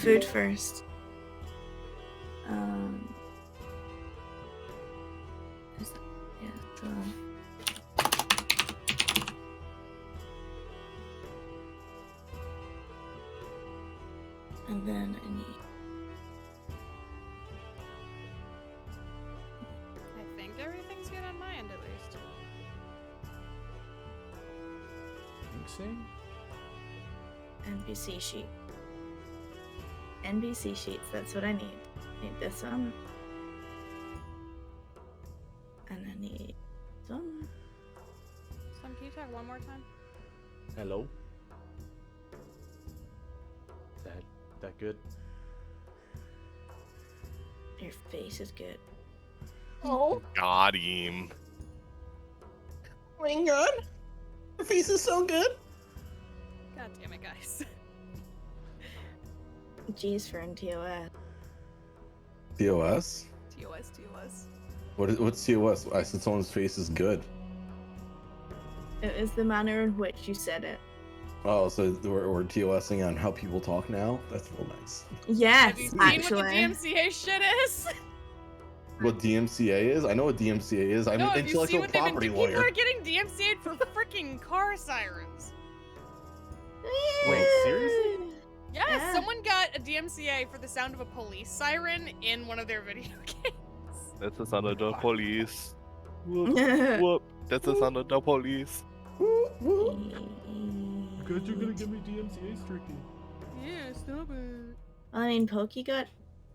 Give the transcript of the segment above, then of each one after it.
food first. Is that, yeah, so. And then I need. I think everything's good on my end at least. Think so? NPC sheet. NPC sheets, that's what I need. I need this one. And I need this one. Slim, can you talk one more time? Hello? That good? Your face is good. Oh, Got him. my god. Your face is so good. God damn it, guys. G's for NTOS. TOS? TOS. What's TOS? I said someone's face is good. It is the manner in which you said it. Oh, so we're TOSing on how people talk now? That's real nice. Yes, Have you seen actually. what the DMCA shit is? What DMCA is? I know what DMCA is. I'm No, an have you seen intellectual what they've property been? People lawyer. are getting DMCA'd for freaking car sirens. Wait, seriously? Yeah, Yeah. someone got a DMCA for the sound of a police siren in one of their video games. That's the sound of the police. Whoop, whoop. That's the sound of the police. Because you're gonna give me DMCA stricken. Yeah, stop it. I mean, Pokey got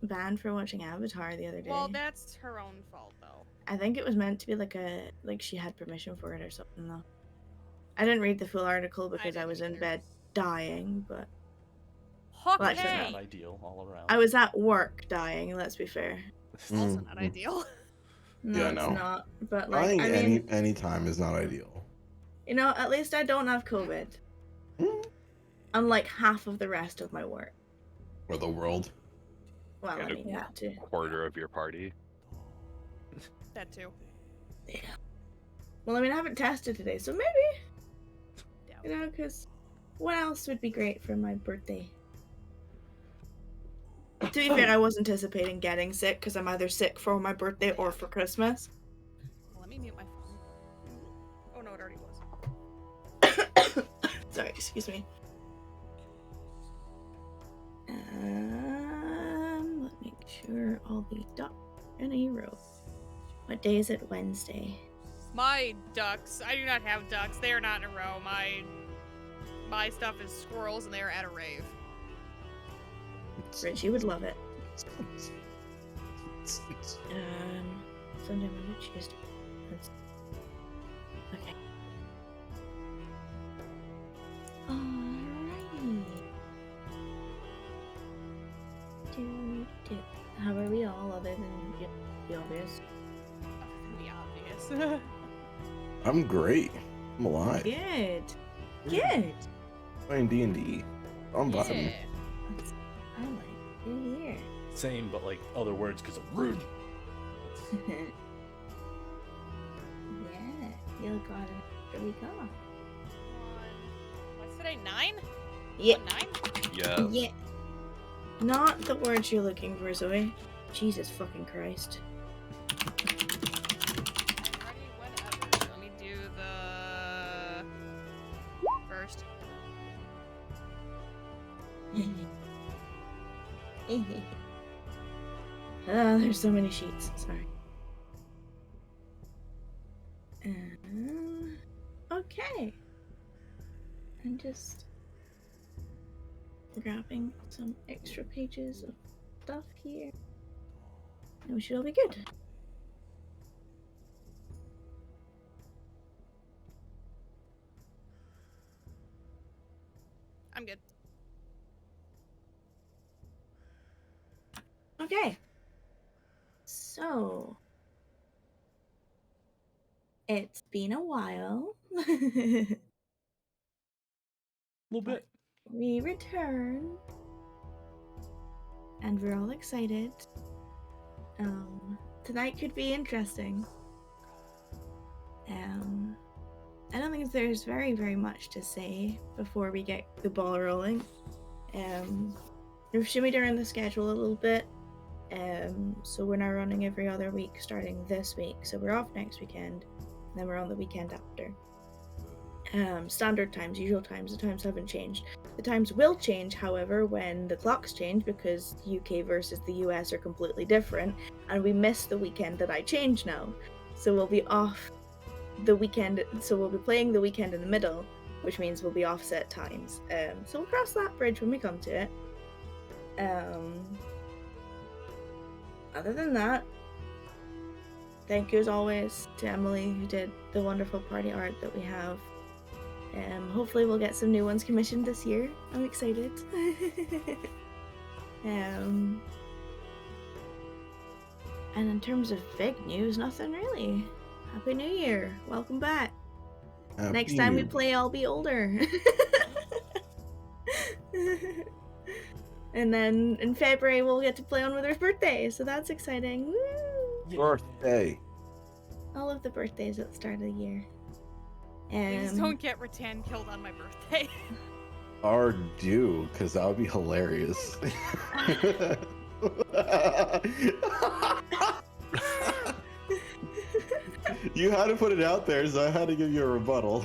banned for watching Avatar the other day. Well, that's her own fault, though. I think it was meant to be like she had permission for it or something though. I didn't read the full article because I didn't was in either. bed dying, but Okay. actually, Not ideal all around. I was at work dying, let's be fair. Also not ideal. No, Yeah, it's no. not. But Dying like, I mean, any time is not ideal. you know, at least I don't have COVID. Unlike half of the rest of my work. Or the world. Well, I And a mean, that too. quarter of your party. That too. Yeah. Well, I mean, I haven't tested today, so maybe. Doubt. You know, because what else would be great for my birthday? To be fair, I was anticipating getting sick because I'm either sick for my birthday or for Christmas. Let me mute my phone. Oh no, it already was. Sorry, excuse me. Let me make sure all the ducks are in a row. What day is it? Wednesday. My ducks. I do not have ducks. They are not in a row. My stuff is squirrels, and they are at a rave. Richie would love it. Sunday, Monday, Tuesday. Okay. Alrighty. How are we all other than the obvious? The obvious. I'm great. I'm alive. Good. Good. Playing D&D. I'm vibing. Yeah. I like to hear. Same, but like other words because of rude. Yeah, you'll got an extra week off. What's today? 9? Yeah. 9? Yeah. Yeah. Not the words you're looking for, Zoe. Jesus fucking Christ. Ready whenever. Let me do the first. There's so many sheets. Sorry. Okay. I'm just grabbing some extra pages of stuff here. And we should all be good. I'm good. Okay. So, it's been a while. little bit. We return. And we're all excited. Tonight could be interesting. I don't think there's very, very much to say before we get the ball rolling. we've shimmied around the schedule a little bit. So we're now running every other week starting this week. So we're off next weekend, and then we're on the weekend after. Standard times, usual times, the times haven't changed. The times will change, however, when the clocks change, because UK versus the US are completely different, and we miss the weekend that I change now. So we'll be off the weekend, so we'll be playing the weekend in the middle, which means we'll be offset times. So we'll cross that bridge when we come to it. Other than that, thank you as always to Emily, who did the wonderful party art that we have. Hopefully we'll get some new ones commissioned this year. I'm excited. And in terms of big news, nothing really. Happy New Year. Welcome back. Next time we play, I'll be older. And then in February, we'll get to play on Wither's birthday, so that's exciting. Woo! Birthday. All of the birthdays at the start of the year. Please don't get Rattan killed on my birthday. Or do, because that would be hilarious. You had to put it out there, so I had to give you a rebuttal.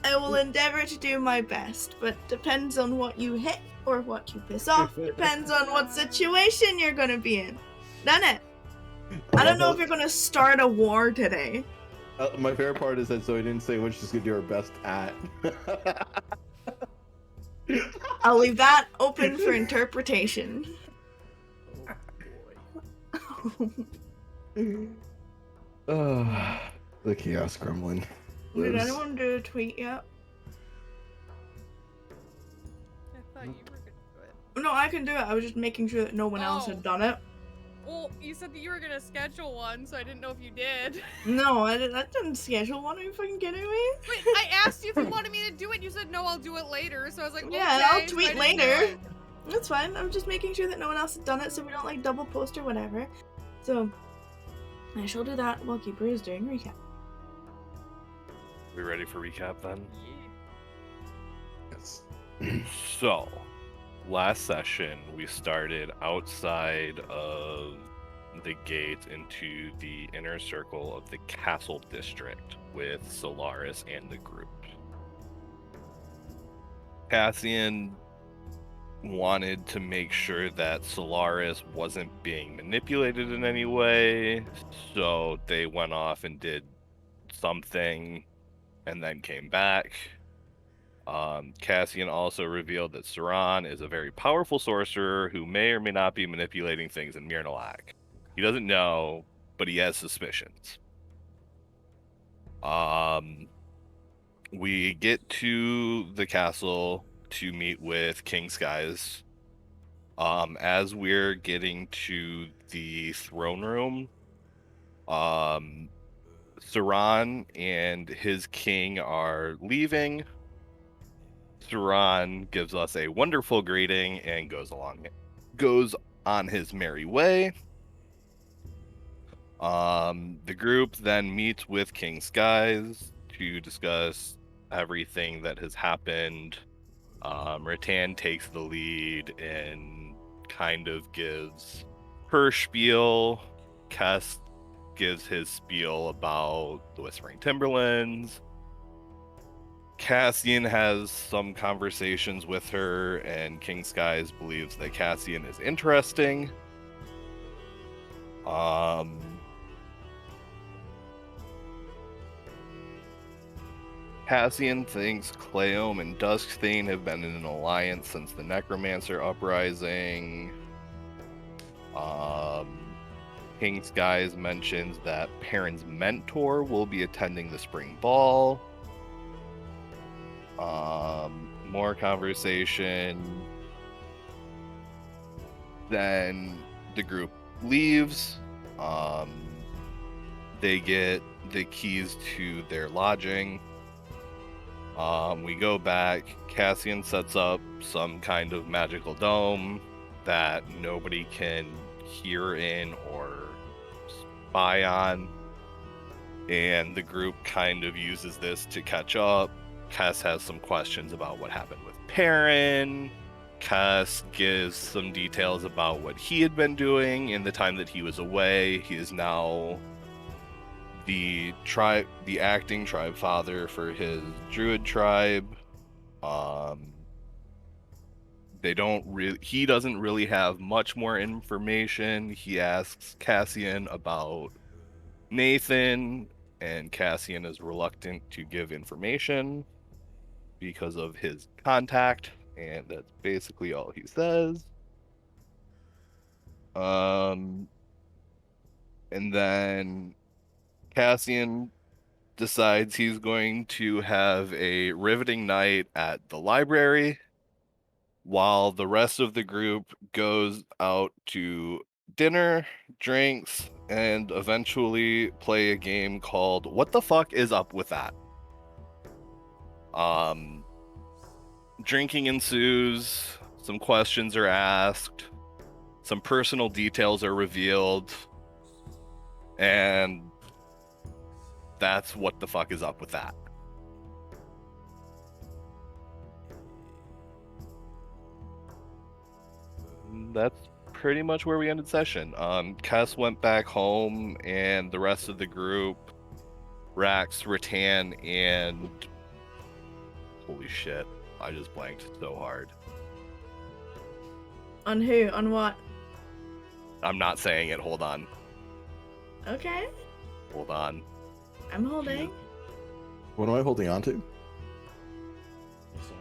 I will endeavor to do my best, but depends on what you hit or what you piss off. Depends on what situation you're gonna be in. Done it. I don't know if you're gonna start a war today. My favorite part is that Zoe didn't say what she's gonna do her best at. I'll leave that open for interpretation. The Chaos Gremlin. Did lives. anyone do a tweet yet? I thought you were gonna do it. No, I can do it. I was just making sure that no one else had done it. Well, you said that you were gonna schedule one, so I didn't know if you did. No, I didn't schedule one. Are you fucking kidding me? Wait, I asked you if you wanted me to do it. You said no, I'll do it later. So I was like, Yeah, okay, I'll so I tweet didn't do later. it. That's fine. I'm just making sure that no one else has done it so we don't like double post or whatever. So I shall do that while Keeper is doing recap. We ready for recap then? Yes. So, last session we started outside of the gate into the inner circle of the castle district with Solaris and the group. Cassian wanted to make sure that Solaris wasn't being manipulated in any way, so they went off and did something and then came back. Cassian also revealed that Saran is a very powerful sorcerer who may or may not be manipulating things in Mirnalak. He doesn't know, but he has suspicions. We get to the castle to meet with King Skies. As we're getting to the throne room, Saran and his king are leaving. Saran gives us a wonderful greeting and goes on his merry way. The group then meets with King Skies to discuss everything that has happened. Rattan takes the lead and kind of gives her spiel. Kess gives his spiel about the Whispering Timberlands. Cassian has some conversations with her, and King Skies believes that Cassian is interesting. Cassian thinks Cleome and Duskthane have been in an alliance since the Necromancer uprising. King Skies mentions that Perrin's mentor will be attending the spring ball. More conversation. Then the group leaves. They get the keys to their lodging. We go back. Cassian sets up some kind of magical dome that nobody can hear in or spy on. And the group kind of uses this to catch up. Cass has some questions about what happened with Perrin. Cass gives some details about what he had been doing in the time that he was away. He is now the acting tribe father for his druid tribe. He doesn't really have much more information. He asks Cassian about Nathan, and Cassian is reluctant to give information because of his contact, and that's basically all he says. And then Cassian decides he's going to have a riveting night at the library while the rest of the group goes out to dinner, drinks, and eventually play a game called What the Fuck Is Up With That? Drinking ensues, some questions are asked, some personal details are revealed, and that's what the fuck is up with that. That's pretty much where we ended session. Cass went back home, and the rest of the group, Rax, Rattan, and holy shit, I just blanked so hard. On who? On what? I'm not saying it. Hold on. Okay. Hold on. I'm holding. What am I holding on to?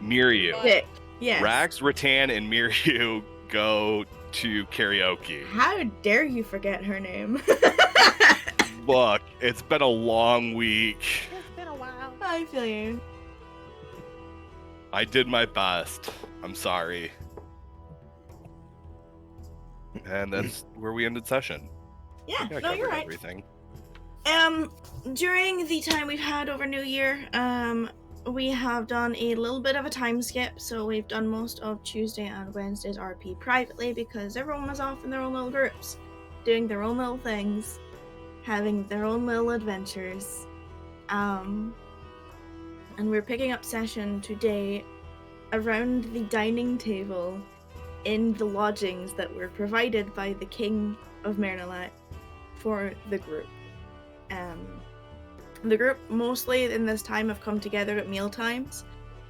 Miryu. Dick. Yes. Rax, Rattan, and Miryu go to karaoke. How dare you forget her name? Look, it's been a long week. It's been a while. I feel you. I did my best. I'm sorry. And that's where we ended session. I Yeah, think I no, covered you're right. everything. During the time we've had over New Year, we have done a little bit of a time skip, so we've done most of Tuesday and Wednesday's RP privately because everyone was off in their own little groups, doing their own little things, having their own little adventures. And we're picking up session today around the dining table in the lodgings that were provided by the King of Mernalak for the group. The group mostly in this time have come together at meal times,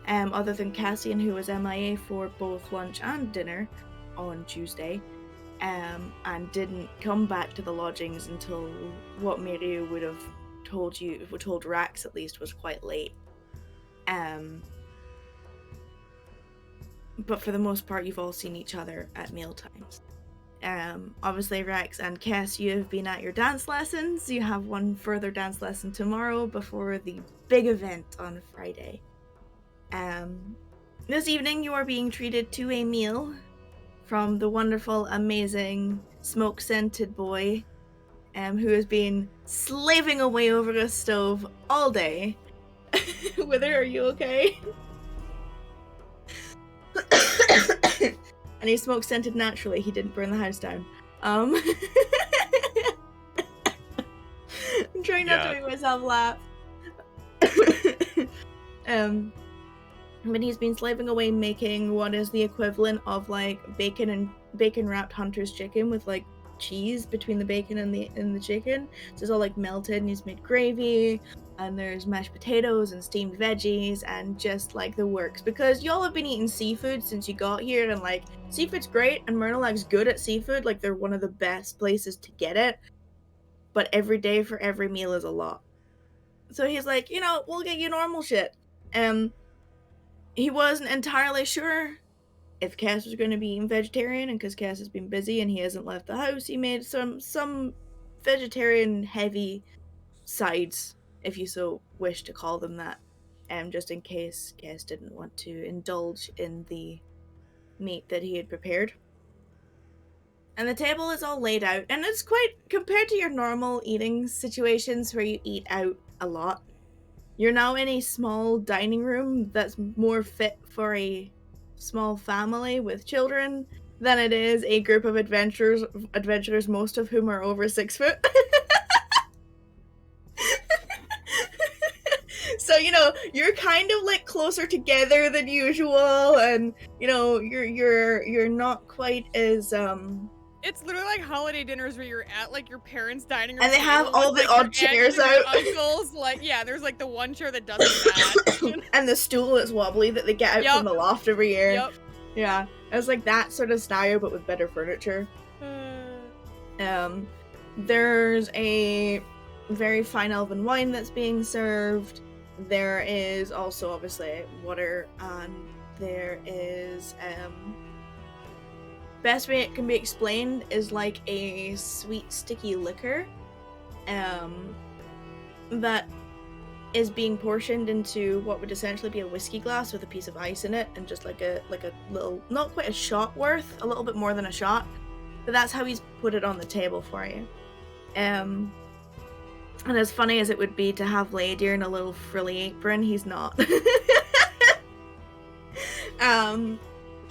other than Cassian, who was MIA for both lunch and dinner on Tuesday, and didn't come back to the lodgings until what Miryu would have told Rax at least, was quite late. But for the most part, you've all seen each other at meal times. Obviously, Rex and Cass, you have been at your dance lessons. You have one further dance lesson tomorrow before the big event on Friday. This evening, you are being treated to a meal from the wonderful, amazing, smoke-scented boy, who has been slaving away over a stove all day. Wither, are you okay? And he smoke scented naturally. He didn't burn the house down. I'm trying not to make myself laugh. But he's been slaving away making what is the equivalent of like bacon wrapped hunter's chicken with like cheese between the bacon and the chicken. So it's all like melted, and he's made gravy, and there's mashed potatoes and steamed veggies and just like the works, because y'all have been eating seafood since you got here, and like seafood's great and Mernalak's good at seafood, like they're one of the best places to get it, but every day for every meal is a lot. So he's like, we'll get you normal shit. He wasn't entirely sure if Cass was going to be eating vegetarian, and because Cass has been busy and he hasn't left the house, he made some vegetarian heavy sides, if you so wish to call them that, just in case Cass didn't want to indulge in the meat that he had prepared. And the table is all laid out, and it's quite, compared to your normal eating situations where you eat out a lot, you're now in a small dining room that's more fit for a small family with children than it is a group of adventurers, most of whom are over 6 foot. So you're kind of like closer together than usual, and you're not quite as It's literally like holiday dinners where you're at like your parents' dining room And they have table all with, the like, odd your aunts chairs and your out. uncles, like there's like the one chair that doesn't match. and the stool that's wobbly that they get out from Yup. the loft every year. Yep. Yeah, it's like that sort of style, but with better furniture. There's a very fine elven wine that's being served. There is also obviously water, and there is best way it can be explained is like a sweet sticky liquor that is being portioned into what would essentially be a whiskey glass with a piece of ice in it, and just like a little, not quite a shot worth, a little bit more than a shot, but that's how he's put it on the table for you. And as funny as it would be to have Ladir in a little frilly apron, he's not.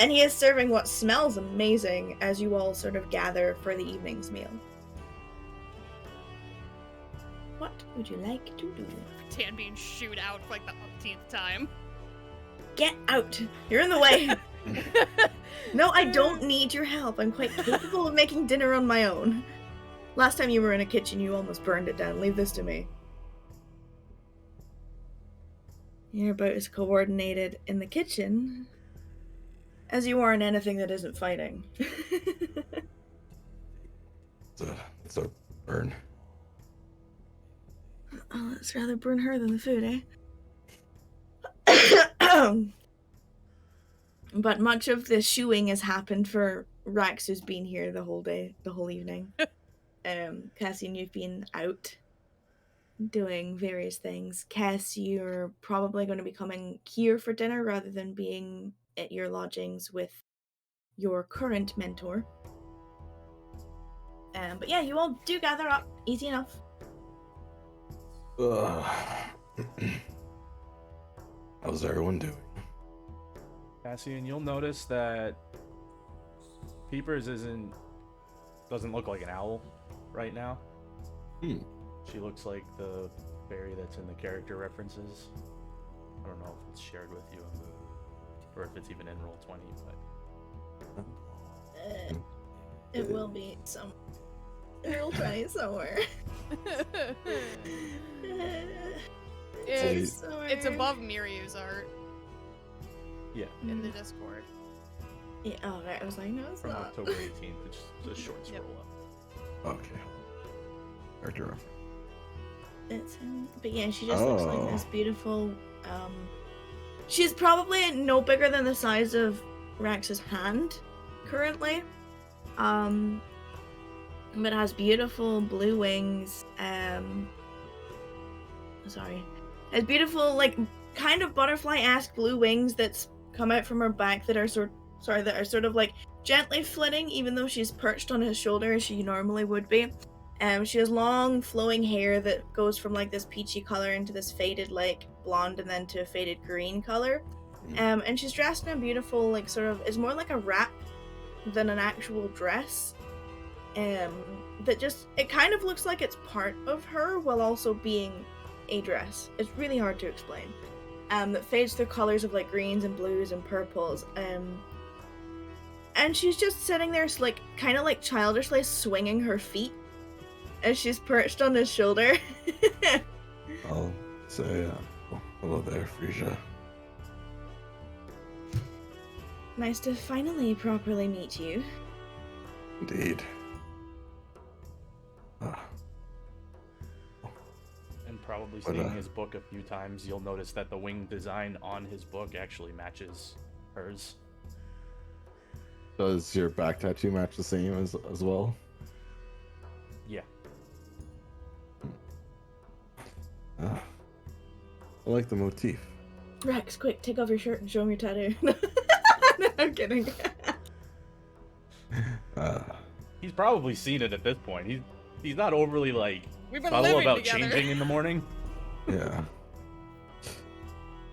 And he is serving what smells amazing as you all sort of gather for the evening's meal. What would you like to do? Tan being shooed out for like the umpteenth time. Get out! You're in the way! No, I don't need your help. I'm quite capable of making dinner on my own. Last time you were in a kitchen, you almost burned it down. Leave this to me. You're about as coordinated in the kitchen as you are in anything that isn't fighting. It's a burn. Oh, let's rather burn her than the food, eh? But much of the shoeing has happened for Rax, who's been here the whole day, the whole evening. Cassian, you've been out doing various things. Cass, you're probably going to be coming here for dinner rather than being at your lodgings with your current mentor. But yeah, you all do gather up. Easy enough. How's everyone doing? Cassian, you'll notice that Peepers doesn't look like an owl right now. She looks like the fairy that's in the character references. I don't know if it's shared with you or if it's even in Roll20, but It will be some Roll20 somewhere. It's above Miryu's art yeah, in the Discord. Yeah, oh, right. I was like, no, it's from not. October 18th, it's a short scroll up. Okay. Character reference. It's but yeah, she just looks like this beautiful. She's probably no bigger than the size of Rax's hand currently. But has beautiful blue wings. Has beautiful, like, kind of butterfly-esque blue wings that's come out from her back that are sort of like gently flitting, even though she's perched on his shoulder as she normally would be. She has long flowing hair that goes from like this peachy color into this faded like blonde and then to a faded green color. And she's dressed in a beautiful, like, sort of, it's more like a wrap than an actual dress. That just, it kind of looks like it's part of her while also being a dress. It's really hard to explain. That fades through colors of like greens and blues and purples. And she's just sitting there, like, kind of like childishly swinging her feet as she's perched on his shoulder. I'll say, hello there, Frisia. Nice to finally properly meet you. Indeed. And probably But, seeing his book a few times, you'll notice that the wing design on his book actually matches hers. Does your back tattoo match the same as well? Yeah. I like the motif. Rex, quick, take off your shirt and show him your tattoo. No, I'm kidding. He's probably seen it at this point. He's not overly like We've been subtle living about together. changing in the morning. Yeah.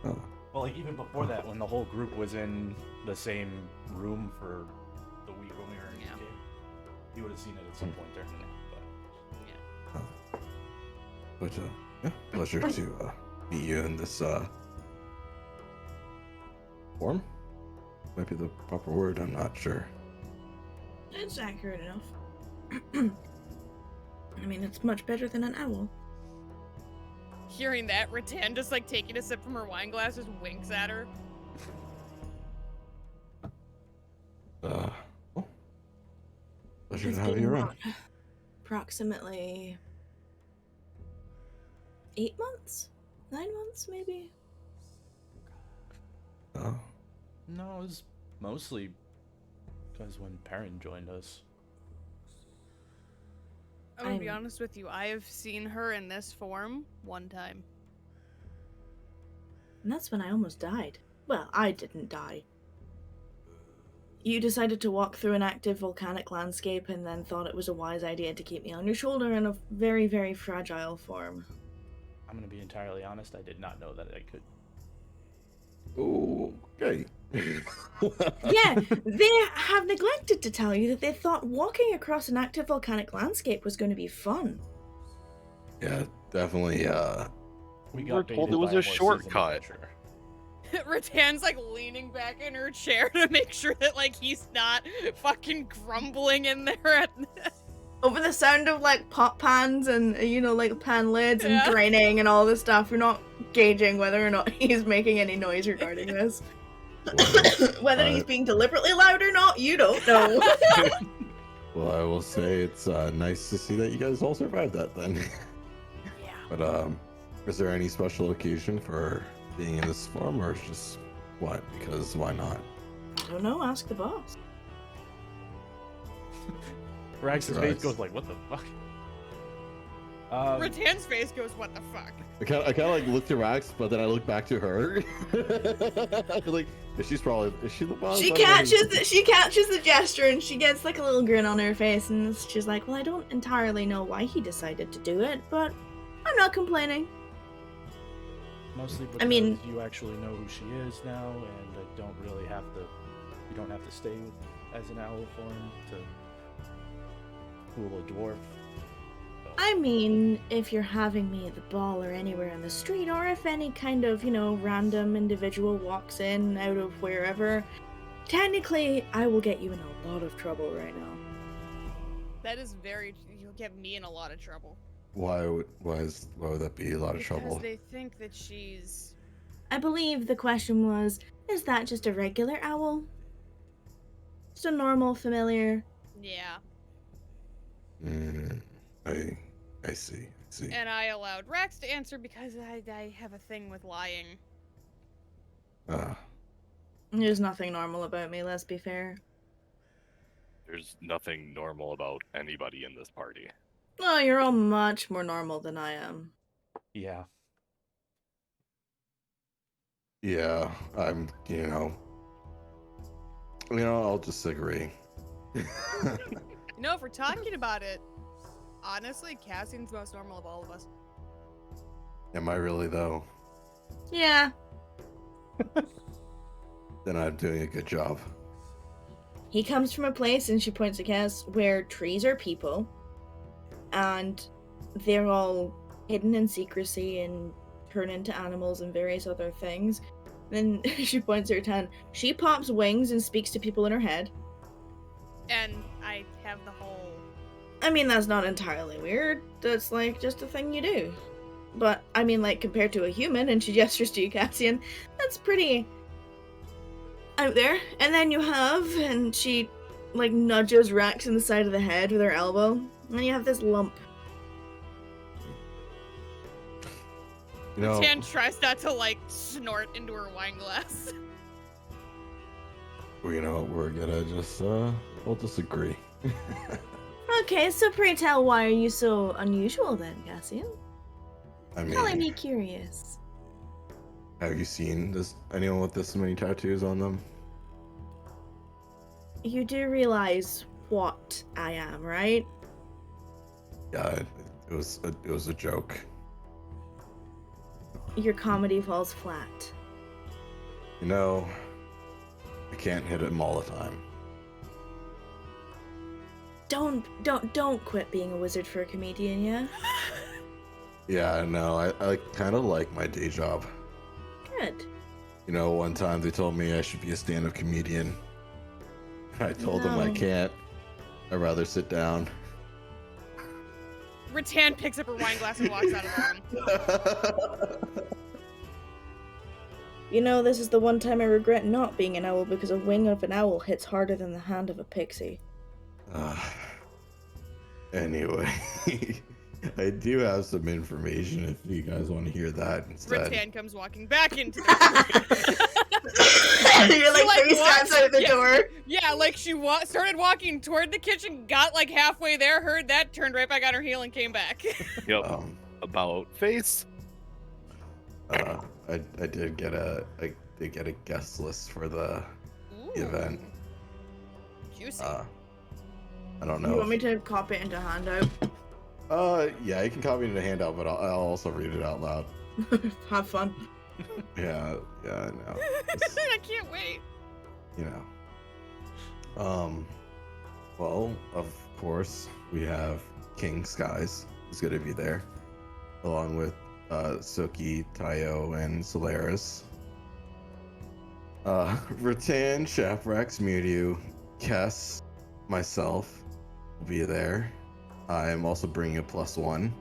Well, like even before that, when the whole group was in the same room for the week when we were in UK, he would have seen it at some point during the night. But yeah, pleasure to meet meet you in this form. Might be the proper word. I'm not sure. It's accurate enough. I mean, it's much better than an owl. Hearing that, Rattan just like taking a sip from her wine glass just winks at her. Well, pleasure It's to have been you around. approximately 8 months? 9 months, maybe? Oh, No, it was mostly because when Perrin joined us. I'm gonna be I'm- honest with you, I have seen her in this form one time. And that's when I almost died. Well, I didn't die. You decided to walk through an active volcanic landscape and then thought it was a wise idea to keep me on your shoulder in a very, very fragile form. I'm gonna be entirely honest, I did not know that I could. okay. Yeah, they have neglected to tell you that they thought walking across an active volcanic landscape was going to be fun. Yeah, definitely. We were got told baited it was by a horses and shortcut. adventure. Rattan's like leaning back in her chair to make sure that like he's not fucking grumbling in there at Over the sound of like pot pans and, you know, like pan lids and Yeah. draining and all this stuff, you're not gauging whether or not he's making any noise regarding this. Whether he's being deliberately loud or not, you don't know. Well, I will say it's nice to see that you guys all survived that then. Yeah. But is there any special occasion for being in this form, or it's just what? Because why not? I don't know, ask the boss. Rax's Rax. face goes like, what the fuck? Rattan's face goes, what the fuck? I kind of like look to Rax, but then I look back to her. Like, is she the boss? She I don't know. catches the gesture and she gets like a little grin on her face and she's like, well, I don't entirely know why he decided to do it, but I'm not complaining. Mostly because I mean- you actually know who she is now, and I don't really have to. You don't have to stay as an owl form to fool a dwarf. I mean, if you're having me at the ball or anywhere in the street, or if any kind of, you know, random individual walks in out of wherever, technically, I will get you in a lot of trouble right now. That is very. You'll get me in a lot of trouble. Why would that be a lot of Because trouble? they think that she's. I believe the question was, is that just a regular owl? Just a normal, familiar? Yeah. I see. And I allowed Rax to answer because I have a thing with lying. There's nothing normal about me, let's be fair. There's nothing normal about anybody in this party. Oh, you're all much more normal than I am. Yeah. Yeah, I'm. I'll just agree. You know, if we're talking about it, honestly, Cassian's the most normal of all of us. Am I really though? Yeah. Then I'm doing a good job. He comes from a place, and she points at Cass, where trees are people, and they're all hidden in secrecy and turn into animals and various other things. Then she points at her tan. She pops wings and speaks to people in her head. And I have the whole. I mean, that's not entirely weird. That's like just a thing you do. But I mean, like compared to a human, and she gestures to you, Cassian, that's pretty out there. And then you have, and she like nudges Rax in the side of the head with her elbow, and then you have this lump. Tan tries not to like snort into her wine glass. We're gonna just we'll disagree. Okay, so pray tell, why are you so unusual then, Cassian? I Telling me mean, curious. have you seen anyone with this many tattoos on them? You do realize what I am, right? Yeah, it was a joke. Your comedy falls flat. I can't hit him all the time. Don't quit being a wizard for a comedian, yeah? Yeah, no, I kind of like my day job. Good. You know, one time they told me I should be a stand-up comedian. I told them I No. can't. I'd rather sit down. Rattan picks up her wine glass and walks out of the room. You know, this is the one time I regret not being an owl because a wing of an owl hits harder than the hand of a pixie. Anyway, I do have some information if you guys want to hear that instead. Rattan comes walking back into the You're like like, 3 steps out the yeah. door. Yeah, like she started walking toward the kitchen, got like halfway there, heard that, turned right back on her heel and came back. Yep. About face. I did get a guest list for the event. Juicy. I don't know. You want me to copy it into handout? Yeah, you can copy it in a handout, but I'll also read it out loud. Have fun. Yeah, I know. I can't wait. You know. Well, of course, we have King Skies, who's going to be there, along with Suki, Tayo, and Solaris. Rattan, Shaprax, Mewtwo, Kess, myself will be there. I am also bringing a +1.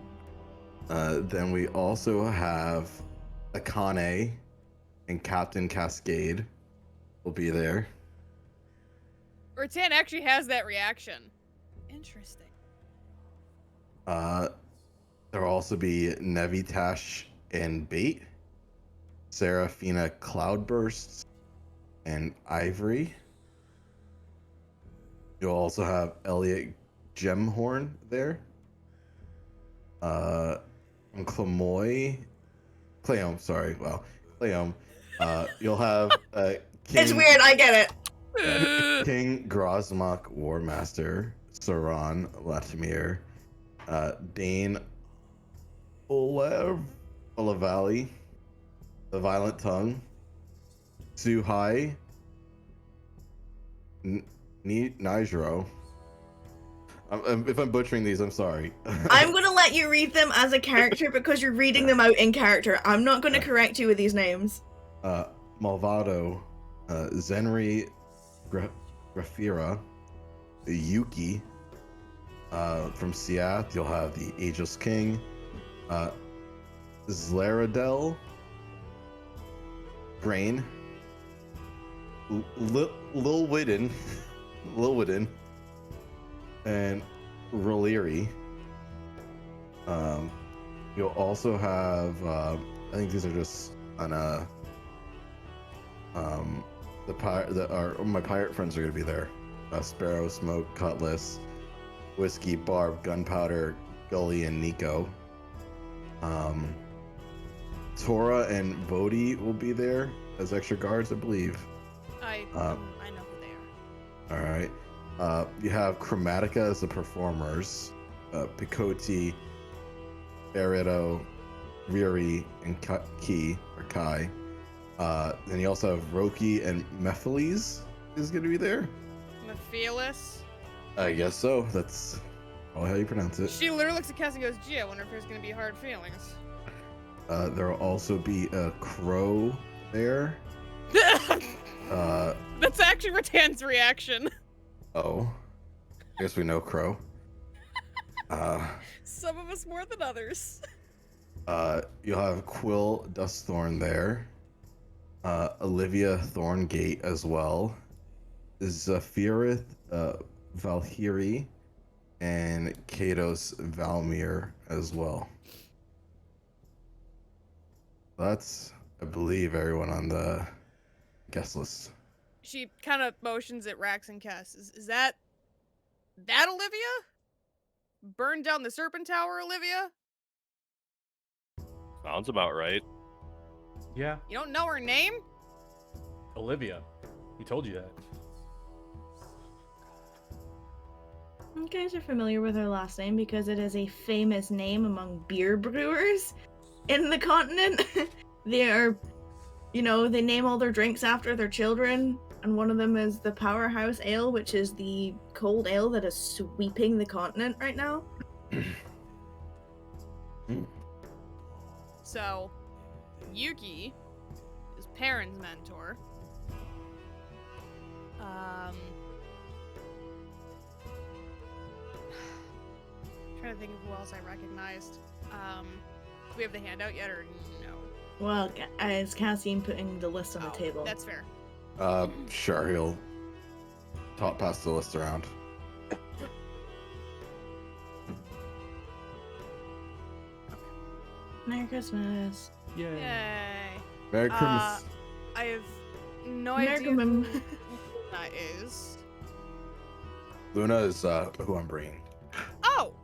Then we also have Akane and Captain Cascade will be there. Rattan actually has that reaction. Interesting. There will also be Nevitash and Bait, Seraphina Cloudbursts, and Ivory. You'll also have Elliot Gemhorn there. And Cleome. You'll have King, It's weird, I get it. King Grosmok Warmaster, Saran Latimir, Dane Olavali, the Violent Tongue, Suhai, Nijro. If I'm butchering these, I'm sorry. I'm gonna let you read them as a character because you're reading them out in character. I'm not gonna correct you with these names. Malvado, Zenri Grafira, Yuki. From Seath, you'll have the Ageless King, Zlaradel, Grain, Lil Widden, and Roliri. You'll also have, I think these are just on my pirate friends are gonna be there. Sparrow, Smoke, Cutlass, Whiskey, Barb, Gunpowder, Gully, and Nico. Tora and Bodhi will be there as extra guards, I believe. I know who they are. All right. You have Chromatica as the performers, Picoti, Barreto, Riri, and Kai. Then you also have Roki and Mephiles is going to be there. Mephiles? I guess so. That's all how you pronounce it. She literally looks at Cass and goes, gee, I wonder if there's going to be hard feelings. There will also be a Crow there. That's actually Rattan's reaction. Oh. I guess we know Crow. Some of us more than others. You'll have Quill Dustthorn there. Olivia Thorngate as well. Zephyrith Valhyrie and Kados Valmir as well. That's, I believe, everyone on the guest list. She kind of motions at Rax and Cass. Is that Olivia? Burn down the Serpent Tower, Olivia? Sounds about right. Yeah, You don't know her name? Olivia. He told you that. You guys are familiar with her last name because it is a famous name among beer brewers in the continent. They are, they name all their drinks after their children, and one of them is the Powerhouse Ale, which is the cold ale that is sweeping the continent right now. So, Yuki is Perrin's mentor. Trying to think of who else I recognized. Do we have the handout yet, or no? Well, is Cassian putting the list on the table? That's fair. Sure, he'll pass the list around. Merry Christmas. Yay. Yay. Merry Christmas. I have no Merry idea who Christmas. that is. Luna is who I'm bringing. Oh!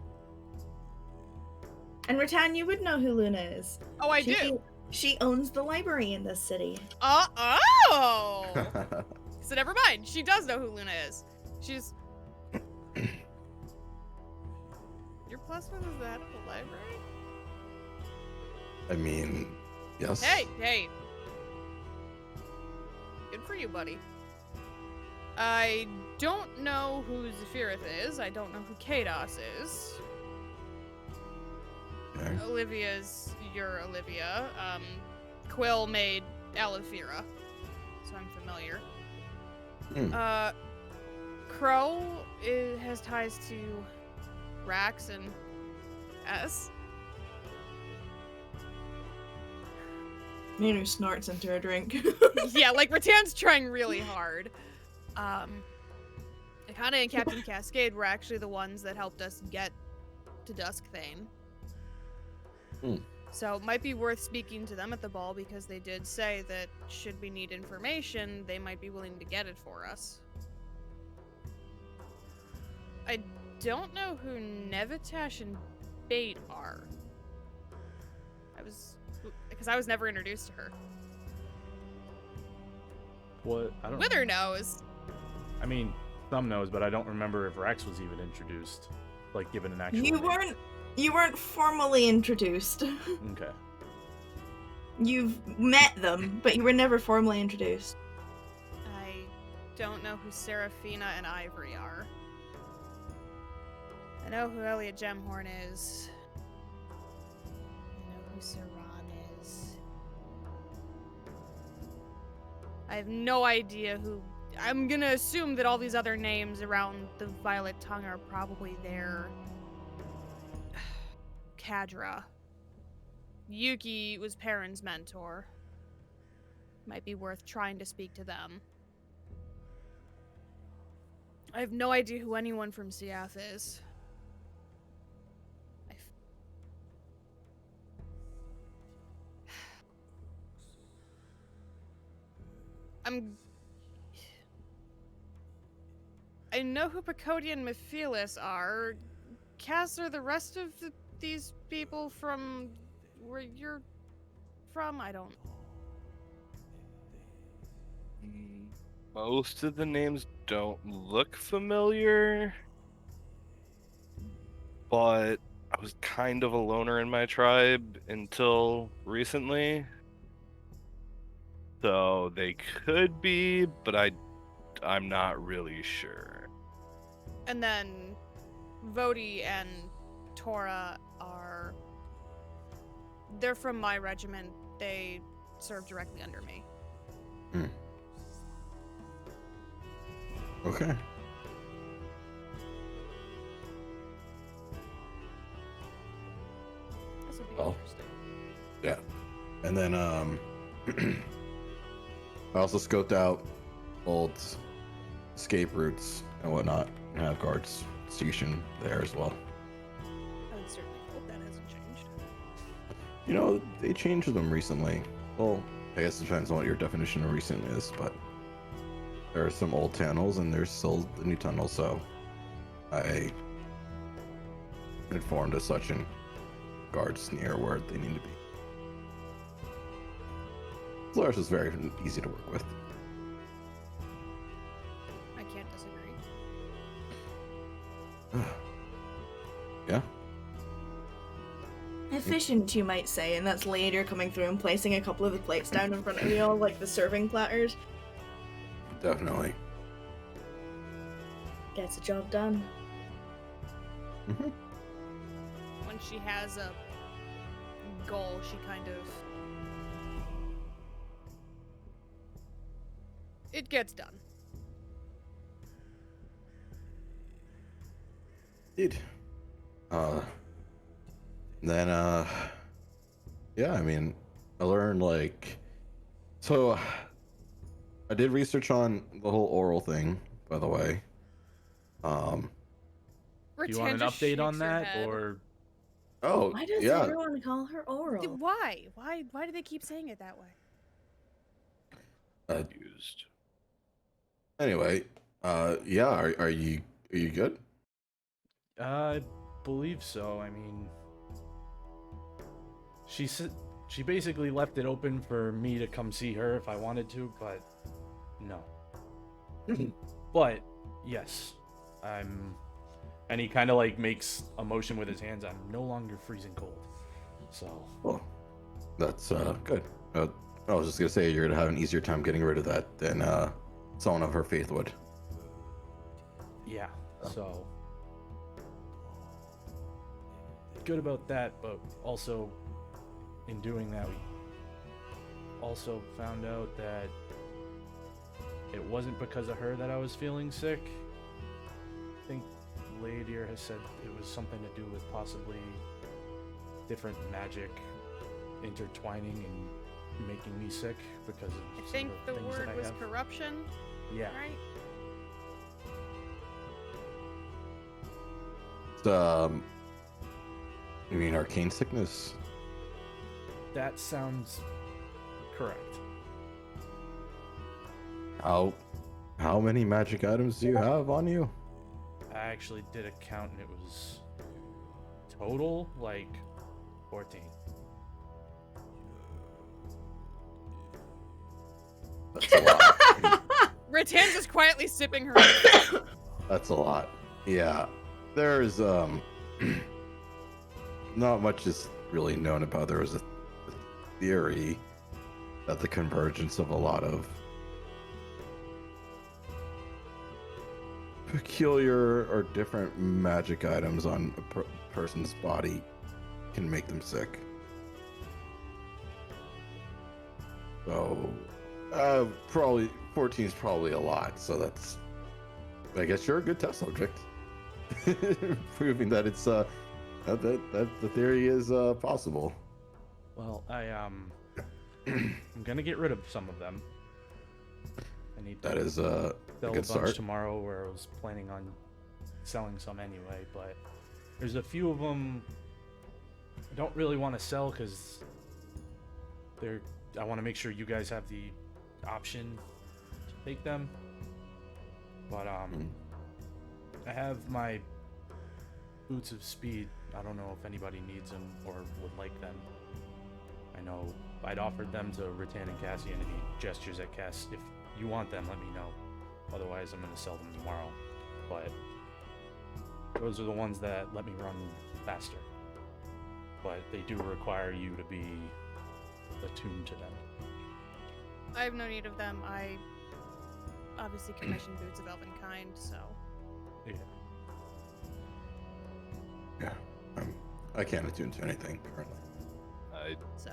And Rattan, you would know who Luna is. Oh, I do. She owns the library in this city. Oh! So never mind. She does know who Luna is. She's... Your plus one is the head of the library? I mean, yes. Hey! Good for you, buddy. I don't know who Zephyrith is. I don't know who Kados is. Okay. Olivia's your Olivia. Quill made Alifira, so I'm familiar. Crow has ties to Rax and S. Nanu snorts into her drink. Yeah, like Rattan's trying really hard. Akana and Captain Cascade were actually the ones that helped us get to Duskthane. So it might be worth speaking to them at the ball, because they did say that should we need information, they might be willing to get it for us. I don't know who Nevitash and Bait are. Because I was never introduced to her. What? I don't. Wither knows. I mean, some knows, but I don't remember if Rex was even introduced, like given an actual. You weren't formally introduced. Okay. You've met them, but you were never formally introduced. I don't know who Seraphina and Ivory are. I know who Elliot Gemhorn is. I know who Saran is. I have no idea who... I'm gonna assume that all these other names around the Violet Tongue are probably there. Kadra. Yuki was Perrin's mentor. Might be worth trying to speak to them. I have no idea who anyone from Siath is. I know who Pacodi and Mephilis are. Cass, are the rest of these people from where you're from? I don't... Most of the names don't look familiar, but I was kind of a loner in my tribe until recently. So they could be, but I'm not really sure. And then Vodi and Tora are... They're from my regiment. They serve directly under me. Okay. This will be Well. interesting. Yeah. And then I also scoped out old escape routes and whatnot, and have guards stationed there as well. I would certainly hope that hasn't changed. You know, they changed them recently. Well, I guess it depends on what your definition of recent is, but there are some old tunnels and there's still the new tunnel, so I informed as such and guards near where they need to be. Flores is very easy to work with. I can't disagree. Yeah? Efficient, you might say, and that's later coming through and placing a couple of the plates down in front of you all, like the serving platters. Definitely. Gets the job done. Mm-hmm. When she has a goal, she kind of... It gets done. Indeed. Then, yeah, I mean, I learned, like, so I did research on the whole oral thing, by the way. Do you want an Rattan just update on shakes her that, head. or Oh, Why does yeah. everyone call her oral? Why? Why do they keep saying it that way? Used. Anyway, yeah, are you good? I believe so. I mean, she basically left it open for me to come see her if I wanted to, but no. But yes, and he kind of like makes a motion with his hands. I'm no longer freezing cold. So. Well, that's good. I was just gonna say you're gonna have an easier time getting rid of that than someone of her faith would. Yeah. So. Good about that, but also in doing that, we also found out that it wasn't because of her that I was feeling sick. I think Ladier has said it was something to do with possibly different magic intertwining and making me sick because of I some think of the things word that I was have. corruption, Yeah. right? You mean arcane sickness? That sounds correct. How many magic items do you have on you? I actually did a count and it was total like 14. That's a lot. Rattan's just quietly sipping her. That's a lot. Yeah. There's not much is really known about. There was a theory that the convergence of a lot of peculiar or different magic items on a person's body can make them sick. So, probably 14 is probably a lot. So that's, I guess you're a good test subject, proving that it's that the theory is possible. Well, I'm gonna get rid of some of them. I need to That is sell a good bunch start. tomorrow, where I was planning on selling some anyway. But there's a few of them I don't really want to sell because I want to make sure you guys have the option to take them. But I have my boots of speed. I don't know if anybody needs them or would like them. I know I'd offered them to Rattan and Cassian, and he gestures at Cass. If you want them, let me know. Otherwise, I'm going to sell them tomorrow. But those are the ones that let me run faster. But they do require you to be attuned to them. I have no need of them. I obviously commissioned Boots of Elvenkind, so... Yeah. Yeah, I can't attune to anything currently. I So...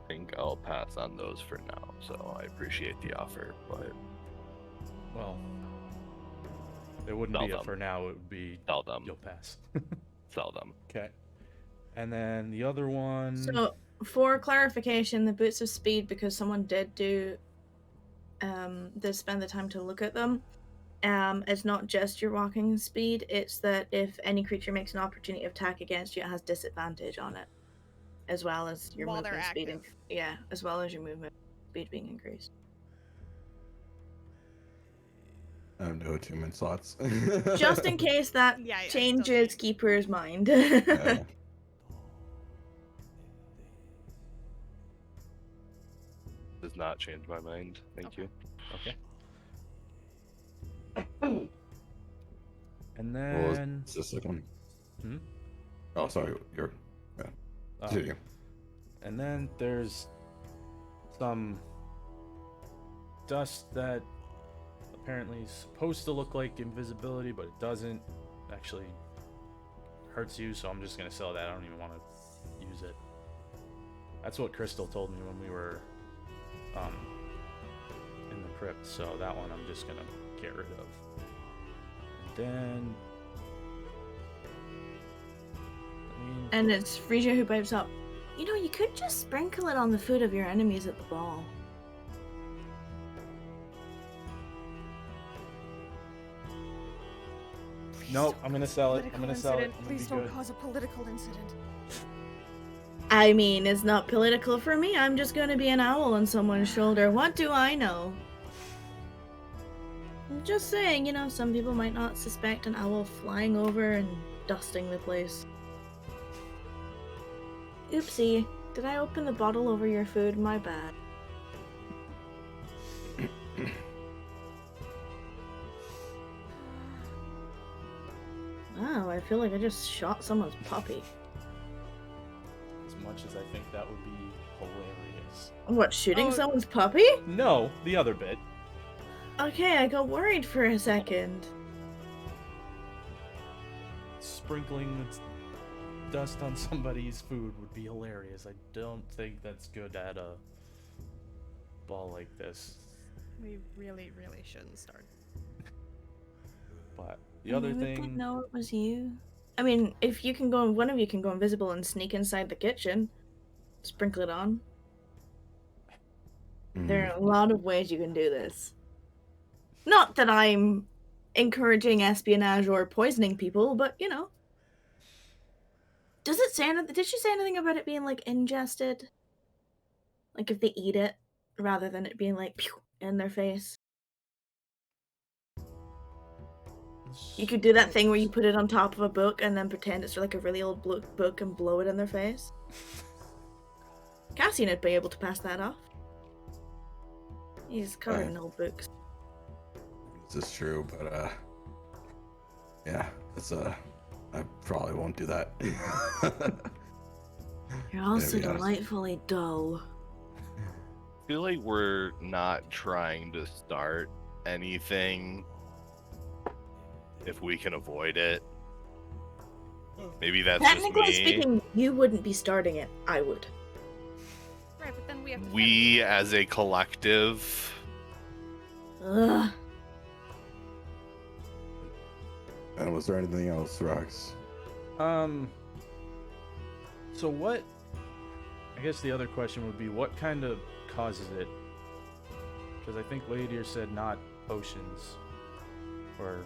think I'll pass on those for now, so I appreciate the offer, but Well, it wouldn't Sell be a them. for now. It would be sell them. you'll pass. Sell them. Okay. And then the other one. So, for clarification, the boots of speed, because someone did spend the time to look at them. It's not just your walking speed. It's that if any creature makes an opportunity attack against you, it has disadvantage on it, as well as your While they're movement speed. active. As well as your movement speed being increased. I have no attunement slots. Just in case that Yeah, I still changes think- Keeper's mind. Yeah. Does not change my mind. Thank Okay. you. Okay. And What was then. the second one? Hmm? Oh, sorry. You're. Oh, Continue. and then there's some dust that apparently is supposed to look like invisibility, but it doesn't. Actually hurts you, so I'm just gonna sell that. I don't even want to use it. That's what Crystal told me when we were in the crypt, so that one I'm just gonna get rid of. And then And it's Frisia who pipes up. You know, you could just sprinkle it on the food of your enemies at the ball. nope, I'm gonna sell it. I'm gonna sell it. I'm gonna Please be don't good. cause a political incident. I mean, it's not political for me. I'm just gonna be an owl on someone's shoulder. What do I know? I'm just saying, you know, some people might not suspect an owl flying over and dusting the place. Oopsie. Did I open the bottle over your food? My bad. Wow, I feel like I just shot someone's puppy. As much as I think that would be hilarious. What, shooting Oh. someone's puppy? No, the other bit. Okay, I got worried for a second. Sprinkling dust on somebody's food would be hilarious. I don't think that's good at a ball like this. We really, really shouldn't start. But the other Would they thing, know it was you? I mean, if you can go, one of you can go invisible and sneak inside the kitchen, sprinkle it on. There are a lot of ways you can do this. Not that I'm encouraging espionage or poisoning people, but you know. Does it say anything? Did she say anything about it being like ingested? Like if they eat it, rather than it being like pew, in their face. You could do that thing where you put it on top of a book and then pretend it's like a really old book and blow it in their face. Cassian would be able to pass that off. He's covered in old books. This is true, but yeah, it's I probably won't do that. You're also Maybe not. delightfully dull. I feel like we're not trying to start anything if we can avoid it. Maybe that's just Technically me. speaking, you wouldn't be starting it. I would. Right, but then we have to We as a collective, Ugh. And was there anything else, Rox? So what? I guess the other question would be, what kind of causes it? Because I think Ladir said not potions, or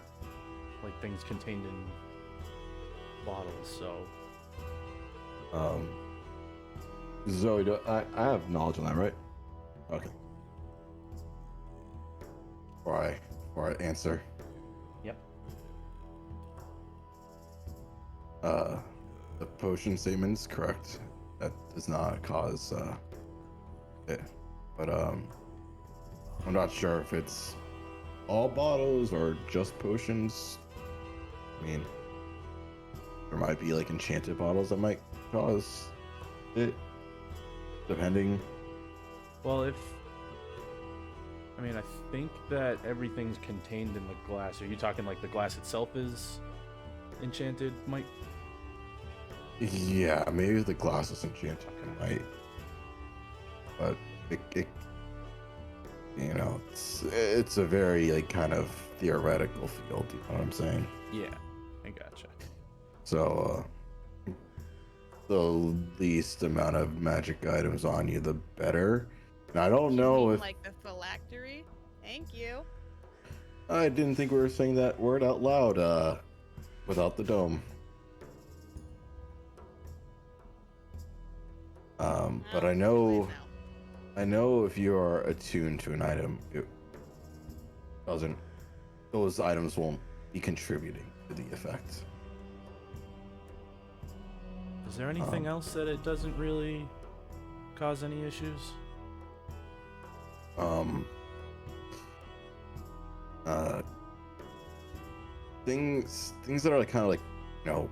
like things contained in bottles. So Zoe, I have knowledge on that, right? Okay. Before I answer. Yep. The potion statement's correct. That does not cause it. But I'm not sure if it's all bottles or just potions. I mean, there might be like enchanted bottles that might cause it, depending. Well, I think that everything's contained in the glass. Are you talking like the glass itself is enchanted, Mike? Yeah, maybe the glass is enchanted, right? But it you know, it's a very like kind of theoretical field. You know what I'm saying? Yeah, I gotcha. So, the least amount of magic items on you, the better. And I don't know if like the phylactery. Thank you. I didn't think we were saying that word out loud. Without the dome. But I know if you are attuned to an item, it doesn't. Those items won't be contributing to the effect. Is there anything else that it doesn't really cause any issues? Things that are like kind of like, you know,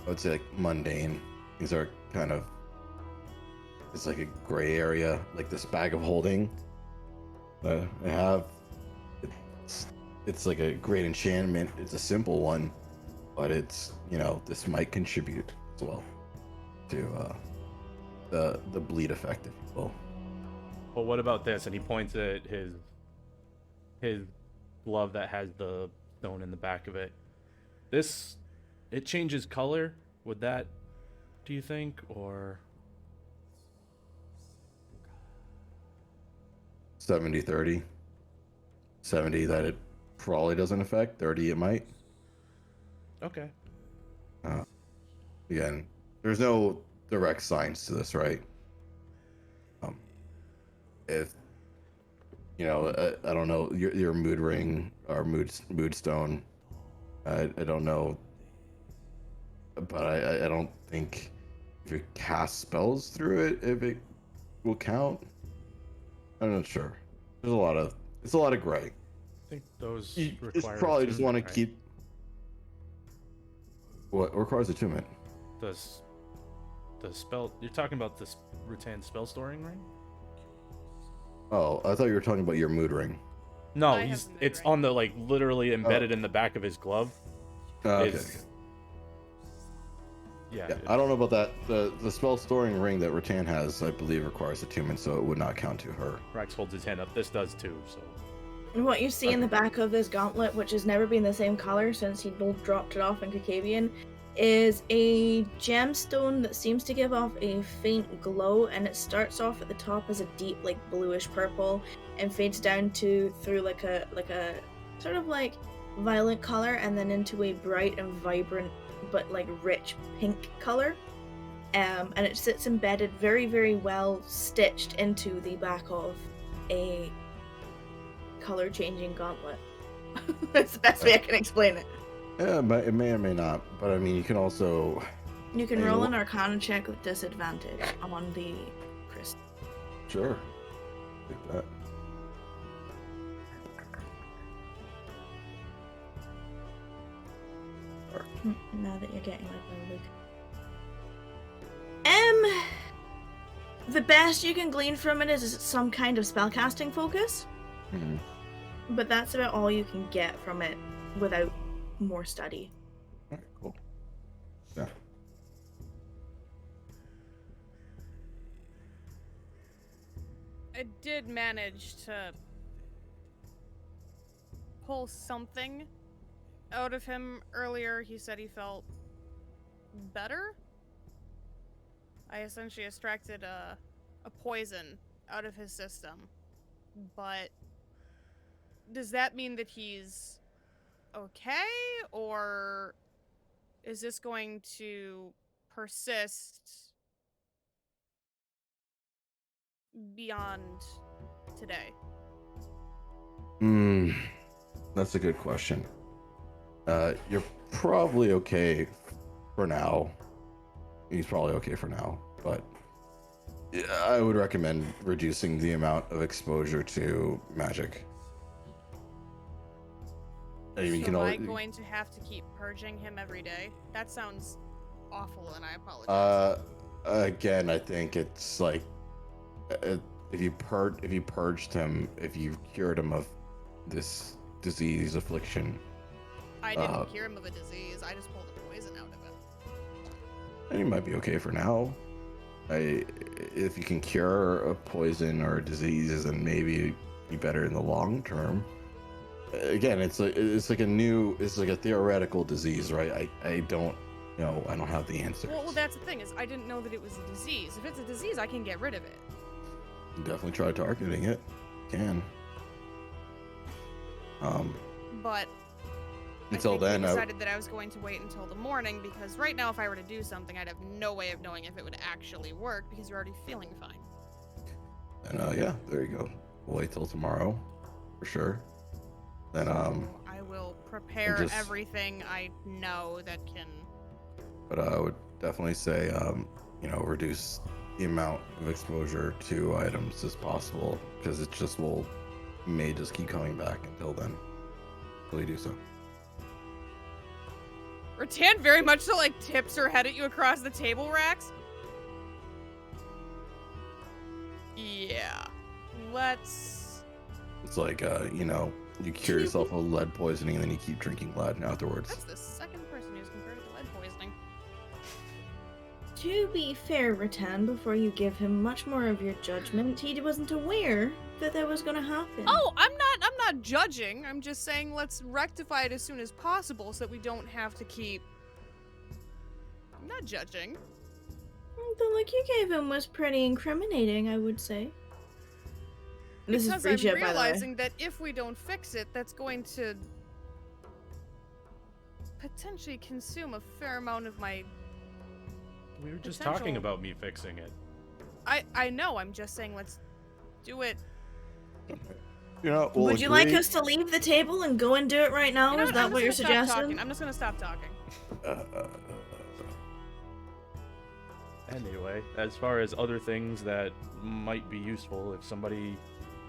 I would say like mundane. Things are kind of, it's like a gray area, like this bag of holding. I have. It's like a great enchantment. It's a simple one, but it's, you know, this might contribute as well to the bleed effect, if you will. Well, what about this? And he points at his glove that has the stone in the back of it. It changes color. Would that, do you think, or 70-30. 70 that it probably doesn't affect. 30 it might. okay? Again, there's no direct science to this, right? If you know, I don't know your mood ring or mood stone. I don't know, but I don't think if you cast spells through it, if it will count. I'm not sure. It's a lot of gray. I think those You require probably just want to attunement, right? keep. What requires attunement? Does the spell you're talking about, this Rutan spell storing ring? Oh, I thought you were talking about your mood ring. No, I have the mood it's ring. on the, like, literally embedded in the back of his glove. Okay. Is- Yeah. Yeah, I don't know about that. The spell storing ring that Rattan has, I believe, requires attunement, so it would not count to her. Rex holds his hand up. This does too. So And what you see in the back of this gauntlet, which has never been the same color since he both dropped it off in Kakavian, is a gemstone that seems to give off a faint glow, and it starts off at the top as a deep, like, bluish purple, and fades down through like a sort of like violet color, and then into a bright and vibrant but like rich pink color. And it sits embedded very, very well stitched into the back of a color changing gauntlet. That's the best way I can explain it. Yeah, but it may or may not. But I mean, you can also. You can Hey, roll wha- an Arcana check with disadvantage on the crystal. Sure. Take that. Now that you're getting like the best you can glean from it is some kind of spellcasting focus, Hmm. but that's about all you can get from it without more study. Alright, cool. Yeah. I did manage to pull something out of him earlier. He said he felt better. I essentially extracted a poison out of his system. But does that mean that he's okay? Or is this going to persist beyond today? That's a good question. You're probably okay for now. He's probably okay for now, but yeah, I would recommend reducing the amount of exposure to magic. I mean, you So can am I always, going to have to keep purging him every day? That sounds awful, and I apologize. again, I think it's like if you purged him, if you cured him of this disease affliction, I didn't cure him of a disease. I just pulled the poison out of it. then he might be okay for now. If you can cure a poison or a disease, then maybe be better in the long term. Again, it's like a theoretical disease, right? I don't know. I don't have the answers. Well, that's the thing, is I didn't know that it was a disease. If it's a disease, I can get rid of it. Definitely try targeting it. Can. But Until I think then, we I- decided that I was going to wait until the morning, because right now, if I were to do something, I'd have no way of knowing if it would actually work, because you're already feeling fine. And yeah, there you go. We'll wait till tomorrow, for sure. Then I will prepare just- everything I know that can. but I would definitely say reduce the amount of exposure to items as possible, because it just may just keep coming back until then. Will you do so? Rattan very much so, like, tips her head at you across the table, Rax. Yeah. Let's... It's like you cure yourself of lead poisoning and then you keep drinking lead afterwards. That's the second person who's compared it to lead poisoning. To be fair, Rattan, before you give him much more of your judgment, he wasn't aware that was going to happen. Oh, I'm not judging. I'm just saying let's rectify it as soon as possible so that we don't have to keep. I'm not judging. The look you gave him was pretty incriminating, I would say. This Because is Bridget, I'm by the way. realizing that if we don't fix it, that's going to potentially consume a fair amount of my. We were just Potential- talking about me fixing it. I know. I'm just saying let's do it. You know, we'll Would you like agree- us to leave the table and go and do it right now? You know Is what? that I'm what you're just gonna stop suggesting? talking. I'm just gonna stop talking. Anyway, as far as other things that might be useful, if somebody,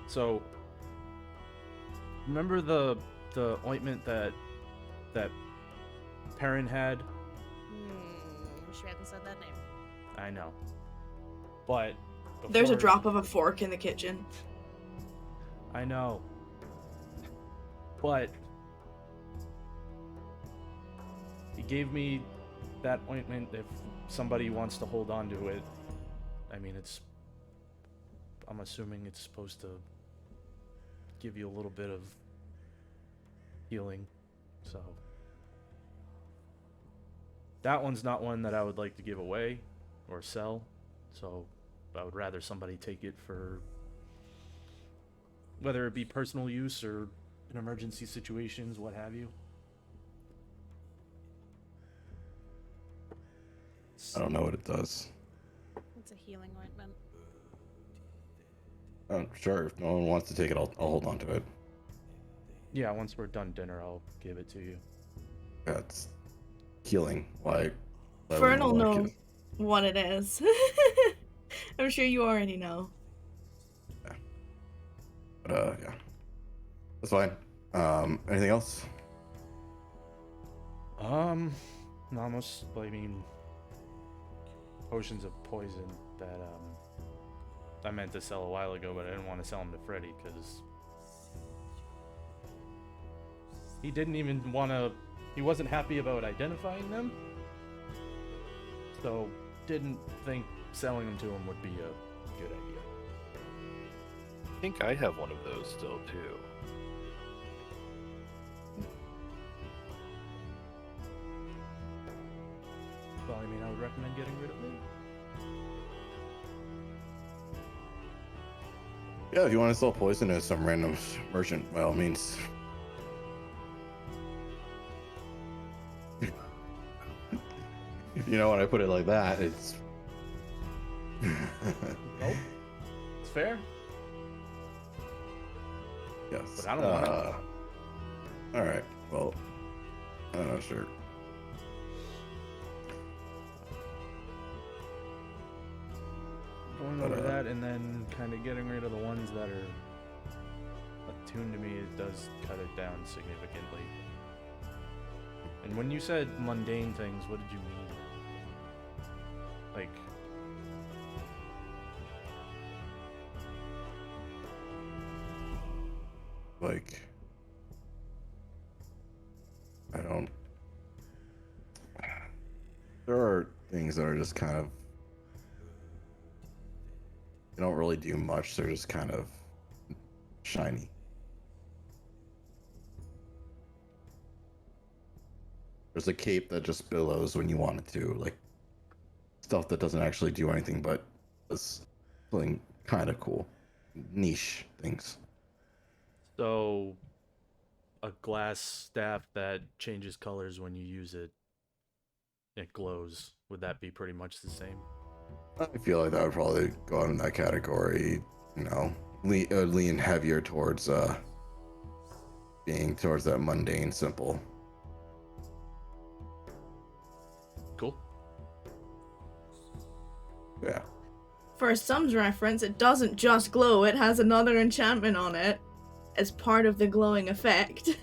so remember the ointment that Perrin had? Wish you hadn't said that name. I know, but There's a before- drop of a fork in the kitchen. I know, but he gave me that ointment if somebody wants to hold on to it. I mean, I'm assuming it's supposed to give you a little bit of healing, so that one's not one that I would like to give away or sell, so I would rather somebody take it for whether it be personal use or in emergency situations, what have you. I don't know what it does. It's a healing ointment. Sure, if no one wants to take it, I'll hold on to it. Yeah, once we're done dinner, I'll give it to you. That's healing. Why Fernal wouldn't I knows what it is. I'm sure you already know. But yeah, that's fine. Anything else? No, most, I mean, potions of poison that I meant to sell a while ago, but I didn't want to sell them to Freddy because he didn't even want to. He wasn't happy about identifying them, so didn't think selling them to him would be a good idea. I think I have one of those still too. Well, I mean, I would recommend getting rid of it. Yeah, if you want to sell poison to some random merchant, by all means. You know, when I put it like that, it's. Nope. It's fair. Yes. But I don't want it. All right. Well, I don't know, sure. Going But, over that and then kind of getting rid of the ones that are attuned to me, it does cut it down significantly. And when you said mundane things, what did you mean? Like, Like, I don't. There are things that are just kind of. They don't really do much. They're just kind of shiny. There's a cape that just billows when you want it to, like stuff that doesn't actually do anything but is something kind of cool, niche things. so a glass staff that changes colors when you use it, it glows. Would that be pretty much the same? I feel like that would probably go out in that category. You know, lean heavier towards being towards that mundane, simple. Cool. Yeah. For some reference, it doesn't just glow, it has another enchantment on it as part of the glowing effect.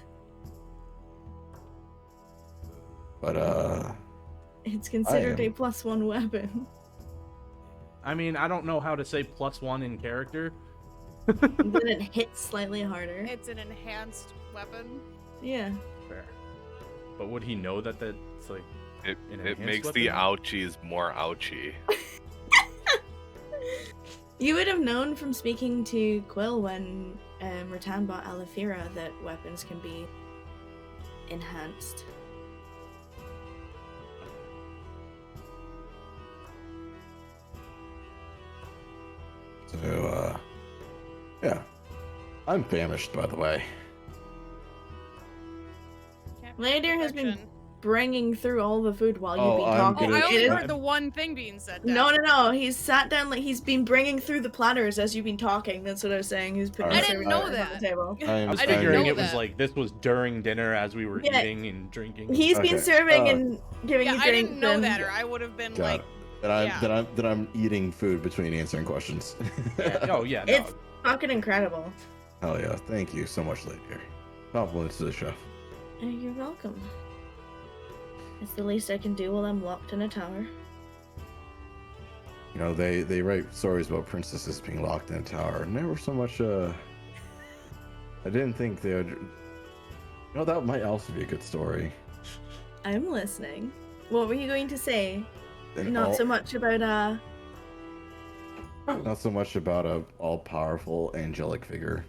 But It's considered am- a +1 weapon. I mean, I don't know how to say +1 in character. Then it hits slightly harder. It's an enhanced weapon. Yeah. Fair. But would he know that that's like It An it enhanced makes the weapon? ouchies more ouchy. You would have known from speaking to Quill when Rattan bought Alifira that weapons can be enhanced. So, yeah. I'm famished, by the way. Can't be Later has been perfection. bringing through all the food while Oh, you've been I'm talking. Oh, I gonna- only It is- heard the one thing being said. No, Down. no, no. He's sat down like he's been bringing through the platters as you've been talking. That's what I was saying. He's putting I the didn't serving know items on that. the table. I was I didn't figuring know it was that. like this was during dinner as we were Yeah. eating and drinking. He's Okay, been serving and giving Yeah, you I drinks. didn't know and- that, or I would have been Got like, it. That yeah. I'm eating food between answering questions. Yeah. Oh yeah, no. It's fucking incredible. Hell yeah! Thank you so much, lady. Compliments to the chef. You're welcome. It's the least I can do while I'm locked in a tower. You know, they write stories about princesses being locked in a tower. Never so much. I didn't think they would. You know, that might also be a good story. I'm listening. What were you going to say? And Not all- so much about Not so much about a all-powerful angelic figure.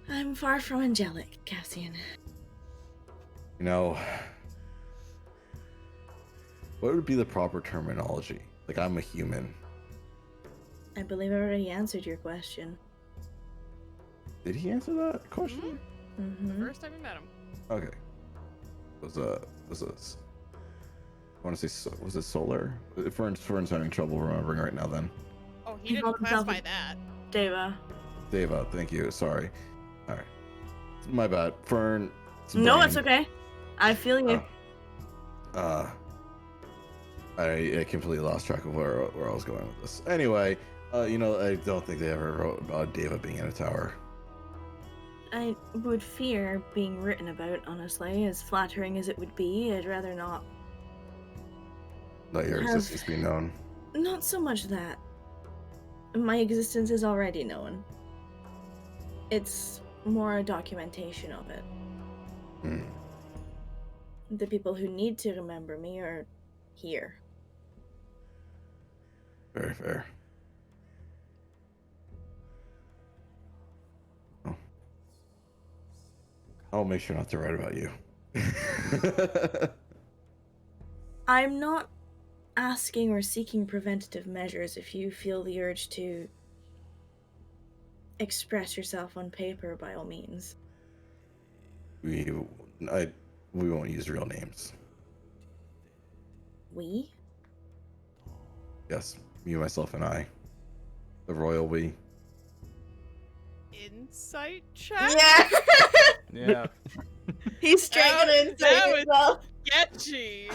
I'm far from angelic, Cassian. You know, what would be the proper terminology? Like, I'm a human. I believe I already answered your question. Did he answer that question? Mm-hmm. first time we met him. Okay. Was I want to say, was it solar? Fern's having trouble remembering right now. Then Oh, he He didn't called himself classify a- that. Deva. Deva, thank you. Sorry. All right, my bad. Fern. No, it's okay. I feel you. I completely lost track of where I was going with this. Anyway, you know, I don't think they ever wrote about Deva being in a tower. I would fear being written about, honestly. As flattering as it would be, I'd rather not. Let your Have- existence be known. Not so much that. My existence is already known. It's more a documentation of it. Hmm. The people who need to remember me are here. Very fair. Oh. I'll make sure not to write about you. I'm not asking or seeking preventative measures if you feel the urge to express yourself on paper, by all means. we won't use real names. We? Yes, you, myself, and I. The royal we. Insight check? Yeah! Yeah. He's straight gonna That insert himself. Sketchy.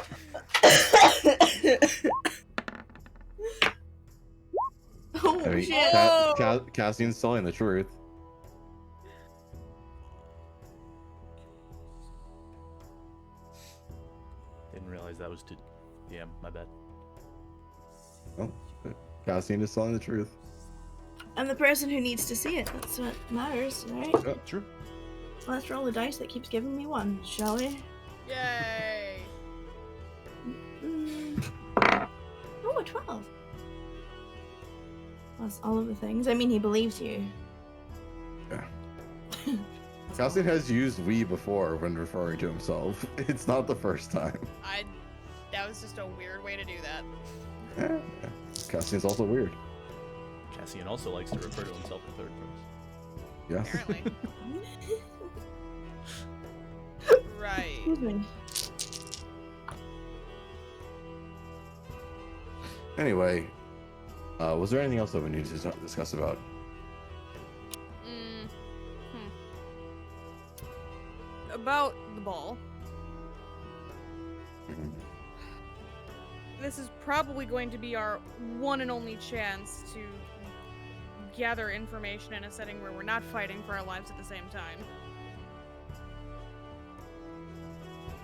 Oh I mean, shit. Cassian's telling the truth. Didn't realize that was to. Yeah, my bad. Oh, Cassian is telling the truth. I'm the person who needs to see it. That's what matters, right? Yeah. True. Let's roll the dice that keeps giving me one, shall we? Yay. Oh, a 12. That's all of the things. I mean, he believes you. Yeah. That's all. Cassian has used we before when referring to himself. It's not the first time. That was just a weird way to do that. Yeah. Cassian's also weird. Cassian also likes to refer to himself in third person. Yes. Apparently. Right. Excuse me. Anyway, was there anything else that we need to discuss about? About the ball. Mhm. This is probably going to be our one and only chance to gather information in a setting where we're not fighting for our lives at the same time.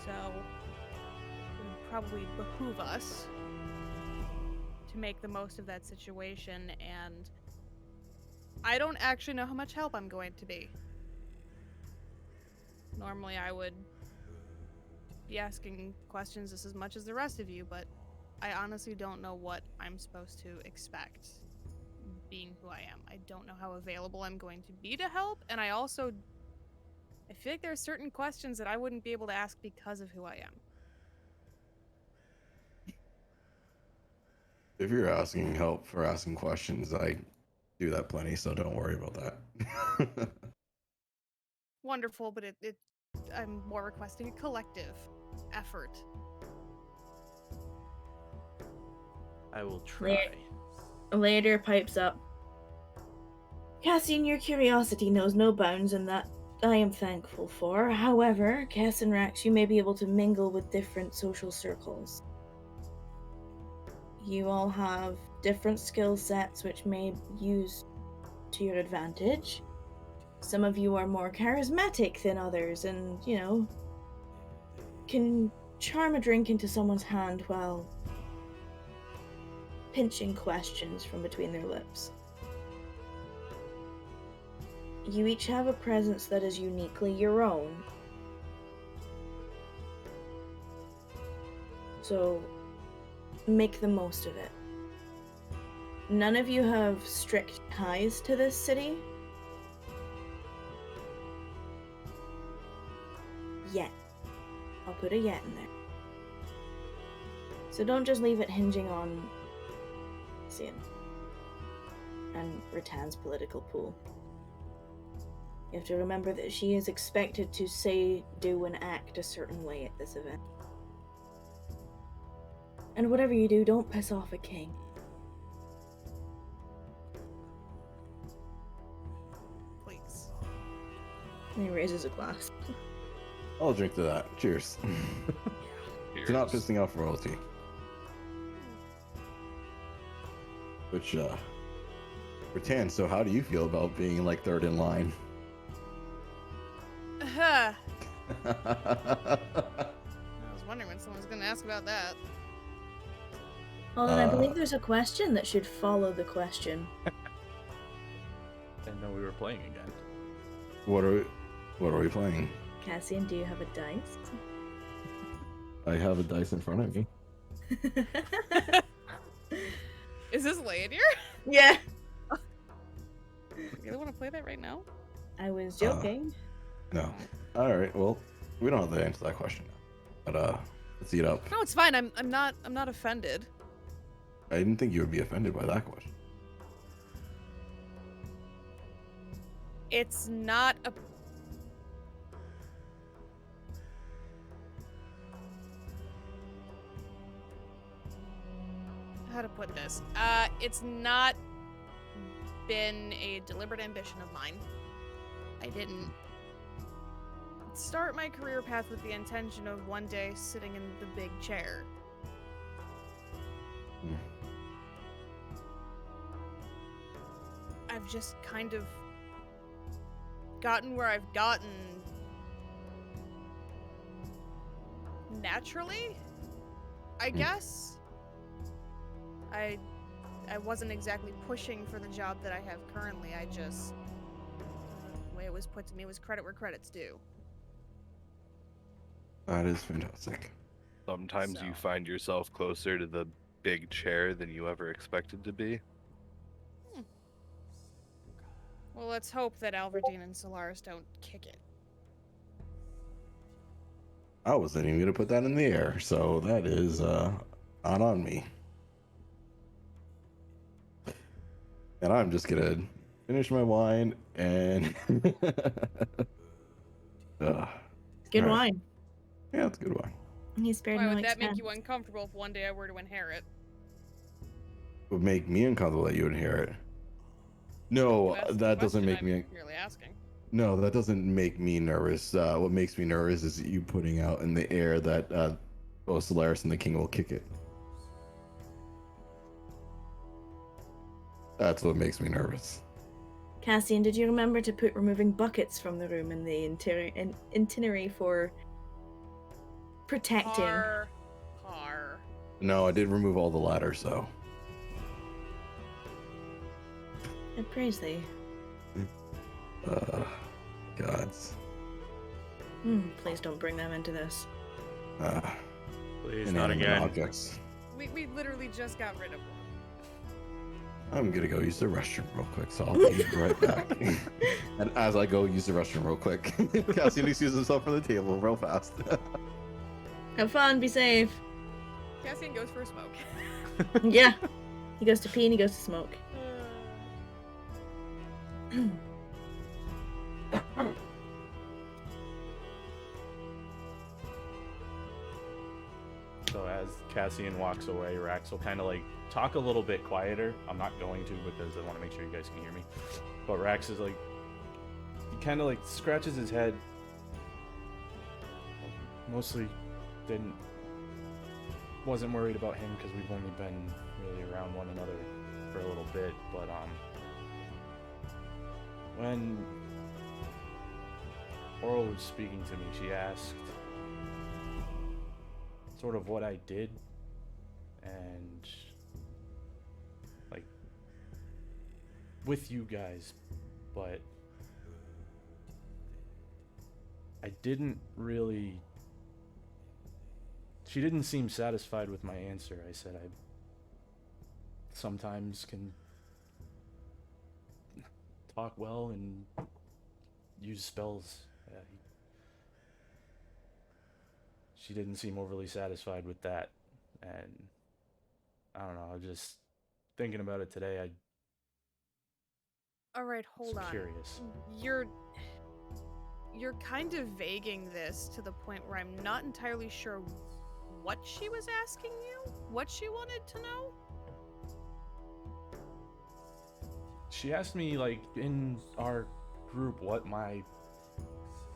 So, it would probably behoove us to make the most of that situation, and I don't actually know how much help I'm going to be. Normally I would be asking questions just as much as the rest of you, but I honestly don't know what I'm supposed to expect being who I am. I don't know how available I'm going to be to help, and I feel like there are certain questions that I wouldn't be able to ask because of who I am. If you're asking help for asking questions, I do that plenty, so don't worry about that. Wonderful, but I'm more requesting a collective effort. I will try. Later pipes up. Cassian, your curiosity knows no bounds, and that I am thankful for. However, Cass and Rax, you may be able to mingle with different social circles. You all have different skill sets which may use to your advantage. Some of you are more charismatic than others, and, can charm a drink into someone's hand while pinching questions from between their lips. You each have a presence that is uniquely your own. So, make the most of it. None of you have strict ties to this city. Yet. I'll put a yet in there. So don't just leave it hinging on Cassian and Rattan's political pool. You have to remember that she is expected to say, do, and act a certain way at this event. And whatever you do, don't piss off a king. Please. And he raises a glass. I'll drink to that. Cheers. To not Cheers. pissing off royalty. Which, Rattan, so how do you feel about being like third in line? I was wondering when someone was going to ask about that. Oh, and I believe there's a question that should follow the question. Didn't know we were playing again. What are we playing? Cassian, do you have a dice? I have a dice in front of me. Is this laid here? Yeah. You really want to play that right now? I was joking. No. All right. Well, we don't have to answer that question now. But let's eat up. No, it's fine. I'm not offended. I didn't think you would be offended by that question. It's not a how to put this. It's not been a deliberate ambition of mine. I didn't start my career path with the intention of one day sitting in the big chair. Hmm. I've just kind of gotten where I've gotten naturally, I guess. I wasn't exactly pushing for the job that I have currently. I just, the way it was put to me was credit where credit's due. That is fantastic. Sometimes you So. find yourself closer to the big chair than you ever expected to be. Well, let's hope that Alverdine and Solaris don't kick it. I wasn't even gonna put that in the air, so that is not on me. And I'm just gonna finish my wine and Good Alright. wine. Yeah, it's a good wine. He spared Why no would that make expense. you uncomfortable if one day I were to inherit? It would make me uncomfortable that you would hear it. No, That's the that doesn't question make I'm me. merely asking. No, that doesn't make me nervous. What makes me nervous is you putting out in the air that both Solaris and the King will kick it. That's what makes me nervous. Cassian, did you remember to put removing buckets from the room in the itinerary for protecting? Har. No, I did remove all the ladders, though. I praise thee. Gods. Please don't bring them into this. Please, not inanimate again. objects. We literally just got rid of one. I'm gonna go use the restroom real quick, so I'll be right back. And as I go use the restroom real quick, Cassian excuses himself from the table real fast. Have fun, be safe. Cassian goes for a smoke. Yeah. He goes to pee and he goes to smoke. So as Cassian walks away, Rax will kind of like talk a little bit quieter. I'm not going to because I want to make sure you guys can hear me. But Rax is like, he kind of like scratches his head. Mostly wasn't worried about him because we've only been really around one another for a little bit. But when Oral was speaking to me, she asked sort of what I did, and like with you guys, but I didn't really. She didn't seem satisfied with my answer. I said I sometimes can talk well and use spells. She didn't seem overly satisfied with that, and I don't know. I was just thinking about it today. All right, hold was on. curious. You're kind of vaguing this to the point where I'm not entirely sure what she was asking you, what she wanted to know. She asked me, like, in our group, what my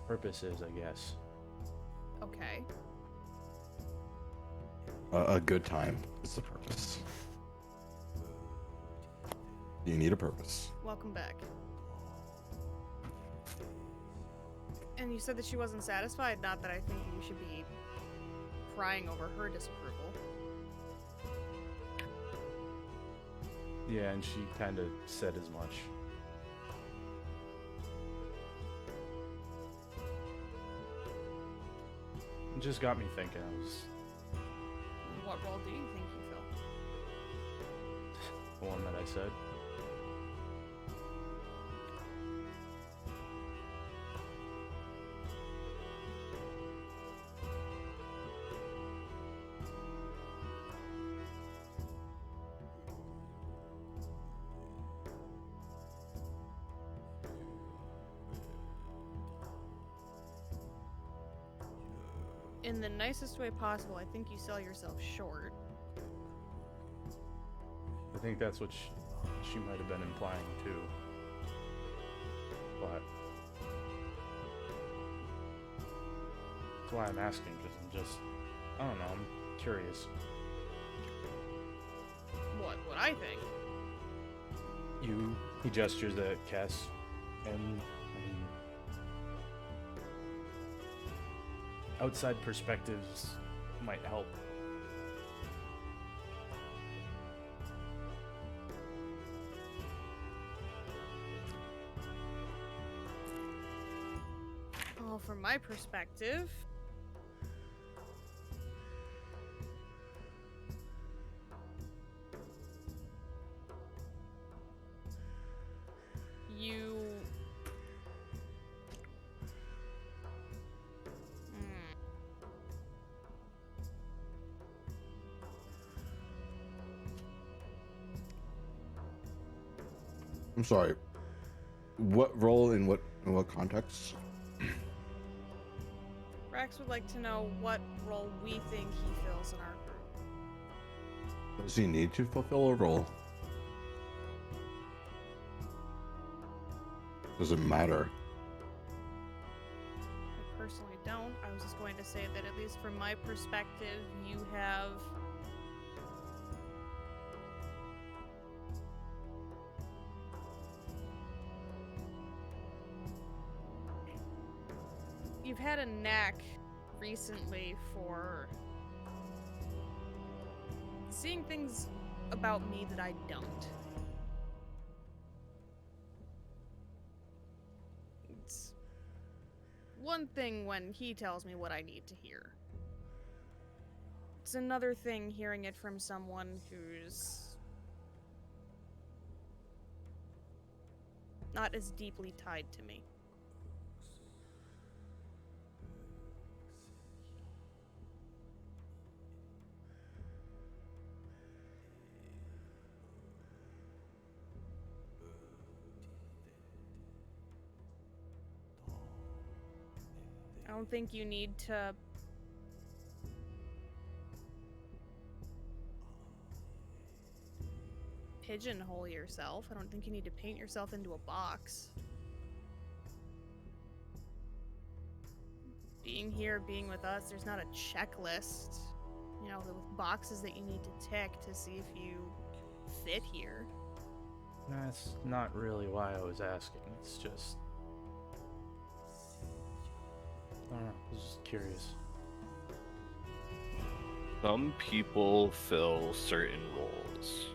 purpose is, I guess. Okay. A good time is the purpose. You need a purpose. Welcome back. And you said that she wasn't satisfied, not that I think you should be crying over her disapproval. Yeah, and she kind of said as much. It just got me thinking. What role do you think you fill? The one that I said. In the nicest way possible, I think you sell yourself short. I think that's what she might have been implying too. But that's why I'm asking, because I don't know, I'm curious. What I think? He gestures at Cass, and outside perspectives might help. Well, from my perspective, you... I'm sorry. What role in what context? Rax would like to know what role we think he fills in our group. Does he need to fulfill a role? Does it matter? I personally don't. I was just going to say that at least from my perspective, you have... You've had a knack recently for seeing things about me that I don't. It's one thing when he tells me what I need to hear. it's another thing hearing it from someone who's not as deeply tied to me. I don't think you need to pigeonhole yourself. I don't think you need to paint yourself into a box. Being here, being with us, there's not a checklist, you know, with boxes that you need to tick to see if you fit here. That's not really why I was asking. It's just... I don't know, I was just curious. Some people fill certain roles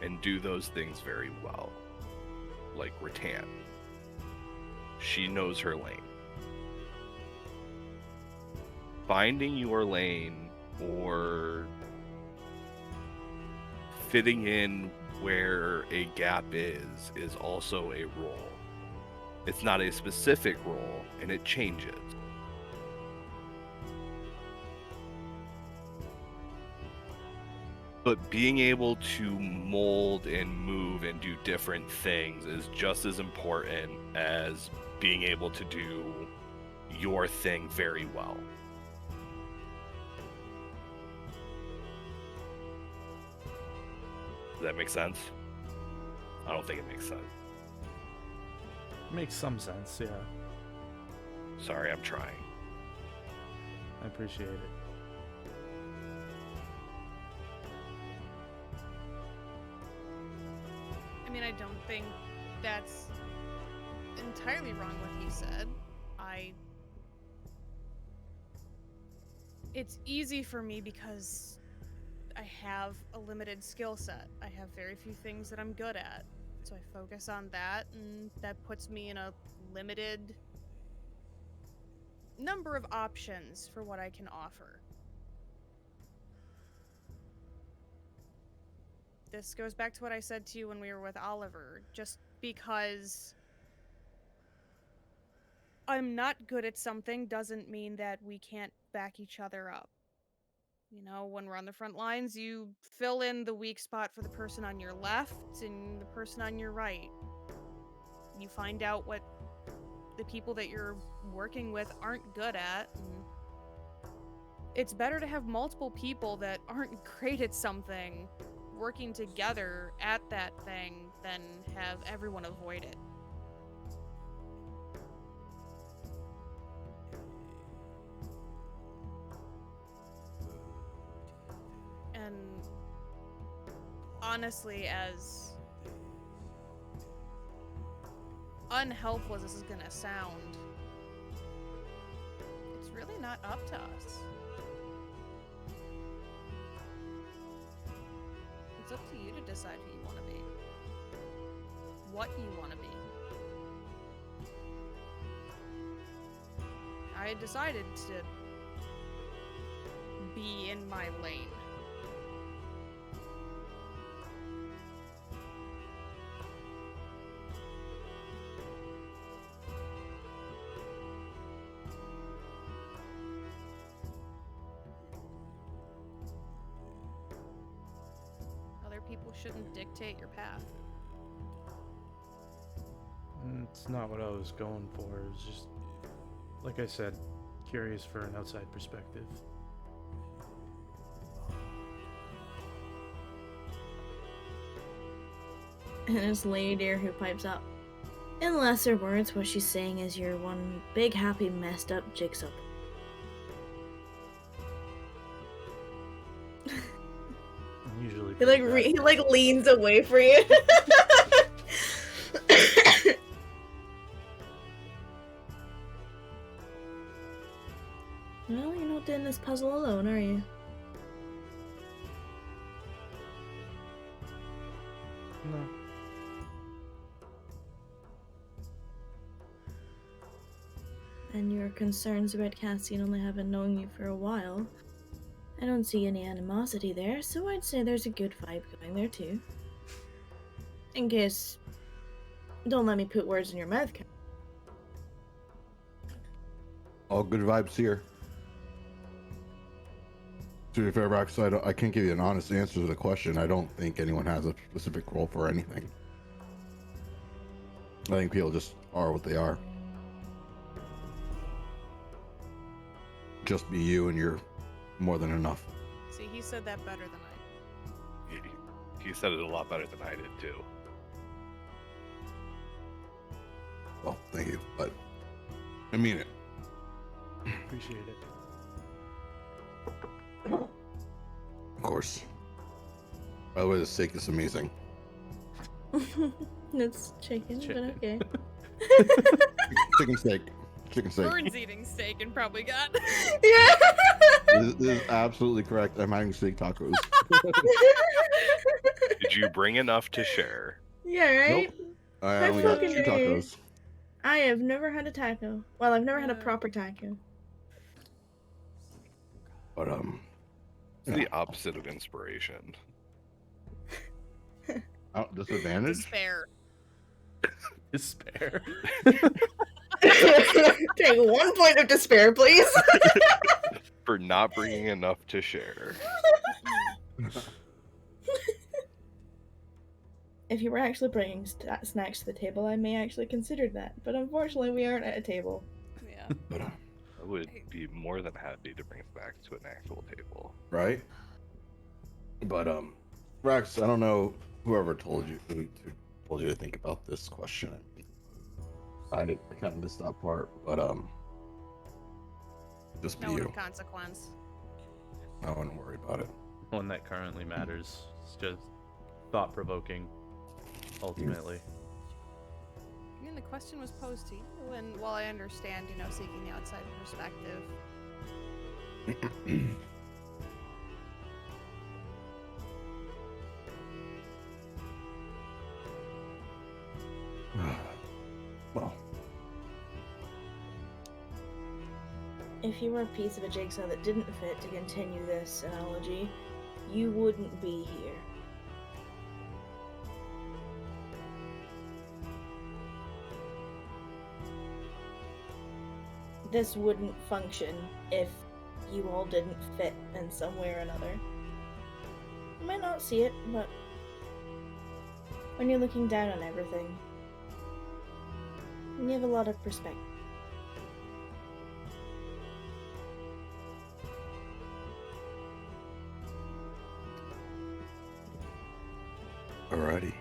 and do those things very well. Like Rattan. She knows her lane. Finding your lane or fitting in where a gap is also a role. It's not a specific role, and it changes. But being able to mold and move and do different things is just as important as being able to do your thing very well. Does that make sense? I don't think it makes sense. Makes some sense, yeah. Sorry, I'm trying. I appreciate it. I mean, I don't think that's entirely wrong what he said. It's easy for me because I have a limited skill set. I have very few things that I'm good at. So I focus on that, and that puts me in a limited number of options for what I can offer. This goes back to what I said to you when we were with Oliver. Just because I'm not good at something doesn't mean that we can't back each other up. You know, when we're on the front lines, you fill in the weak spot for the person on your left and the person on your right. You find out what the people that you're working with aren't good at. And it's better to have multiple people that aren't great at something working together at that thing than have everyone avoid it. And honestly, as unhelpful as this is gonna sound, it's really not up to us. It's up to you to decide who you want to be, what you want to be. I decided to be in my lane. People shouldn't dictate your path. It's not what I was going for. It was just, like I said, curious for an outside perspective. And it's Lady Deer who pipes up. In lesser words, what she's saying is you're one big, happy, messed up jigsaw. Usually He leans away for you. Well, you're not doing this puzzle alone, are you? No. And your concerns about Cassian only having known you for a while. I don't see any animosity there, so I'd say there's a good vibe going there too. In case... Don't let me put words in your mouth, Cal. All good vibes here. To be fair, Rax, I can't give you an honest answer to the question. I don't think anyone has a specific role for anything. I think people just are what they are. Just be you and you're more than enough. See, he said that better than I. He said it a lot better than I did too. Well, thank you, but I mean it. Appreciate it. Of course. By the way, the steak is amazing. It's chicken, but okay. Chicken steak. Chicken steak. Vern's eating steak and probably got. Yeah. This is absolutely correct. I'm having steak tacos. Did you bring enough to share? Yeah, right? Nope. I I only got fucking 2 do. tacos. I have never had a taco. Well, I've never had a Yeah. proper taco. But It's the opposite of inspiration. disadvantage? Despair. Despair. Take 1 point of despair, please. For not bringing enough to share. If you were actually bringing snacks to the table, I may actually consider that. But unfortunately, we aren't at a table. Yeah. But, I would be more than happy to bring it back to an actual table. right? But Rax, I don't know whoever told you to think about this question. I kind of missed that part, but just be No you. consequence. I wouldn't worry about it. One that currently matters. It's just thought-provoking, ultimately. I mean, the question was posed to you, and while I understand, seeking the outside perspective, Well, If you were a piece of a jigsaw that didn't fit to continue this analogy, you wouldn't be here. This wouldn't function if you all didn't fit in some way or another. You might not see it, but when you're looking down on everything, you have a lot of perspective. alrighty.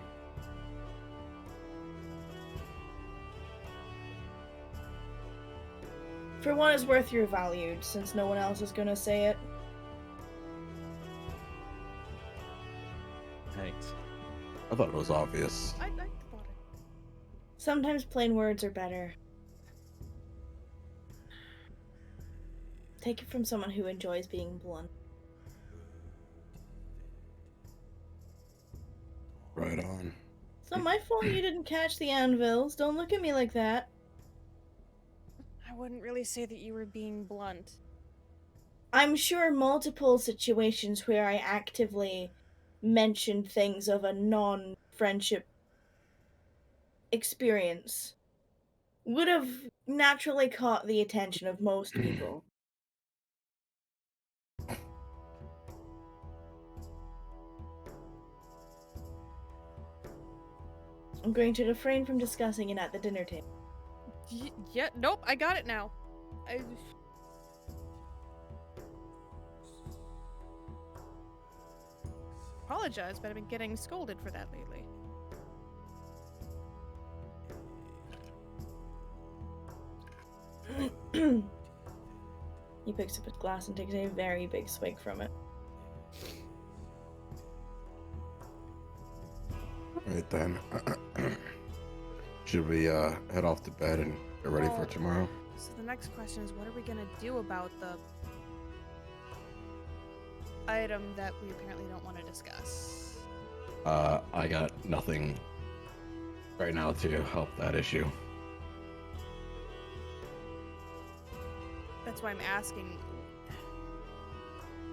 For what it's worth, you're valued, since no one else is gonna say it. Thanks. I thought it was obvious. I thought it. Sometimes plain words are better. Take it from someone who enjoys being blunt. Right on. It's not my fault you didn't catch the anvils. Don't look at me like that. I wouldn't really say that you were being blunt. I'm sure multiple situations where I actively mentioned things of a non-friendship experience would have naturally caught the attention of most people. I'm going to refrain from discussing it at the dinner table. Yeah, nope, I got it now. I... Apologize, but I've been getting scolded for that lately. He picks up his glass and takes a very big swig from it. Right then. Should we head off to bed and get ready for Well, tomorrow? So the next question is, what are we gonna do about the item that we apparently don't want to discuss? I got nothing right now to help that issue. That's why I'm asking.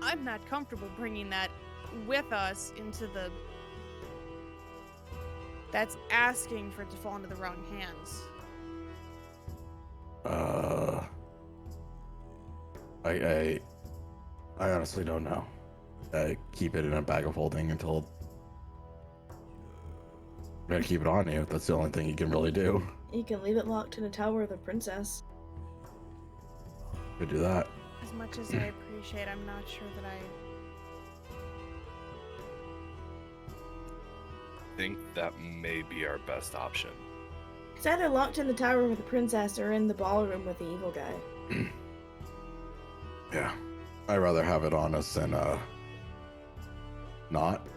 I'm not comfortable bringing that with us into the... That's asking for it to fall into the wrong hands. I honestly don't know. Keep it in a bag of holding until. You gotta keep it on you. That's the only thing you can really do. You can leave it locked in a tower with a princess. Could do that. As much as I appreciate, I'm not sure that I... think that may be our best option. It's either locked in the tower with the princess or in the ballroom with the evil guy. Yeah. I'd rather have it on us than not.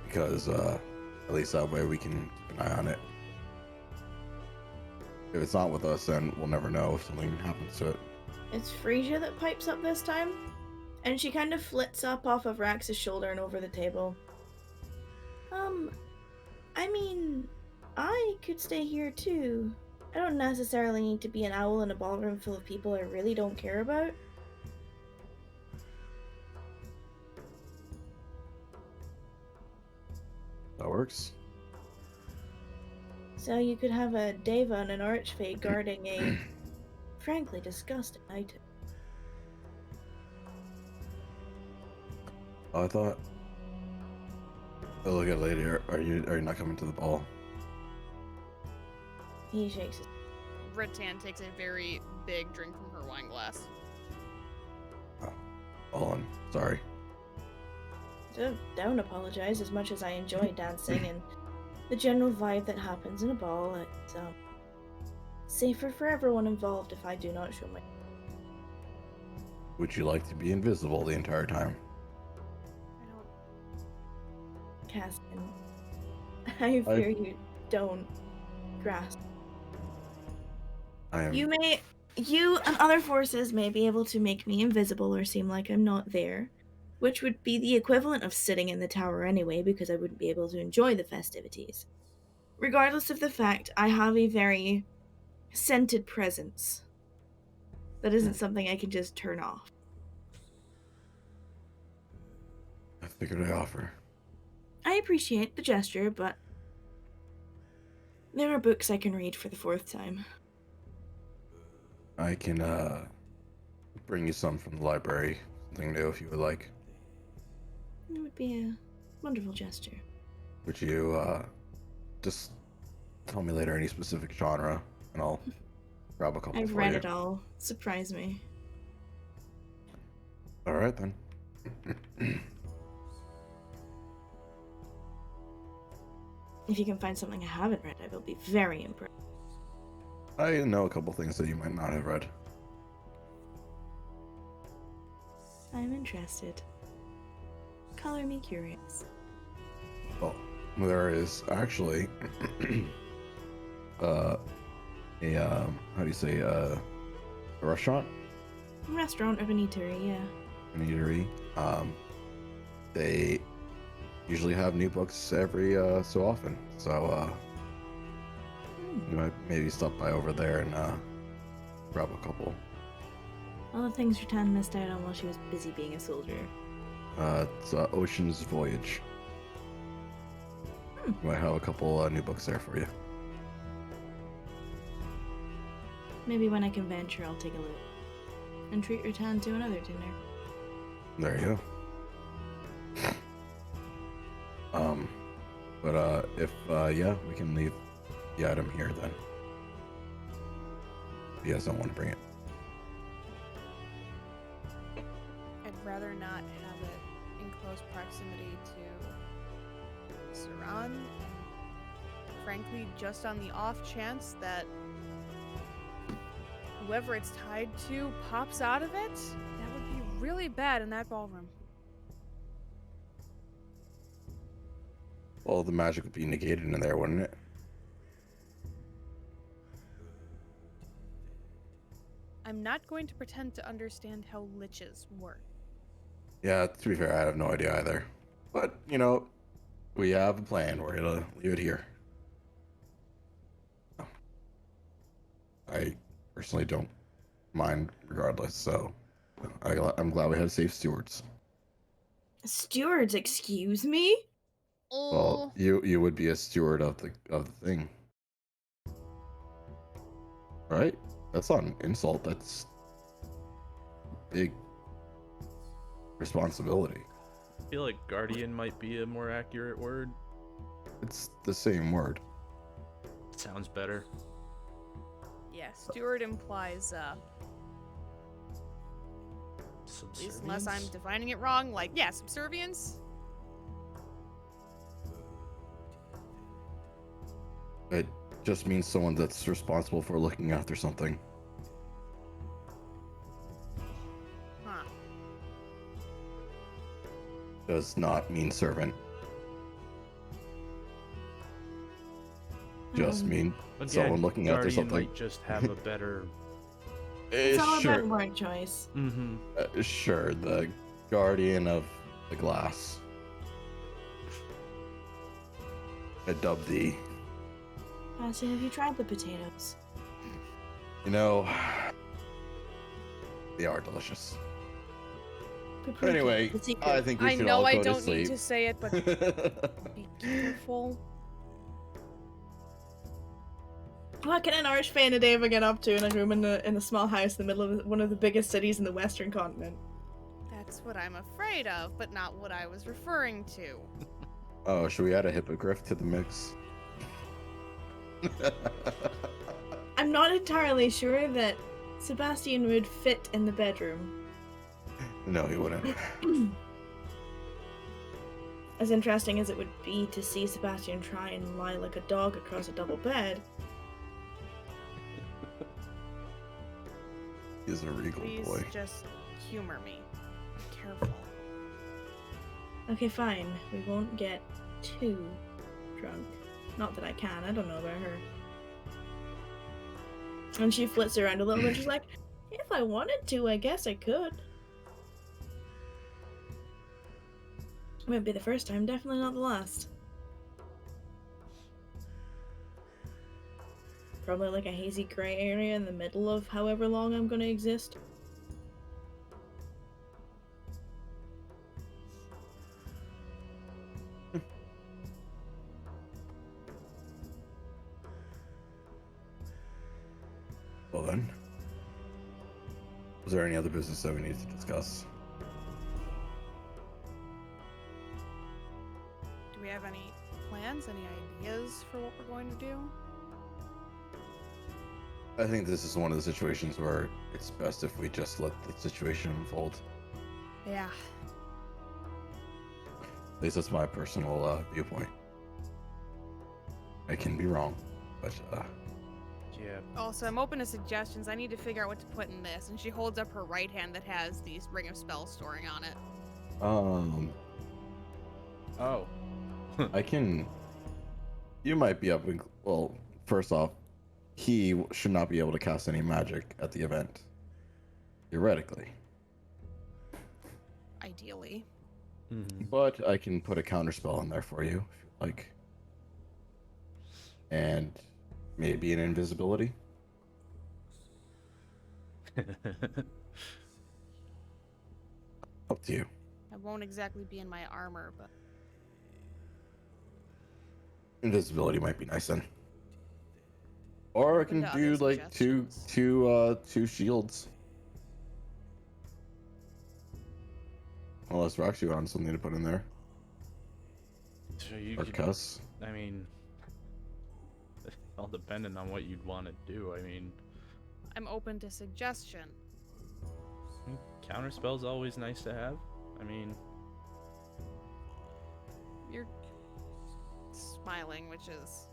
Because at least that way we can keep an eye on it. If it's not with us, then we'll never know if something happens to it. It's Frisia that pipes up this time, and she kind of flits up off of Rax's shoulder and over the table. I mean, I could stay here too. I don't necessarily need to be an owl in a ballroom full of people I really don't care about. That works. So you could have a Deva and an Archfey guarding a frankly disgusting item. Oh, I thought. Oh, look at it later. Are you not coming to the ball? He shakes his... Rattan takes a very big drink from her wine glass. All on. Sorry. Don't apologize. As much as I enjoy dancing and the general vibe that happens in a ball, it's safer for everyone involved if I do not show my... Would you like to be invisible the entire time? I don't... Cassian, I fear you don't grasp. I am. You and other forces may be able to make me invisible or seem like I'm not there, which would be the equivalent of sitting in the tower anyway, because I wouldn't be able to enjoy the festivities. Regardless of the fact, I have a very scented presence. That isn't something I can just turn off. I figured I offer. I appreciate the gesture, but there are books I can read for the 4th time. I can bring you some from the library. Something new if you would like. It would be a wonderful gesture. Would you just tell me later any specific genre and I'll grab a couple I've for read you. it all. Surprise me. Alright then. If you can find something I haven't read, I will be very impressed. I know a couple things that you might not have read. I'm interested. Color me curious. Well, there is actually how do you say a restaurant? Restaurant of an eatery, yeah. An eatery. They usually have new books every so often. So you might maybe stop by over there and grab a couple. All the things Rattan missed out on while she was busy being a soldier. It's Ocean's Voyage. Might have a couple new books there for you. Maybe when I can venture, I'll take a look. And treat Rattan to another dinner. There you go. But if yeah, we can leave the item here then. If you guys don't want to bring it. I'd rather not have it in close proximity to Saran, and frankly, just on the off chance that whoever it's tied to pops out of it, that would be really bad in that ballroom. Well, the magic would be negated in there, wouldn't it? I'm not going to pretend to understand how liches work. Yeah, to be fair, I have no idea either. But, you know, we have a plan. We're gonna leave it here. I personally don't mine regardless. So I'm glad we have safe stewards. Stewards, excuse me? Well, you would be a steward of the thing, right? That's not an insult. That's big responsibility. I feel like guardian might be a more accurate word. It's the same word. Sounds better. Yeah, steward implies, at least unless I'm Subservience? defining it wrong, like, yeah, subservience. It just means someone that's responsible for looking after something. Huh. Does not mean servant. Just mean Again, someone looking after guardian something. might just have a better. It's all Sure, about word choice. Mm-hmm. sure. The guardian of the glass. I dub thee. Cassie, have you tried the potatoes? You know, they are delicious. Paprika, Anyway, the secret. I think we I should know all I go to don't need sleep. to say it, but be careful. What can an Archfey and Dave get up to in a room in a small house in the middle of one of the biggest cities in the Western continent? That's what I'm afraid of, but not what I was referring to. Oh, should we add a hippogriff to the mix? I'm not entirely sure that Sebastian would fit in the bedroom. No, he wouldn't. As interesting as it would be to see Sebastian try and lie like a dog across a double bed, He's a regal Please boy. just humor me. Be careful. okay, fine. We won't get too drunk. Not that I can. I don't know about her. And she flits around a little bit. She's like, if I wanted to, I guess I could. Wouldn't be the first time. Definitely not the last. Probably like a hazy gray area in the middle of however long I'm gonna exist. Well then, was there any other business that we need to discuss? Do we have any plans, any ideas for what we're going to do? I think this is one of the situations where it's best if we just let the situation unfold. Yeah. At least that's my personal viewpoint. I can be wrong, but Yeah. Also, I'm open to suggestions. I need to figure out what to put in this. And she holds up her right hand that has these Ring of Spells storing on it. Oh. I can. You might be up. Well, first off, he should not be able to cast any magic at the event. Theoretically. Ideally. Mm-hmm. But I can put a counter spell in there for you, if you like. And maybe an invisibility. Up to you. I won't exactly be in my armor, but Invisibility might be nice then. Or I can Open to do other like suggestions. two shields. Unless we're actually on something to put in there. So you Or could, cuss. I mean, all depending on what you'd want to do. I mean, I'm open to suggestion. counterspell's always nice to have. I mean, You're smiling, which is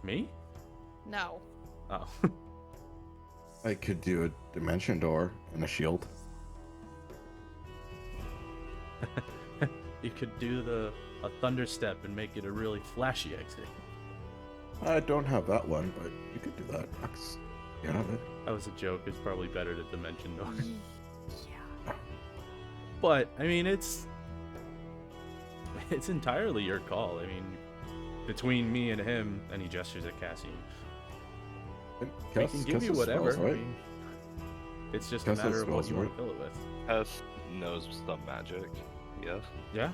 me? no. Oh. I could do a dimension door and a shield. You could do a thunder step and make it a really flashy exit. I don't have that one, but you could do that, Max. You have it. That was a joke. It's probably better to dimension door. Yeah. But I mean, it's entirely your call. I mean, between me and him, and he gestures at Cassie. We can give you Cass whatever. spells, I right? mean, It's just a Guess that matter of what smells you want right. to fill it with. Hess knows some magic. Yes. Yeah.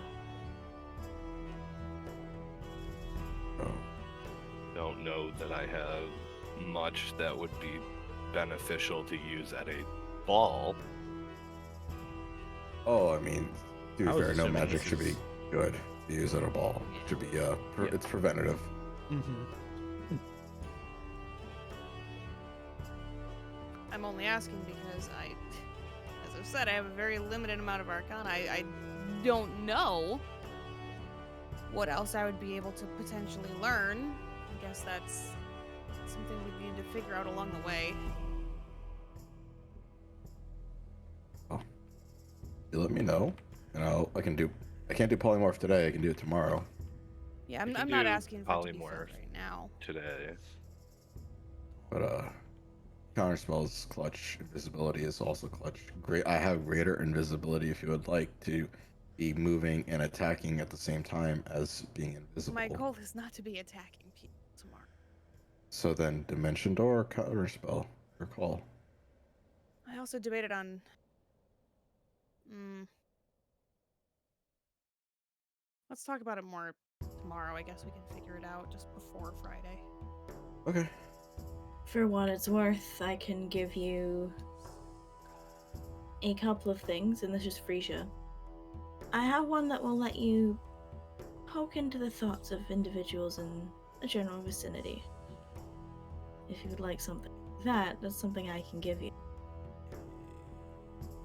Oh. Don't know that I have much that would be beneficial to use at a ball. Oh, I mean, to be I was fair, no assuming magic this should be is- good to use at a ball. It should be it's preventative. I'm only asking because as I've said, I have a very limited amount of Arcana. I don't know what else I would be able to potentially learn. I guess that's something we need to figure out along the way. You let me know, and I can't do polymorph today. I can do it tomorrow. Yeah, You I'm can not do asking for it to be filled polymorph. right now. Today. But counter spells clutch. Invisibility is also clutch. Great. I have greater invisibility if you would like to be moving and attacking at the same time as being invisible. My goal is not to be attacking people tomorrow. So then, dimension door, counter spell, or call. I also debated on. Let's talk about it more tomorrow. I guess we can figure it out just before Friday. Okay. For what it's worth, I can give you a couple of things, and this is Frisia. I have one that will let you poke into the thoughts of individuals in the general vicinity. If you would like something like that, that's something I can give you.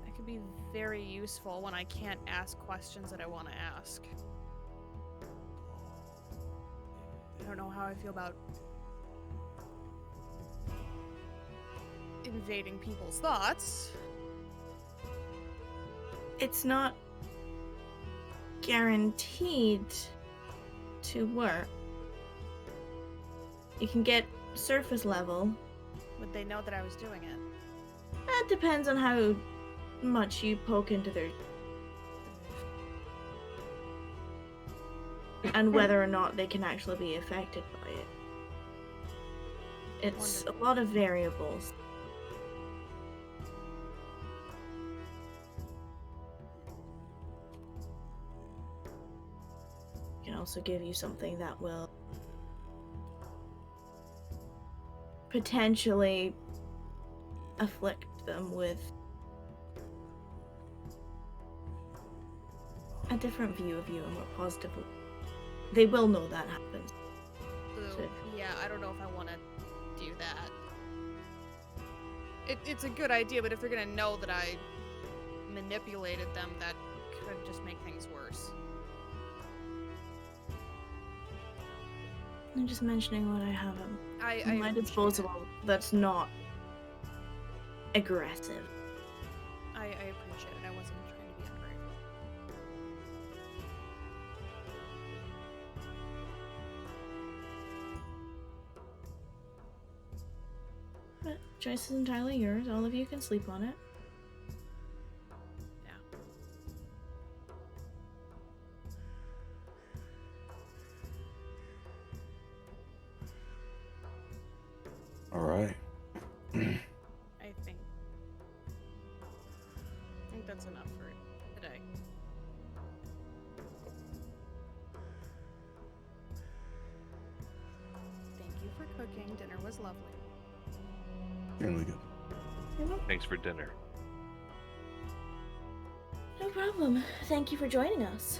That could be very useful when I can't ask questions that I want to ask. I don't know how I feel about invading people's thoughts. It's not guaranteed to work. You can get surface level. Would they know that I was doing it? That depends on how much you poke into their and whether or not they can actually be affected by it. It's a lot of variables. I can also give you something that will potentially afflict them with a different view of you and more positively. They will know that happens. Ooh, yeah, I don't know if I want to do that. It's a good idea, but if they're gonna know that I manipulated them, that could just make things worse. I'm just mentioning what I have at I my appreciate disposal that's not aggressive. I appreciate it. I wasn't trying to be ungrateful. But choice is entirely yours. All of you can sleep on it. Yeah. All right. I think that's enough for today. Thank you for cooking. Dinner was lovely. Really good. Thanks for dinner. No problem. Thank you for joining us.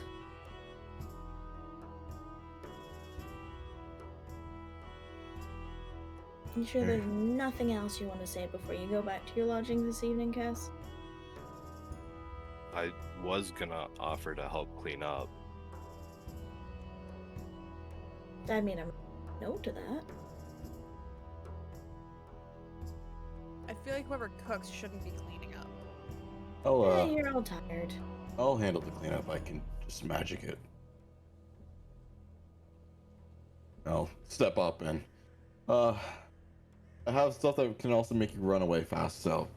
You sure there's nothing else you want to say before you go back to your lodging this evening, Cass? I was gonna offer to help clean up. I mean, I'm no to that. I feel like whoever cooks shouldn't be cleaning up. You're all tired. I'll handle the cleanup. I can just magic it. I'll step up and I have stuff that can also make you run away fast. So,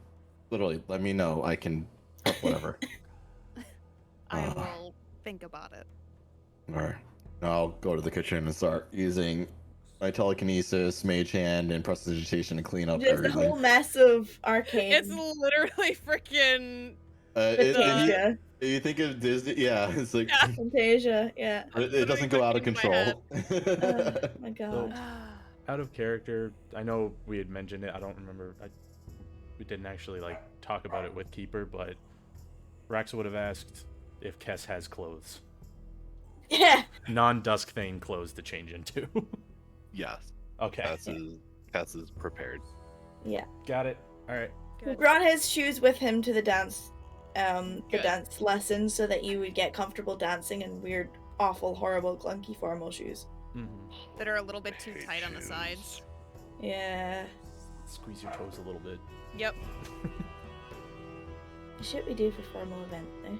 literally, let me know. I can prep whatever. I will think about it. All right. Now I'll go to the kitchen and start using my telekinesis, mage hand, and prestidigitation to clean up Just the everything. whole mess of arcane. It's literally freaking. Fantasia. You think of Disney, yeah, it's like Yeah. Fantasia, yeah. it doesn't go out of Literally came control. Oh my god. Out of character, I know we had mentioned it. I don't remember. We didn't actually like talk about it with Keeper, but Rax would have asked if Kess has clothes, Yeah. non-dusk thane clothes to change into. Yes. Okay, Cass is prepared. Yeah. got it. All right. We Good. brought his shoes with him to the dance Good. dance lesson so that you would get comfortable dancing in weird, awful, horrible, clunky formal shoes. Mm-hmm. That are a little bit too Hey, tight on the shoes. sides. Yeah. Squeeze your toes a little bit. Yep. Shit we do for formal event though.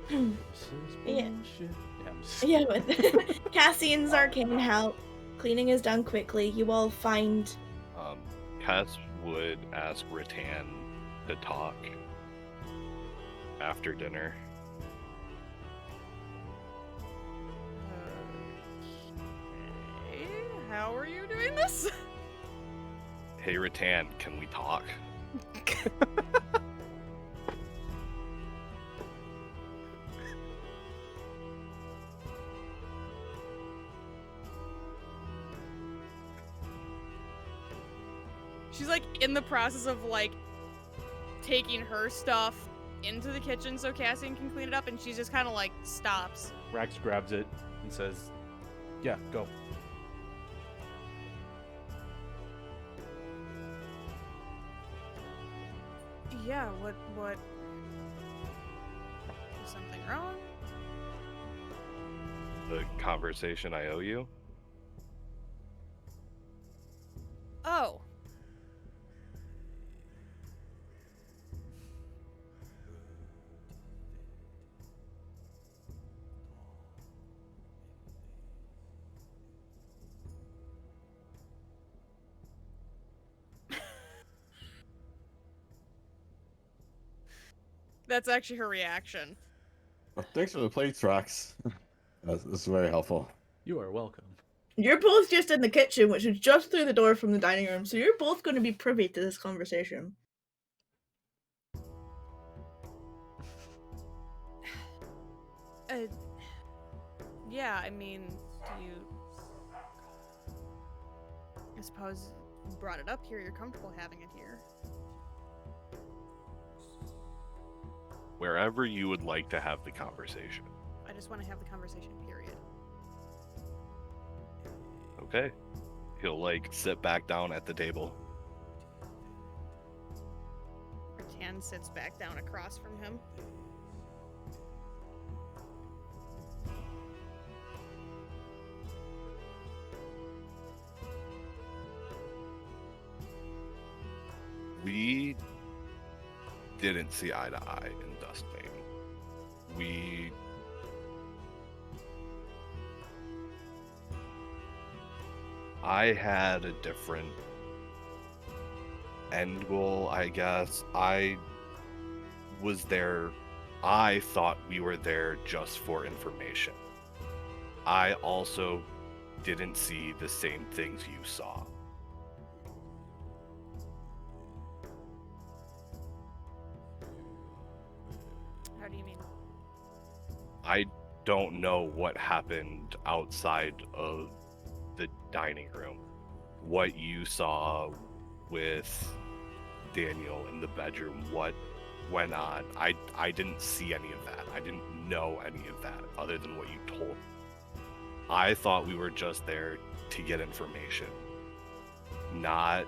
Yeah. This is Yeah. bullshit. Yeah, I'm just... Yeah, with Cassian's arcane help, cleaning is done quickly. You all find Cass would ask Rattan to talk after dinner. Okay. How are you doing this? Hey Rattan, can we talk? She's like in the process of like taking her stuff into the kitchen so Cassian can clean it up, and she just kind of like stops. Rax grabs it and says, "Yeah, go." Yeah, what? Is something wrong? The conversation I owe you? Oh. That's actually her reaction. Thanks for the plates, Rax. This is very helpful. You are welcome. You're both just in the kitchen, which is just through the door from the dining room, so you're both going to be privy to this conversation. Yeah, I mean, do you... I suppose you brought it up here, you're comfortable having it here. Wherever you would like to have the conversation. I just want to have the conversation, period. Okay. He'll like sit back down at the table. Rattan sits back down across from him. We didn't see eye to eye in Duskbane. I had a different end goal, I guess. I thought we were there just for information. I also didn't see the same things you saw. How do you mean? I don't know what happened outside of the dining room. What you saw with Daniel in the bedroom, what went on. I didn't see any of that. I didn't know any of that other than what you told me. I thought we were just there to get information, not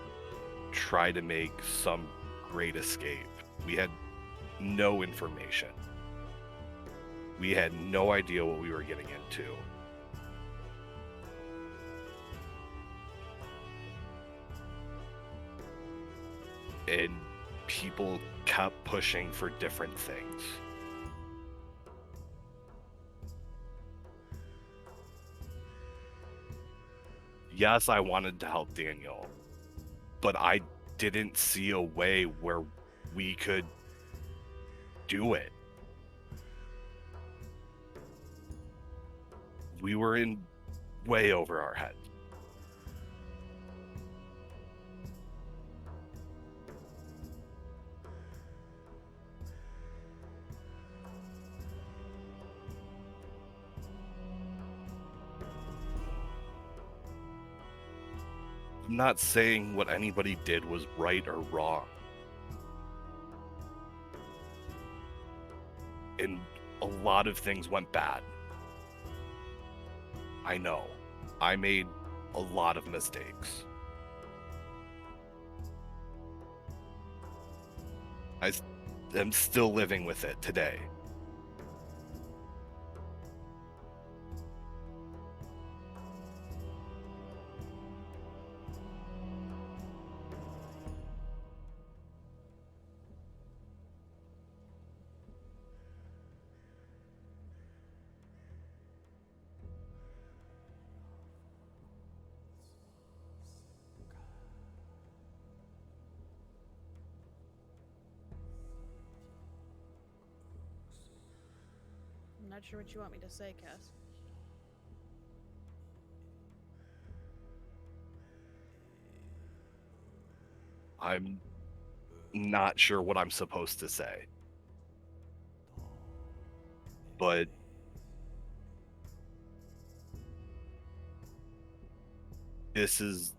try to make some great escape. We had no information. We had no idea what we were getting into. And people kept pushing for different things. Yes, I wanted to help Daniel, but I didn't see a way where we could do it. We were in way over our heads. I'm not saying what anybody did was right or wrong. And a lot of things went bad. I know. I made a lot of mistakes. I'm still living with it today. I'm not sure what you want me to say, Cass. I'm not sure what I'm supposed to say. But this is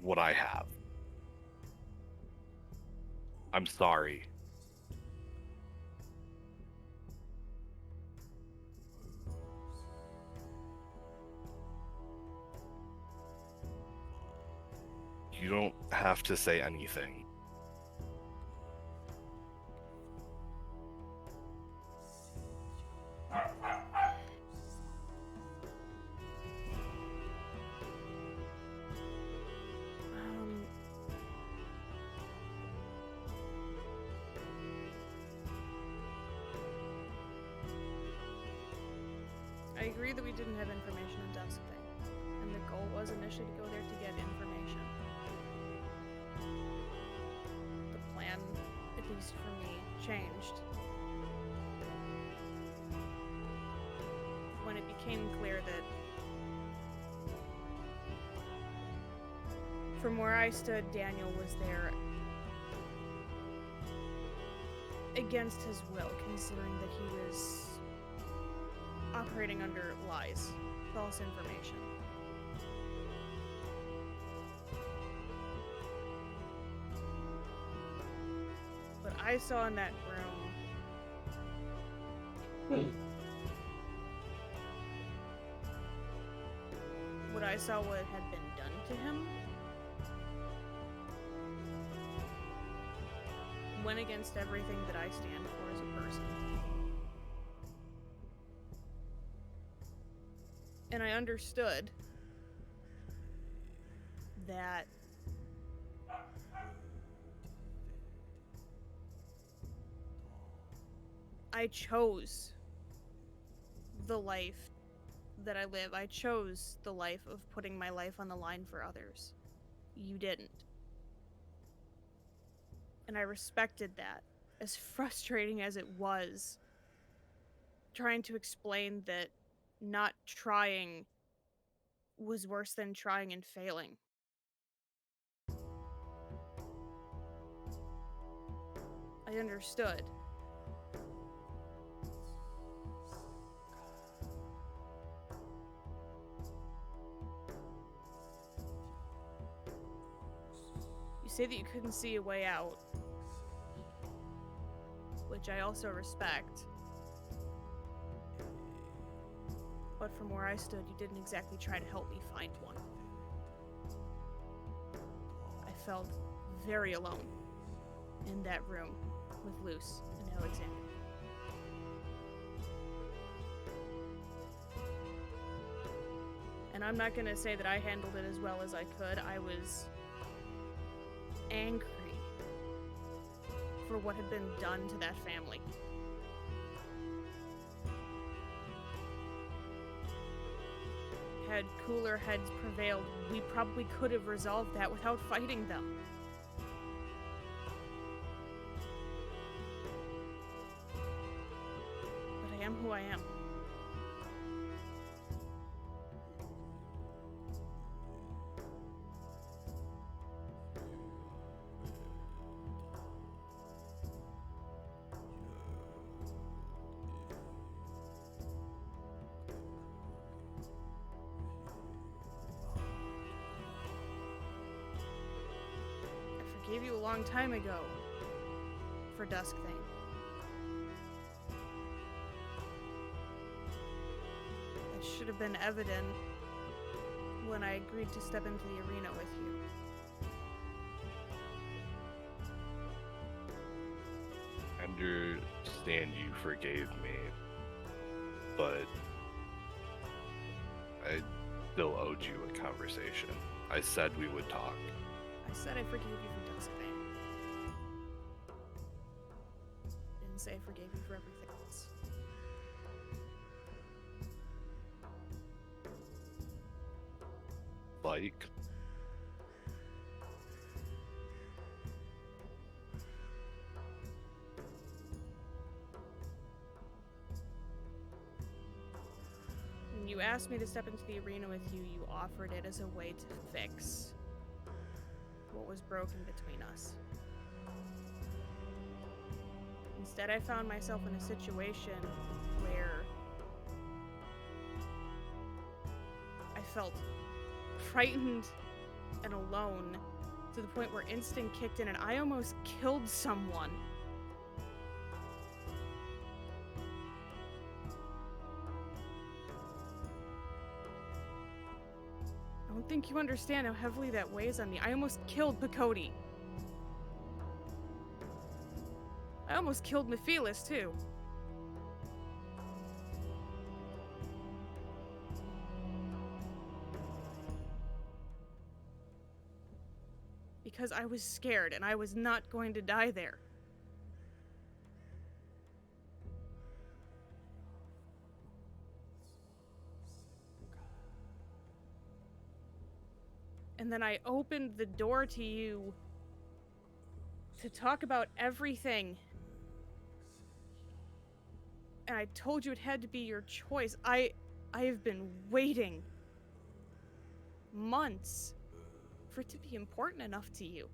what I have. I'm sorry. You don't have to say anything. I agree that we didn't have information on Dusk Thing, and the goal was initially to go there to get information. The plan, at least for me, changed when it became clear that from where I stood, Daniel was there against his will, considering that he was operating under lies, false information. What I saw in that room, what I saw what had been done to him, went against everything that I stand for as a person. And I understood that I chose the life that I live. I chose the life of putting my life on the line for others. You didn't. And I respected that, as frustrating as it was, trying to explain that not trying was worse than trying and failing. I understood. You say that you couldn't see a way out, which I also respect. But from where I stood, you didn't exactly try to help me find one. I felt very alone in that room with Luce and Alexander. And I'm not gonna say that I handled it as well as I could. I was angry for what had been done to that family. Had cooler heads prevailed, we probably could have resolved that without fighting them. But I am who I am. forgave you a long time ago for Dusk Thing. That should have been evident when I agreed to step into the arena with you. I understand you forgave me, but I still owed you a conversation. I said we would talk. I said I forgave you for Dusk Thing. Didn't say I forgave you for everything else. Like, When you asked me to step into the arena with you, you offered it as a way to fix what was broken between us. Instead, I found myself in a situation where I felt frightened and alone to the point where instinct kicked in and I almost killed someone. I don't think you understand how heavily that weighs on me. I almost killed Pacody. I almost killed Mephilas, too. Because I was scared and I was not going to die there. And then I opened the door to you to talk about everything. And I told you it had to be your choice. I have been waiting months for it to be important enough to you.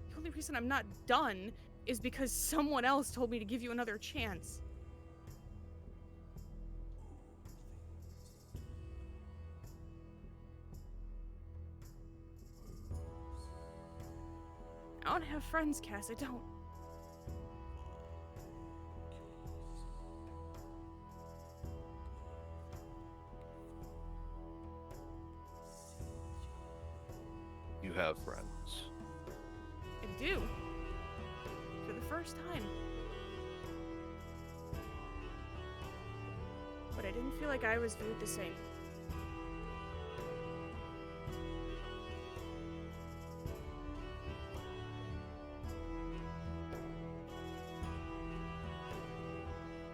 The only reason I'm not done is because someone else told me to give you another chance. I don't have friends, Cass. I don't. you have friends. I do. For the first time. But I didn't feel like I was viewed the same.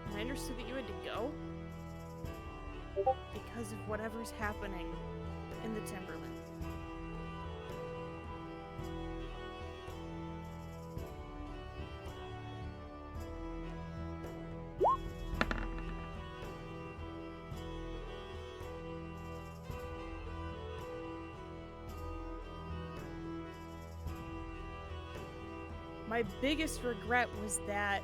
And I understood that you had to go because of whatever's happening in the Timberland. My biggest regret was that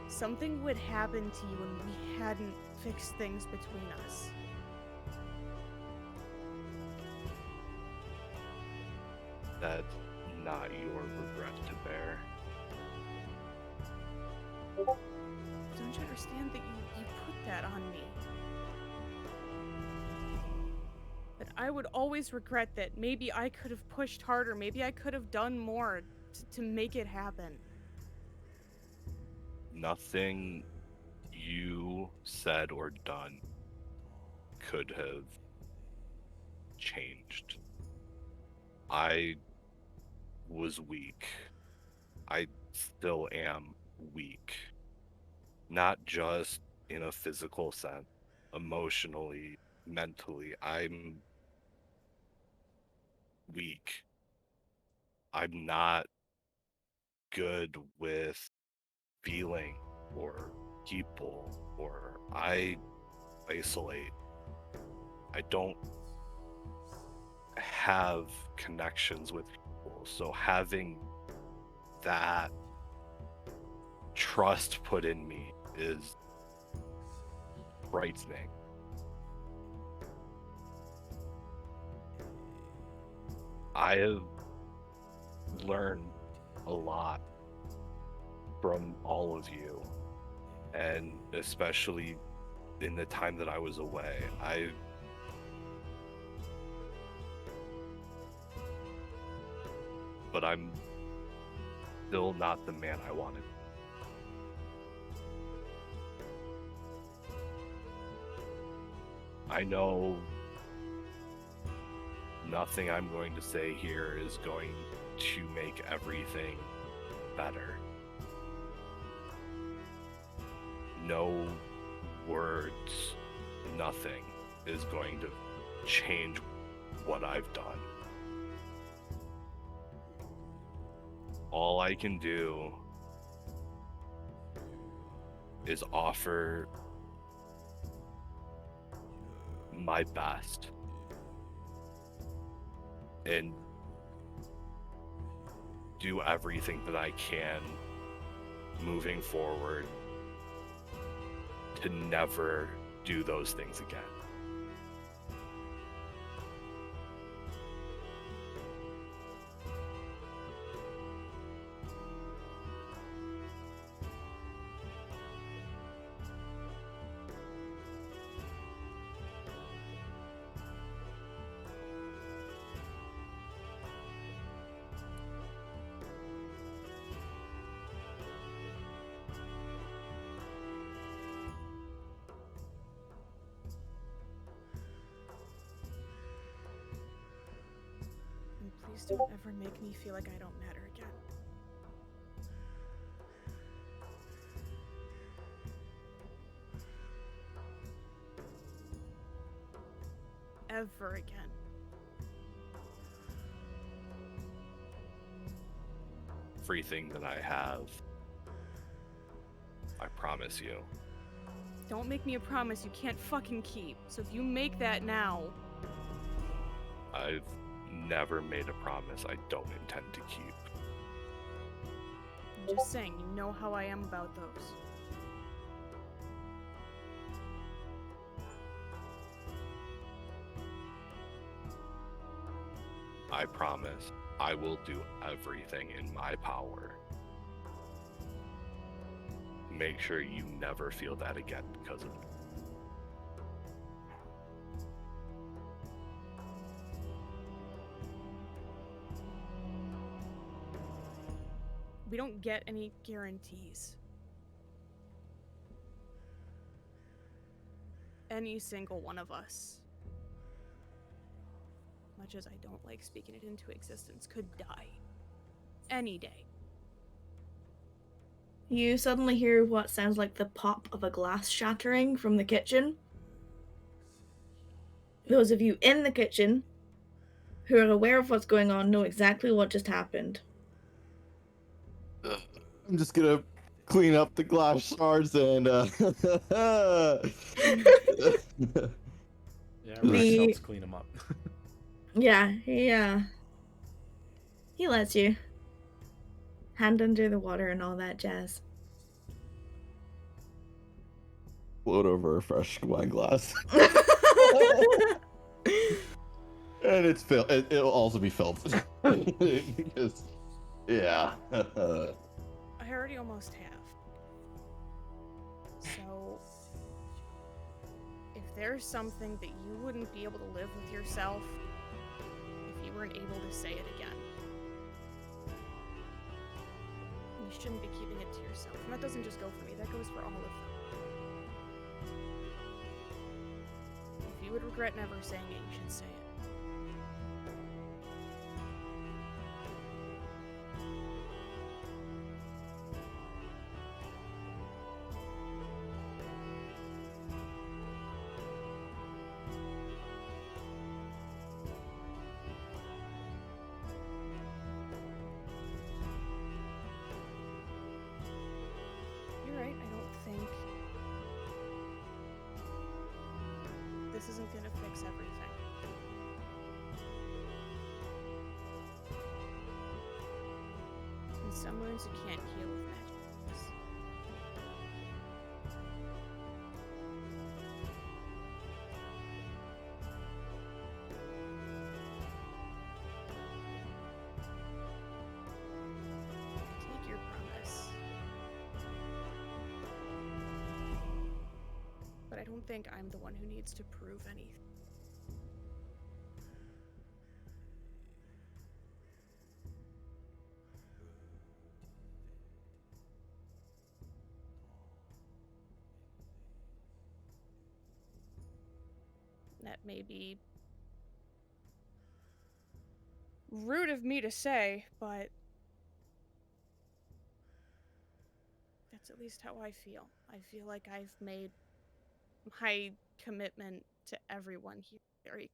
something would happen to you and we hadn't fixed things between us. That's not your regret to bear. Don't you understand that you put that on me? But I would always regret that maybe I could have pushed harder, maybe I could have done more to make it happen. Nothing you said or done could have changed. I was weak. I still am weak. Not just in a physical sense, emotionally, mentally. I'm weak. I'm not good with feeling or people, or I isolate. I don't have connections with people, so having that trust put in me is frightening. I have learned a lot from all of you, and especially in the time that I was away. But I'm still not the man I wanted. I know nothing I'm going to say here is going to make everything better. No words, nothing is going to change what I've done. All I can do is offer my best and do everything that I can moving forward to never do those things again. And please don't ever make me feel like I don't matter again. Ever again. Everything that I have, I promise you. Don't make me a promise you can't fucking keep. So if you make that now, I've never made a promise I don't intend to keep. I'm just saying, you know how I am about those. I promise I will do everything in my power. Make sure you never feel that again because of me. We don't get any guarantees. Any single one of us, much as I don't like speaking it into existence, could die. Any day. You suddenly hear what sounds like the pop of a glass shattering from the kitchen. Those of you in the kitchen who are aware of what's going on know exactly what just happened. I'm just gonna clean up the glass shards and Yeah, Rex The- helps clean them up. Yeah, he lets you. Hand under the water and all that jazz. float over a fresh wine glass. And it's filled. It'll also be filled. Because, yeah. I already almost have. So, if there's something that you wouldn't be able to live with yourself, if you weren't able to say it again, you shouldn't be keeping it to yourself. And that doesn't just go for me, that goes for all of them. If you would regret never saying it, you should say it. You're right, I don't think this isn't gonna fix everything. And some wounds you can't heal with magic. don't think I'm the one who needs to prove anything. That may be rude of me to say, but that's at least how I feel. I feel like I've made my commitment to everyone here very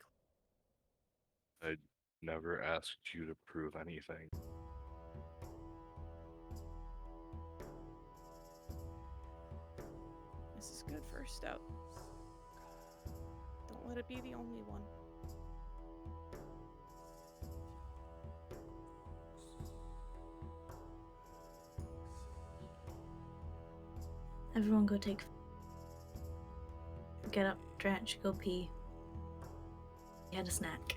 clear. I never asked you to prove anything. This is a good first step. Don't let it be the only one. Everyone go take. Get up, stretch, go pee. You had a snack.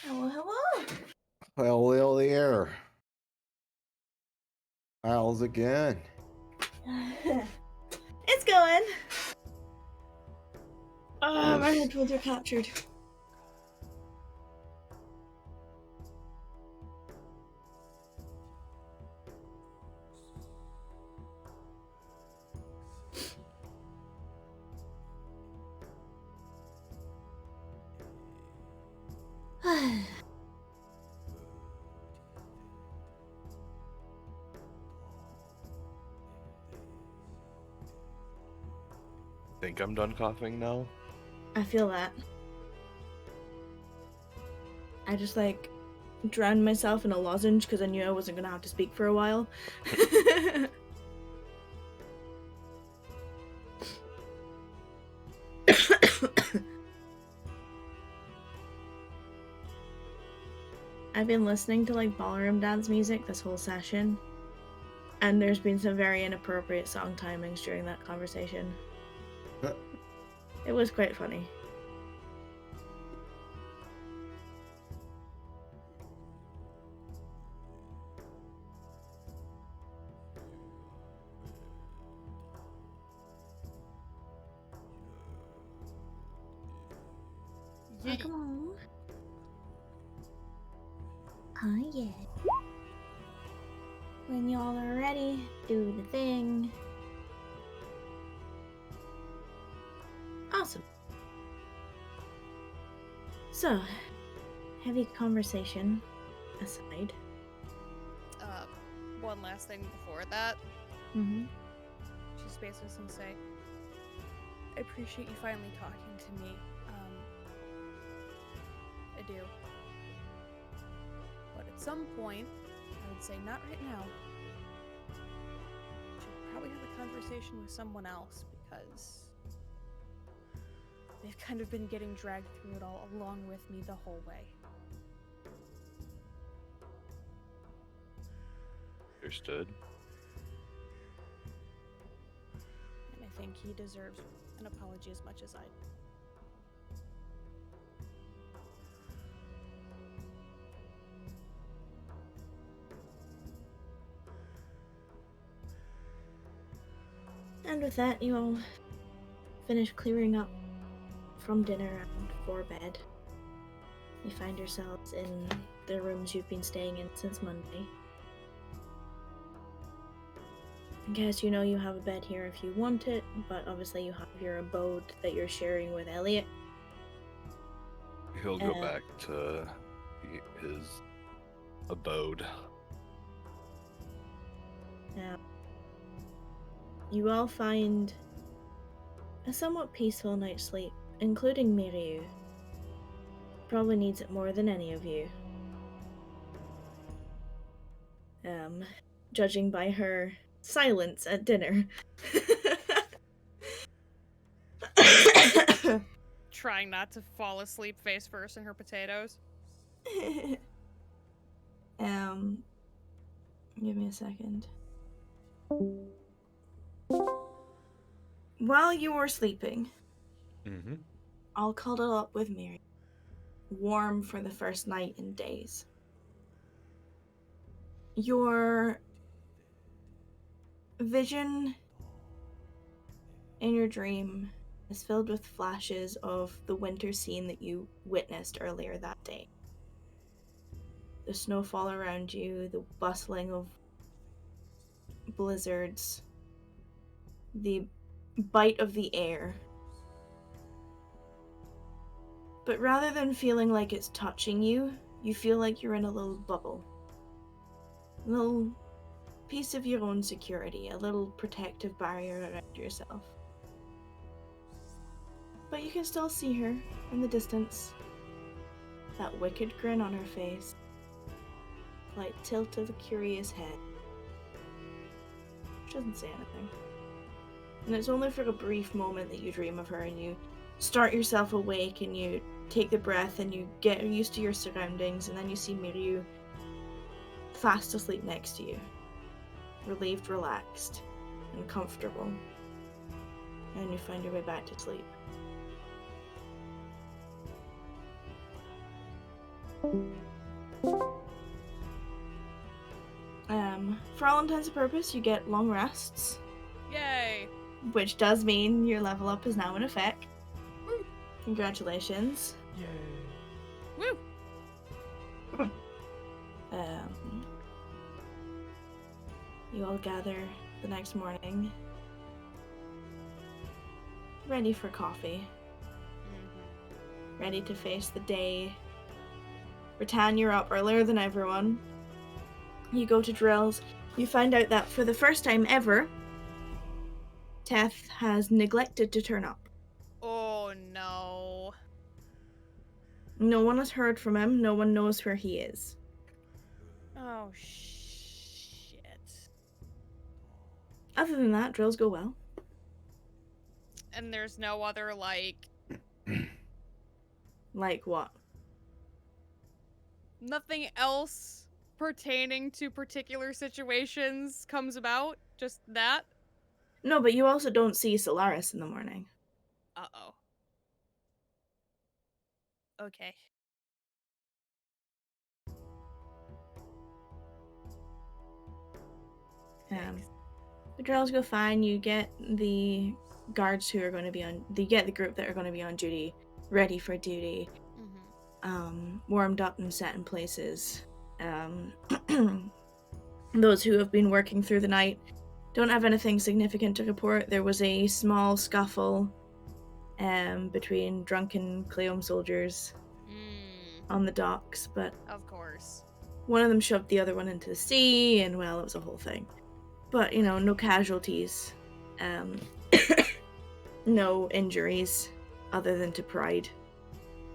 Hello. Hello there. How's it going? It's going. My Yes. headphones are captured. Think I'm done coughing now? I feel that. I just like drowned myself in a lozenge because I knew I wasn't gonna have to speak for a while. I've been listening to like ballroom dance music this whole session, and there's been some very inappropriate song timings during that conversation. It was quite funny. Oh, come on. Oh, yeah. When y'all are ready, do the thing. Awesome. So, heavy conversation aside. One last thing before that. Mm-hmm. She's basically gonna say, I appreciate you finally talking to me. I do. But at some point, I would say not right now. You should probably have a conversation with someone else because they've kind of been getting dragged through it all along with me the whole way. Understood. And I think he deserves an apology as much as I do. And with that, you all finish clearing up from dinner and for bed. You find yourselves in the rooms you've been staying in since Monday. I guess you know you have a bed here if you want it, but obviously you have your abode that you're sharing with Elliot. He'll go back to his abode. Now, you all find a somewhat peaceful night's sleep, including Miryu. Probably needs it more than any of you. Judging by her silence at dinner. Trying not to fall asleep face first in her potatoes. Give me a second. While you were sleeping, I'll cuddle up with Miri, warm for the first night in days. Your vision in your dream is filled with flashes of the winter scene that you witnessed earlier that day. The snowfall around you, the bustling of blizzards, the bite of the air. But rather than feeling like it's touching you, you feel like you're in a little bubble. A little piece of your own security, a little protective barrier around yourself. But you can still see her in the distance. That wicked grin on her face. Slight tilt of the curious head. She doesn't say anything. And it's only for a brief moment that you dream of her and you start yourself awake and you take the breath and you get used to your surroundings, and then you see Miryu fast asleep next to you. Relieved, relaxed, and comfortable. And you find your way back to sleep. For all intents and purposes, you get long rests, Yay! which does mean your level up is now in effect. Congratulations. Yay. Woo! You all gather the next morning, ready for coffee, ready to face the day. Rattan, you're up earlier than everyone. You go to drills. You find out that for the first time ever, Teth has neglected to turn up. Oh no. No one has heard from him. No one knows where he is. Oh shit. Other than that, drills go well. And there's no other, like, Like what? nothing else pertaining to particular situations comes about? Just that? No, but you also don't see Solaris in the morning. Uh-oh. Okay. The drills go fine. You get the guards who are going to be on. You get the group that are going to be on duty, ready for duty, warmed up and set in places. Those who have been working through the night don't have anything significant to report. There was a small scuffle between drunken Cleom soldiers on the docks, but Of course. one of them shoved the other one into the sea, and well, it was a whole thing. But, you know, no casualties. No injuries other than to pride.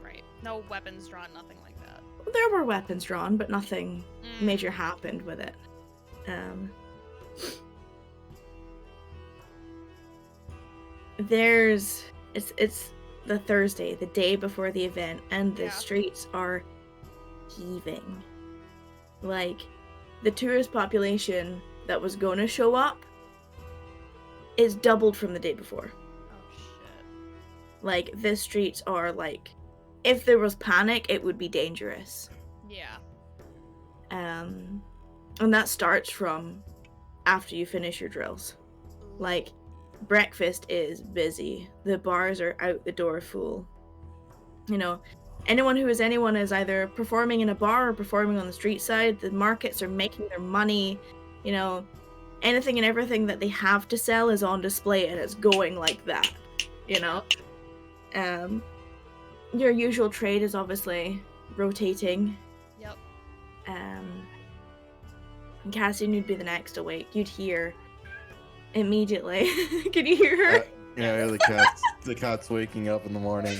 Right. No weapons drawn, nothing like that. There were weapons drawn, but nothing major happened with it. It's the Thursday, the day before the event, and the streets are heaving. Like, the tourist population that was gonna show up is doubled from the day before. Oh shit. Like, the streets are like, if there was panic, it would be dangerous. Yeah. And that starts from after you finish your drills. Like, breakfast is busy. The bars are out the door full. You know, anyone who is anyone is either performing in a bar or performing on the street side. The markets are making their money. You know, anything and everything that they have to sell is on display, and it's going like that. You know? Your usual trade is obviously rotating. Yep. And Cassian, you'd be the next awake. You'd hear immediately. Can you hear her? Yeah, the cat's waking up in the morning.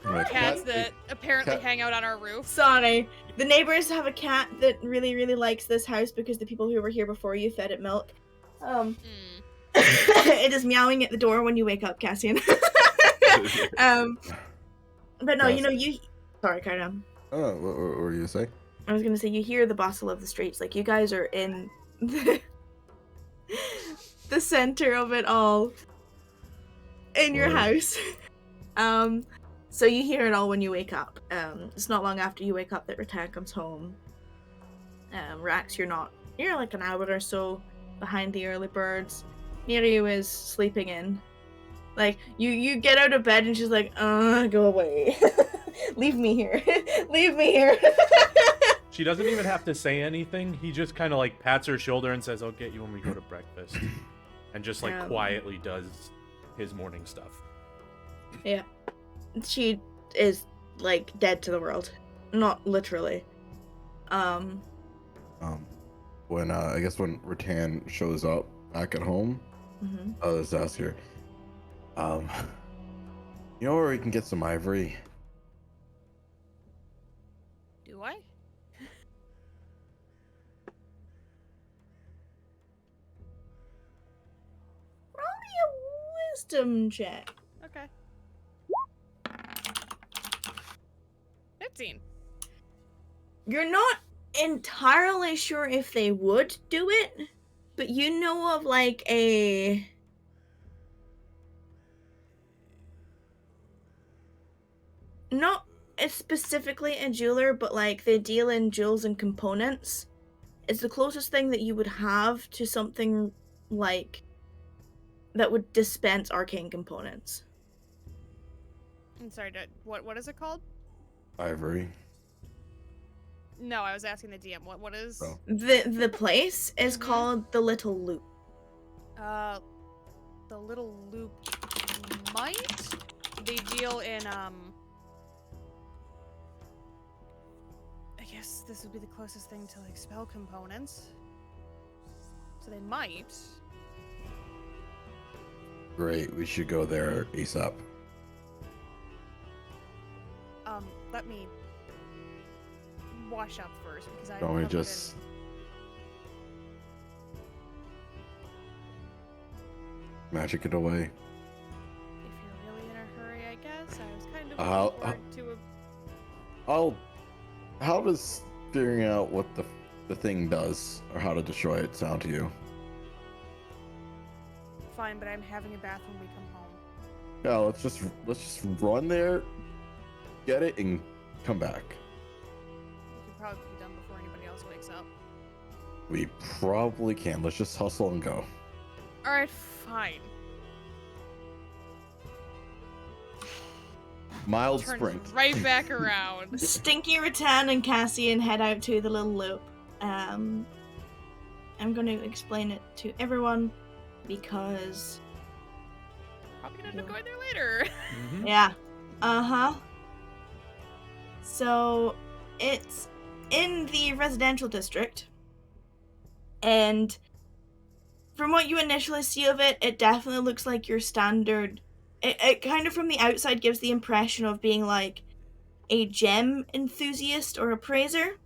Cats that apparently hang out on our roof. Sorry. The neighbors have a cat that really, really likes this house because the people who were here before you fed it milk. It is meowing at the door when you wake up, Cassian. But no, you know, Sorry, carry on. Oh, what were you say? I was gonna say, you hear the bustle of the streets. Like, you guys are in the center of it all. In your house. So you hear it all when you wake up. It's not long after you wake up that Rattan comes home. Rax, you're like an hour or so behind the early birds. Niryu is sleeping in. Like, you get out of bed and she's like, go away. Leave me here. Leave me here. She doesn't even have to say anything. He just kind of like pats her shoulder and says, I'll get you when we go to breakfast. And just like quietly does his morning stuff. Yeah. She is like dead to the world. Not literally. When I guess when Rattan shows up back at home, I'll just ask her, you know where we can get some ivory? Do I? Roll me a wisdom check. Okay. 15. You're not entirely sure if they would do it, but you know of like a not it's specifically a jeweler, but like they deal in jewels and components. It's the closest thing that you would have to something like that would dispense arcane components. I'm sorry, what is it called? Ivory. No, I was asking the DM. What is? Oh. The place is Mhm. called the Little Loop. The Little Loop might. They deal in I guess this would be the closest thing to like spell components. So they might. Great, we should go there ASAP. Let me wash up first because I Don't we wanna put just magic it away? in, if you're really in a hurry, I guess. I was kind of I'll- looking forward to a How does figuring out what the thing does or how to destroy it sound to you? fine, but I'm having a bath when we come home. Yeah, let's just run there, get it, and come back. We could probably be done before anybody else wakes up. We probably can. Let's just hustle and go. Alright, fine. Mild Turns sprint. right back around. Stinky Rattan and Cassian head out to the Little Loop. I'm going to explain it to everyone because Probably gonna end up going there later. Mhm. yeah. So it's in the residential district, and from what you initially see of it, it definitely looks like your standard. It kind of from the outside gives the impression of being like a gem enthusiast or appraiser.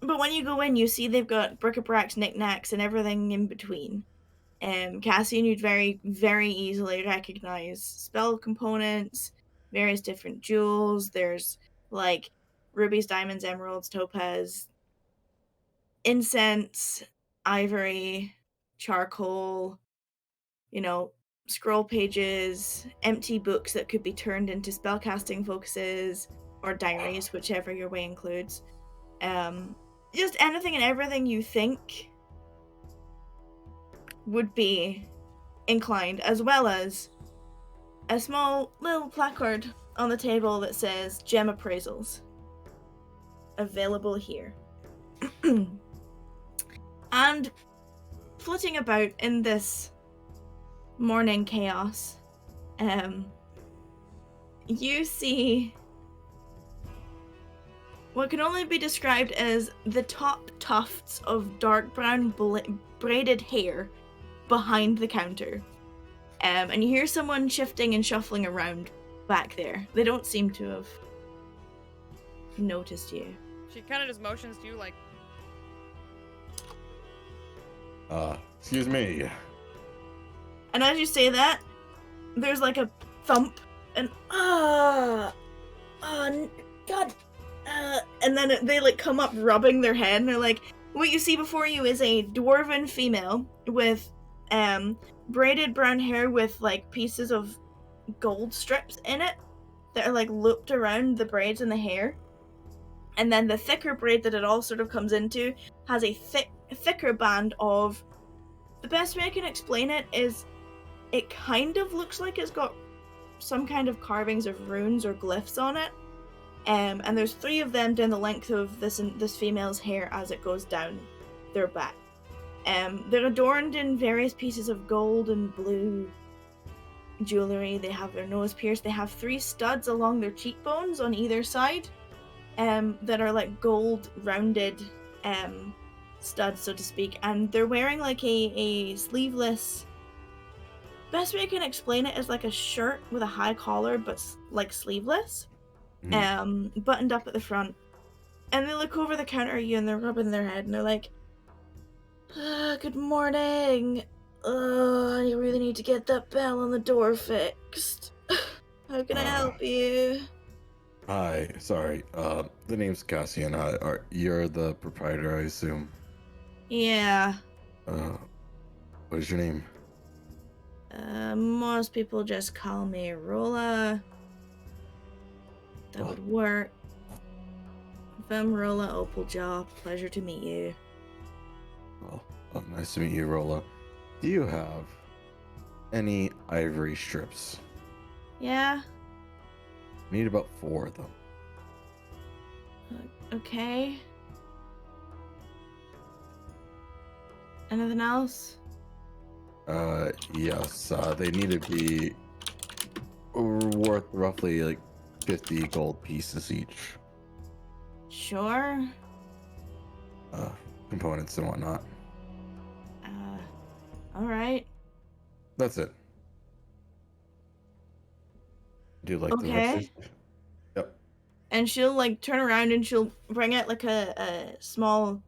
But when you go in, you see they've got bric-a-brac, knickknacks, and everything in between. Cassian, you'd very, very easily recognize spell components, various different jewels. There's like rubies, diamonds, emeralds, topaz, incense, ivory, charcoal, scroll pages, empty books that could be turned into spellcasting focuses or diaries, whichever your way includes. Just anything and everything you think would be inclined, as well as a small little placard on the table that says gem appraisals available here. And flitting about in this morning chaos, you see what can only be described as the top tufts of dark brown braided hair behind the counter. And you hear someone shifting and shuffling around back there. They don't seem to have noticed you. She kind of just motions to you like, Excuse me. And as you say that, there's like a thump and God, and then they like come up rubbing their head and they're like, what you see before you is a dwarven female with braided brown hair with like pieces of gold strips in it that are like looped around the braids in the hair. And then the thicker braid that it all sort of comes into has a thicker band of, the best way I can explain it is it kind of looks like it's got some kind of carvings of runes or glyphs on it. And there's 3 of them down the length of this female's hair as it goes down their back. They're adorned in various pieces of gold and blue jewelry. They have their nose pierced. They have 3 studs along their cheekbones on either side, that are like gold rounded studs, so to speak. And they're wearing like a sleeveless. Best way I can explain it is like a shirt with a high collar, but like sleeveless, buttoned up at the front. And they look over the counter at you and they're rubbing their head and they're like, good morning. I really need to get that bell on the door fixed. How can I help you? Hi, sorry. The name's Cassian. You're the proprietor, I assume. Yeah. What is your name? Most people just call me Rolla. That would work. Rolla Opaljaw, pleasure to meet you. Well, nice to meet you, Rolla. Do you have any ivory strips? Yeah? Need about 4 of them. Okay. Anything else? Yes. They need to be worth roughly like 50 gold pieces each. Sure. Components and whatnot. Alright. That's it. Do you like the Okay. rest? Yep. And she'll like turn around and she'll bring out like a small,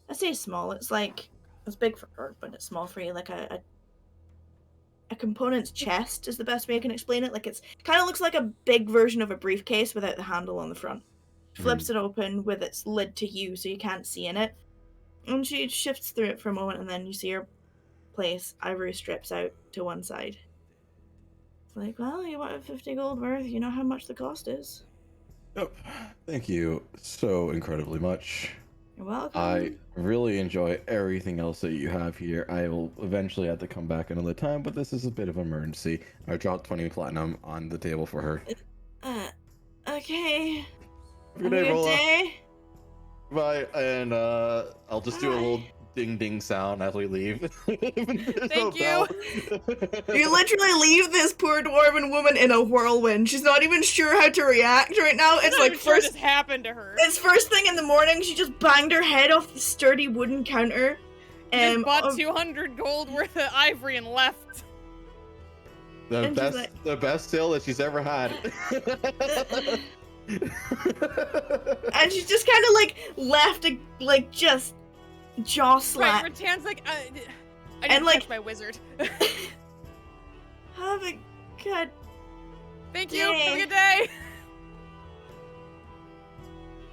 I say small, it's like, it's big for her, but it's small for you, like a component's chest is the best way I can explain it. Like it's kind of looks like a big version of a briefcase without the handle on the front. Flips it open with its lid to you so you can't see in it. And she shifts through it for a moment and then you see her place ivory strips out to one side. It's like, well, you want 50 gold worth, you know how much the cost is. Yep. Thank you so incredibly much. You're welcome. I really enjoy everything else that you have here. I will eventually have to come back another time, but this is a bit of an emergency. I dropped 20 platinum on the table for her. Okay. Have a good day, Have a Rolla. day. Bye. And I'll just do a little ding ding sound as we leave. Thank you. You literally leave this poor dwarven woman in a whirlwind. She's not even sure how to react right now. I'm It's not like even sure first this happened to her. it's first thing in the morning, she just banged her head off the sturdy wooden counter. Just bought of- 200 gold worth of ivory and left. The And she's best, like- the best sale that she's ever had. and she's just kind of like left a like just jaw slap. Right, Rattan's like, I need And, to like- catch my wizard. Have a good Thank you. Have a Yay. good day.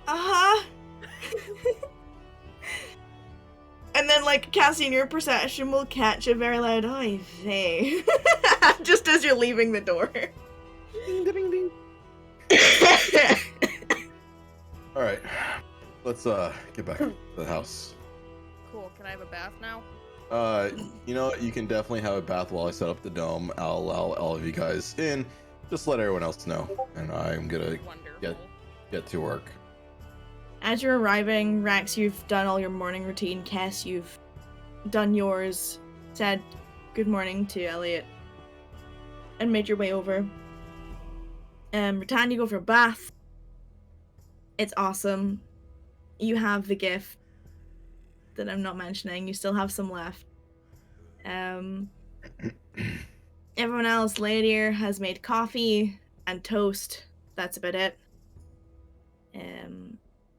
uh-huh. And then like Cassian, your perception will catch a very loud "Oy vey" just as you're leaving the door. All right, let's get back to the house. Cool. Can I have a bath now? You know what? You can definitely have a bath while I set up the dome. I'll allow all of you guys in. Just let everyone else know, and I'm gonna Wonderful. get to work. As you're arriving, Rax, you've done all your morning routine. Cass, you've done yours. Said good morning to Elliot. And made your way over. Rattan, you go for a bath. It's awesome. You have the gift that I'm not mentioning. You still have some left. Everyone else, Ladier, has made coffee and toast. That's about it.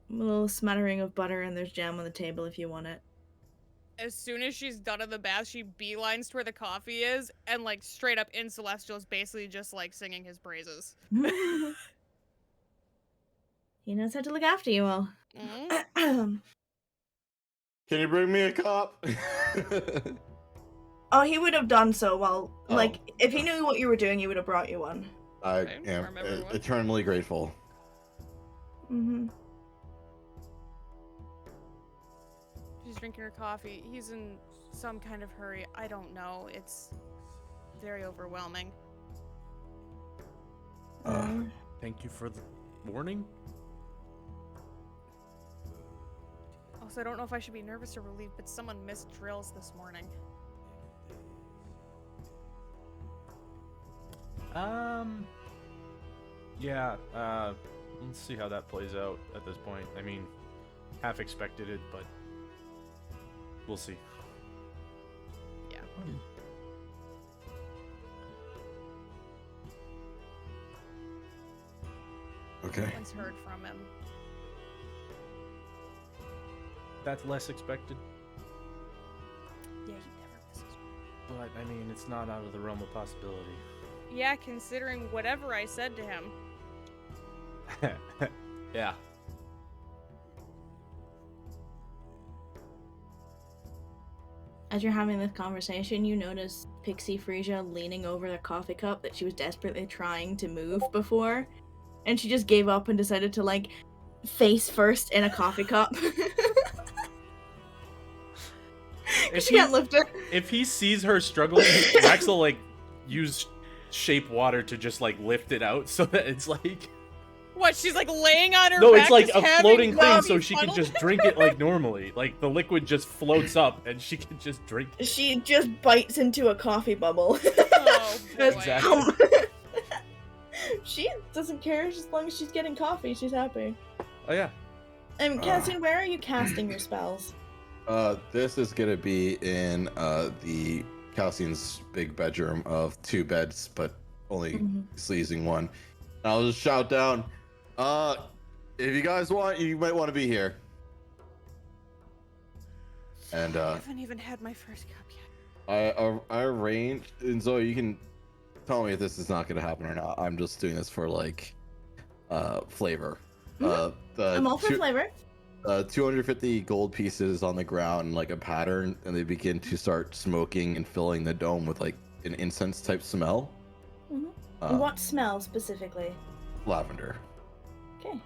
A little smattering of butter, and there's jam on the table if you want it. As soon as she's done in the bath, she beelines to where the coffee is, and like straight up in Celestial is basically just like singing his praises. He knows how to look after you all. Mm. Can you bring me a cup? Oh, he would have done so while, like, Oh, if he knew what you were doing, he would have brought you one. I Okay, am remember what? eternally grateful. Mm-hmm. She's drinking her coffee. He's in some kind of hurry. I don't know. It's very overwhelming. Thank you for the warning. Also, I don't know if I should be nervous or relieved, but someone missed drills this morning. Yeah, let's see how that plays out at this point. I mean, half expected it, but we'll see. Yeah. Okay. No one's heard from him. That's less expected, Yeah, he never misses. but I mean, it's not out of the realm of possibility. Yeah, considering whatever I said to him. Yeah. As you're having this conversation, you notice Pixie Frisia leaning over the coffee cup that she was desperately trying to move before. and she just gave up and decided to like face first in a coffee cup. She can't lift it. If he sees her struggling, Max will like use shape water to just like lift it out so that it's like What? She's like laying on her no, back. it's like just a having floating thing, coffee so she can funneled- just drink it like normally. Like the liquid just floats up, and she can just drink it. She just bites into a coffee bubble. Oh boy. Exactly. She doesn't care as long as she's getting coffee. She's happy. Oh yeah. Cassian, where are you casting your spells? This is gonna be in the Cassian's big bedroom of 2 beds, but only using one. And I'll just shout down, if you guys want, you might want to be here. And I haven't even had my first cup yet. I arranged, and Zoe, you can tell me if this is not gonna happen or not. I'm just doing this for like flavor. I'm all for flavor. 250 gold pieces on the ground, like a pattern, and they begin to start smoking and filling the dome with like an incense type smell. And what smell specifically? Lavender. Okay.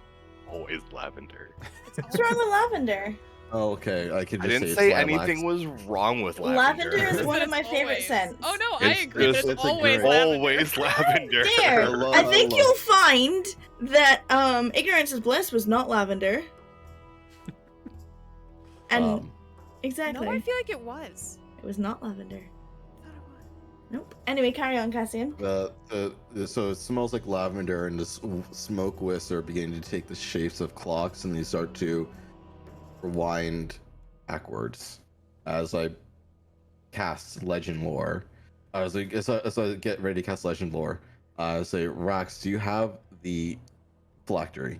Always lavender. What's wrong with lavender? Oh, okay. I could I just didn't say say it's lilac. anything was wrong with Lavender lavender. is one of It's my favorite always- scents. Oh no, I It's agree. But just- it's it's a always great- lavender. Always lavender. There. I think love- you'll find that Ignorance is Bliss was not lavender. And exactly. No, I feel like it was. It was not lavender. I thought it was. Nope. Anyway, carry on, Cassian. So it smells like lavender, and the smoke wisps are beginning to take the shapes of clocks, and they start to rewind backwards as I cast Legend Lore. As I get ready to cast Legend Lore, I say, Rax, do you have the phylactery?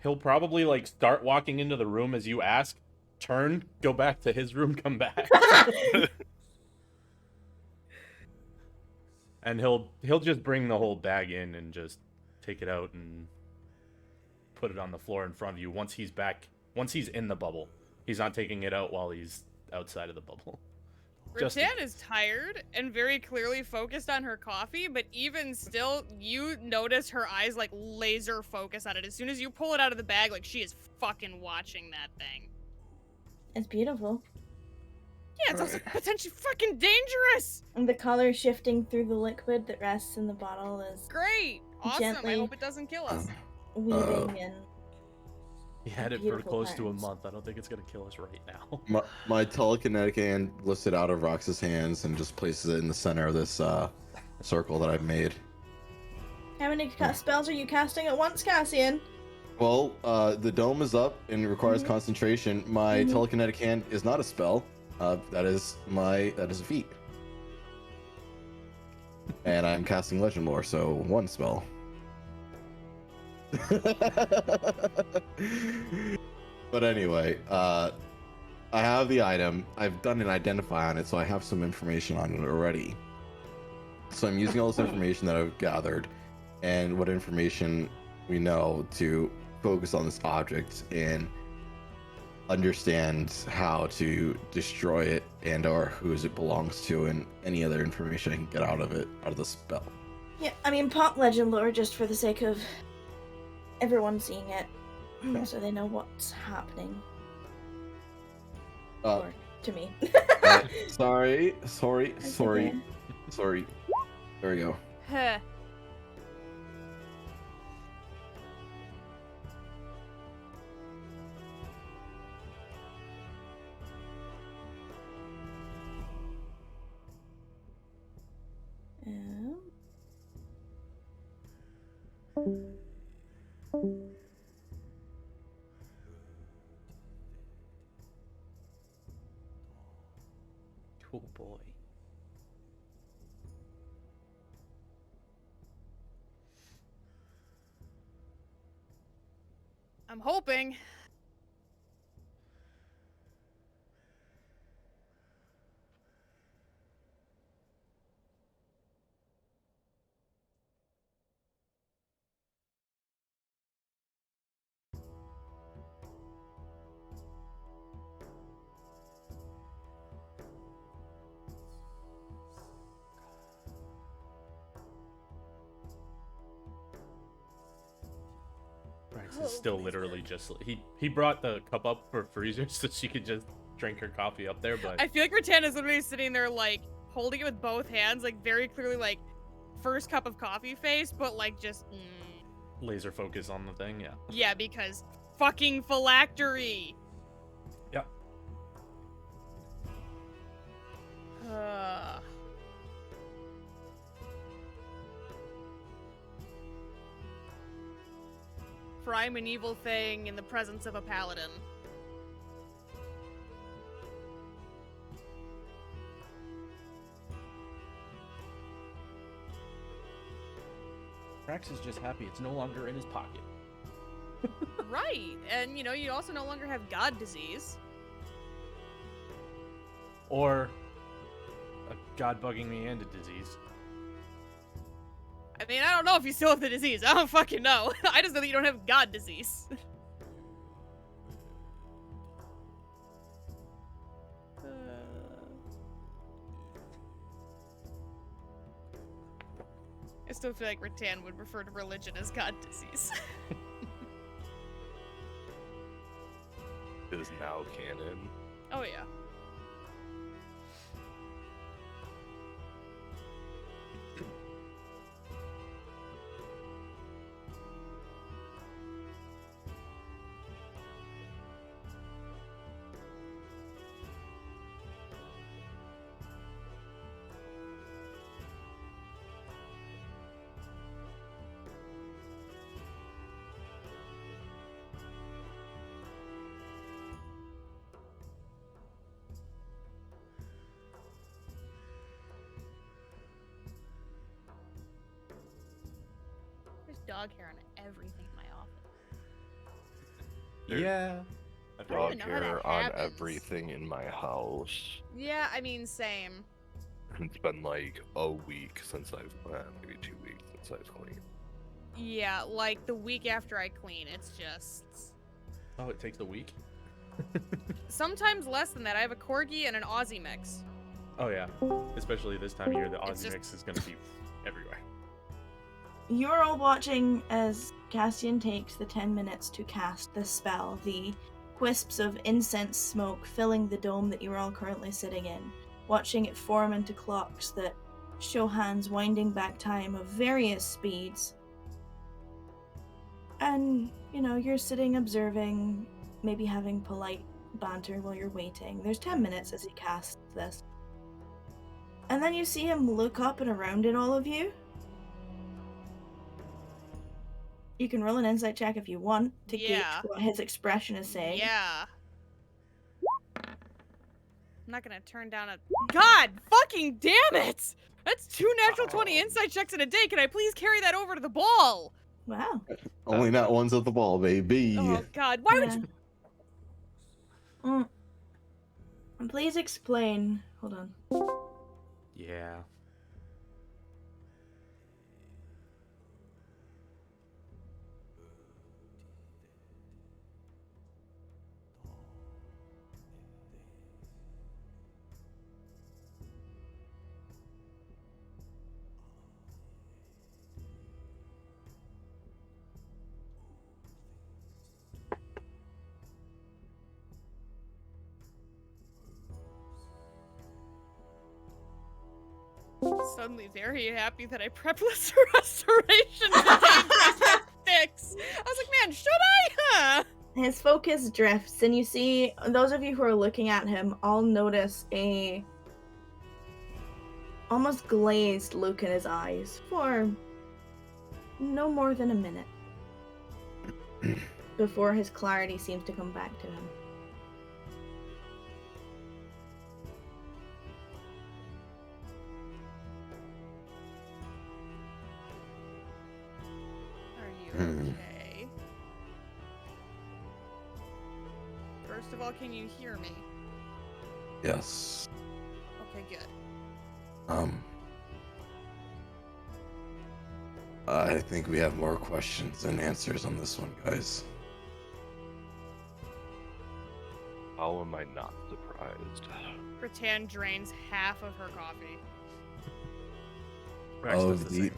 He'll probably like start walking into the room as you ask, turn, go back to his room, come back. And he'll just bring the whole bag in and just take it out and put it on the floor in front of you once he's back, once he's in the bubble. He's not taking it out while he's outside of the bubble. Just- Rattan is tired and very clearly focused on her coffee, but even still, you notice her eyes like laser focus on it. As soon as you pull it out of the bag, like she is fucking watching that thing. It's beautiful. Yeah, it's also potentially fucking dangerous. And the color shifting through the liquid that rests in the bottle is Great. Awesome. Gently. I hope it doesn't kill us. weaving in. He had it for Beautiful close to a patterns. month. I don't think it's gonna kill us right now. My telekinetic hand lifts it out of Rox's hands and just places it in the center of this circle that I've made. How many spells are you casting at once, Cassian? Well, the dome is up and it requires concentration. My telekinetic hand is not a spell. That is a feat. And I'm casting Legend Lore, so 1 spell. But anyway, I have the item. I've done an identify on it, so I have some information on it already. So I'm using all this information that I've gathered and what information we know to focus on this object and understand how to destroy it and or whose it belongs to and any other information I can get out of the spell. Yeah, I mean, pop Legend Lore just for the sake of everyone seeing it, so they know what's happening. Or to me. Sorry. That's okay. There we go. Huh. Um, Oh boy. I'm hoping. is Oh, still please literally work. just he brought the cup up for freezer so she could just drink her coffee up there, but I feel like Rattan is literally sitting there, like, holding it with both hands, like, very clearly, like, first cup of coffee face, but, like, just, laser focus on the thing. Yeah. yeah, because fucking phylactery! Yep. For I'm an evil thing in the presence of a paladin. Rax is just happy it's no longer in his pocket. Right, and, you know, you also no longer have god disease. Or a god bugging me and a disease. I mean, I don't know if you still have the disease. I don't fucking know. I just know that you don't have god disease. I still feel like Rattan would refer to religion as god disease. Is now canon. Oh, yeah. There's dog hair on everything in my office. There's Yeah. I don't Dog even know how that hair on happens. everything in my house. Yeah, I mean, same. It's been like a week since maybe 2 weeks since I've cleaned. Yeah, like the week after I clean, it's just... Oh, it takes a week? Sometimes less than that. I have a Corgi and an Aussie mix. Oh yeah. Especially this time of year, the It's Aussie just- mix is gonna be everywhere. You're all watching as Cassian takes the 10 minutes to cast the spell, the wisps of incense smoke filling the dome that you're all currently sitting in, watching it form into clocks that show hands winding back time of various speeds. And, you know, you're sitting observing, maybe having polite banter while you're waiting. There's 10 minutes as he casts this. And then you see him look up and around at all of you. You can roll an insight check if you want to gauge Yeah. what his expression is saying. Yeah. I'm not gonna turn down a... God fucking damn it! That's 2 natural 20 insight checks in a day. Can I please carry that over to the ball? Wow. Only not ones at the ball, baby. Oh god, why would you... Mm. And please explain. Hold on. Yeah. Suddenly very happy that I prepped this restoration to fix. I was like, man, should I? Huh? His focus drifts, and you see those of you who are looking at him all notice a almost glazed look in his eyes for no more than a minute before his clarity seems to come back to him. Are you Hmm. okay? First of all, can you hear me? Yes. Okay, good. I think we have more questions than answers on this one, guys. How am I not surprised? Rattan drains half of her coffee. Rax does Of the the same.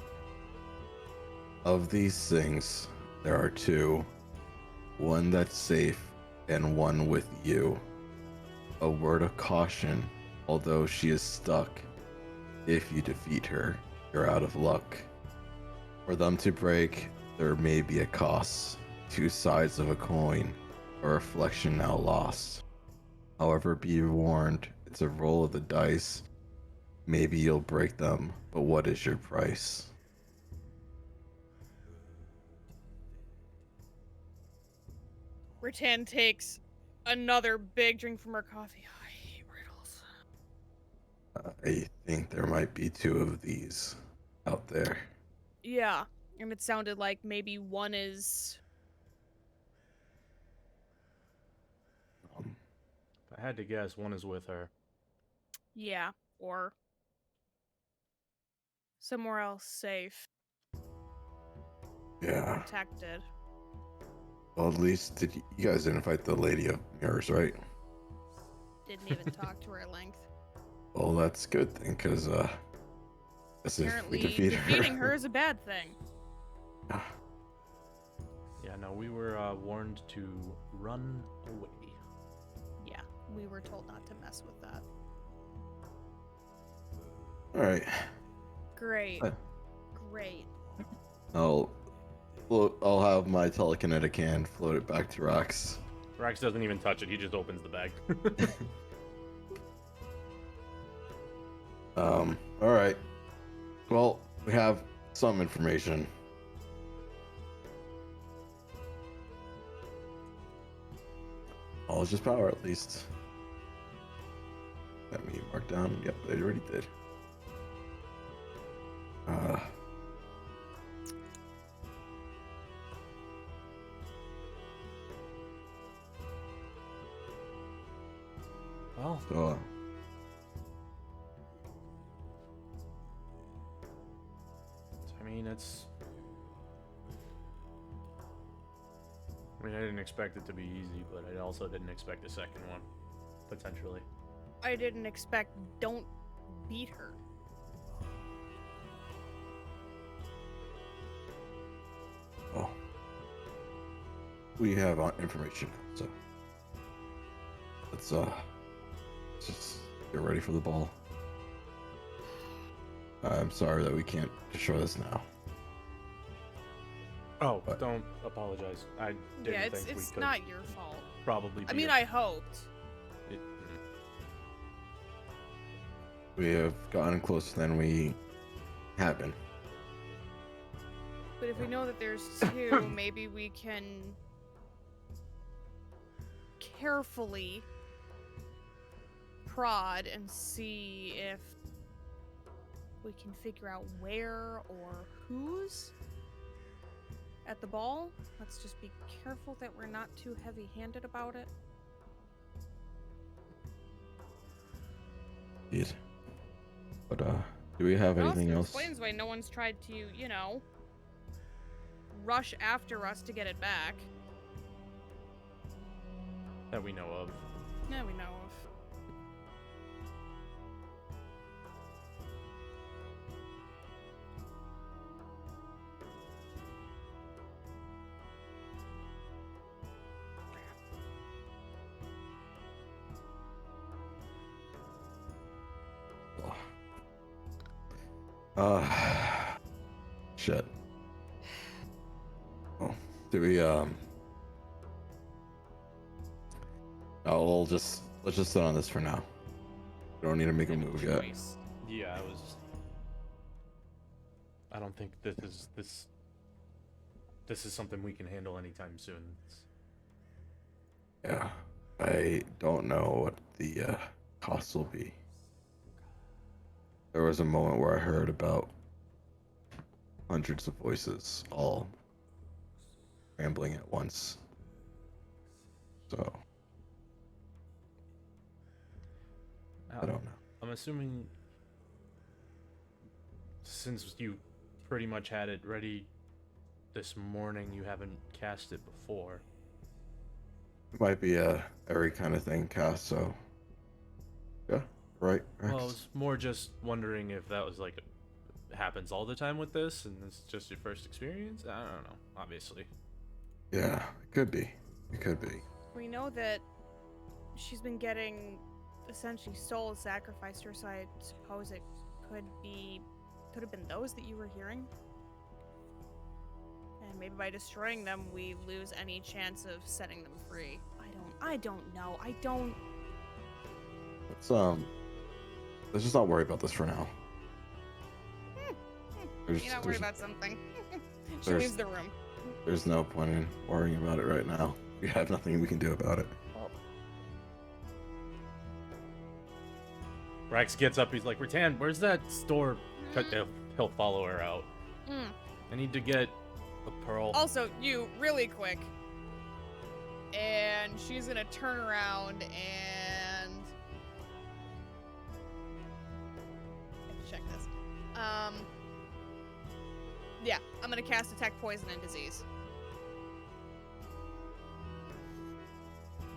of these things, there are two one that's safe, and one with you. A word of caution, although she is stuck. If you defeat her, you're out of luck. For them to break, there may be a cost. Two sides of a coin, a reflection now lost. However, be warned, it's a roll of the dice. Maybe you'll break them, but what is your price? Rattan takes another big drink from her coffee. I hate riddles. I think there might be two of these out there. Yeah, and it sounded like maybe one is. If I had to guess, one is with her. Yeah, or somewhere else safe, Yeah. protected. Well, at least you guys didn't fight the Lady of Mirrors, right? Didn't even talk to her at length. Well, that's a good thing, because, guess if we Apparently, defeat defeating her is a bad thing. Yeah, no, we were warned to run away. Yeah, we were told not to mess with that. Alright. Great. Uh. Great. I'll have my telekinetic hand float it back to Rox. Rax doesn't even touch it, he just opens the bag. Alright. Well, we have some information. Knowledge is power, at least. Let me mark down. Yep, they already did. Well, So, I mean, I didn't expect it to be easy, but I also didn't expect a second one, potentially. I didn't expect don't beat her. oh. We have information now, so let's just get ready for the ball. I'm sorry that we can't destroy this now. Oh, But- don't apologize. I didn't Yeah, think we it's could not your fault. probably I beat mean, her. I hoped. We have gotten closer than we have been. But if we know that there's two, maybe we can carefully prod and see if we can figure out where or who's at the ball. Let's just be careful that we're not too heavy-handed about it. Indeed. But do we have It anything also else? explains why no one's tried to, you know, rush after us to get it back. That we know of. Yeah, we know of. Shit. Oh, do we let's just sit on this for now. We don't need to make a move yet. Choice. Yeah, I don't think this is something we can handle anytime soon. Yeah, I don't know what the cost will be. There was a moment where I heard about hundreds of voices all rambling at once. So I don't know. I'm assuming since you pretty much had it ready this morning, you haven't cast it before. It might be a every kind of thing cast, so yeah, right. Rex? Well, I was more just wondering if that was like happens all the time with this, and it's just your first experience. I don't know. Obviously, Yeah, it could be. It could be. We know that she's been getting essentially souls sacrificed to her, so I suppose it could have been those that you were hearing. And maybe by destroying them, we lose any chance of setting them free. I don't know. Let's just not worry about this for now. You're not worried about something. She there's- leaves the room. There's no point in worrying about it right now. We have nothing we can do about it. Rex gets up. He's like, Rattan, where's that store? He'll follow her out. Mm. I need to get a pearl. Also, you, really quick. And she's gonna turn around and... I have to check this. Yeah, I'm gonna cast Detect Poison and Disease.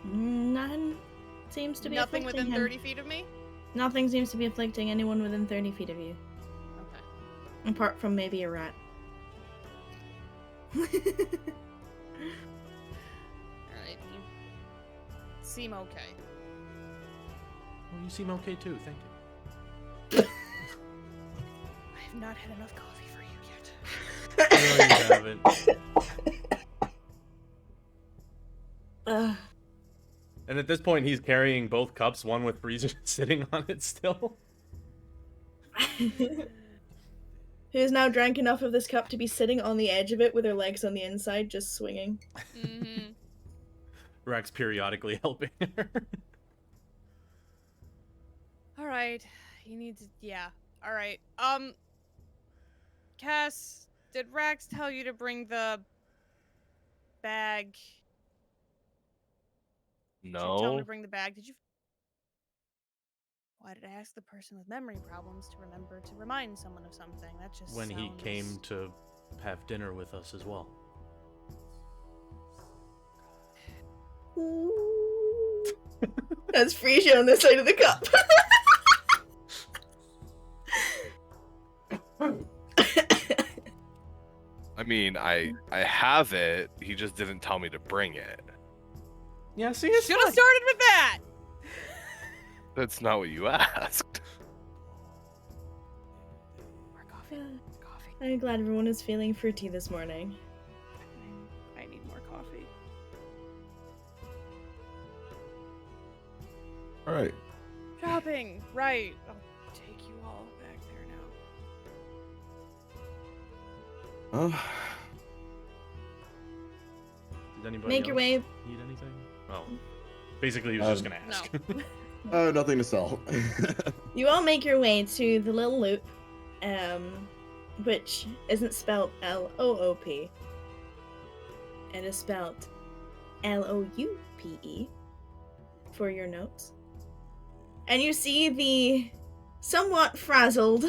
None seems to be Nothing afflicting within him. 30 feet of me? Nothing seems to be afflicting anyone within 30 feet of you. Okay. Apart from maybe a rat. Alright, you seem okay. Well, you seem okay too. Thank you. I have not had enough coffee for you yet. No, you haven't. Ugh. And at this point, he's carrying both cups, one with Freezer sitting on it still. Who's now drank enough of this cup to be sitting on the edge of it with her legs on the inside, just swinging. Mm-hmm. Rex periodically helping her. Alright, you need to... yeah. Alright, Cass, did Rax tell you to bring the bag? Did you tell him No. to bring the bag? Did you... Why did I ask the person with memory problems to remember to remind someone of something? That just When he sounds- came to have dinner with us as well. That's Frisia on this side of the cup. I mean, I have it. He just didn't tell me to bring it. Yeah, see, it's Should have started with that! That's not what you asked. More coffee. Coffee. I'm glad everyone is feeling fruity this morning. I need more coffee. All right. Shopping! Right. I'll take you all back there now. Did anybody Make your else way. need anything? Oh, basically, he was just gonna ask. No. Nothing to sell. You all make your way to the little loop, which isn't spelled L-O-O-P. It is spelled L-O-U-P-E for your notes. And you see the somewhat frazzled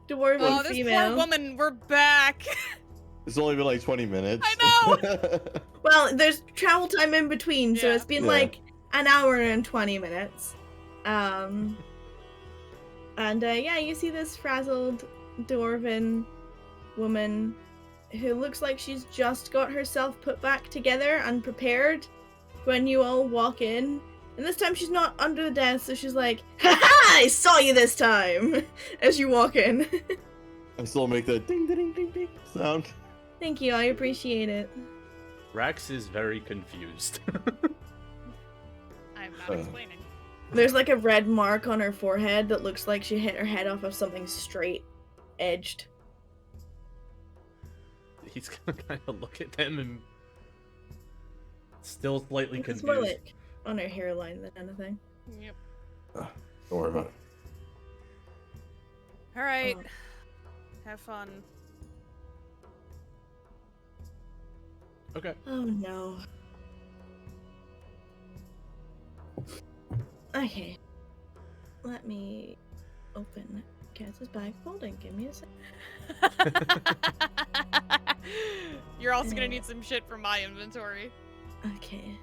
dwarven Oh, this female. poor woman, we're back! It's only been like 20 minutes. I know! Well, there's travel time in between, so Yeah. it's been Yeah. like an hour and 20 minutes. And yeah, you see this frazzled dwarven woman who looks like she's just got herself put back together and prepared when you all walk in. And this time she's not under the desk, so she's like, "Ha ha! I saw you this time!" as you walk in. I still make that ding ding ding ding sound. Thank you, I appreciate it. Rex is very confused. I'm not explaining. There's like a red mark on her forehead that looks like she hit her head off of something straight edged. He's gonna kind of look at them and still slightly It's confused. more like on her hairline than anything. Yep. Don't worry about it. Alright. Oh. Have fun. Okay. Oh no. Okay. Let me open Cass's bag of holding. Give me a sec. You're also gonna need some shit from my inventory. Okay.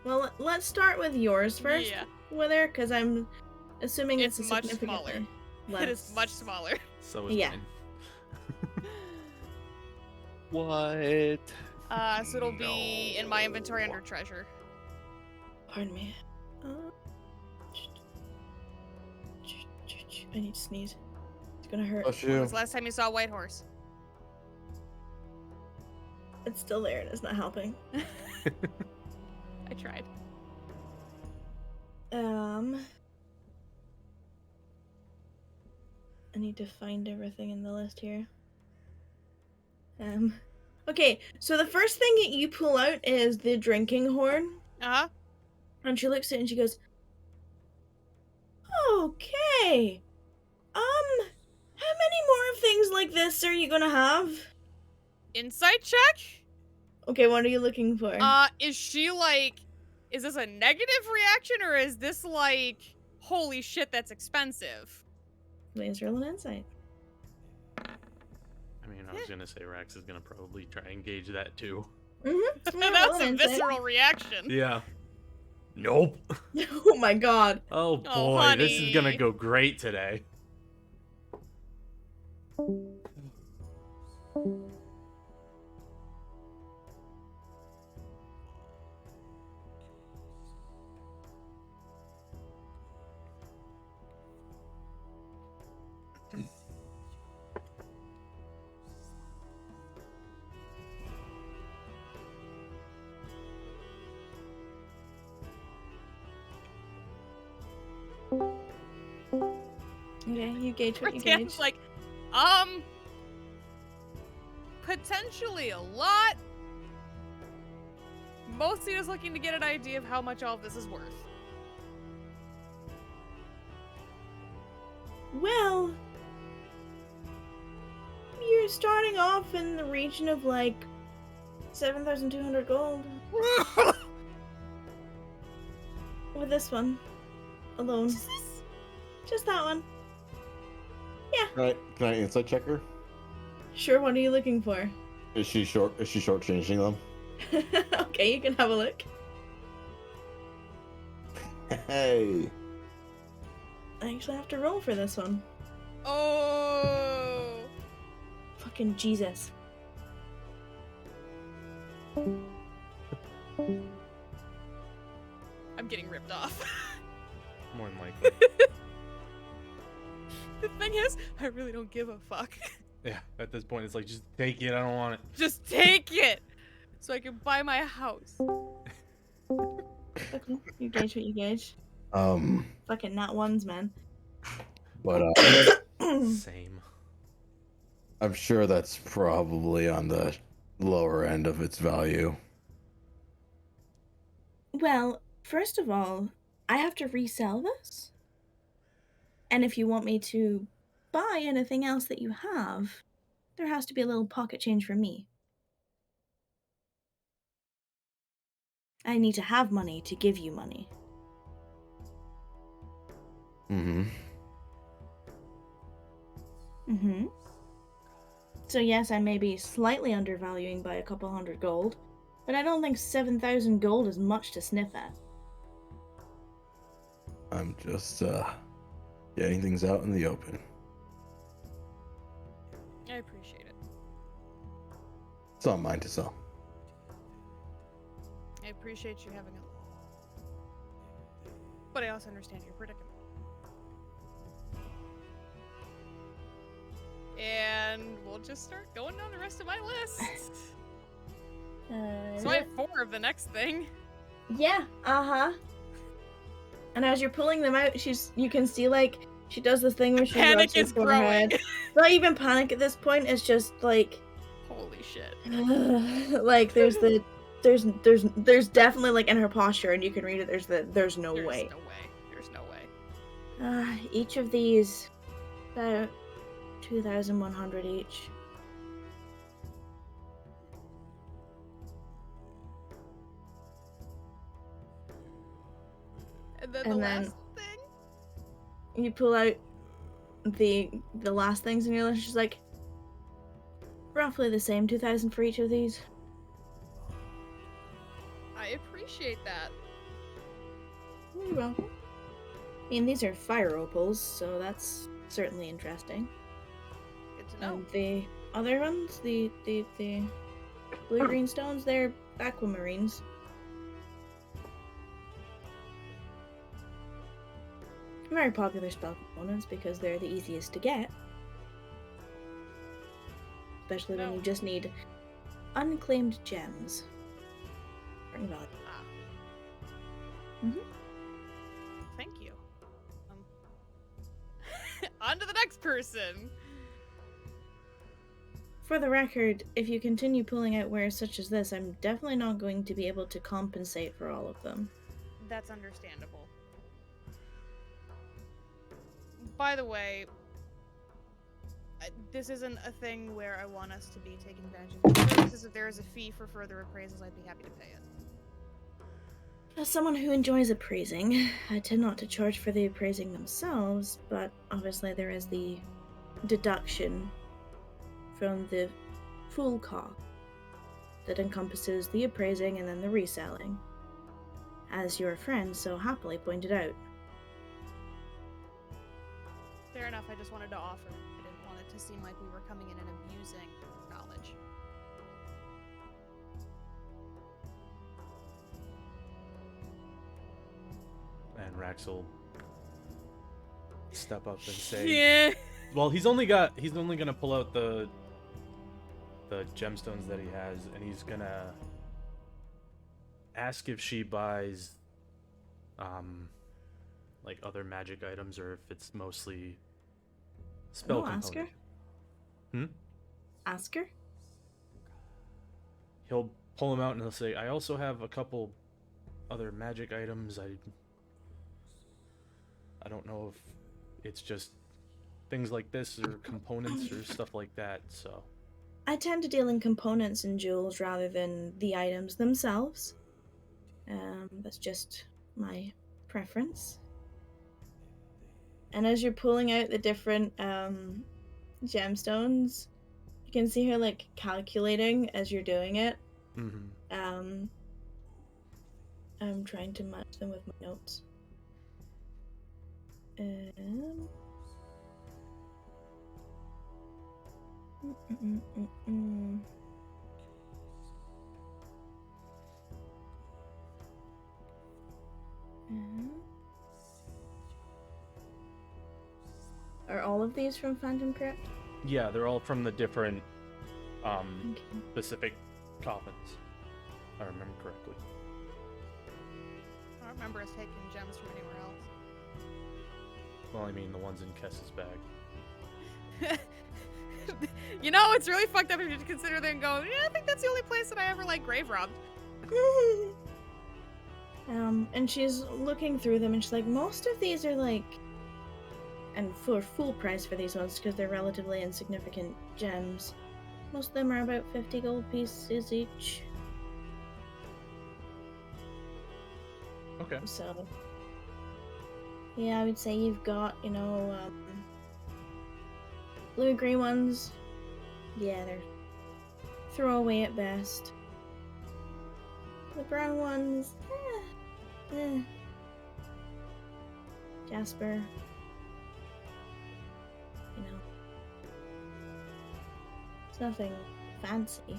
Well, let's start with yours first, Yeah. Wither, because I'm assuming It's it's a much significantly It is much smaller. So is Yeah. mine. What? So it'll be in my inventory under treasure. Pardon me. I need to sneeze. It's gonna hurt. Bless When you. was the last time you saw a white horse? It's still there and it's not helping. I tried. I need to find everything in the list here. Okay, so the first thing that you pull out is the drinking horn, Uh-huh. and she looks at it and she goes, "Okay, how many more things like this are you gonna have?" Insight check? Okay, what are you looking for? Is she like, is this a negative reaction or is this like, holy shit, that's expensive? Please roll an insight. I mean, I was gonna say Rex is gonna probably try and gauge that too. Mm-hmm. That's a visceral reaction. Yeah. Nope. Oh my god. Oh boy, Oh, this is gonna honey. go great today. Okay, you gauge what you Rattan's gauge. like, potentially a lot. Mostly just looking to get an idea of how much all of this is worth. Well, you're starting off in the region of like 7,200 gold with this one alone. Just that one. Can I insight check her? Sure, what are you looking for? Is she shortchanging them? Okay, you can have a look. Hey. I actually have to roll for this one. Oh. Fucking Jesus. I'm getting ripped off. More than likely. The thing is, I really don't give a fuck. Yeah, at this point, it's like, just take it. I don't want it. Just take it, so I can buy my house. Okay, you gauge what you gauge. Fucking not ones, man. But Same. I'm sure that's probably on the lower end of its value. Well, first of all, I have to resell this. And if you want me to buy anything else that you have, there has to be a little pocket change for me. I need to have money to give you money. Mm-hmm. Mm-hmm. So yes, I may be slightly undervaluing by a couple hundred gold, but I don't think 7,000 gold is much to sniff at. I'm just getting things out in the open. I appreciate it. It's not mine to sell. I appreciate you having a. But I also understand your predicament. And we'll just start going down the rest of my list. So I have 4 of the next thing. Yeah, uh-huh. And as you're pulling them out, you can see like she does this thing where she Panic rubs her is growing. forehead. Not even panic at this point, it's just like Holy shit. like there's definitely like in her posture, and you can read it, there's no way. There's no way. Each of these about 2,100 each. And then And the then- last thing? You pull out the last things in your list. She's like, roughly the same, 2,000 for each of these. I appreciate that. You're welcome. I mean, these are fire opals, so that's certainly interesting. Good to know. The other ones, the Blue-green stones, they're aquamarines. Very popular spell components because they're the easiest to get. Especially when you just need unclaimed gems. Bring value. Thank you. On to the next person. For the record, if you continue pulling out wares such as this, I'm definitely not going to be able to compensate for all of them. That's understandable. By the way, this isn't a thing where I want us to be taking advantage of your services. If there is a fee for further appraisals, I'd be happy to pay it. As someone who enjoys appraising, I tend not to charge for the appraising themselves, but obviously there is the deduction from the full cost that encompasses the appraising and then the reselling, as your friend so happily pointed out. Fair enough, I just wanted to offer. I didn't want it to seem like we were coming in and abusing knowledge. And Rax will step up and say, Yeah. well, he's only gonna pull out the gemstones that he has, and he's gonna ask if she buys like other magic items, or if it's mostly spell components. Ask her? Ask her? He'll pull them out and he'll say, I also have a couple other magic items. I don't know if it's just things like this or components or stuff like that, so. I tend to deal in components and jewels rather than the items themselves. That's just my preference. And as you're pulling out the different gemstones, you can see her like calculating as you're doing it. Mm-hmm. I'm trying to match them with my notes. Are all of these from Phantom Crypt? Yeah, they're all from the different specific coffins, if I remember correctly. I don't remember us taking gems from anywhere else. Well, I mean the ones in Kess's bag. You know, it's really fucked up if you consider them going, yeah, I think that's the only place that I ever, like, grave robbed. And she's looking through them and she's like, most of these are like, and for full price for these ones because they're relatively insignificant gems. Most of them are about 50 gold pieces each. Okay. So, yeah, I would say you've got, blue-green ones. Yeah, they're throwaway at best. The brown ones, Jasper. It's nothing fancy.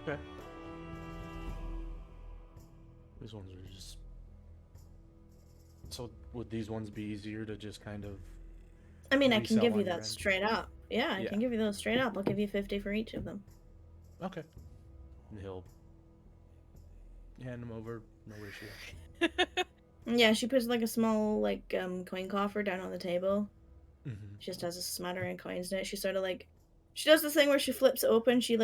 Okay. These ones are just... So would these ones be easier to just kind of... I mean, I can resell give on you your that end? straight up. Yeah, I can give you those straight up. I'll give you 50 for each of them. Okay. And he'll hand them over, no issue. Yeah, she puts like a small coin coffer down on the table. Mm-hmm. Just has a smattering of coins in it. She sort of she does this thing where she flips it open. She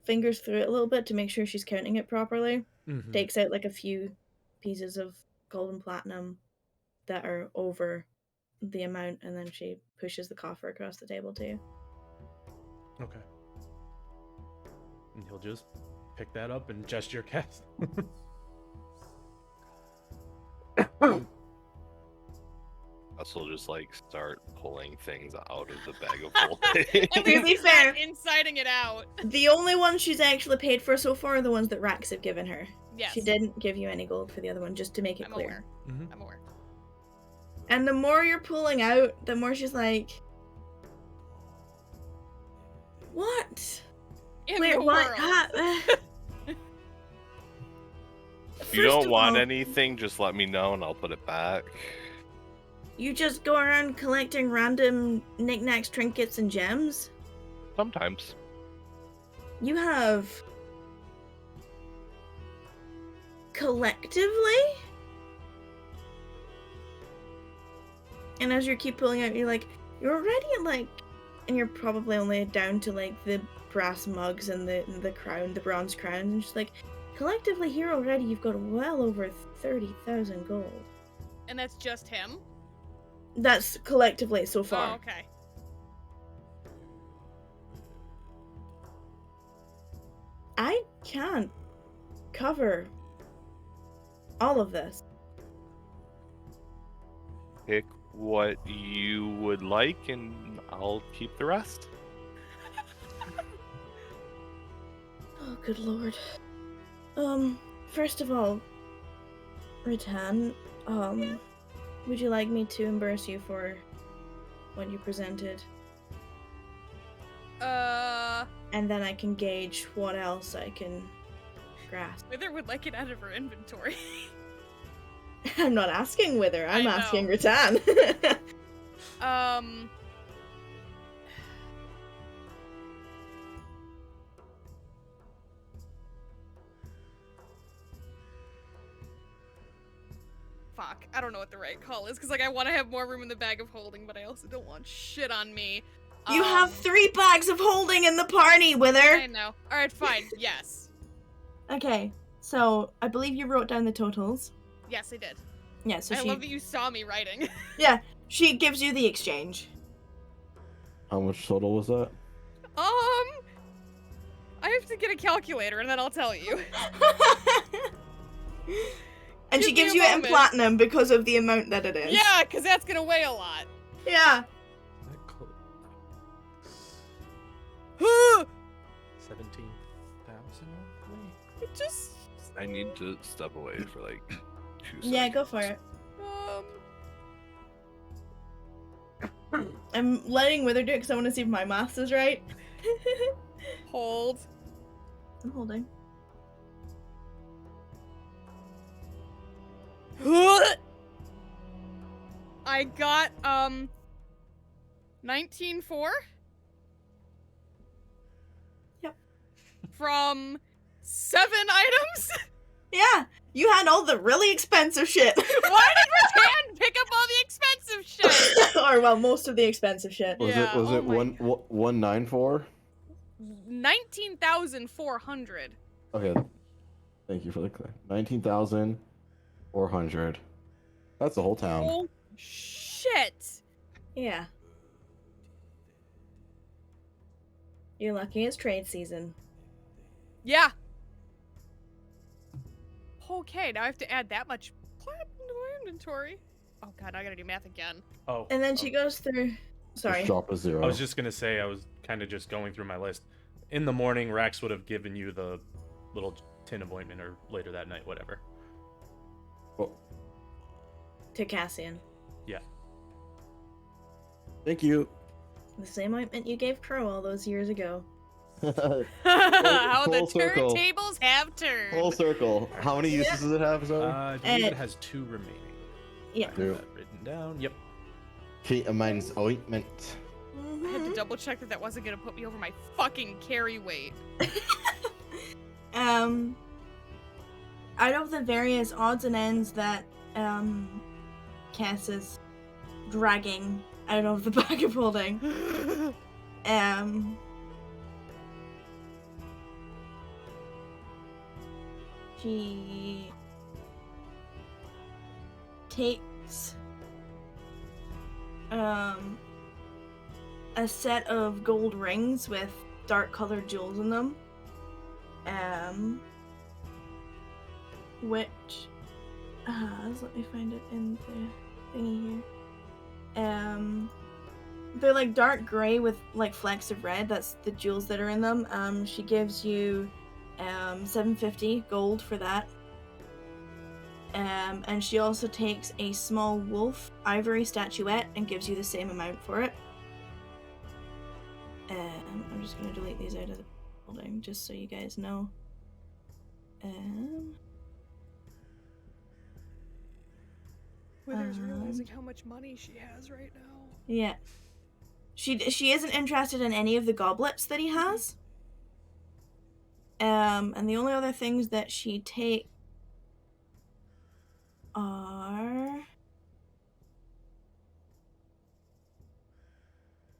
fingers through it a little bit to make sure she's counting it properly. Mm-hmm. Takes out a few pieces of gold and platinum that are over the amount, and then she pushes the coffer across the table to you. Okay. And he'll just pick that up and gesture cast. Also, just start pulling things out of the bag of holding. And To be fair, inciting it out. the only ones she's actually paid for so far are the ones that Rax have given her. Yes. She didn't give you any gold for the other one, just to make it I'm clear. aware. Mm-hmm. I'm aware. And the more you're pulling out, the more she's like, What? In Wait, the what? world. If you don't want anything, just let me know and I'll put it back. You just go around collecting random knickknacks, trinkets, and gems? Sometimes. You have... collectively? And as you keep pulling out, you're like, you're already at like... And you're probably only down to like the brass mugs and the crown, the bronze crown, and just like, collectively here already you've got well over 30,000 gold. And that's just him? That's collectively so far. Oh, okay. I can't cover all of this. Pick what you would like and I'll keep the rest. Oh, good lord. First of all, Rattan, would you like me to embarrass you for what you presented? And then I can gauge what else I can grasp. Wither would like it out of her inventory. I'm not asking Wither, I'm I know. asking Rattan. Fuck, I don't know what the right call is, because like I want to have more room in the bag of holding, but I also don't want shit on me. You have 3 bags of holding in the party, Wither! I know. Alright, fine, yes. Okay, so I believe you wrote down the totals. Yes, I did. Yeah, so I she... love that you saw me writing. Yeah, she gives you the exchange. How much total was that? I have to get a calculator and then I'll tell you. And she Give me gives a you it in moment. platinum because of the amount that it is. Yeah, because that's gonna weigh a lot. Yeah. 17,000 roughly? It just... I need to step away for like 2 seconds. Yeah, go for it. I'm letting Wither do it because I want to see if my math is right. Hold. I'm holding. I got, 19.4? Yep. From 7 items? Yeah, you had all the really expensive shit. Why did Rattan pick up all the expensive shit? Or, well, most of the expensive shit. Was Yeah, it was oh it my 194? 19,400. Okay. Thank you for the clear. 19,400. That's the whole town. Oh, shit. Yeah. You're lucky it's trade season. Yeah. Okay, now I have to add that much platinum to my inventory. Oh god, I gotta do math again. Oh. And then she goes through... Sorry. Just drop a 0. I was just gonna say, I was kind of just going through my list. In the morning, Rax would have given you the little tin of ointment, or later that night, whatever. Oh, To Cassian. Yeah. thank you. The same ointment you gave Crow all those years ago. How the full circle. turntables have turned. Full circle. How many uses does it have, Zoe? I believe Uh, it has 2 remaining. Yeah. I have Two. that written down. Yep. Kate mine's ointment. I had to double check that wasn't gonna put me over my fucking carry weight. Out of the various odds and ends that Cass is dragging out of the bag of holding, she takes a set of gold rings with dark colored jewels in them, which let me find it in the thingy here. They're like dark gray with like flecks of red. That's the jewels that are in them. She gives you 750 gold for that. And she also takes a small wolf ivory statuette and gives you the same amount for it. I'm just gonna delete these out of the building just so you guys know. Wither's realizing how much money she has right now. Yeah. She isn't interested in any of the goblets that he has. And the only other things that she takes are...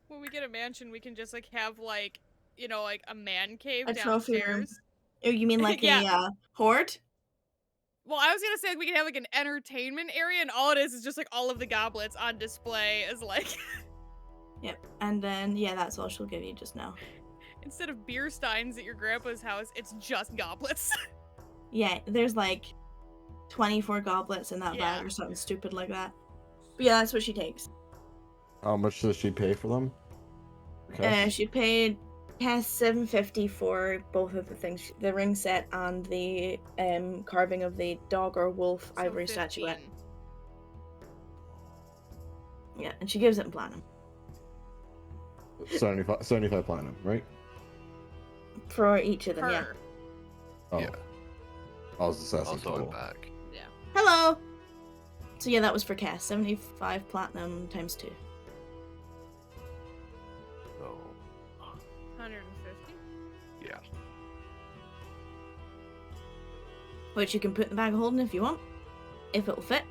When we get a mansion, we can just like have like, you know, like a man cave a trophy room. downstairs. Oh, you mean like Yeah. a hoard? Well, I was gonna say like, we can have like an entertainment area, and all it is just like all of the goblets on display as like Yep. And then, yeah, that's all she'll give you just now. instead of beer steins at your grandpa's house, it's just goblets. Yeah, there's like 24 goblets in that Yeah. bag or something stupid like that. But yeah, that's what she takes. How much does she pay for them? Okay. She paid $750 for both of the things, the ring set and the carving of the dog or wolf So ivory statuette. 15. Yeah, and she gives it in platinum 75 platinum, right? for each of them. Yeah. Per. Oh. Yeah. I was just asking Also total. in back. Yeah. Hello. So yeah, that was for Cass. 75 platinum times 2. So 150. yeah. Which you can put in the bag of holding if you want. If it'll fit.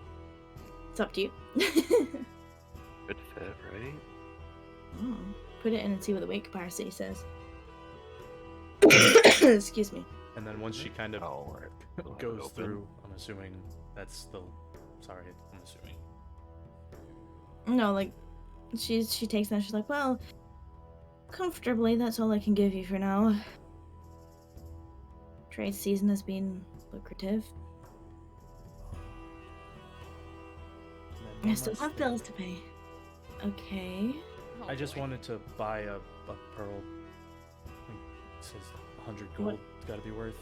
It's up to you. Good fit, right? Oh, put it in and see what the weight capacity says. Excuse me. And then once she kind of Oh, right. We'll have it goes open. through, I'm assuming that's the. Sorry, I'm assuming. No, like she takes that. She's like, well, comfortably. That's all I can give you for now. Trade season has been lucrative. And then I one still last have thing. bills to pay. Okay. Oh, I just boy. wanted to buy a pearl. I think it says 100 gold. What? It's got to be worth.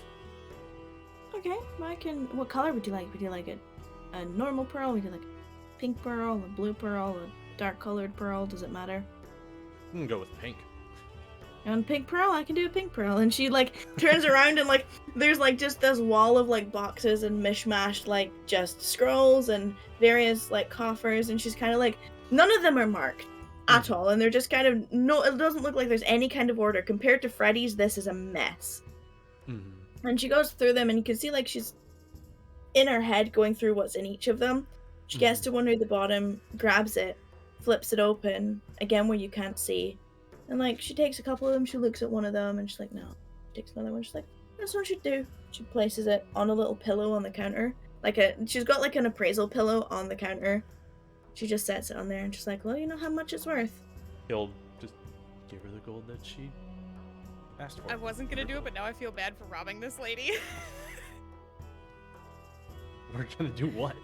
Okay. Well, I can. What color would you like? Would you like a normal pearl? Would you like a pink pearl, a blue pearl, a dark colored pearl? Does it matter? I'm gonna go with pink. And pink pearl, I can do a pink pearl. And she like turns around and like there's like just this wall of like boxes and mishmashed like just scrolls and various like coffers, and she's kind of like none of them are marked at all, and they're just kind of no. It doesn't look like there's any kind of order compared to Freddy's. This is a mess. Mm-hmm. And she goes through them, and you can see like she's in her head going through what's in each of them. She gets to one near the bottom, grabs it, flips it open again where you can't see. And like she takes a couple of them, she looks at one of them and she's like, no. She takes another one, she's like, this one should do. She places it on a little pillow on the counter. She's got like an appraisal pillow on the counter. She just sets it on there and she's like, well, you know how much it's worth. He'll just give her the gold that she asked for. I wasn't gonna do it, but now I feel bad for robbing this lady. We're gonna do what?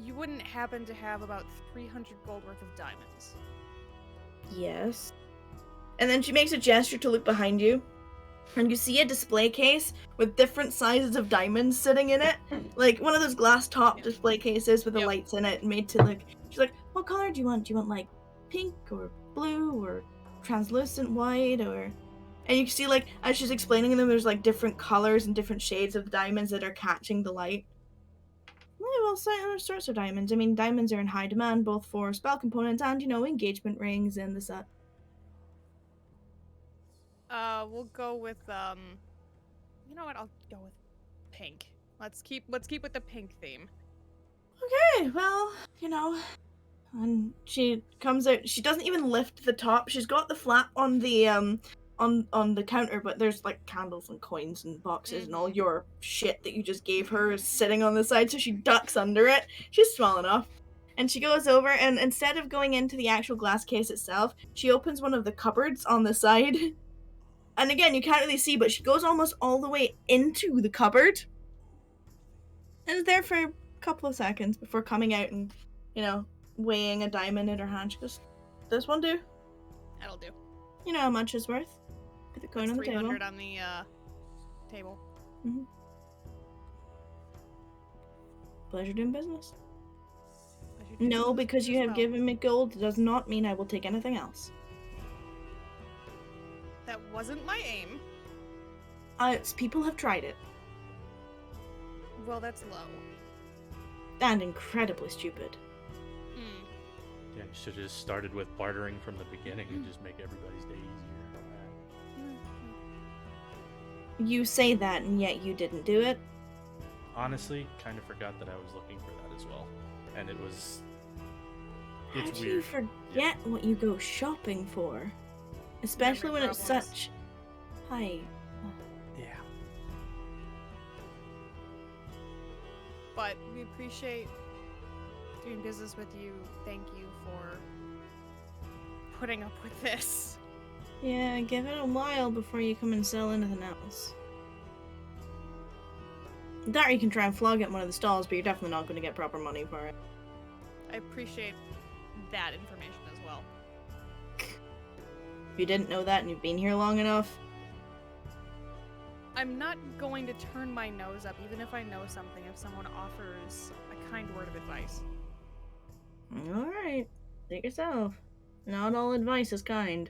You wouldn't happen to have about 300 gold worth of diamonds. Yes. And then she makes a gesture to look behind you. And you see a display case with different sizes of diamonds sitting in it. Like one of those glass top display cases with the Yep. lights in it made to like she's like, what color do you want? Do you want like pink or blue or translucent white or and you can see like as she's explaining them there's like different colors and different shades of diamonds that are catching the light. Yeah, well, other sorts of diamonds. I mean, diamonds are in high demand both for spell components and, you know, engagement rings and the set. We'll go with you know what? I'll go with pink. Let's keep with the pink theme. Okay, well, you know, and she comes out. She doesn't even lift the top. She's got the flap on the on the counter, but there's like candles and coins and boxes and all your shit that you just gave her is sitting on the side. So she ducks under it. She's small enough, and she goes over and instead of going into the actual glass case itself, she opens one of the cupboards on the side. And again, you can't really see, but she goes almost all the way into the cupboard. And is there for a couple of seconds before coming out and, you know, weighing a diamond in her hand. She goes, this one do? That'll do. You know how much it's worth? Put the coin That's on the table. 300 on the table. Pleasure doing business. I you choose No, to because you have spell. given me gold does not mean I will take anything else. That wasn't my aim. People have tried it, Well, that's low. and incredibly stupid. Hmm. Yeah, you should have just started with bartering from the beginning and just make everybody's day easier. You say that, and yet you didn't do it. Honestly, kind of forgot that I was looking for that as well. And it was... How It's do you weird. forget what you go shopping for? Especially Memory when it's problems. such high. Yeah. But we appreciate doing business with you. Thank you for putting up with this. Yeah, give it a while before you come and sell anything else. That or you can try and flog it in one of the stalls, but you're definitely not going to get proper money for it. I appreciate that information as well. If you didn't know that and you've been here long enough, I'm not going to turn my nose up, even if I know something, if someone offers a kind word of advice. alright. Take yourself. Not all advice is kind.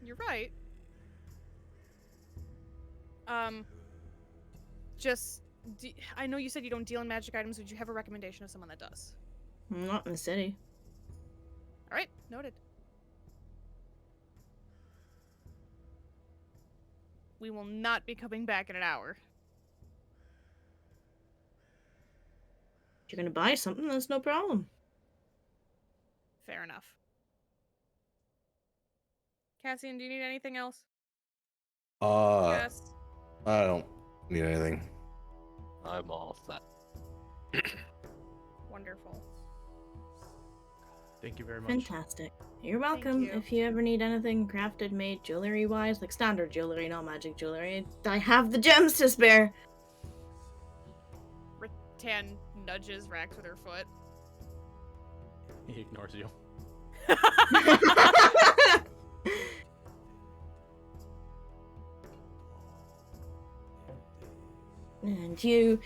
You're right. I know you said you don't deal in magic items. Would you have a recommendation of someone that does? Not in the city. All right, noted. We will not be coming back in an hour. If you're going to buy something, that's no problem. Fair enough. Cassian, do you need anything else? Cass? I don't need anything. I'm all set. Wonderful. Thank you very much. Fantastic. You're welcome. you. If you ever need anything crafted, made, jewelry-wise, like standard jewelry, not magic jewelry, I have the gems to spare. Rattan nudges Rax with her foot. He ignores you. And you,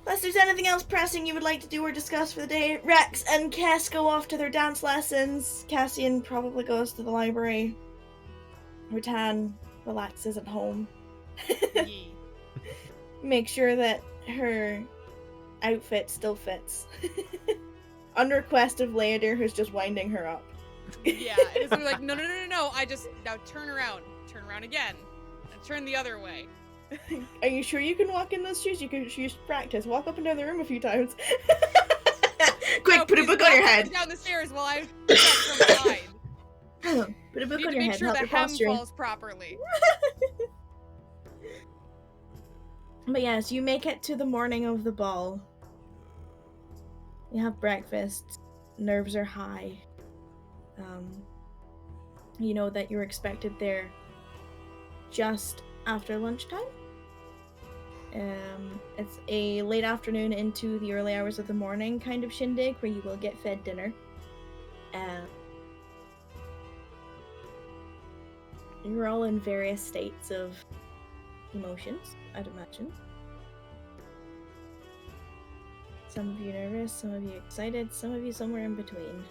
unless there's anything else pressing you would like to do or discuss for the day, Rex and Cass go off to their dance lessons. Cassian probably goes to the library. Rattan relaxes at home. Yee. Make sure that her outfit still fits. On request of Leader, who's just winding her up. Yeah, and it's gonna be like, no, now turn around again, and turn the other way. Are you sure you can walk in those shoes? You can use practice. Walk up and down the room a few times. Quick, No, put a please book on your walk up head. and down the stairs while I check from behind. Put a You book need on to your make head. sure Help the your hem posturing. falls properly. But yes, you make it to the morning of the ball. You have breakfast. Nerves are high. You know that you're expected there just after lunchtime. It's a late afternoon into the early hours of the morning kind of shindig where you will get fed dinner. You're all in various states of emotions, I'd imagine. Some of you nervous, some of you excited, some of you somewhere in between.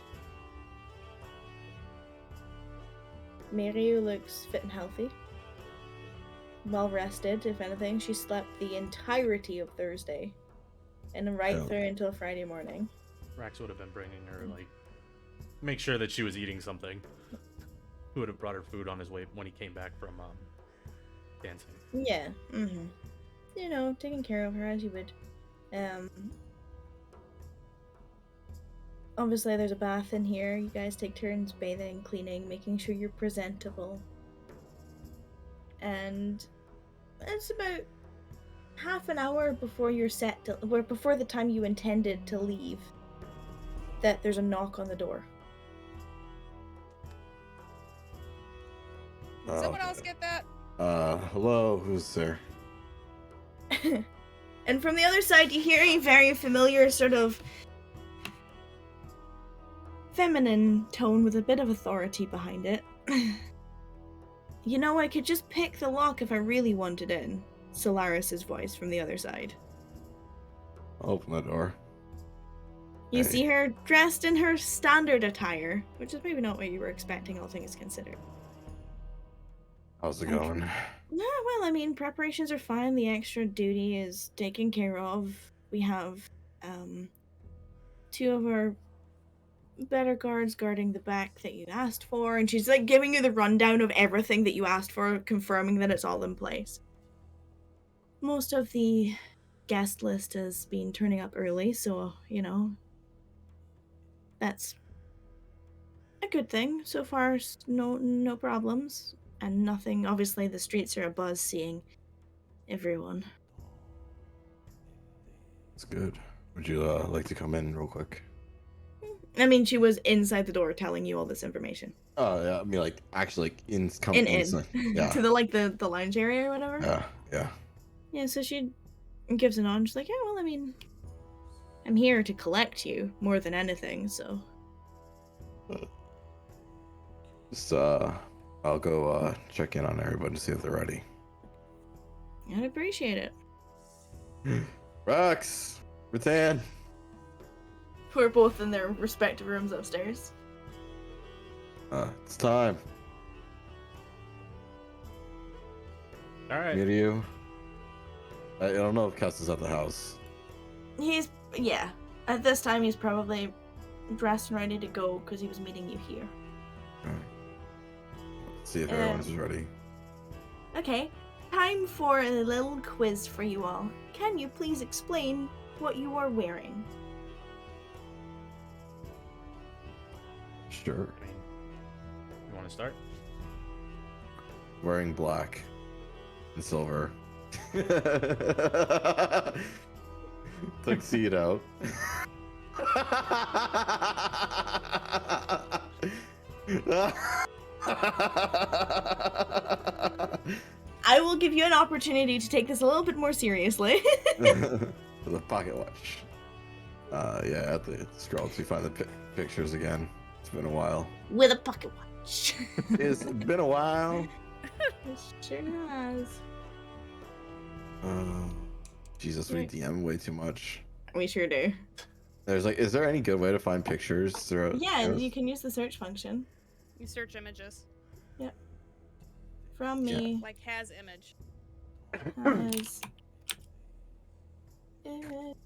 Miriu looks fit and healthy. Well rested, if anything. She slept the entirety of Thursday. And right Oh. through until Friday morning. Rax would have been bringing her, like, make sure that she was eating something. Who would have brought her food on his way when he came back from dancing. Yeah, You know, taking care of her as you would. Obviously there's a bath in here. You guys take turns bathing, cleaning, making sure you're presentable. And it's about half an hour before you're set to, or before the time you intended to leave, that there's a knock on the door. Did someone else get that? Hello, who's there? And from the other side, you hear a very familiar sort of feminine tone with a bit of authority behind it. You know, I could just pick the lock if I really wanted in. Solaris's voice from the other side. Open the door. You Hey. see her dressed in her standard attire, which is maybe not what you were expecting, all things considered. How's it Okay. going? No, well, I mean, preparations are fine. The extra duty is taken care of. We have two of our better guards guarding the back that you asked for, and she's like giving you the rundown of everything that you asked for, confirming that it's all in place. Most of the guest list has been turning up early, so, you know, that's a good thing. So far, no problems. And nothing, obviously the streets are abuzz seeing everyone. It's good. Would you like to come in real quick? I mean, she was inside the door telling you all this information. Oh yeah, I mean like actually like In. inside. Yeah. To the lounge area or whatever. Yeah. Yeah, so she gives a nod. She's like, yeah, well, I mean, I'm here to collect you more than anything, so. Just I'll go check in on everybody to see if they're ready. I'd appreciate it. Rex, Rattan. We're both in their respective rooms upstairs. It's time. All right. Meet you. I don't know if Cass is at the house. Yeah. At this time, he's probably dressed and ready to go because he was meeting you here. Let's see if everyone's ready. Okay, time for a little quiz for you all. Can you please explain what you are wearing? Sure. I mean, you want to start? Wearing black and silver. Tuxedo. I will give you an opportunity to take this a little bit more seriously. With a pocket watch. Yeah, I have to scroll to find the pictures again. It's been a while. With a pocket watch. It's been a while. Sure has. Jesus, we Right. DM way too much. We sure do. There's like, is there any good way to find pictures throughout? Yeah, those? you can use the search function. You search images. From me. Like has image. Has image.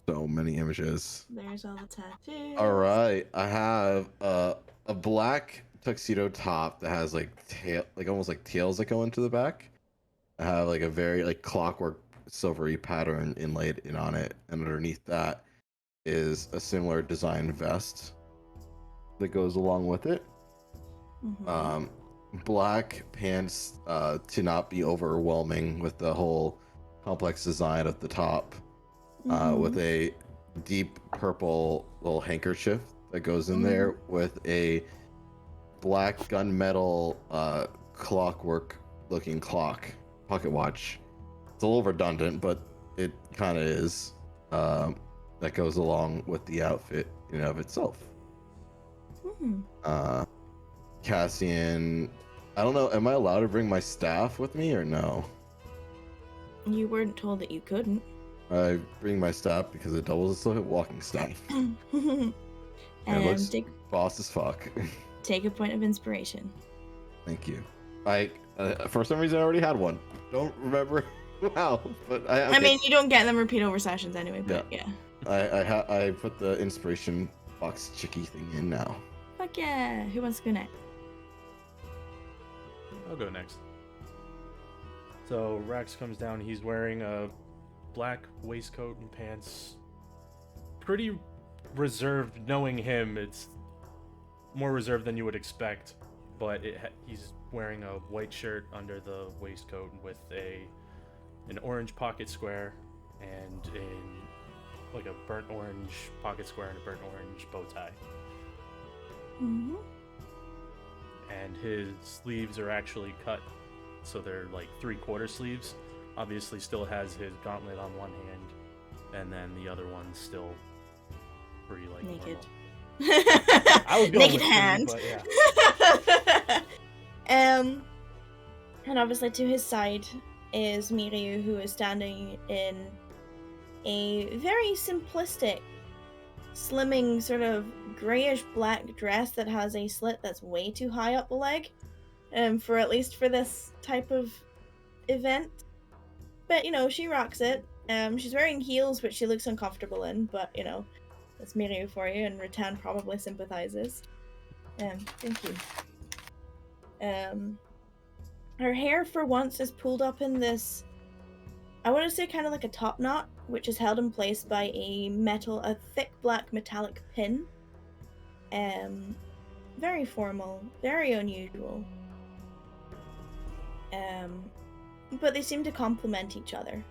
So many images. There's all the tattoos. All right, I have a black tuxedo top that has like tail, like almost like tails that go into the back. I have like a very like clockwork silvery pattern inlaid in on it, and underneath that is a similar design vest that goes along with it. Mhm. Black pants to not be overwhelming with the whole complex design at the top. With a deep purple little handkerchief that goes in there with a black gunmetal clockwork looking clock pocket watch. It's a little redundant, but it kind of is. That goes along with the outfit in and of itself. Mhm. Cassian, I don't know, am I allowed to bring my staff with me or no? You weren't told that you couldn't. I bring my staff because it doubles as a walking staff. It looks boss as fuck. Take a point of inspiration. Thank you. I for some reason I already had one. Don't remember how, but I mean, you don't get them repeat over sessions anyway, but yeah. I put the inspiration box chicky thing in now. Fuck yeah. Who wants to go next? I'll go next. So Rax comes down. He's wearing a black waistcoat and pants. Pretty reserved. Knowing him, it's more reserved than you would expect. But he's wearing a white shirt under the waistcoat with an orange pocket square and like a burnt orange pocket square and a burnt orange bow tie. Mm-hmm. And his sleeves are actually cut, so they're like 3/4 sleeves. Obviously still has his gauntlet on one hand, and then the other one's still pretty like Naked. normal. I was going Naked with hand. free, but yeah. And obviously to his side, is Miryu, who is standing in a very simplistic, slimming sort of grayish black dress that has a slit that's way too high up the leg, for at least for this type of event. But she rocks it. She's wearing heels, which she looks uncomfortable in, but that's Miryu for you, and Rattan probably sympathizes. Thank you. Her hair for once is pulled up in this, I want to say kind of like a top knot, which is held in place by a thick black metallic pin. Very formal, very unusual. But they seem to complement each other.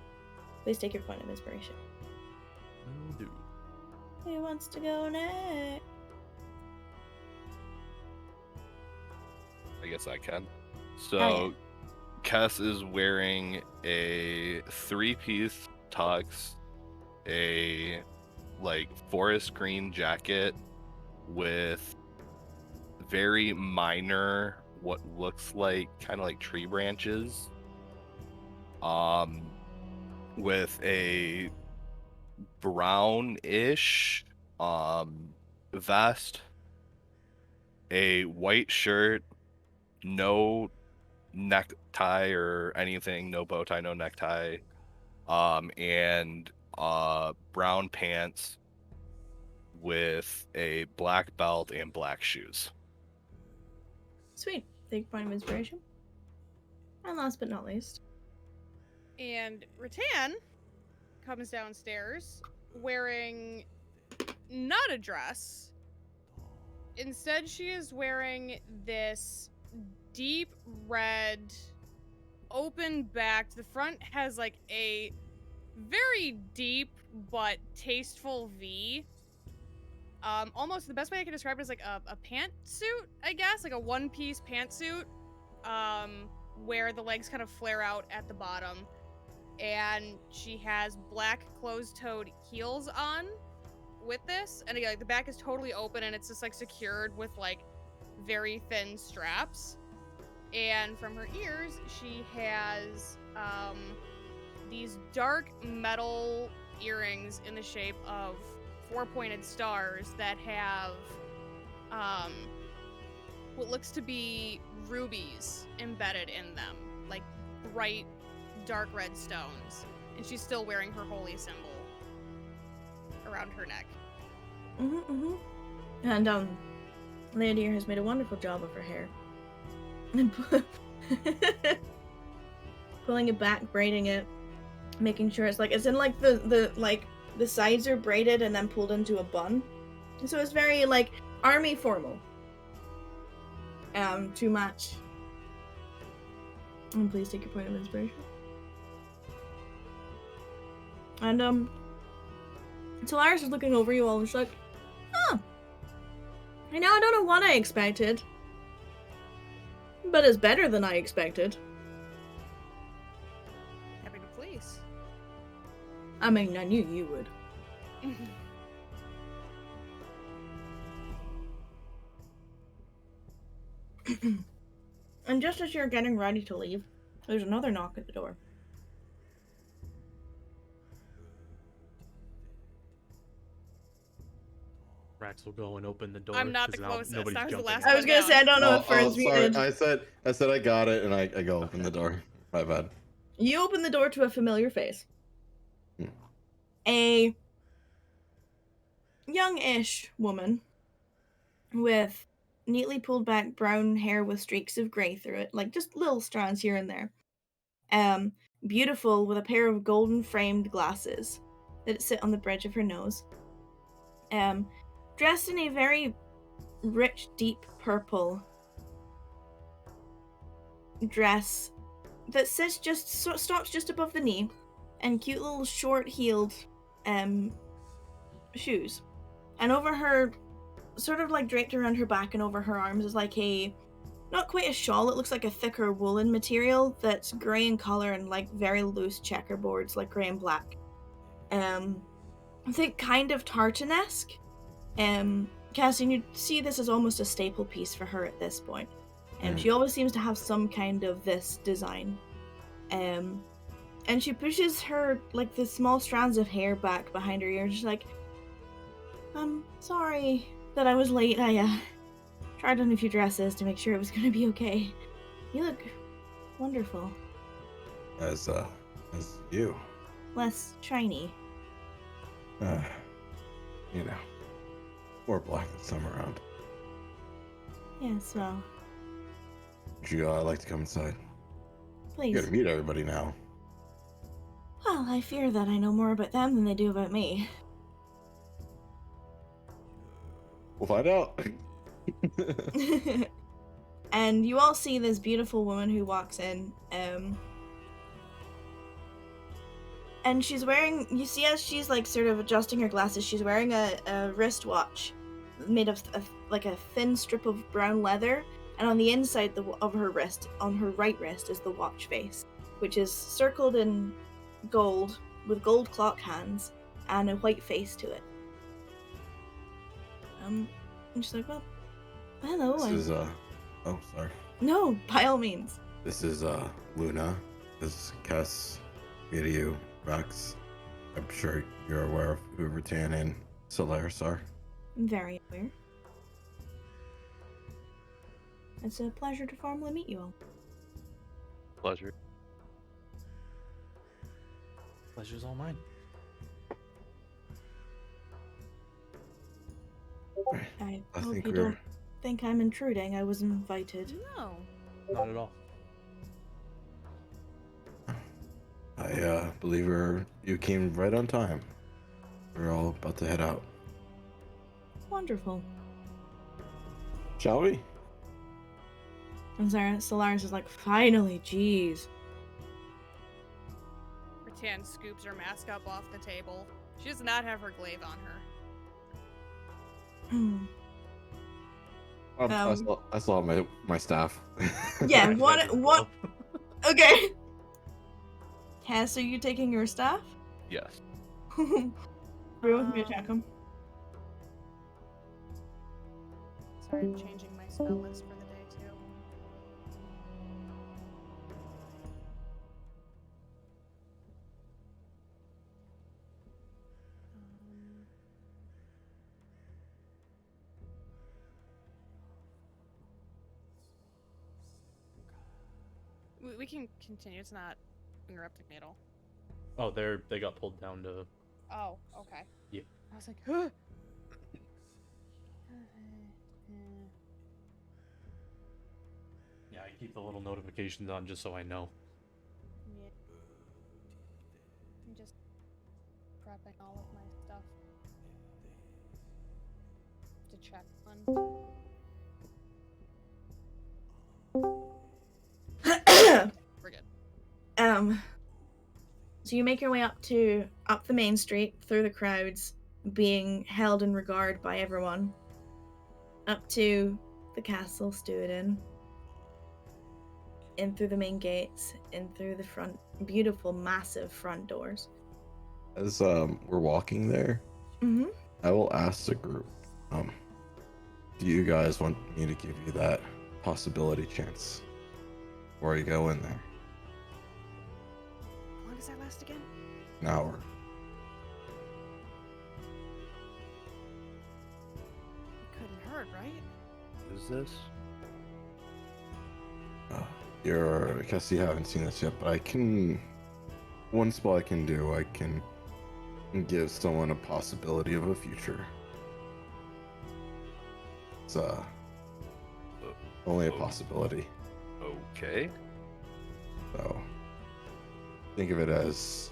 Please take your point of inspiration. Will do. Who wants to go next? I guess I can. Oh, So, yeah. Cass is wearing a 3-piece tux, a forest green jacket with very minor, what looks like kind of like tree branches, with a brownish vest, a white shirt, no necktie or anything, no bow tie, no necktie, and brown pants with a black belt and black shoes. Sweet. Take your point of inspiration. And last but not least. And Rattan comes downstairs wearing not a dress. Instead, she is wearing this deep red, open-backed. The front has like a very deep but tasteful V. Almost the best way I can describe it is like a pantsuit, I guess, like a one-piece pantsuit, where the legs kind of flare out at the bottom. And she has black closed-toed heels on with this, and again, like the back is totally open and it's just like secured with like very thin straps. And from her ears, she has these dark metal earrings in the shape of 4-pointed stars that have what looks to be rubies embedded in them, like bright dark red stones. And she's still wearing her holy symbol around her neck. And Landier has made a wonderful job of her hair. Pulling it back, braiding it, making sure it's in like the sides are braided and then pulled into a bun. So it's very like army formal. To match. And please take your point of inspiration. And Solaris is looking over you all and she's like, oh. I don't know what I expected. But it's better than I expected. Happy to please. I mean, I knew you would. And just as you're getting ready to leave, there's another knock at the door. Rax will go and open the door. I'm not the 'cause closest. nobody's I was the jumping last out. I was gonna say, I don't know if Fern's sorry. muted. I said I got it, and I go open the door. My bad. You open the door to a familiar face. Hmm. A young-ish woman with neatly pulled back brown hair with streaks of grey through it, like just little strands here and there. Beautiful with a pair of golden framed glasses that sit on the bridge of her nose. Dressed in a very rich, deep purple dress that sits stops just above the knee, and cute little short-heeled shoes. And over her, sort of like draped around her back and over her arms, is like not quite a shawl, it looks like a thicker woolen material that's grey in colour and like very loose checkerboards, like grey and black. I think kind of tartan-esque. Cassie, you see this as almost a staple piece for her at this point. She always seems to have some kind of this design. And she pushes her, like, the small strands of hair back behind her ear, just like, I'm sorry that I was late. I tried on a few dresses to make sure it was gonna be okay. You look wonderful. As you. Less shiny. You know, more black than some around. Yes, well, Would you like to come inside? You please. gotta meet everybody now. Well, I fear that I know more about them than they do about me. We'll find out. And you all see this beautiful woman who walks in, and she's wearing, you see as she's like sort of adjusting her glasses, she's wearing a wristwatch made of like a thin strip of brown leather, and on the inside of her wrist, on her right wrist, is the watch face, which is circled in gold with gold clock hands and a white face to it. And she's like, well, hello. This is oh, sorry. No, by all means. This is Luna. This is Kess, Miryu, Rex. I'm sure you're aware of who Rattan and Solaris are. I'm very aware. It's a pleasure to formally meet you all. Pleasure. Pleasure's all mine. I I hope think you we're don't think I'm intruding. I was invited. No. Not at all. I believe you came right on time. We're all about to head out. Wonderful. Shall we? And Solaris is like, finally, jeez. Rattan scoops her mask up off the table. She does not have her glaive on her. I still have my staff. Yeah, what? Okay. Cass, are you taking your staff? Yes. Everyone can attack him. Sorry, I'm changing my spell list for the day too. We can continue. It's not interrupting me at all. Oh, they got pulled down to. Oh, okay. Yeah. I was like, huh. Yeah, I keep the little notifications on just so I know. Yeah. I'm just prepping all of my stuff to check on. We're good. So you make your way up the main street through the crowds, being held in regard by everyone, up to the castle Stuidin, in through the main gates, in through the front, beautiful, massive front doors. As we're walking there, Mm-hmm. I will ask the group, do you guys want me to give you that possibility chance before you go in there? How long does that last again? An hour. Couldn't hurt, right? Who's this? I guess you haven't seen this yet, but I can. One spell I can do, I can give someone a possibility of a future. It's only a possibility. Okay. So think of it as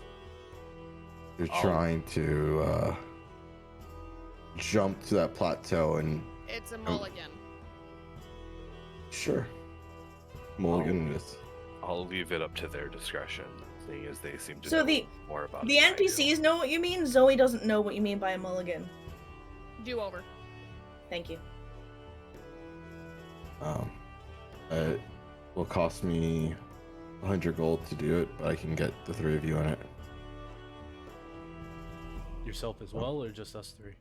you're Oh. trying to jump to that plateau and It's a mulligan. sure. Mulligan it is. I'll leave it up to their discretion, seeing as they seem to So know more about The it than I do. NPCs know what you mean. Zoe doesn't know what you mean by a mulligan. Do over. Thank you. It will cost me 100 gold to do it, but I can get the three of you in it. Yourself as well, or just us three?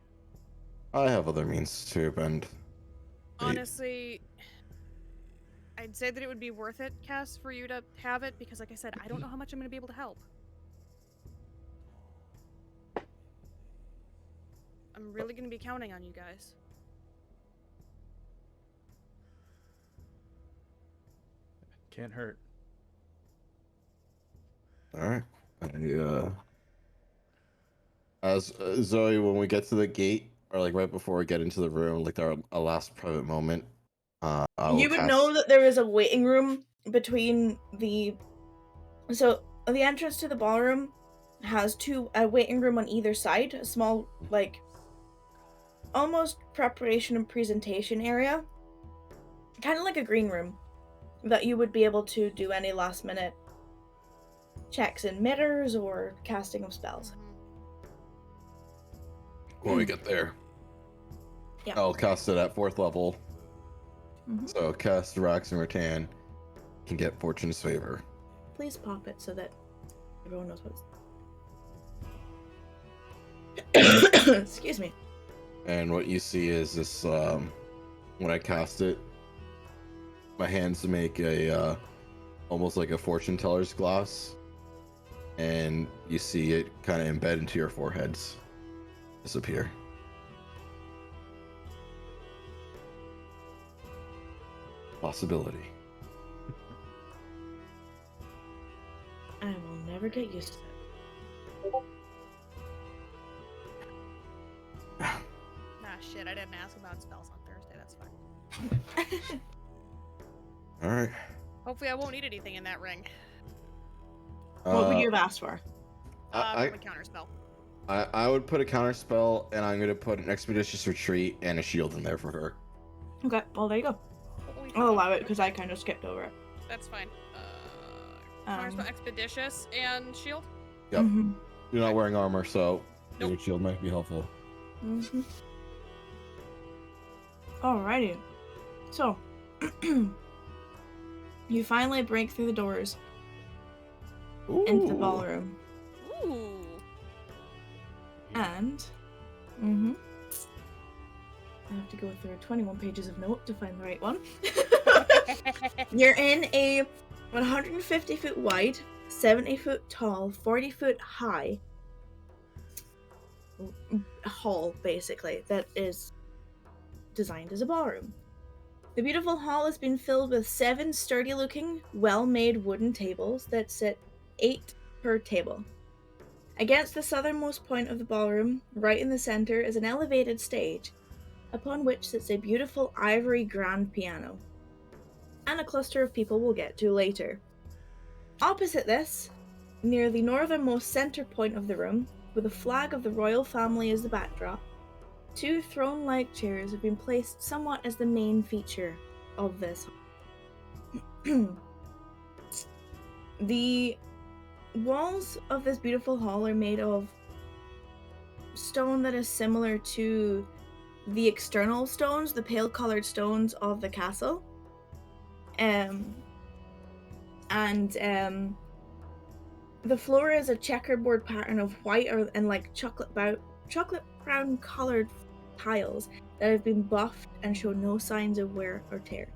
I have other means to bend. Honestly, I'd say that it would be worth it, Cass, for you to have it, because like I said, I don't know how much I'm going to be able to help. I'm really gonna be counting on you guys. Can't hurt. All right. As Zoe, when we get to the gate, or like right before we get into the room, like our a last private moment, I will You would cast... know that there is a waiting room between the. So the entrance to the ballroom has a waiting room on either side, a small, like, almost preparation and presentation area, kind of like a green room, that you would be able to do any last minute checks in mirrors or casting of spells. When we get there, Yeah. I'll cast it at 4th level. Mhm. So cast Rax and Rattan can get Fortune's Favor. Please pop it so that everyone knows what's. Excuse me. And what you see is this, when I cast it, my hands make a, almost like a fortune teller's glass. And you see it kind of embed into your foreheads. Disappear. Possibility. I will never get used to it. Ah, shit, I didn't ask about spells on Thursday, that's fine. All right. Hopefully I won't need anything in that ring. What would you have asked for? Probably counter spell. I would put a counter spell, and I'm gonna put an expeditious retreat and a shield in there for her. Okay, well, there you go. Holy I'll fuck. allow it because I kind of skipped over it. That's fine. Counter spell, expeditious, and shield? Yep. Mhm. You're not wearing armor, so Nope. your shield might be helpful. Mhm. Alrighty. So, you finally break through the doors into the Ooh. ballroom. Ooh. And, I have to go through 21 pages of note to find the right one. You're in a 150 foot wide, 70 foot tall, 40 foot high hall, basically, that is designed as a ballroom. The beautiful hall has been filled with 7 sturdy looking, well made wooden tables that sit 8 per table. Against the southernmost point of the ballroom, right in the center, is an elevated stage, upon which sits a beautiful ivory grand piano, and a cluster of people we'll get to later. Opposite this, near the northernmost center point of the room, with a flag of the royal family as the backdrop, 2 throne-like chairs have been placed somewhat as the main feature of this hall. The walls of this beautiful hall are made of stone that is similar to the external stones, the pale colored stones of the castle. The floor is a checkerboard pattern of white and like chocolate brown colored tiles that have been buffed and show no signs of wear or tear.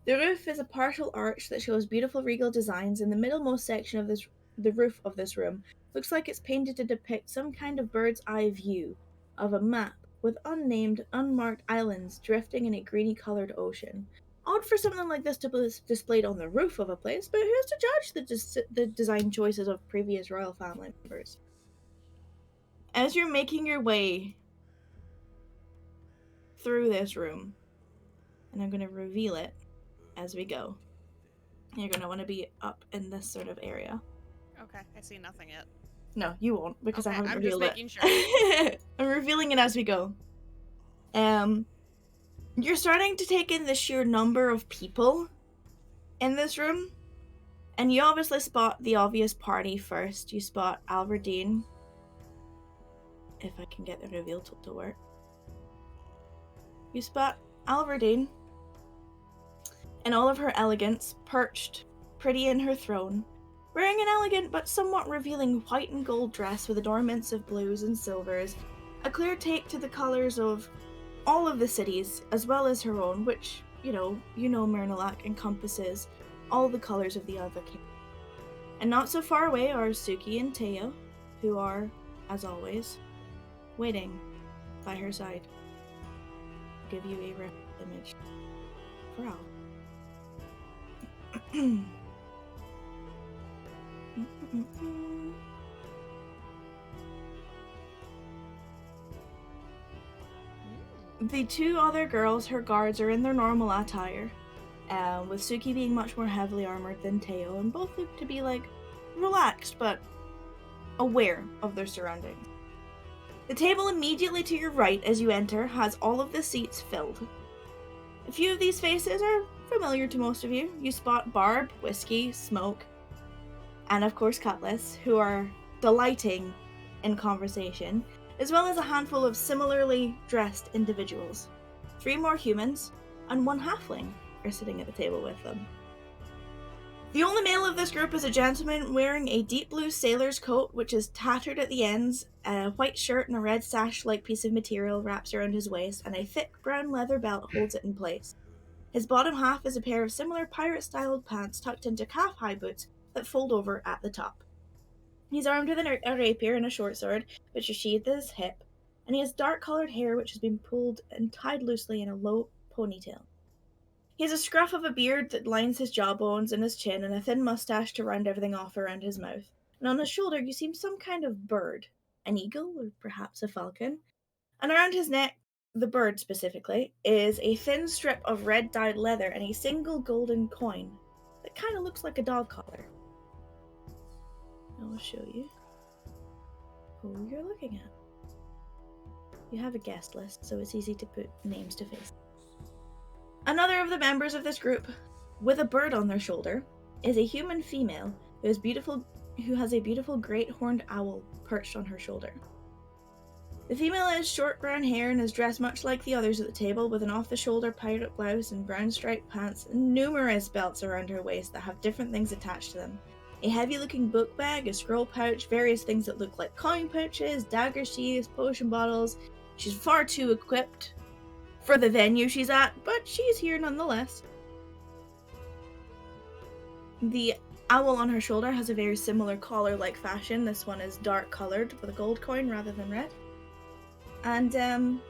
The roof is a partial arch that shows beautiful regal designs, and the middlemost section of the roof of this room looks like it's painted to depict some kind of bird's eye view of a map with unnamed, unmarked islands drifting in a greeny colored ocean. Odd for something like this to be displayed on the roof of a place, but who's to judge the design choices of previous royal family members? As you're making your way through this room, and I'm going to reveal it as we go, you're going to want to be up in this sort of area. Okay, I see nothing yet. No, you won't, because I Okay, haven't I'm just revealed making it. I'm revealing it as we go. You're starting to take in the sheer number of people in this room, and you obviously spot the obvious party first. You spot Alverdine. If I can get the reveal tool to work. You spot Alverdine in all of her elegance, perched pretty in her throne, wearing an elegant but somewhat revealing white and gold dress with adornments of blues and silvers, a clear take to the colours of all of the cities, as well as her own, which, you know Myrnalak encompasses all the colours of the other king. And not so far away are Suki and Teo, who are, as always, waiting by her side. Give you a rough image. For all. The two other girls, her guards, are in their normal attire, with Suki being much more heavily armored than Teo, and both look to be like relaxed but aware of their surroundings. The table immediately to your right as you enter has all of the seats filled. A few of these faces are familiar to most of you. You spot Barb, Whiskey, Smoke, and of course Cutlass, who are delighting in conversation, as well as a handful of similarly dressed individuals. 3 more humans and 1 halfling are sitting at the table with them. The only male of this group is a gentleman wearing a deep blue sailor's coat, which is tattered at the ends, a white shirt and a red sash-like piece of material wraps around his waist, and a thick brown leather belt holds it in place. His bottom half is a pair of similar pirate-styled pants tucked into calf-high boots that fold over at the top. He's armed with a rapier and a short sword, which is sheathed at his hip, and he has dark-coloured hair which has been pulled and tied loosely in a low ponytail. He has a scruff of a beard that lines his jawbones and his chin, and a thin mustache to round everything off around his mouth. And on his shoulder you see some kind of bird, an eagle or perhaps a falcon. And around his neck, the bird specifically, is a thin strip of red-dyed leather and a single golden coin that kind of looks like a dog collar. I'll show you who you're looking at. You have a guest list, so it's easy to put names to faces. Another of the members of this group, with a bird on their shoulder, is a human female who has a beautiful great horned owl perched on her shoulder. The female has short brown hair and is dressed much like the others at the table, with an off-the-shoulder pirate blouse and brown striped pants and numerous belts around her waist that have different things attached to them. A heavy-looking book bag, a scroll pouch, various things that look like coin pouches, dagger sheaths, potion bottles. She's far too equipped for the venue she's at, but she's here nonetheless. The owl on her shoulder has a very similar collar-like fashion. This one is dark colored with a gold coin rather than red. And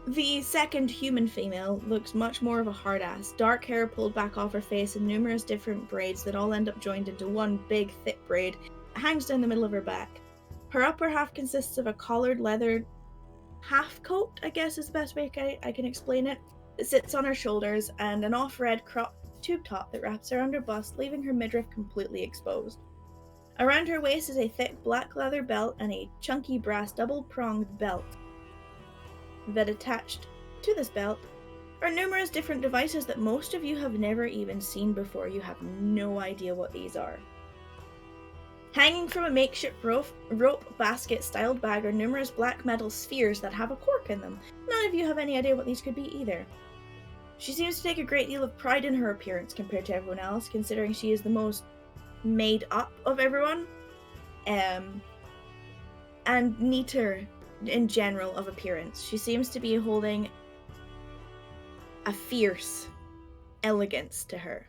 the second human female looks much more of a hard ass. Dark hair pulled back off her face in numerous different braids that all end up joined into one big thick braid that hangs down the middle of her back. Her upper half consists of a collared leather half coat, I guess is the best way I can explain it. It sits on her shoulders, and an off-red cropped tube top that wraps around her bust, leaving her midriff completely exposed. Around her waist is a thick black leather belt and a chunky brass double-pronged belt. That attached to this belt are numerous different devices that most of you have never even seen before. You have no idea what these are. Hanging from a makeshift rope basket styled bag are numerous black metal spheres that have a cork in them. None of you have any idea what these could be either. She seems to take a great deal of pride in her appearance compared to everyone else, considering she is the most made up of everyone, and neater in general of appearance. She seems to be holding a fierce elegance to her.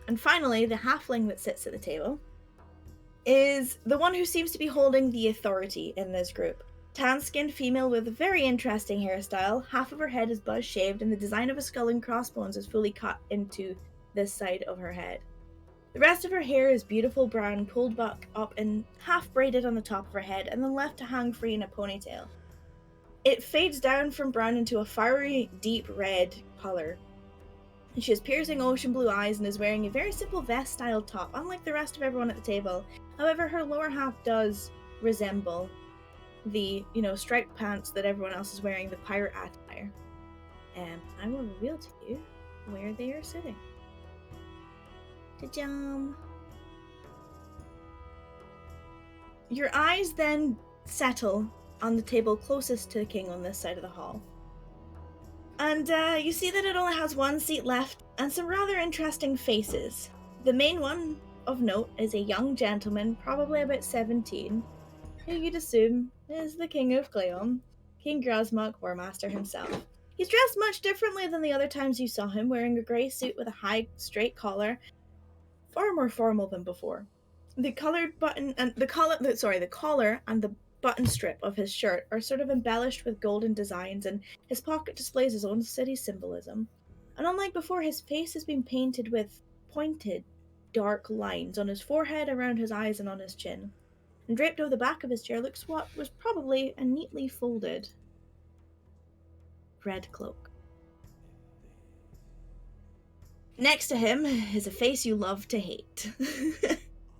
And finally, the halfling that sits at the table is the one who seems to be holding the authority in this group. Tan-skinned female with a very interesting hairstyle. Half of her head is buzz-shaved, and the design of a skull and crossbones is fully cut into this side of her head. The rest of her hair is beautiful brown, pulled back up and half braided on the top of her head, and then left to hang free in a ponytail. It fades down from brown into a fiery, deep red color. She has piercing ocean blue eyes and is wearing a very simple vest-styled top, unlike the rest of everyone at the table. However, her lower half does resemble the, striped pants that everyone else is wearing, the pirate attire. And I will reveal to you where they are sitting. Ta-jam! Your eyes then settle on the table closest to the king on this side of the hall. And you see that it only has one seat left, and some rather interesting faces. The main one of note is a young gentleman, probably about 17, who you'd assume is the King of Gleom, King Grasmok Warmaster himself. He's dressed much differently than the other times you saw him, wearing a grey suit with a high, straight collar, far more formal than before. The colored button and the collar and the button strip of his shirt are sort of embellished with golden designs, and his pocket displays his own city symbolism. And unlike before, his face has been painted with pointed, dark lines on his forehead, around his eyes, and on his chin. And draped over the back of his chair looks what was probably a neatly folded red cloak. Next to him is a face you love to hate.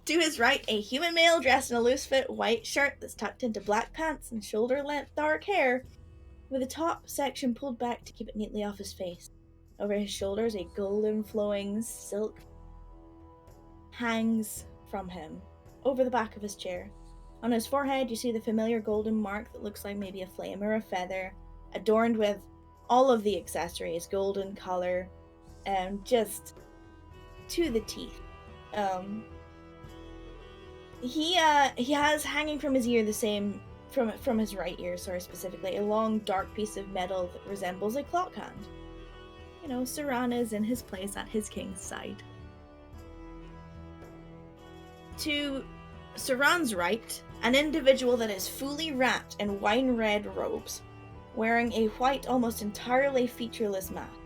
To his right, a human male dressed in a loose-fit white shirt that's tucked into black pants and shoulder-length dark hair, with the top section pulled back to keep it neatly off his face. Over his shoulders, a golden flowing silk hangs from him, over the back of his chair. On his forehead, you see the familiar golden mark that looks like maybe a flame or a feather, adorned with all of the accessories, golden color, just to the teeth. He has hanging from his ear the same, from his right ear, specifically, a long dark piece of metal that resembles a clock hand. You know, Saran is in his place at his king's side. To Saran's right, an individual that is fully wrapped in wine red robes, wearing a white, almost entirely featureless mask.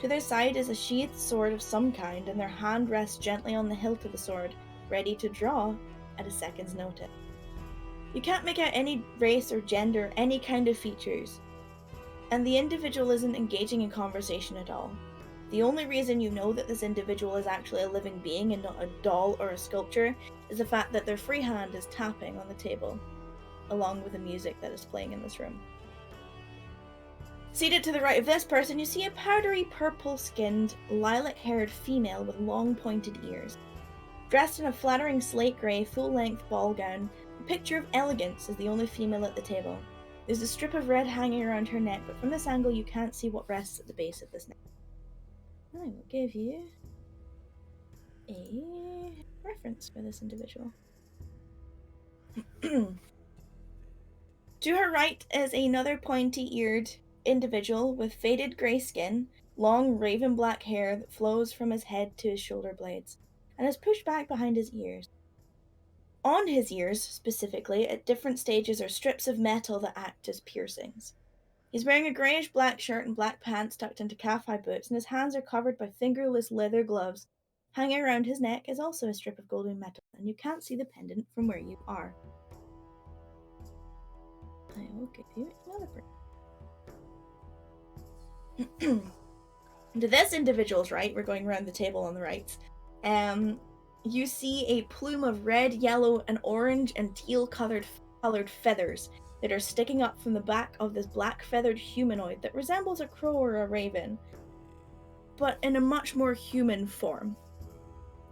To their side is a sheathed sword of some kind, and their hand rests gently on the hilt of the sword, ready to draw at a second's notice. You can't make out any race or gender, any kind of features, and the individual isn't engaging in conversation at all. The only reason you know that this individual is actually a living being and not a doll or a sculpture is the fact that their free hand is tapping on the table, along with the music that is playing in this room. Seated to the right of this person, you see a powdery purple-skinned, lilac-haired female with long pointed ears. Dressed in a flattering slate grey, full-length ball gown, a picture of elegance is the only female at the table. There's a strip of red hanging around her neck, but from this angle you can't see what rests at the base of this neck. I will give you a reference for this individual. To her right is another pointy-eared individual with faded grey skin, long raven black hair that flows from his head to his shoulder blades, and is pushed back behind his ears. On his ears, specifically, at different stages are strips of metal that act as piercings. He's wearing a greyish-black shirt and black pants tucked into calf-high boots, and his hands are covered by fingerless leather gloves. Hanging around his neck is also a strip of golden metal, and you can't see the pendant from where you are. I will give you another break. To this individual's right, we're going around the table on the right, you see a plume of red, yellow, and orange and teal-colored feathers that are sticking up from the back of this black-feathered humanoid that resembles a crow or a raven, but in a much more human form.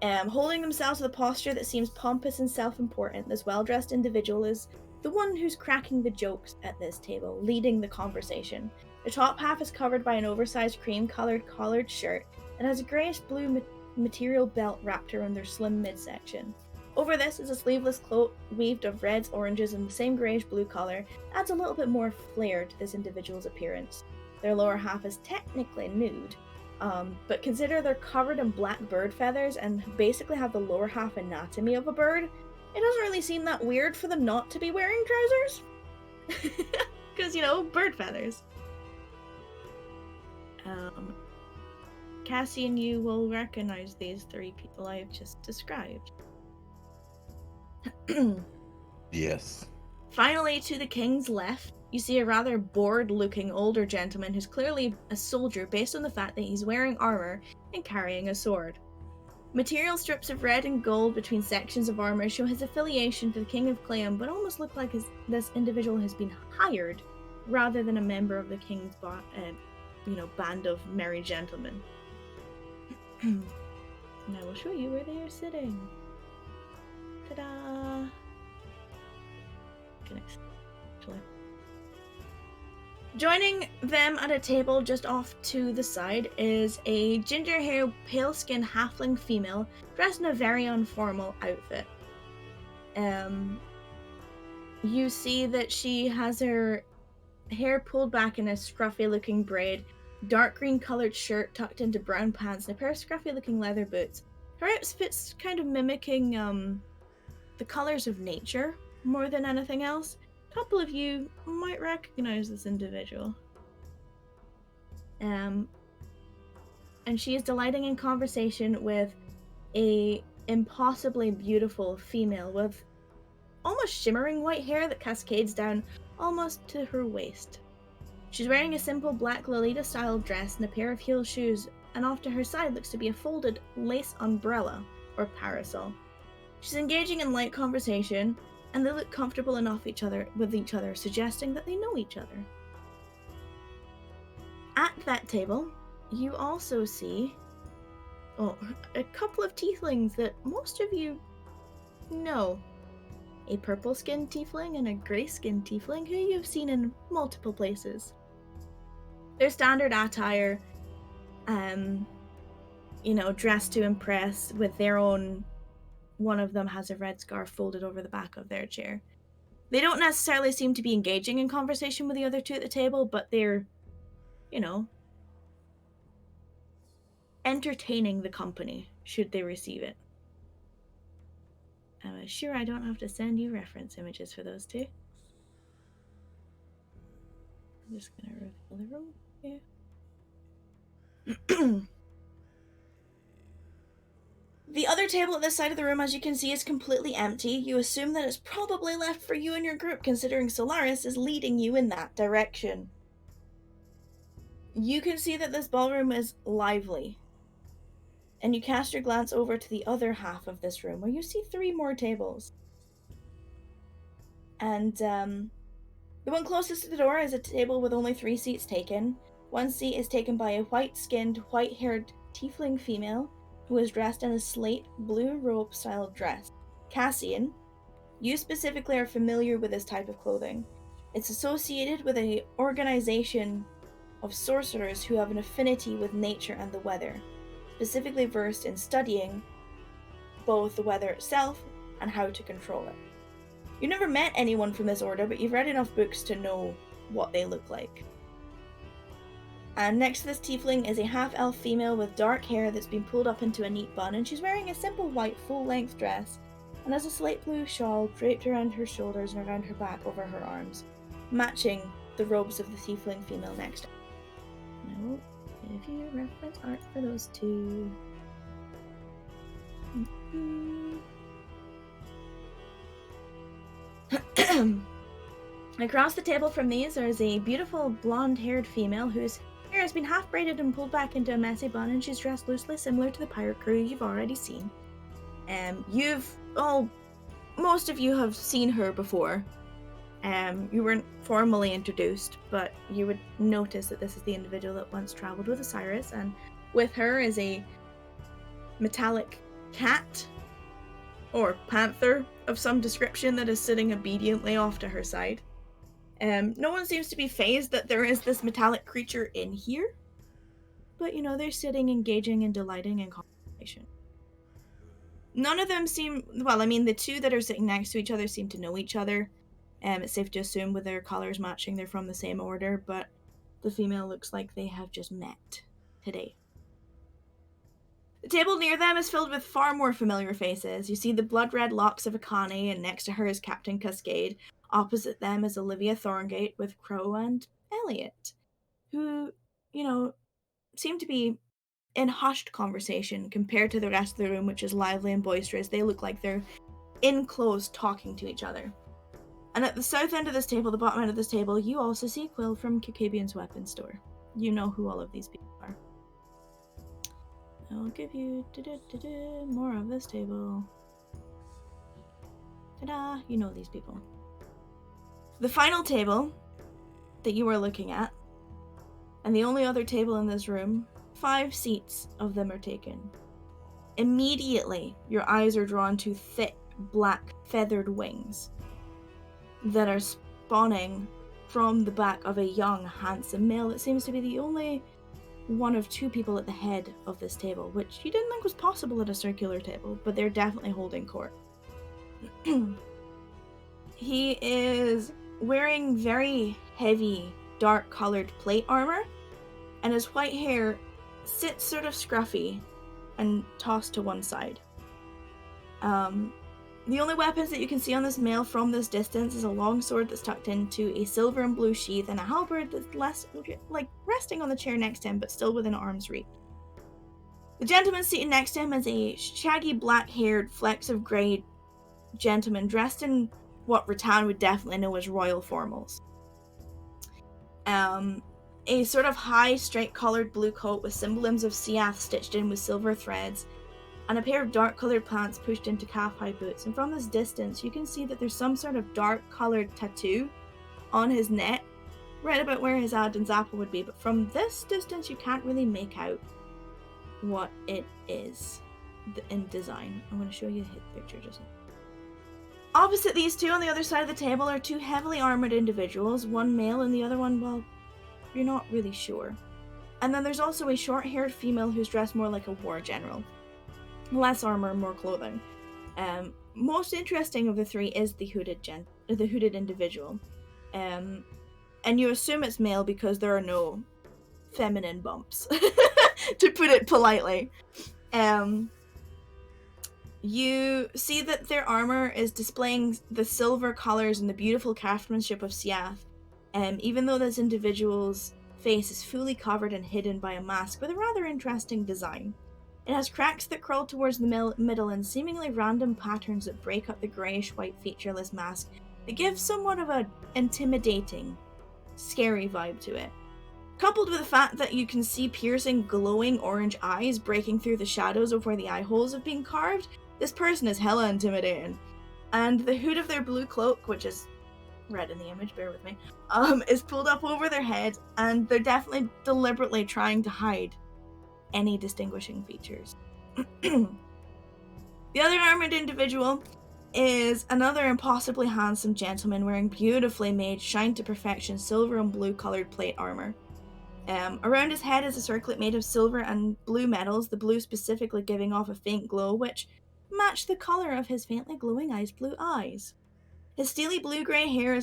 Holding themselves with a posture that seems pompous and self-important, this well-dressed individual is the one who's cracking the jokes at this table, leading the conversation. The top half is covered by an oversized cream-colored collared shirt and has a greyish-blue material belt wrapped around their slim midsection. Over this is a sleeveless cloak weaved of reds, oranges, and the same greyish-blue color, adds a little bit more flair to this individual's appearance. Their lower half is technically nude, but consider they're covered in black bird feathers and basically have the lower half anatomy of a bird. It doesn't really seem that weird for them not to be wearing trousers. Because, you know, bird feathers. Cassie and you will recognize these three people I have just described. Yes. Finally, to the king's left, you see a rather bored-looking older gentleman who's clearly a soldier based on the fact that he's wearing armor and carrying a sword. Material strips of red and gold between sections of armor show his affiliation to the King of Clayham, but almost look like this individual has been hired rather than a member of the king's band of merry gentlemen. And I will show you where they are sitting. Ta-da! Okay, next. Actually. Joining them at a table just off to the side is a ginger-haired, pale-skinned halfling female dressed in a very informal outfit. You see that she has her hair pulled back in a scruffy-looking braid, dark green coloured shirt tucked into brown pants, and a pair of scruffy-looking leather boots. Her outfit's kind of mimicking the colors of nature more than anything else. A couple of you might recognize this individual. And she is delighting in conversation with a impossibly beautiful female with almost shimmering white hair that cascades down almost to her waist. She's wearing a simple black Lolita-style dress and a pair of heel shoes, and off to her side looks to be a folded lace umbrella or parasol. She's engaging in light conversation, and they look comfortable enough with each other, suggesting that they know each other. At that table, you also see a couple of tieflings that most of you know. A purple-skinned tiefling and a gray-skinned tiefling who you've seen in multiple places. Their standard attire, dressed to impress with their own. One of them has a red scarf folded over the back of their chair. They don't necessarily seem to be engaging in conversation with the other two at the table, but they're, entertaining the company, should they receive it. I'm sure I don't have to send you reference images for those two. I'm just gonna reveal the room here. The other table at this side of the room, as you can see, is completely empty. You assume that it's probably left for you and your group, considering Solaris is leading you in that direction. You can see that this ballroom is lively. And you cast your glance over to the other half of this room, where you see 3 more tables. And the one closest to the door is a table with only 3 seats taken. One seat is taken by a white-skinned, white-haired tiefling female who is dressed in a slate blue robe-style dress. Cassian, you specifically are familiar with this type of clothing. It's associated with an organization of sorcerers who have an affinity with nature and the weather, specifically versed in studying both the weather itself and how to control it. You've never met anyone from this order, but you've read enough books to know what they look like. And next to this tiefling is a half-elf female with dark hair that's been pulled up into a neat bun, and she's wearing a simple white full-length dress and has a slate blue shawl draped around her shoulders and around her back over her arms, matching the robes of the tiefling female next to her. Now, give you reference art for those two. Across the table from these, there is a beautiful blonde-haired female whose hair has been half braided and pulled back into a messy bun, and she's dressed loosely similar to the pirate crew you've already seen. Most of you have seen her before. You weren't formally introduced, but you would notice that this is the individual that once traveled with Osiris, and with her is a metallic cat or panther of some description that is sitting obediently off to her side. No one seems to be fazed that there is this metallic creature in here, but they're sitting, engaging and delighting in conversation. None of them seem, the two that are sitting next to each other seem to know each other. It's safe to assume with their colors matching they're from the same order, but the female looks like they have just met today. The table near them is filled with far more familiar faces. You see the blood-red locks of Akane, and next to her is Captain Cascade. Opposite them is Olivia Thorngate with Crow and Elliot, who, seem to be in hushed conversation compared to the rest of the room, which is lively and boisterous. They look like they're in close talking to each other. And at the south end of this table, the bottom end of this table, you also see Quill from Kukabian's weapons store. You know who all of these people are. I'll give you more of this table. Ta-da! You know these people. The final table that you are looking at, and the only other table in this room, 5 seats of them are taken. Immediately, your eyes are drawn to thick, black, feathered wings that are spawning from the back of a young, handsome male that seems to be the only one of 2 people at the head of this table, which you didn't think was possible at a circular table, but they're definitely holding court. He is wearing very heavy, dark-colored plate armor, and his white hair sits sort of scruffy and tossed to one side. The only weapons that you can see on this male from this distance is a long sword that's tucked into a silver and blue sheath and a halberd that's less like resting on the chair next to him but still within arm's reach. The gentleman seated next to him is a shaggy black-haired, flecks of grey gentleman dressed in what Rattan would definitely know as royal formals. A sort of high, straight-collared blue coat with symbols of Siath stitched in with silver threads, and a pair of dark-coloured pants pushed into calf-high boots. And from this distance, you can see that there's some sort of dark-coloured tattoo on his neck, right about where his Adam's apple would be. But from this distance, you can't really make out what it is in design. I'm going to show you his picture just now. Opposite these two, on the other side of the table, are two heavily armoured individuals, one male and the other one, well, you're not really sure. And then there's also a short-haired female who's dressed more like a war general. Less armor, more clothing. Most interesting of the three is the hooded individual. And you assume it's male because there are no feminine bumps, to put it politely. You see that their armor is displaying the silver colors and the beautiful craftsmanship of Siath, even though this individual's face is fully covered and hidden by a mask with a rather interesting design. It has cracks that curl towards the middle and seemingly random patterns that break up the greyish-white featureless mask that gives somewhat of an intimidating, scary vibe to it. Coupled with the fact that you can see piercing, glowing orange eyes breaking through the shadows of where the eye holes have been carved, this person is hella intimidating. And the hood of their blue cloak, which is red in the image, bear with me, is pulled up over their head, and they're definitely deliberately trying to hide any distinguishing features. The other armored individual is another impossibly handsome gentleman wearing beautifully made, shine to perfection silver and blue coloured plate armour. Around his head is a circlet made of silver and blue metals, the blue specifically giving off a faint glow which matched the colour of his faintly glowing ice blue eyes. His steely blue-grey hair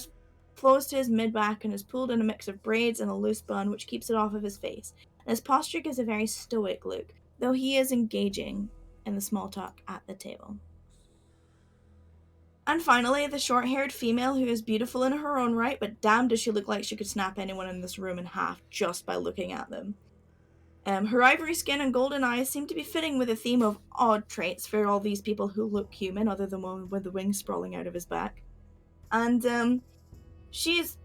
flows to his mid-back and is pulled in a mix of braids and a loose bun which keeps it off of his face. And his posture gives a very stoic look, though he is engaging in the small talk at the table. And finally, the short-haired female who is beautiful in her own right, but damn does she look like she could snap anyone in this room in half just by looking at them. Her ivory skin and golden eyes seem to be fitting with the theme of odd traits for all these people who look human, other than one with the wings sprawling out of his back. And she's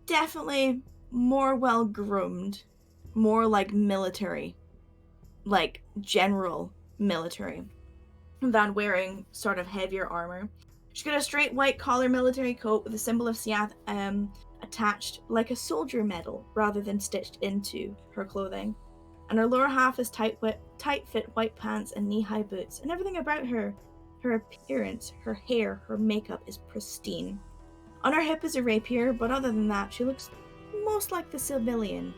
definitely more well-groomed, more like military, like general military, than wearing sort of heavier armor. She's got a straight white collar military coat with a symbol of Siath attached like a soldier medal rather than stitched into her clothing. And her lower half is tight-fit white pants and knee-high boots, and everything about her appearance, her hair, her makeup is pristine. On her hip is a rapier, but other than that, she looks most like the civilian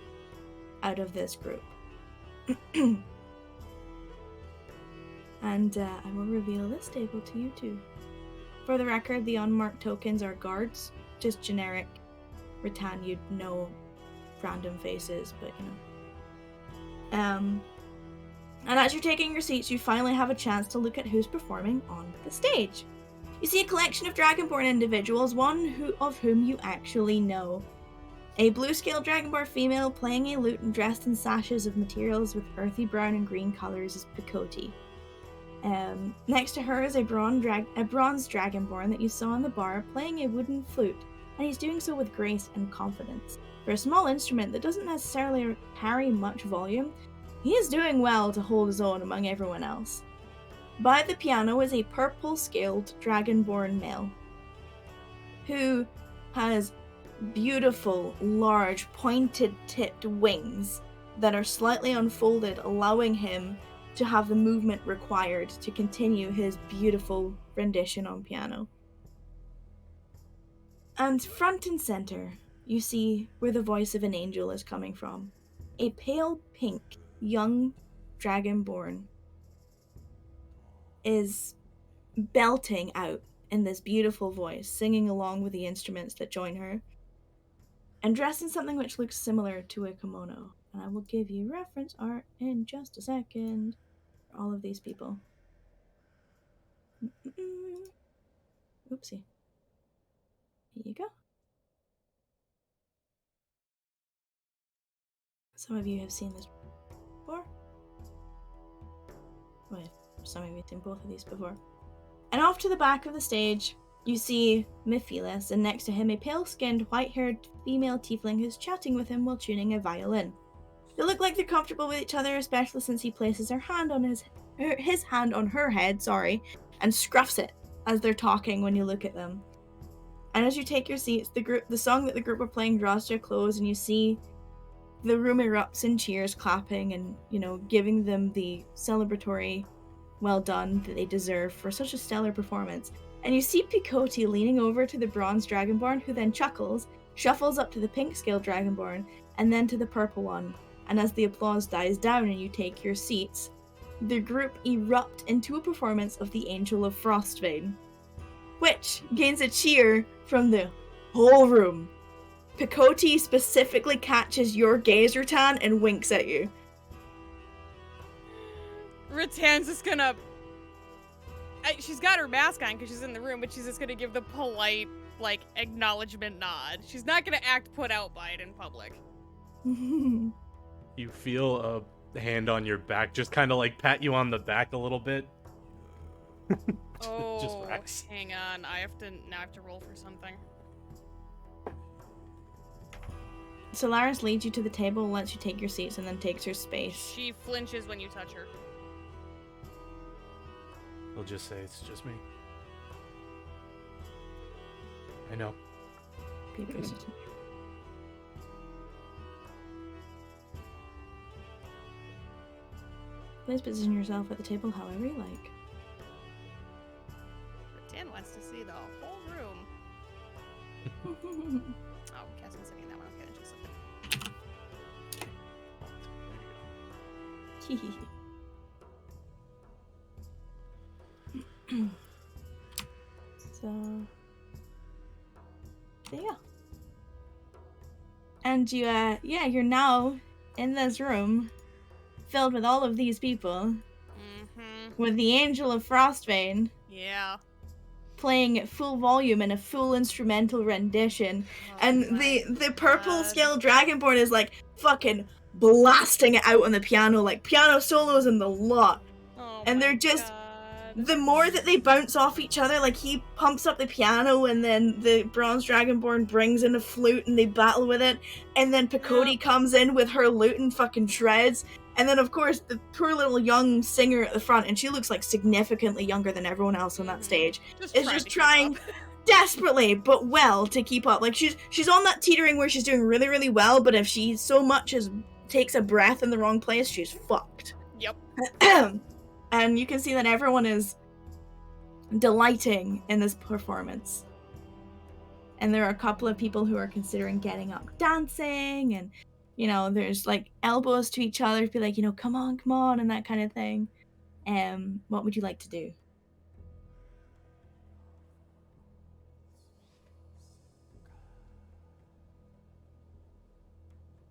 out of this group. And I will reveal this table to you too. For the record, the unmarked tokens are guards, just generic Rattan, you'd know random faces, but you know. And as you're taking your seats, you finally have a chance to look at who's performing on the stage. You see a collection of Dragonborn individuals, one of whom you actually know. A blue-scale Dragonborn female playing a lute and dressed in sashes of materials with earthy brown and green colours is Pikoti. Next to her is a bronze Dragonborn that you saw in the bar playing a wooden flute, and he's doing so with grace and confidence. For a small instrument that doesn't necessarily carry much volume, he is doing well to hold his own among everyone else. By the piano is a purple-scaled Dragonborn male, who has beautiful, large, pointed-tipped wings that are slightly unfolded, allowing him to have the movement required to continue his beautiful rendition on piano. And front and center, you see where the voice of an angel is coming from. A pale pink young Dragonborn is belting out in this beautiful voice, singing along with the instruments that join her, and dressed in something which looks similar to a kimono. And I will give you reference art in just a second for all of these people. Oopsie. Here you go. Some of you have seen this before. Well, some of you have seen both of these before. And off to the back of the stage, you see Mephiles, and next to him a pale-skinned, white-haired female tiefling who's chatting with him while tuning a violin. They look like they're comfortable with each other, especially since he places his hand on her head, and scruffs it as they're talking when you look at them. And as you take your seats, the song that the group are playing draws to a close, and you see the room erupts in cheers, clapping, and, giving them the celebratory well done that they deserve for such a stellar performance. And you see Picoti leaning over to the bronze dragonborn, who then chuckles, shuffles up to the pink scale dragonborn, and then to the purple one. And as the applause dies down and you take your seats, the group erupt into a performance of the Angel of Frostbane, which gains a cheer from the whole room. Picoti specifically catches your gaze, Rutan, and winks at you. Rattan's just gonna... she's got her mask on because she's in the room, but she's just gonna give the polite, acknowledgement nod. She's not gonna act put out by it in public. You feel a hand on your back, just kind of pat you on the back a little bit. Oh, Rex. hang on. I have to roll for something. Solaris leads you to the table, lets you take your seats, and then takes her space. She flinches when you touch her. He'll just say, it's just me. I know. Be persistent. Please position yourself at the table however you like. Rattan wants to see the whole room. Oh, Cassie's sitting in that one. Okay, then she'll sit there. So, there you go. And you're now in this room filled with all of these people with the Angel of Frostbane Yeah. playing at full volume in a full instrumental rendition. Oh And my the purple God. scale dragonborn is fucking blasting it out on the piano, piano solos in the lot. Oh And my they're just- God. The more that they bounce off each other, he pumps up the piano, and then the bronze dragonborn brings in a flute and they battle with it, and then Picoti comes in with her lute and fucking shreds, and then of course the poor little young singer at the front, and she looks significantly younger than everyone else on that stage, is just trying desperately but well to keep up. She's on that teetering where she's doing really, really well, but if she so much as takes a breath in the wrong place, she's fucked. Yep. And you can see that everyone is delighting in this performance. And there are a couple of people who are considering getting up dancing, and there's elbows to each other to be come on, and that kind of thing. What would you like to do?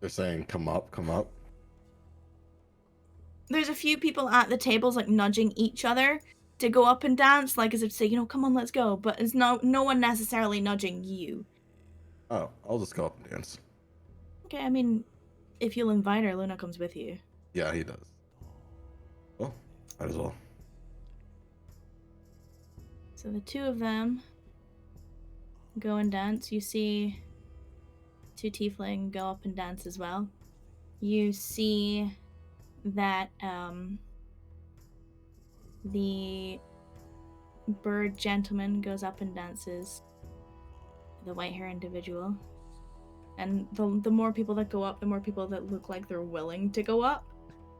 They're saying, come up, come up. There's a few people at the tables nudging each other to go up and dance, as if to say, come on, let's go. But it's no one necessarily nudging you. Oh, I'll just go up and dance. Okay, I mean, if you'll invite her, Luna comes with you. Yeah, he does. Well, might as well. So the two of them go and dance. You see two tiefling go up and dance as well. You see that the bird gentleman goes up and dances, the white hair individual, and the more people that go up, the more people that look like they're willing to go up.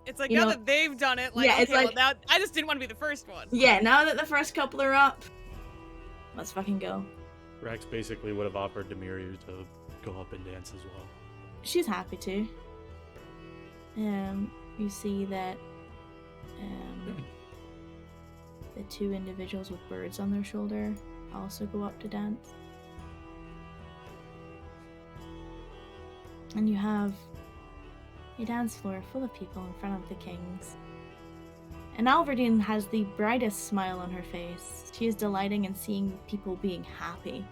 It's now that they've done it, yeah, okay, it's well, now I just didn't want to be the first one. Yeah, now that the first couple are up, let's fucking go. Rex basically would have offered Demiriu to go up and dance as well. She's happy to. You see that the two individuals with birds on their shoulder also go up to dance. And you have a dance floor full of people in front of the kings. And Alverdine has the brightest smile on her face. She is delighting in seeing people being happy.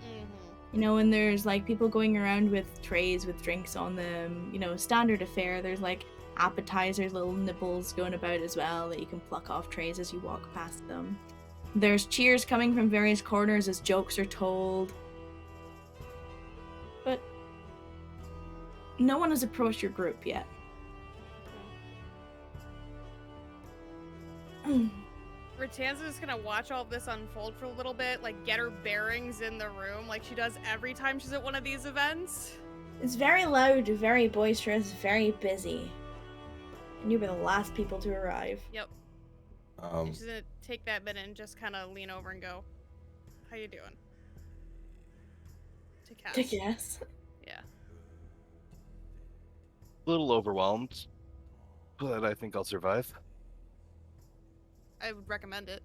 You know, and there's like people going around with trays with drinks on them, you know, standard affair. There's like appetizers, little nibbles going about as well that you can pluck off trays as you walk past them. There's cheers coming from various corners as jokes are told. But no one has approached your group yet. Ratan's just gonna watch all this unfold for a little bit, like get her bearings in the room like she does every time she's at one of these events. It's very loud, very boisterous, very busy. And you were the last people to arrive. Yep. And she's gonna take that minute and just kind of lean over and go, "How you doing?" To Cass. To guess. Yeah. A little overwhelmed, but I think I'll survive. I would recommend it.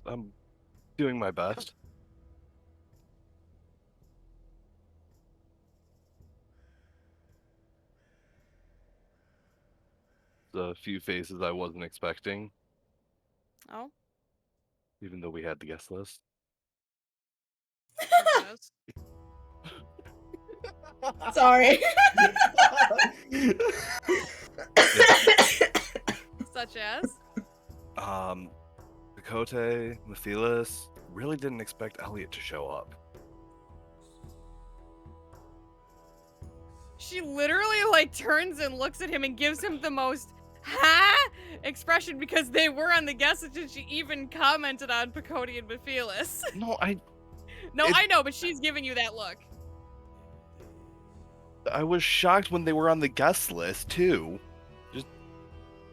I'm doing my best. A few faces I wasn't expecting, Oh. even though we had the guest list. Sorry. Such as? Dakota, Matthias, really didn't expect Elliot to show up. She literally like turns and looks at him and gives him the most "huh?" expression because they were on the guest list and she even commented on Picoti and Matthias. No, I know, but she's giving you that look. I was shocked when they were on the guest list too. Just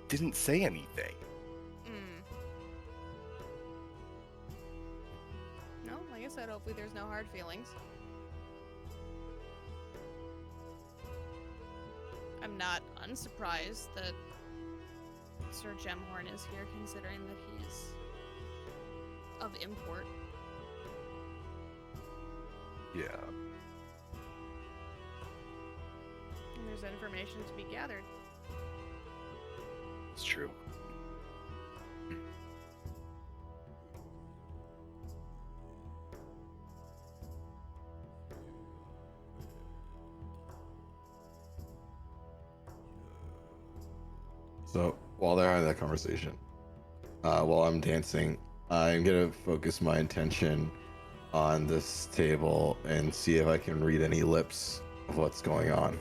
didn't say anything. No, like I said, hopefully there's no hard feelings. I'm not unsurprised that Sir Gemhorn is here, considering that he's of import. Yeah. And there's information to be gathered. It's true. So while they're having that conversation, while I'm dancing, I'm gonna focus my attention on this table and see if I can read any lips of what's going on.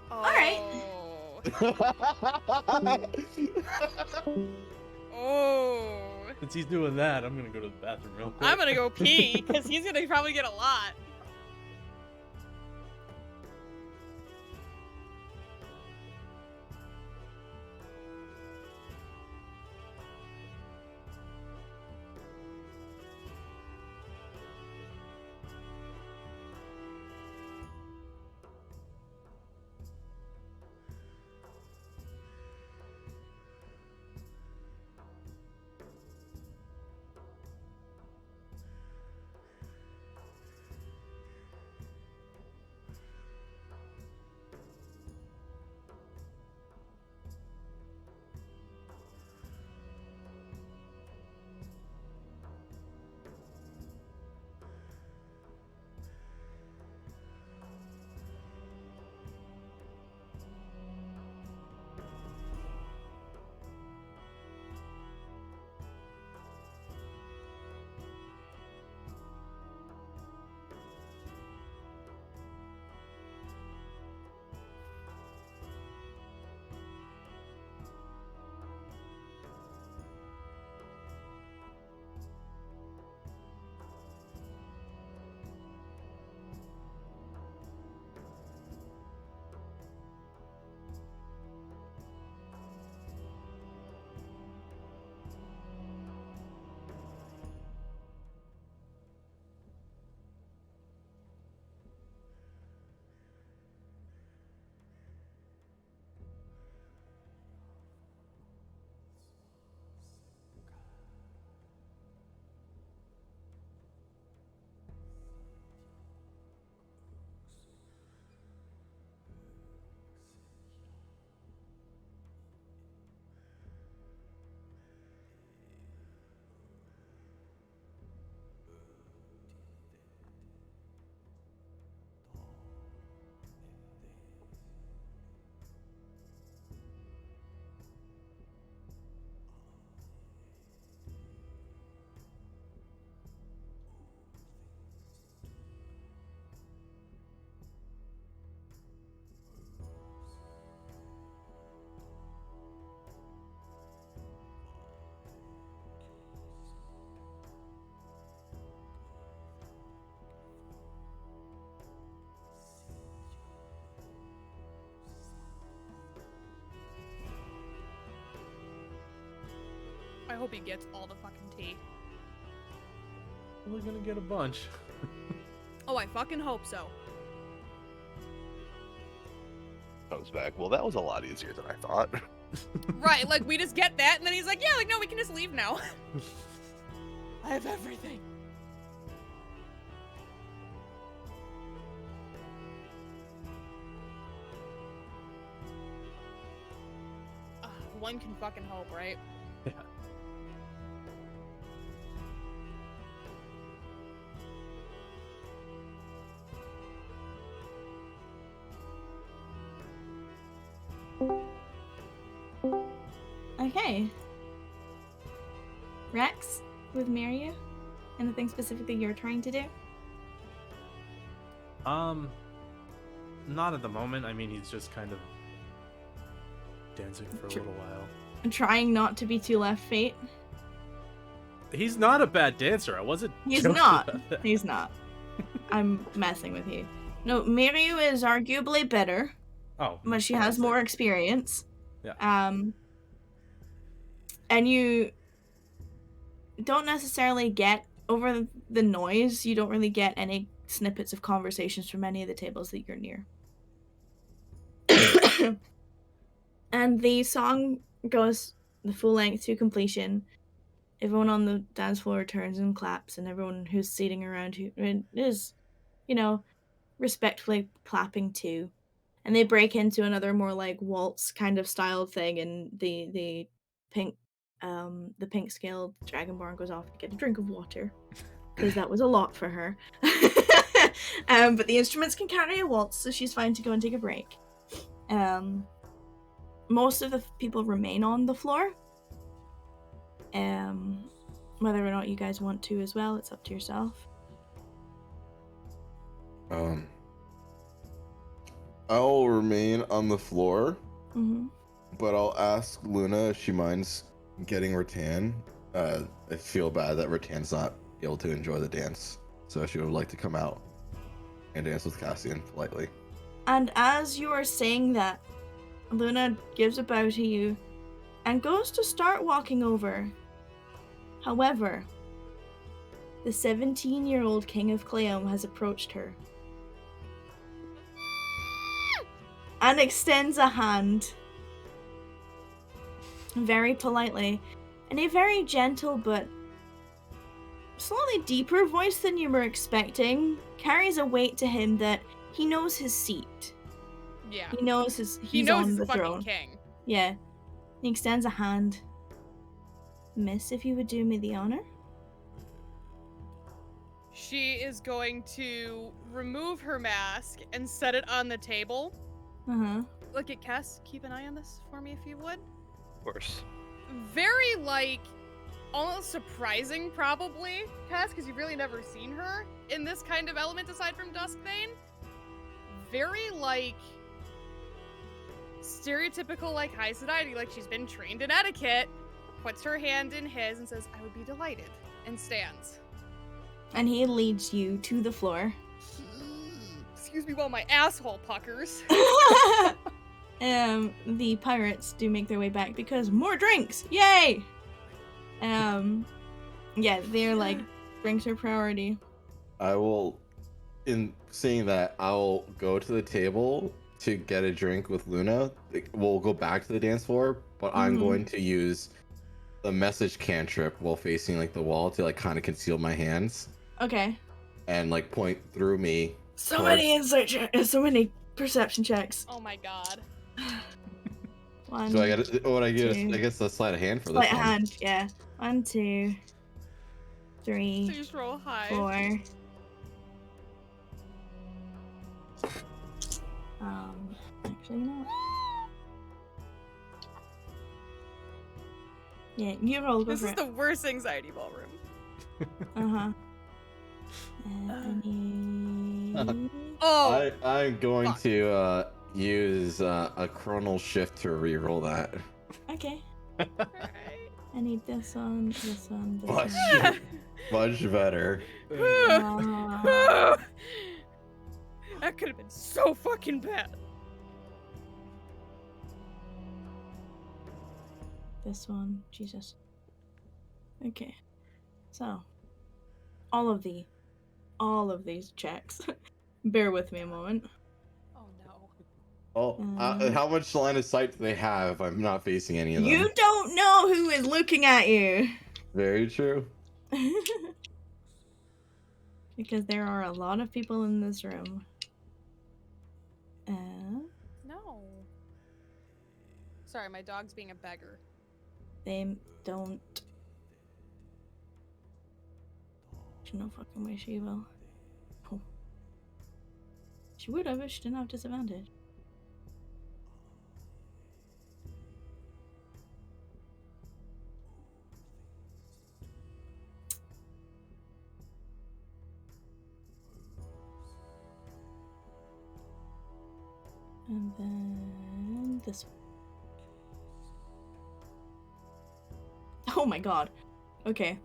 Alright. Oh. Since he's doing that, I'm gonna go to the bathroom real quick. I'm gonna go pee, because he's gonna probably get a lot. I hope he gets all the fucking tea. We're gonna get a bunch. Oh, I fucking hope so. Comes back. Well, that was a lot easier than I thought. Right, like we just get that, and then he's like, yeah, like no, we can just leave now. I have everything. One can fucking hope, right? Yeah. Okay. Rex, with Miria? Anything specifically you're trying to do? Not at the moment. I mean, he's just kind of dancing for a little while. Trying not to be too left feet? He's not a bad dancer. I wasn't. He's joking not. about that. He's not. I'm messing with you. No, Miria is arguably better, Oh, but she has more experience. Yeah. And you don't necessarily get, over the noise, you don't really get any snippets of conversations from any of the tables that you're near. And the song goes the full length to completion. Everyone on the dance floor turns and claps, and everyone who's sitting around who is, respectfully clapping too. And they break into another more like waltz kind of style thing, and the pink scaled dragonborn goes off to get a drink of water because that was a lot for her. But the instruments can carry a waltz, so she's fine to go and take a break. Most of the people remain on the floor. Whether or not you guys want to as well, it's up to yourself. I'll remain on the floor, Mm-hmm. but I'll ask Luna if she minds getting Rattan. I feel bad that Rattan's not able to enjoy the dance, so she would like to come out and dance with Cassian politely. And as you are saying that, Luna gives a bow to you and goes to start walking over. However, the 17-year-old King of Cleom has approached her and extends a hand very politely in a very gentle but slightly deeper voice than you were expecting. Carries a weight to him that he knows his seat. Yeah. He knows he's knows on he's the the fucking throne. king. Yeah. He extends a hand. Miss, if you would do me the honor. She is going to remove her mask and set it on the table. Uh-huh. Look at Cass. Keep an eye on this for me if you would. Of course. Very, almost surprising, probably, Cass, because you've really never seen her in this kind of element aside from Duskbane. Very, stereotypical, high society, she's been trained in etiquette, puts her hand in his and says, I would be delighted, and stands. And he leads you to the floor. Excuse me while my asshole puckers. The pirates do make their way back because more drinks! Yay! Yeah, they're drinks are priority. I will, in saying that, I'll go to the table to get a drink with Luna. We'll go back to the dance floor, but I'm going to use the message cantrip while facing the wall to kind of conceal my hands Okay. and point through me. So many insight checks, so many perception checks. Oh my god. One, So I get what I get. two. I guess a sleight of hand for this sleight one. of hand, yeah. 1, 2, 3, Please roll high. 4. Actually, you know what? Yeah, you roll. Go This for is it. the worst anxiety ballroom. Uh-huh. And Oh! I'm going Fuck. to use a chronal shift to reroll that. Okay. Alright. I need this one, this one, this Much, one. much better. That could have been so fucking bad. This one, Jesus. Okay. So, all of these checks. Bear with me a moment. Oh no. Oh, how much line of sight do they have if I'm not facing any of them? You don't know who is looking at you. Very true. Because there are a lot of people in this room. No. Sorry, my dog's being a beggar. They don't. There's no fucking way she will. Oh. She would have if she didn't have disadvantage. And then this one. Oh my god. Okay.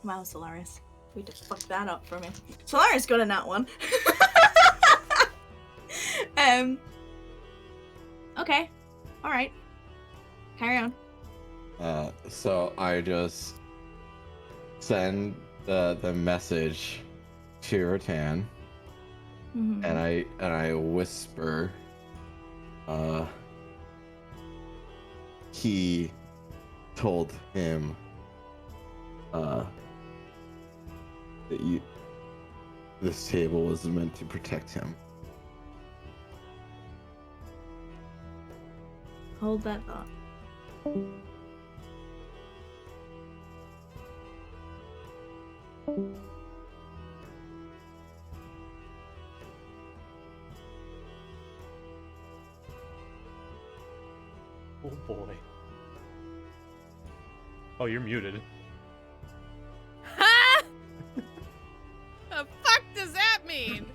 Wow, Solaris. We just fucked that up for me. Solaris got a nat one. Okay. Alright. Carry on. So I just send the message to Ratan, Mhm. and I whisper, he told him that this table was meant to protect him. Hold that thought. Oh boy. Oh, you're muted. Ha! The fuck does that mean?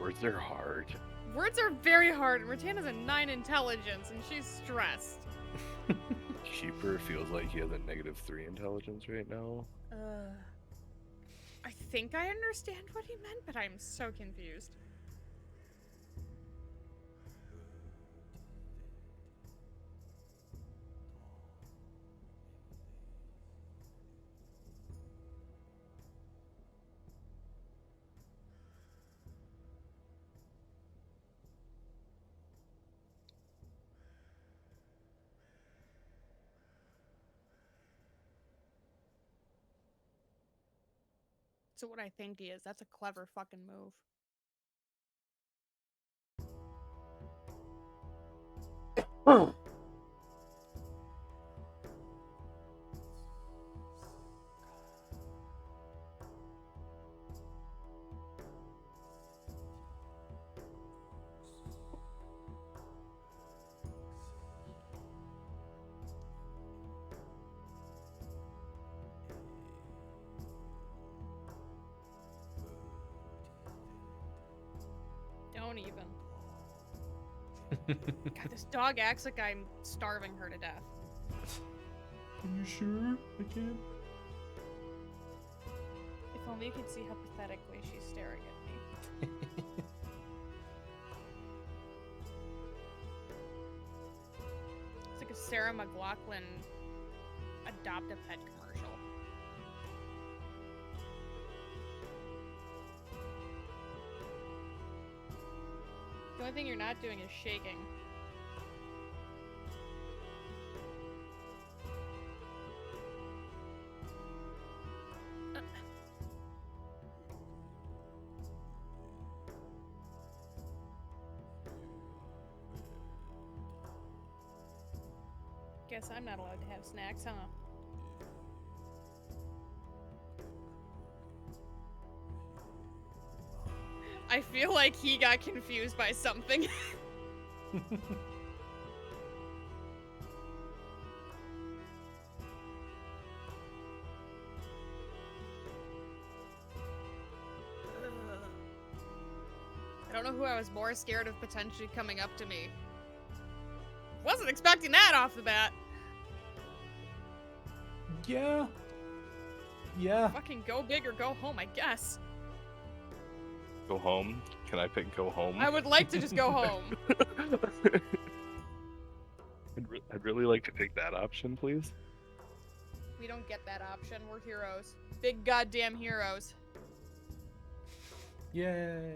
Words are hard. Words are very hard, and Rattan has a 9 intelligence, and she's stressed. Keeper feels like he has a -3 intelligence right now. I think I understand what he meant, but I'm so confused. So what I think is, that's a clever fucking move. Don't even. God, this dog acts like I'm starving her to death. Are you sure I can? If only you could see how pathetically she's staring at me. It's like a Sarah McLachlan adopt-a-pet commercial. The only thing you're not doing is shaking. Guess I'm not allowed to have snacks, huh? I feel like he got confused by something. I don't know who I was more scared of potentially coming up to me. Wasn't expecting that off the bat. Yeah. Yeah. Fucking go big or go home, I guess. Go home? Can I pick go home? I would like to just go home. I'd I'd really like to take that option, please. We don't get that option. We're heroes. Big goddamn heroes. Yay!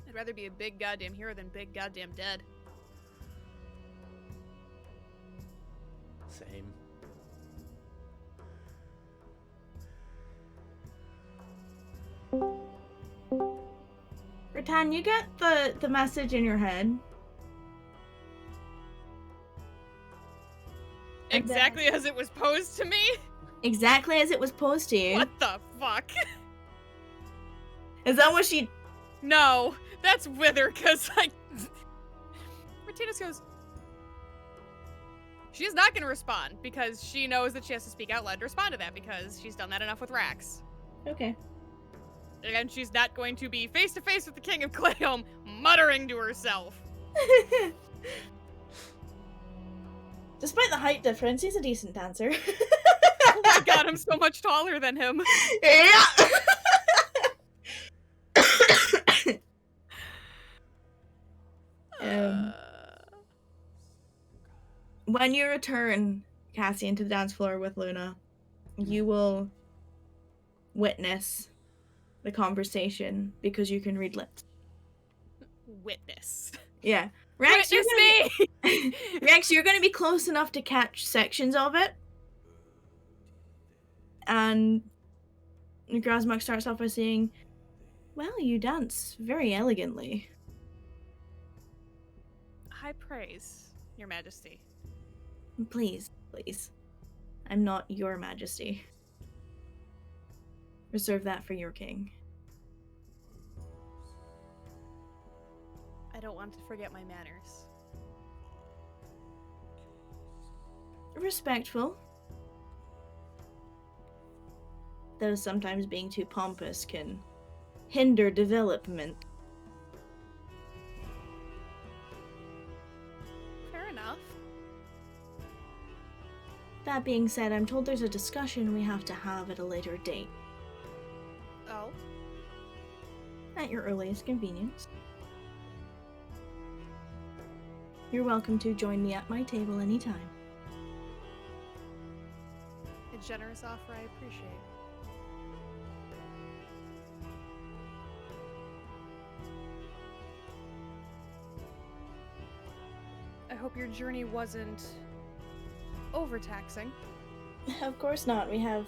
I'd rather be a big goddamn hero than big goddamn dead. Same. Rattan, you get the message in your head. And then- Exactly as it was posed to me? Exactly as it was posed to you. What the fuck? Is that what she... No, that's Wither, because, like... Martinez goes... She's not gonna respond, because she knows that she has to speak out loud to respond to that, because she's done that enough with Rax. Okay. And she's not going to be face to face with the King of Clayholm, muttering to herself. Despite the height difference, he's a decent dancer. Oh my god, I'm so much taller than him. Yeah! When you return, Cassian, to the dance floor with Luna, you will witness the conversation because you can read lips. Witness. Yeah. Rex, Witness me! Rex, you're going to be close enough to catch sections of it. And Grasmok starts off by saying, well, you dance very elegantly. High praise, Your Majesty. Please, please. I'm not your majesty. Reserve that for your king. I don't want to forget my manners. Respectful. Though sometimes being too pompous can hinder development. Fair enough. That being said, I'm told there's a discussion we have to have at a later date. Oh? At your earliest convenience. You're welcome to join me at my table anytime. A generous offer I appreciate. I hope your journey wasn't overtaxing. Of course not. We have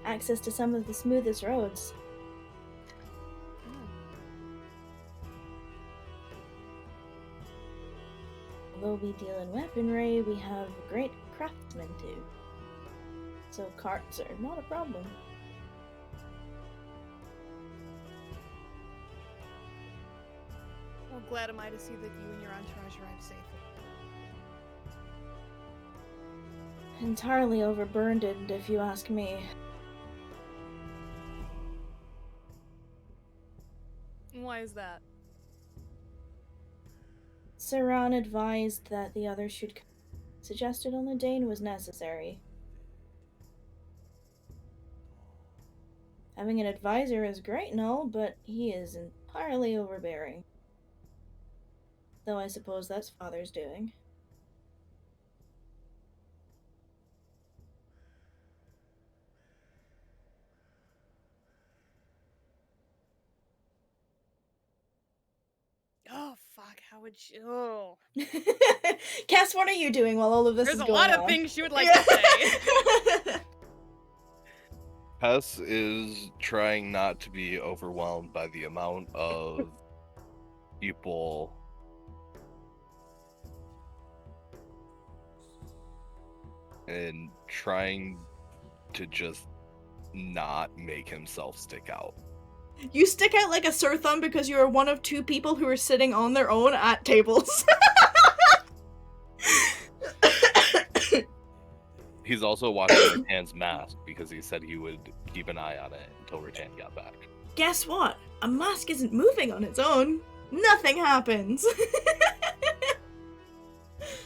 access to some of the smoothest roads. Although we deal in weaponry, we have great craftsmen too. So carts are not a problem. Well, glad am I to see that you and your entourage arrived safely. Entirely overburdened, if you ask me. Why is that? Saran advised that the others should come. Suggested only Dane was necessary. Having an advisor is great and all, but he is entirely overbearing. Though I suppose that's Father's doing. Oh, fuck, how would you... Oh. Cass, what are you doing while all of this There's is a going lot on? of things she would like to say. Hess is trying not to be overwhelmed by the amount of people and trying to just not make himself stick out. You stick out like a sore thumb because you are one of two people who are sitting on their own at tables. He's also watching Rattan's mask because he said he would keep an eye on it until Rattan got back. Guess what? A mask isn't moving on its own. Nothing happens.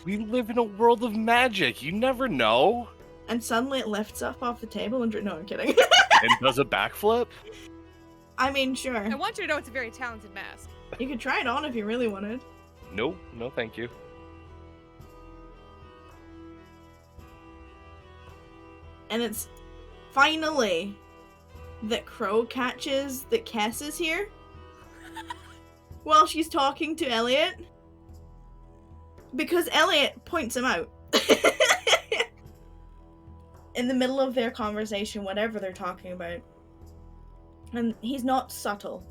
We live in a world of magic. You never know. And suddenly it lifts up off the table and... No, I'm kidding. And does a backflip? I mean, sure. I want you to know it's a very talented mask. You could try it on if you really wanted. No, no, thank you. And it's finally that Crow catches that Kess is here while she's talking to Elliot. Because Elliot points him out. In the middle of their conversation, whatever they're talking about. And he's not subtle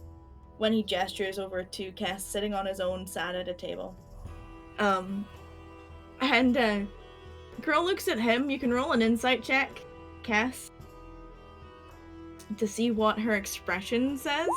when he gestures over to Kess sitting on his own, sad at a table. Crow looks at him. You can roll an insight check, Kess, to see what her expression says.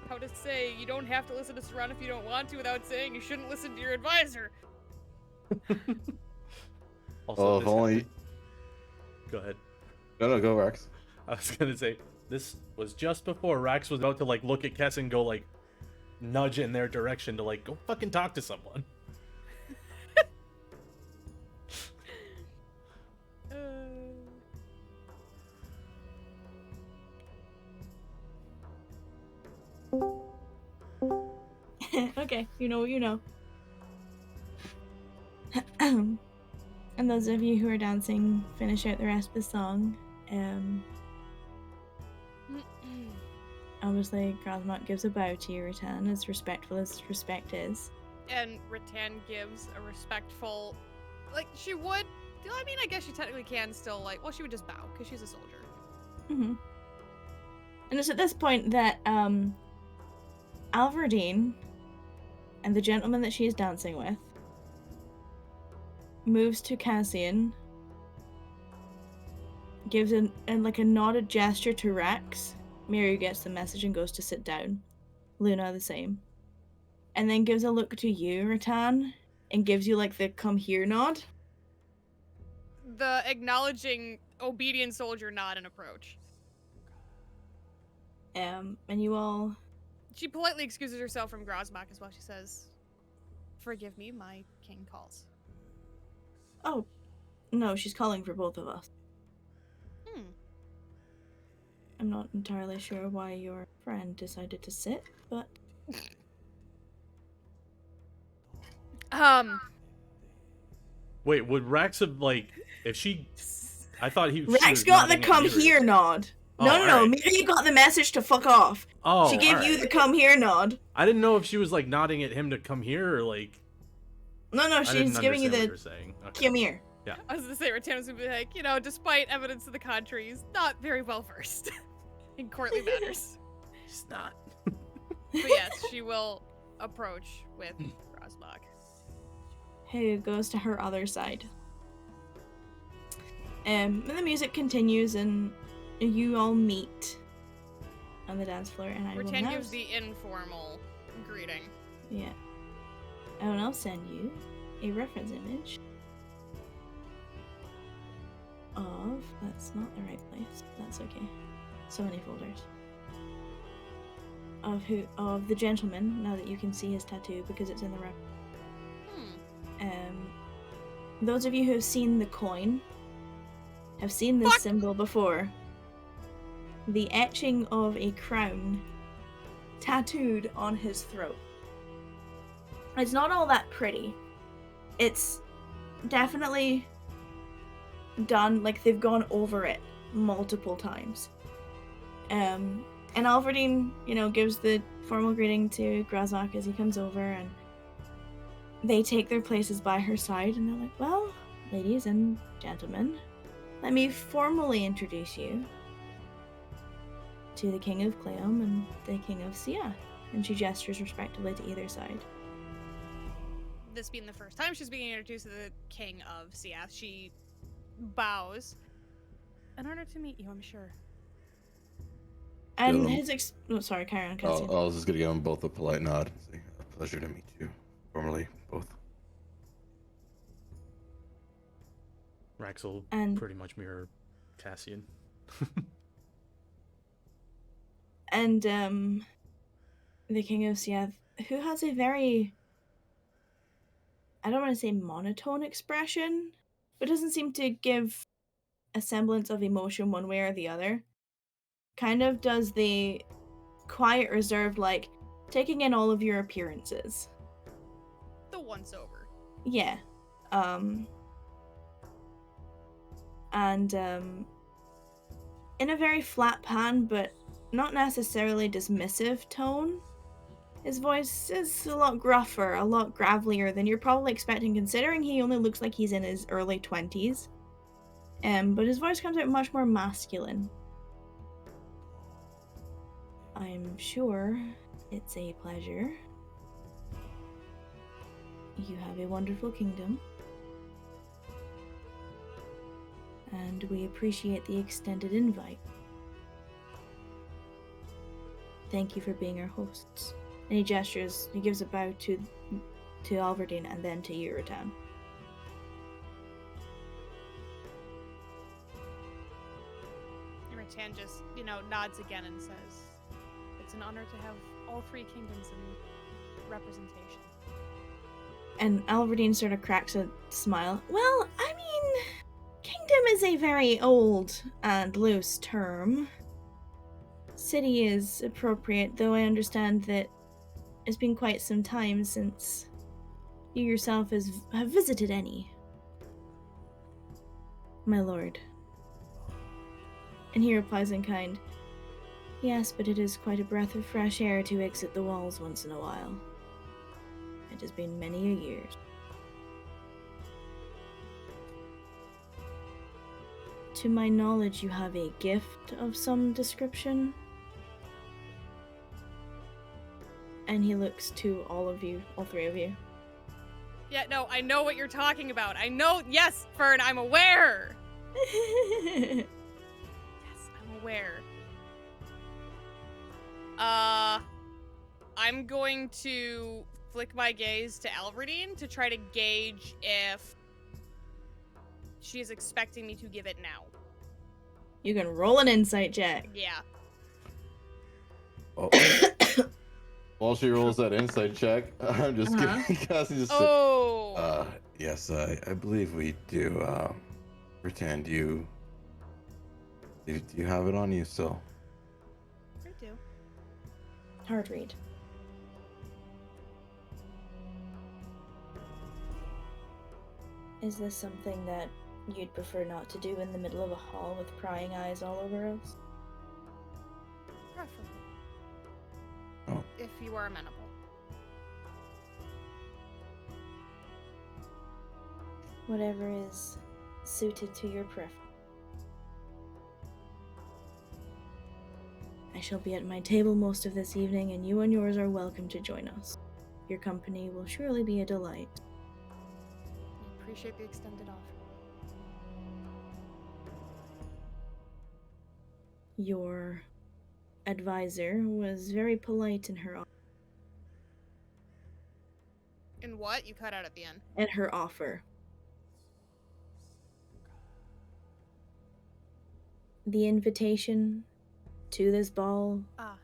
How to say, you don't have to listen to Saran if you don't want to without saying you shouldn't listen to your advisor. Also, Oh, if this only. happened- Go ahead. No, go, Rex. I was gonna say, this was just before Rax was about to, like, look at Kess and go, like, nudge in their direction to, like, go fucking talk to someone. Okay, you know what you know. And those of you who are dancing, finish out the rest of the song. Obviously, Grosmont gives a bow to you, Rattan, as respectful as respect is. And Rattan gives a respectful, like, she would, I mean, I guess she technically can still, like, well, she would just bow, because she's a soldier. Mm-hmm. And it's at this point that, Alverdine and the gentleman that she is dancing with moves to Cassian, gives a nodded gesture to Rex. Miru gets the message and goes to sit down. Luna the same. And then gives a look to you, Rattan, and gives you like the come here nod. The acknowledging obedient soldier nod and approach. And you all... She politely excuses herself from Grosmach as well. She says, "Forgive me, my king calls." Oh, no, she's calling for both of us. I'm not entirely sure why your friend decided to sit, but... Wait, would Rax have, like, if she... I thought she Rex was got the nodding at come Miru. here nod. Oh, No, alright. Miri got the message to fuck off. Oh, She gave you alright. the come here nod. I didn't know if she was, like, nodding at him to come here or, like... No, I she's didn't giving you understand the what you were saying. Okay. come here. I was gonna say, Rattan was gonna be like, you know, despite evidence to the contrary, he's not very well versed in courtly matters. He's not. But yes, she will approach with Grosmach. Who goes to her other side. And the music continues and you all meet on the dance floor and I will Rattan now... gives the informal greeting. Yeah. I will now send you a reference image of... That's not the right place. That's okay. So many folders. Of the gentleman, now that you can see his tattoo because it's in the reference. Those of you who have seen the coin have seen this symbol before. The etching of a crown tattooed on his throat. It's not all that pretty. It's definitely done, like they've gone over it multiple times. And Alverdine, gives the formal greeting to Grosmach as he comes over, and they take their places by her side, and they're like, well, ladies and gentlemen, let me formally introduce you to the King of Cleom and the King of Sia. And she gestures respectively to either side. This being the first time she's being introduced to the King of Siath, she bows. In order to meet you, I'm sure. And Yeah, his sorry, carry on, I Cassian. was just gonna give them both a polite nod. Say, a pleasure to meet you. Formally, both. Rex will And- pretty much mirror Cassian. And the King of Siath, who has a very, I don't want to say monotone expression, but doesn't seem to give a semblance of emotion one way or the other, kind of does the quiet, reserved, like, taking in all of your appearances. The once over. Yeah. And in a very flat pan, but not necessarily dismissive tone. His voice is a lot gruffer, a lot gravelier than you're probably expecting, considering he only looks like he's in his early 20s. But his voice comes out much more masculine. I'm sure it's a pleasure. You have a wonderful kingdom. And we appreciate the extended invite. Thank you for being our hosts. And he gestures, he gives a bow to Alverdine and then to Yuratan. Ratan just, nods again and says, it's an honor to have all three kingdoms in representation. And Alverdine sort of cracks a smile. Well, I mean, kingdom is a very old and loose term. City is appropriate, though I understand that it's been quite some time since you yourself have visited any. My lord. And he replies in kind, yes, but it is quite a breath of fresh air to exit the walls once in a while. It has been many a year. To my knowledge, you have a gift of some description. And he looks to all of you, all three of you. Yeah, no, I know what you're talking about. I know, yes, Fern, I'm aware. Yes, I'm aware. I'm going to flick my gaze to Alverdine to try to gauge if she is expecting me to give it now. You can roll an insight check. Yeah. Oh. While she rolls that insight check, I'm just kidding. Cassie just Oh. yes, I believe we do. Ratan, do you have it on you still? I do. Hard read. Is this something that you'd prefer not to do in the middle of a hall with prying eyes all over us? Preferably. Oh. If you are amenable. Whatever is suited to your preference. I shall be at my table most of this evening, and you and yours are welcome to join us. Your company will surely be a delight. I appreciate the extended offer. Your advisor was very polite in her And what? You cut out at the end. offer. The invitation to this ball. Ah.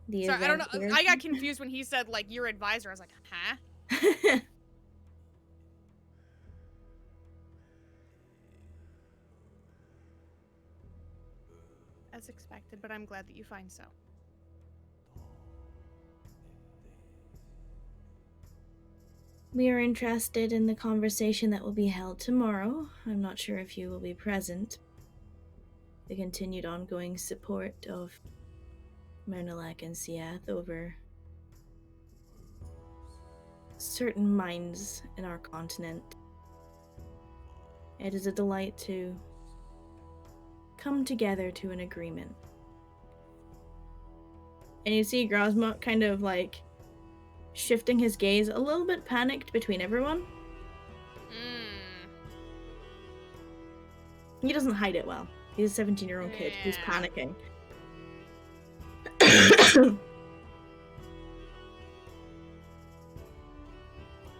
The Sorry, I don't know. event here. I got confused when he said, your advisor. I was like, huh? As expected, but I'm glad that you find so. We are interested in the conversation that will be held tomorrow. I'm not sure if you will be present. The continued ongoing support of Mernalak and Siath over certain mines in our continent. It is a delight to come together to an agreement. And you see Grosmont kind of shifting his gaze, a little bit panicked between everyone. He doesn't hide it well. He's a 17-year-old kid who's Yeah. panicking.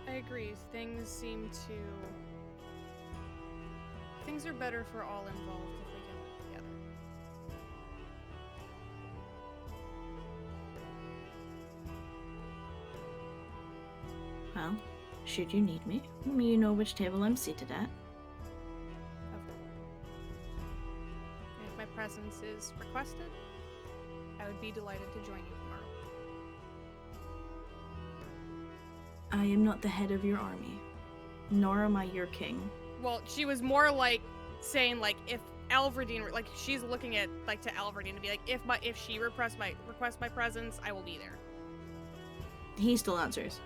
I agree. Things seem to Things are better for all involved if we can work together. Well, should you need me, you know which table I'm seated at. If my presence is requested, I would be delighted to join you tomorrow. I am not the head of your army, nor am I your king. Well, she was more like saying like if Alverdine, like she's looking at like to Alverdine to be like if she requests my presence, I will be there. He still answers.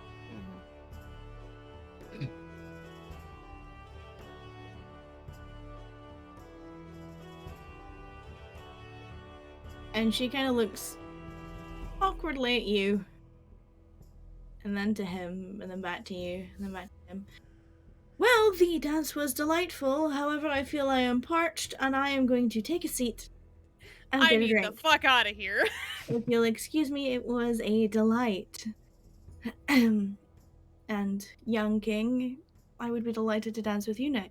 And she kind of looks awkwardly at you, and then to him, and then back to you, and then back to him. Well, the dance was delightful. However, I feel I am parched, and I am going to take a seat and I get a need drink. the fuck out of here. If you'll excuse me, it was a delight. And young king, I would be delighted to dance with you next.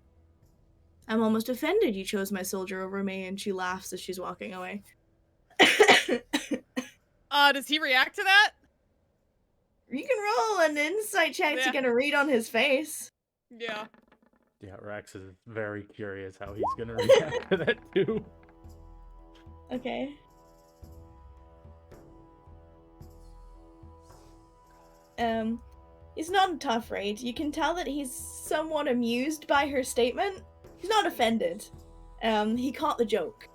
I'm almost offended you chose my soldier over me, and she laughs as she's walking away. Does he react to that? You can roll an insight check Yeah. to get a read on his face. Yeah. Yeah, Rex is very curious how he's gonna react to that too. Okay. He's not a tough read. You can tell that he's somewhat amused by her statement. He's not offended. He caught the joke.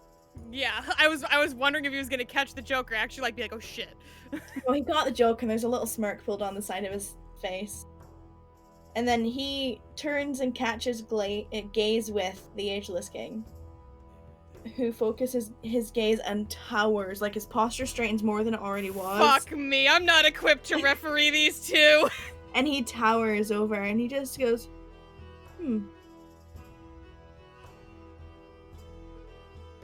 Yeah, I was wondering if he was gonna catch the joke or actually like be like, oh shit. Well, he got the joke, and there's a little smirk pulled on the side of his face. And then he turns and catches gaze with the Ageless King, who focuses his gaze and towers, like his posture straightens more than it already was. Fuck me, I'm not equipped to referee these two. And he towers over, and he just goes,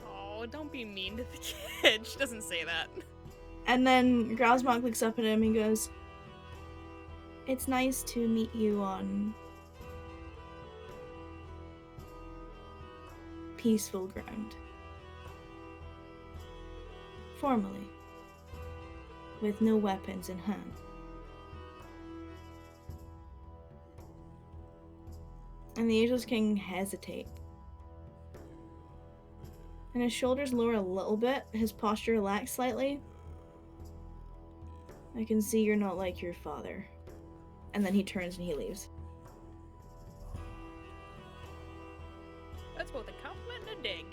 Oh, don't be mean to the kid. She doesn't say that. And then Growlsmog looks up at him and goes, it's nice to meet you on peaceful ground. Formally. With no weapons in hand. And the Ageless King hesitates. And his shoulders lower a little bit, his posture relaxes slightly. I can see you're not like your father. And then he turns and he leaves. That's both a compliment and a dig.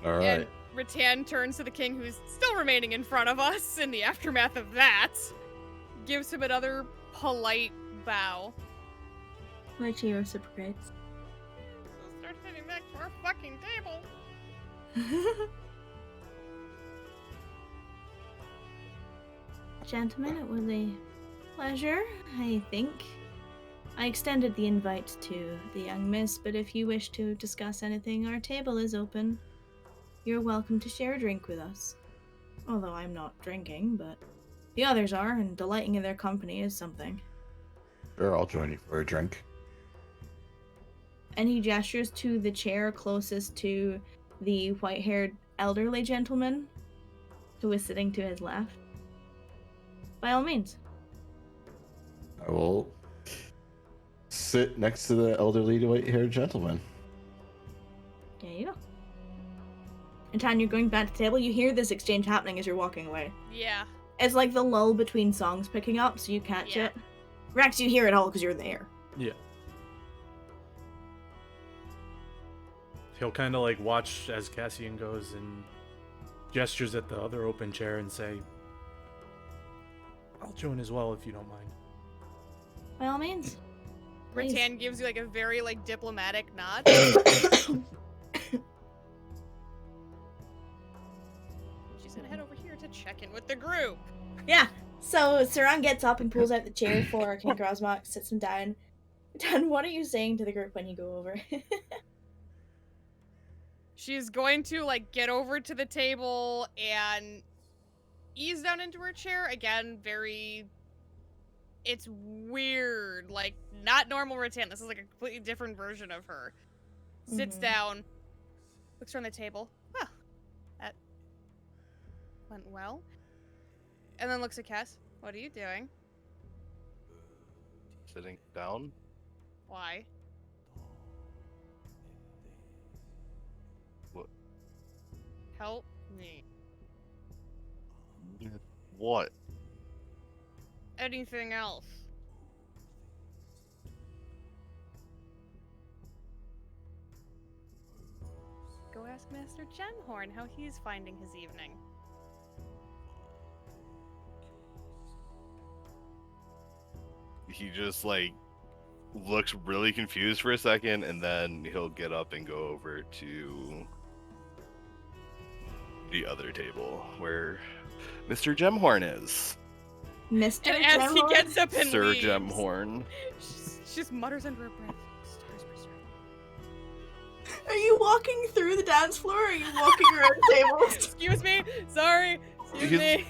All right. And Rattan turns to the king who's still remaining in front of us in the aftermath of that. Gives him another polite bow. Lychee reciprocates. So start heading back to our fucking table. Gentlemen, it was a pleasure, I think. I extended the invite to the young miss, but if you wish to discuss anything, our table is open. You're welcome to share a drink with us. Although I'm not drinking, but the others are, and delighting in their company is something. Sure, I'll join you for a drink. And he gestures to the chair closest to the white-haired elderly gentleman who is sitting to his left. By all means. I will sit next to the elderly white-haired gentleman. There you go. And Tan, you're going back to the table. You hear this exchange happening as you're walking away. Yeah. It's like the lull between songs picking up, so you catch Yeah. it. Rex, you hear it all because you're there. Yeah. He'll kind of like watch as Cassian goes and gestures at the other open chair and say, I'll join as well if you don't mind. By all means. Please. Rattan gives you like a very like diplomatic nod. She's gonna head over here to check in with the group. Yeah. So Saran gets up and pulls out the chair for King Grosmok, sits him down. Dan, what are you saying to the group when you go over? She's going to like get over to the table and ease down into her chair again. Very, it's weird, like not normal Rattan. This is like a completely different version of her. Sits down, looks around the table. Huh, that went well. And then looks at Cass. What are you doing? Sitting down. Why? What? Help me. What? Anything else? Go ask Master Gemhorn how he's finding his evening. He just like looks really confused for a second, and then he'll get up and go over to the other table where Mr. Gemhorn is. Mr. And as he Gemhorn? gets up and Sir leaves, Gemhorn. she just mutters under her breath. Stars preserve. Are you walking through the dance floor or are you walking around tables? Excuse me. Sorry. Excuse me.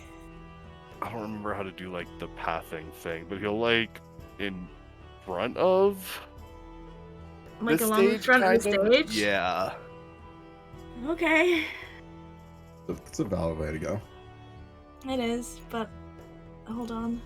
I don't remember how to do like the pathing thing, but he'll like in front of Like the along the stage, front of the kind stage? Yeah. Okay. It's a valid way to go. It is, but hold on.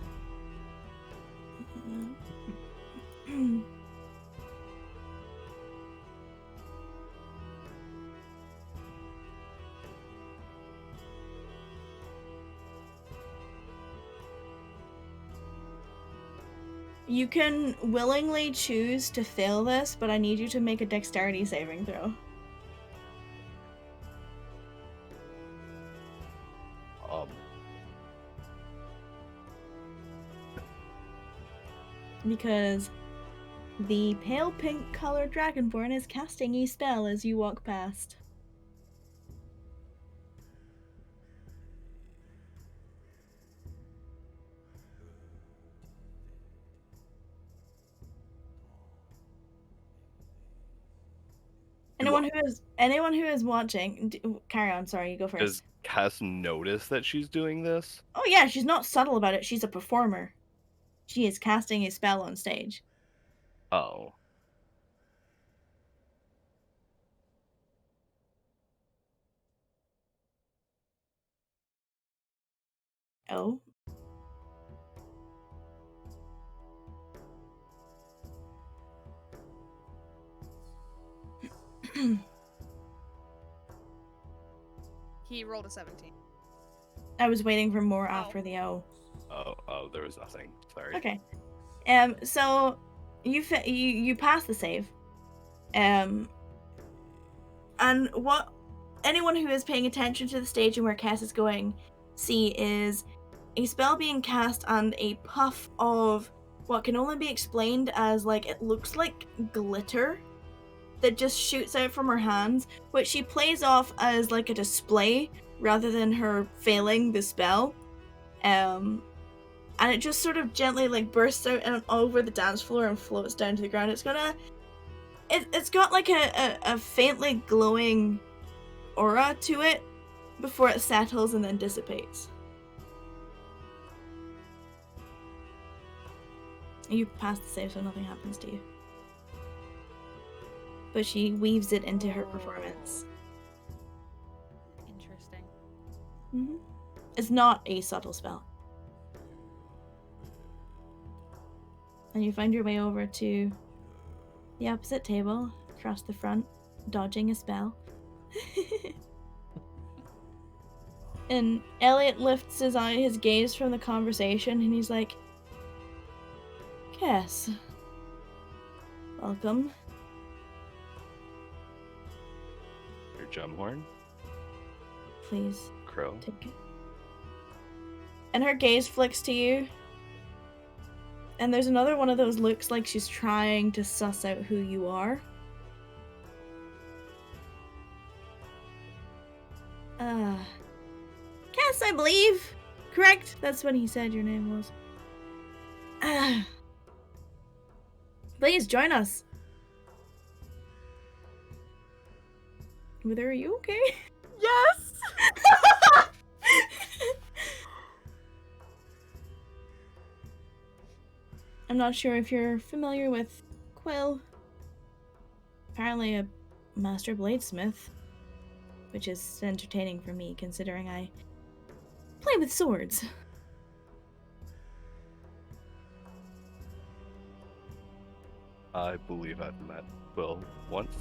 You can willingly choose to fail this, but I need you to make a dexterity saving throw. Because the pale pink colored Dragonborn is casting a spell as you walk past. Anyone who is watching, carry on. Sorry, you go first. Does Cass notice that she's doing this? Oh yeah, she's not subtle about it. She's a performer. She is casting a spell on stage. Oh. Oh. He rolled a 17. I was waiting for more Oh. after the O. Oh, there was nothing. Sorry. Okay. So you pass the save. And what anyone who is paying attention to the stage and where Cass is going see is a spell being cast and a puff of what can only be explained as like it looks like glitter that just shoots out from her hands, which she plays off as like a display rather than her failing the spell. And it just sort of gently like bursts out and over the dance floor and floats down to the ground. It's got like a faintly glowing aura to it before it settles and then dissipates. You pass the save so nothing happens to you. But she weaves it into her performance. Interesting. Mm-hmm. It's not a subtle spell. And you find your way over to the opposite table, across the front, dodging a spell. And Elliot lifts his gaze from the conversation and he's like, Cass, welcome. Your Gemhorn? Please Crow? take it. And her gaze flicks to you. And there's another one of those looks like she's trying to suss out who you are. Cass, I believe. Correct? That's what he said your name was. Please join us. Wither, are you okay? Yes! I'm not sure if you're familiar with Quill. Apparently a master bladesmith, which is entertaining for me considering I play with swords. I believe I've met Quill once.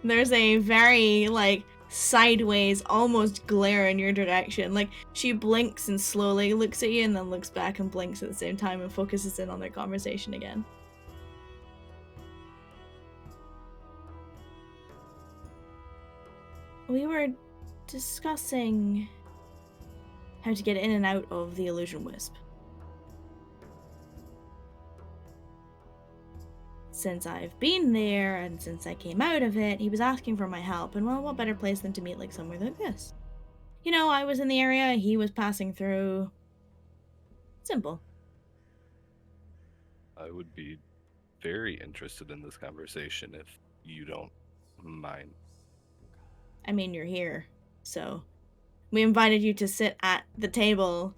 There's a very, like, sideways, almost glare in your direction. Like, she blinks and slowly looks at you and then looks back and blinks at the same time and focuses in on their conversation again. We were discussing how to get in and out of the Illusion Wisp. Since I've been there and since I came out of it, he was asking for my help, and well, what better place than to meet like somewhere like this? You know, I was in the area, he was passing through. Simple. I would be very interested in this conversation if you don't mind. I mean, you're here, so we invited you to sit at the table.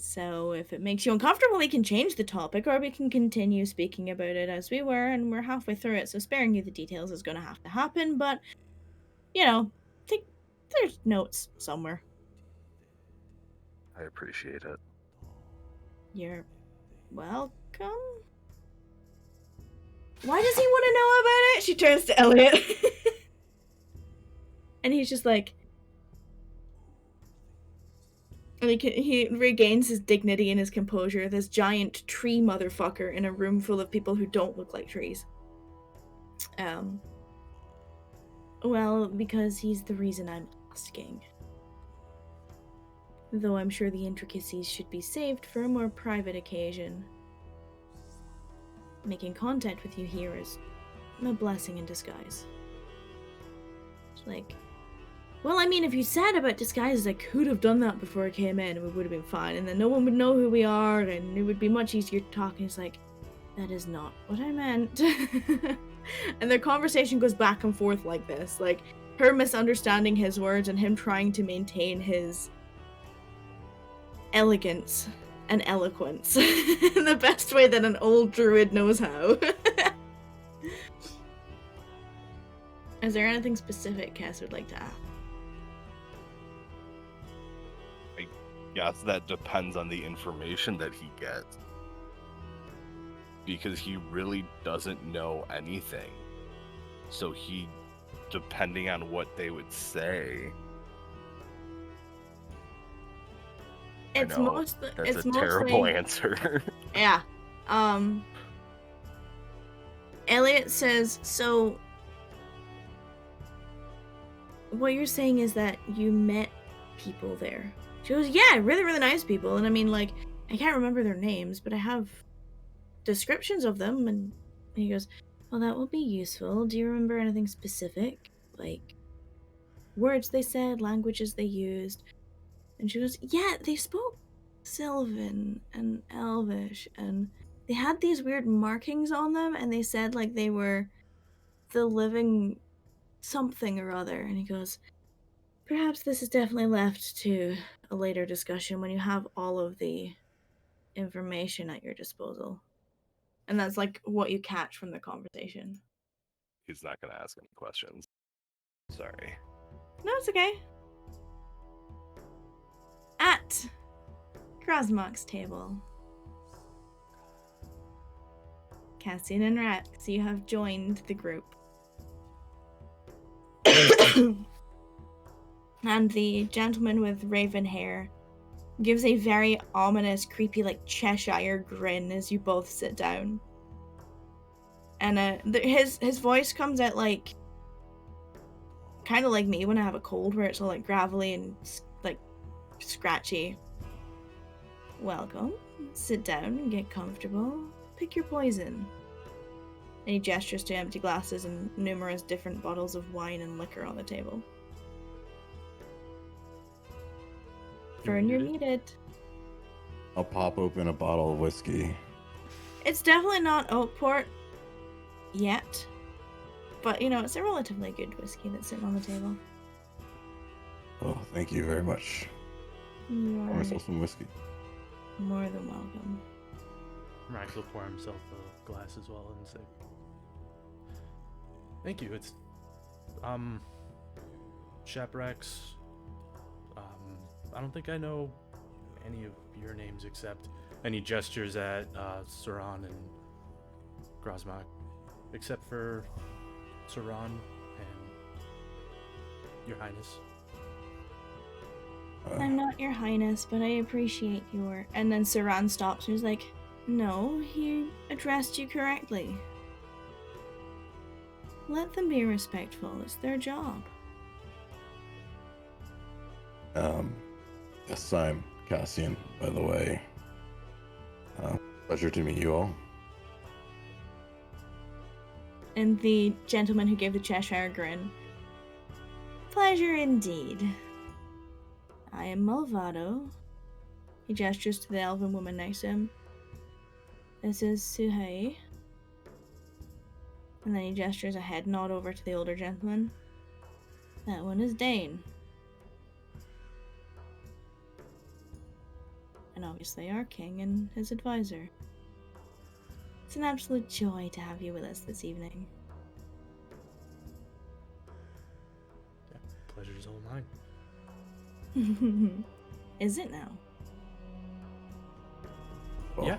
So if it makes you uncomfortable, we can change the topic, or we can continue speaking about it as we were, and we're halfway through it, so sparing you the details is going to have to happen, but, you know, think there's notes somewhere. I appreciate it. You're welcome. Why does he want to know about it? She turns to Elliot. And he's just like... And he regains his dignity and his composure, this giant tree motherfucker in a room full of people who don't look like trees. Well, because he's the reason I'm asking. Though I'm sure the intricacies should be saved for a more private occasion. Making contact with you here is a blessing in disguise. It's like... Well, I mean, if you said about disguises, I could have done that before I came in, and we would have been fine, and then no one would know who we are, and it would be much easier to talk, and it's like, that is not what I meant. And their conversation goes back and forth like this, like, her misunderstanding his words, and him trying to maintain his elegance and eloquence in the best way that an old druid knows how. Is there anything specific Cass would like to ask? Yes, that depends on the information that he gets. Because he really doesn't know anything. So he, depending on what they would say... It's that's it's a terrible mostly... answer. Yeah. Elliot says, so... What you're saying is that you met people there. She goes, yeah, really, really nice people. And I mean, like, I can't remember their names, but I have descriptions of them. And he goes, well, that will be useful. Do you remember anything specific? Like, words they said, languages they used? And she goes, yeah, they spoke Sylvan and Elvish. And they had these weird markings on them. And they said, like, they were the living something or other. And he goes, perhaps this is definitely left to a later discussion when you have all of the information at your disposal. And that's like what you catch from the conversation. He's not going to ask any questions. Sorry. No, it's okay. At Grosmok's table, Cassian and Rex, you have joined the group. And the gentleman with raven hair gives a very ominous, creepy, like Cheshire grin as you both sit down. And his voice comes out like, kind of like me when I have a cold, where it's all like gravelly and like scratchy. Welcome. Sit down and get comfortable. Pick your poison. And he gestures to empty glasses and numerous different bottles of wine and liquor on the table. Fern, you're muted. I'll pop open a bottle of whiskey. It's definitely not Oakport yet. But, you know, it's a relatively good whiskey that's sitting on the table. Oh, thank you very much. Pour myself some whiskey. More than welcome. Rax will pour himself a glass as well and say, "Thank you. It's Shaprax. I don't think I know any of your names except," and he gestures at Saran and Grozmak, "except for Saran and Your Highness." I'm not your highness, but I appreciate your... And then Saran stops and he's like, no, he addressed you correctly. Let them be respectful. It's their job. Yes, I'm Cassian, by the way. Pleasure to meet you all. And the gentleman who gave the Cheshire grin. Pleasure indeed. I am Malvado. He gestures to the elven woman next to him. This is Suhei. And then he gestures a head nod over to the older gentleman. That one is Dane. And obviously our king and his advisor. It's an absolute joy to have you with us this evening. Yeah, pleasure's all mine. Is it now? Well, Yeah.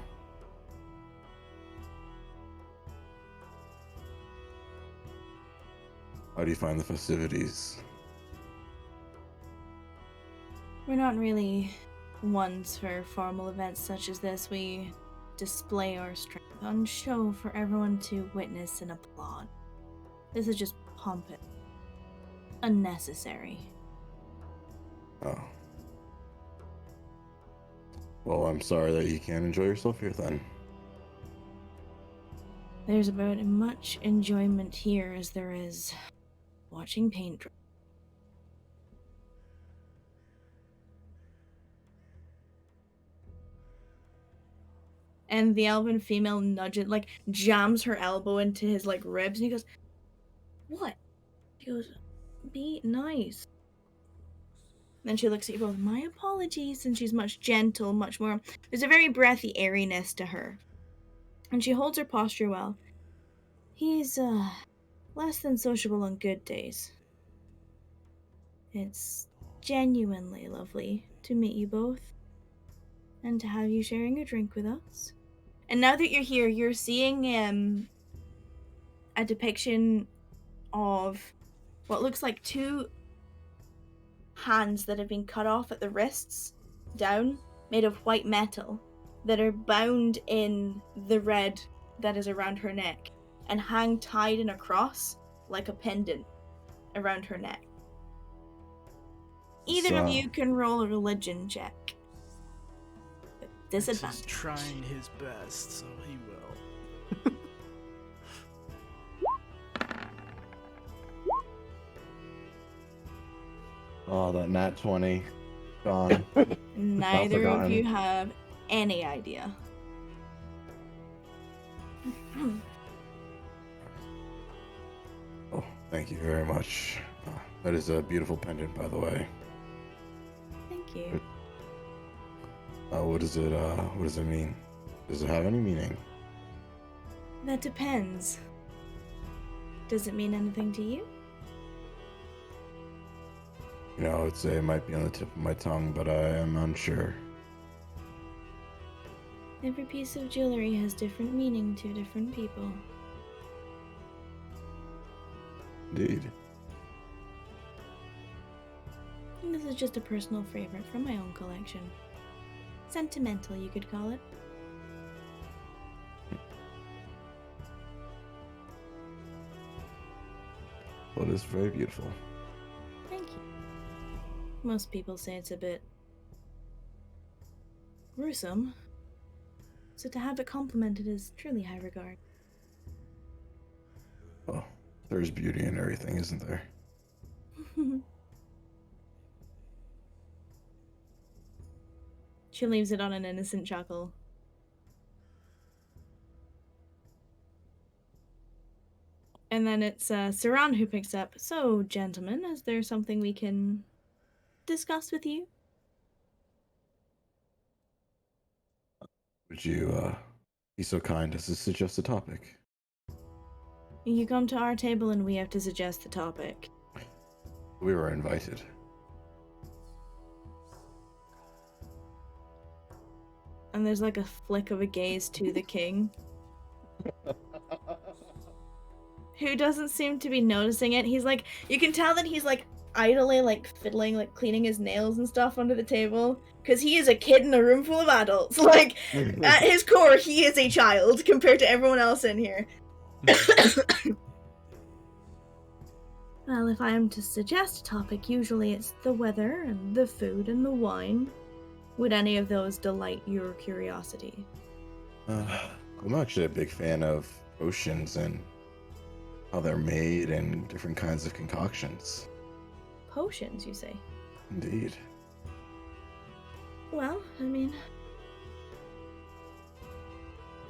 How do you find the festivities? We're not really ones for formal events such as this. We display our strength on show for everyone to witness and applaud. This is just pompous. Unnecessary. Oh. Well, I'm sorry that you can't enjoy yourself here then. There's about as much enjoyment here as there is watching paint dry. And the elven female nudges, like, jams her elbow into his, like, ribs, and he goes, what? She goes, be nice. Then she looks at you both, my apologies, and she's much gentle, much more, there's a very breathy airiness to her. And she holds her posture well. He's, less than sociable on good days. It's genuinely lovely to meet you both, and to have you sharing a drink with us. And now that you're here, you're seeing a depiction of what looks like two hands that have been cut off at the wrists down, made of white metal, that are bound in the red that is around her neck and hang tied in a cross like a pendant around her neck. Either of you can roll a religion check. Disadvantage. He's trying his best, so he will. Oh, that nat 20. Gone. Neither of forgotten. you have any idea. Oh, thank you very much. That is a beautiful pendant, by the way. Thank you. What does it mean? Does it have any meaning? That depends. Does it mean anything to you? You know, I would say it might be on the tip of my tongue, but I am unsure. Every piece of jewelry has different meaning to different people. Indeed. And this is just a personal favorite from my own collection. Sentimental, you could call it. Well, it is very beautiful. Thank you. Most people say it's a bit gruesome, so to have it complimented is truly high regard. Well, there's beauty in everything, isn't there? She leaves it on an innocent chuckle. And then it's Saran who picks up. So, gentlemen, is there something we can discuss with you? Would you be so kind as to suggest a topic? You come to our table and we have to suggest the topic. We were invited. And there's like a flick of a gaze to the king, who doesn't seem to be noticing it. He's like, you can tell that he's like idly like fiddling, like cleaning his nails and stuff under the table, because he is a kid in a room full of adults. Like, at his core, he is a child compared to everyone else in here. Well, if I am to suggest a topic, usually it's the weather and the food and the wine. Would any of those delight your curiosity? I'm actually a big fan of potions and how they're made and different kinds of concoctions. Potions, you say? Indeed. Well, I mean,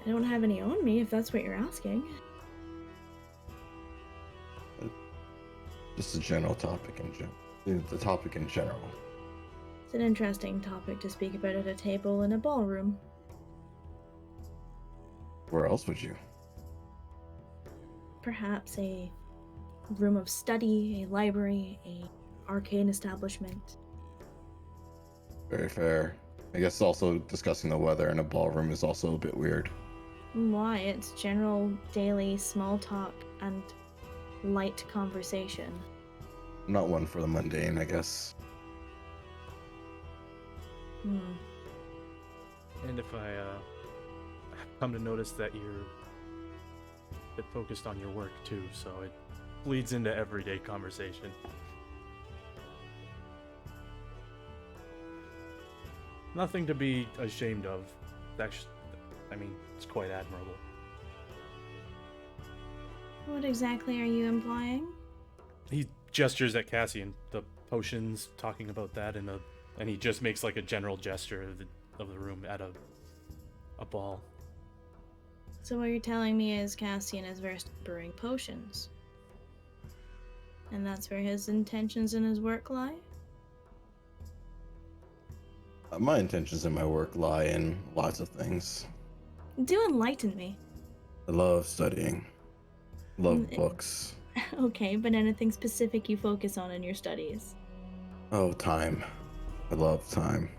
I don't have any on me, if that's what you're asking. Just a general topic in general. The topic in general. It's an interesting topic to speak about at a table in a ballroom. Where else would you? Perhaps a room of study, a library, a arcane establishment. Very fair. I guess also discussing the weather in a ballroom is also a bit weird. Why? It's general daily small talk and light conversation. Not one for the mundane, I guess. And if I come to notice that you're a bit focused on your work too, so it bleeds into everyday conversation. Nothing to be ashamed of. Actually, I mean, it's quite admirable. What exactly are you implying? He gestures at Cassian, the potions, talking about that, and he just makes like a general gesture of the room at a ball. So what you're telling me is Cassian is versed in brewing potions. And that's where his intentions in his work lie? My intentions in my work lie in lots of things. Do enlighten me. I love studying. Love Mm, books. Okay, but anything specific you focus on in your studies? Oh, time. I love time.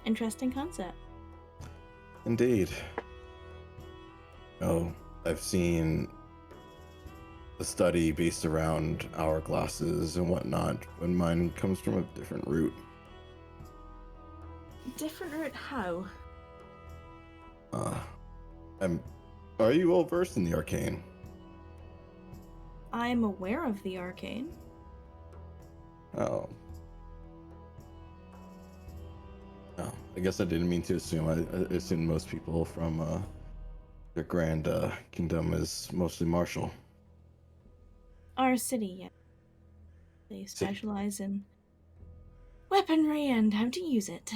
Interesting concept. Indeed. Oh, I've seen the study based around hourglasses and whatnot, when mine comes from a different route. Different route how? Are you well versed in the arcane? I'm aware of the arcane. Oh. No, I guess I didn't mean to assume. I assumed most people from the Grand Kingdom is mostly martial. Our city, yeah. They specialize in weaponry and how to use it.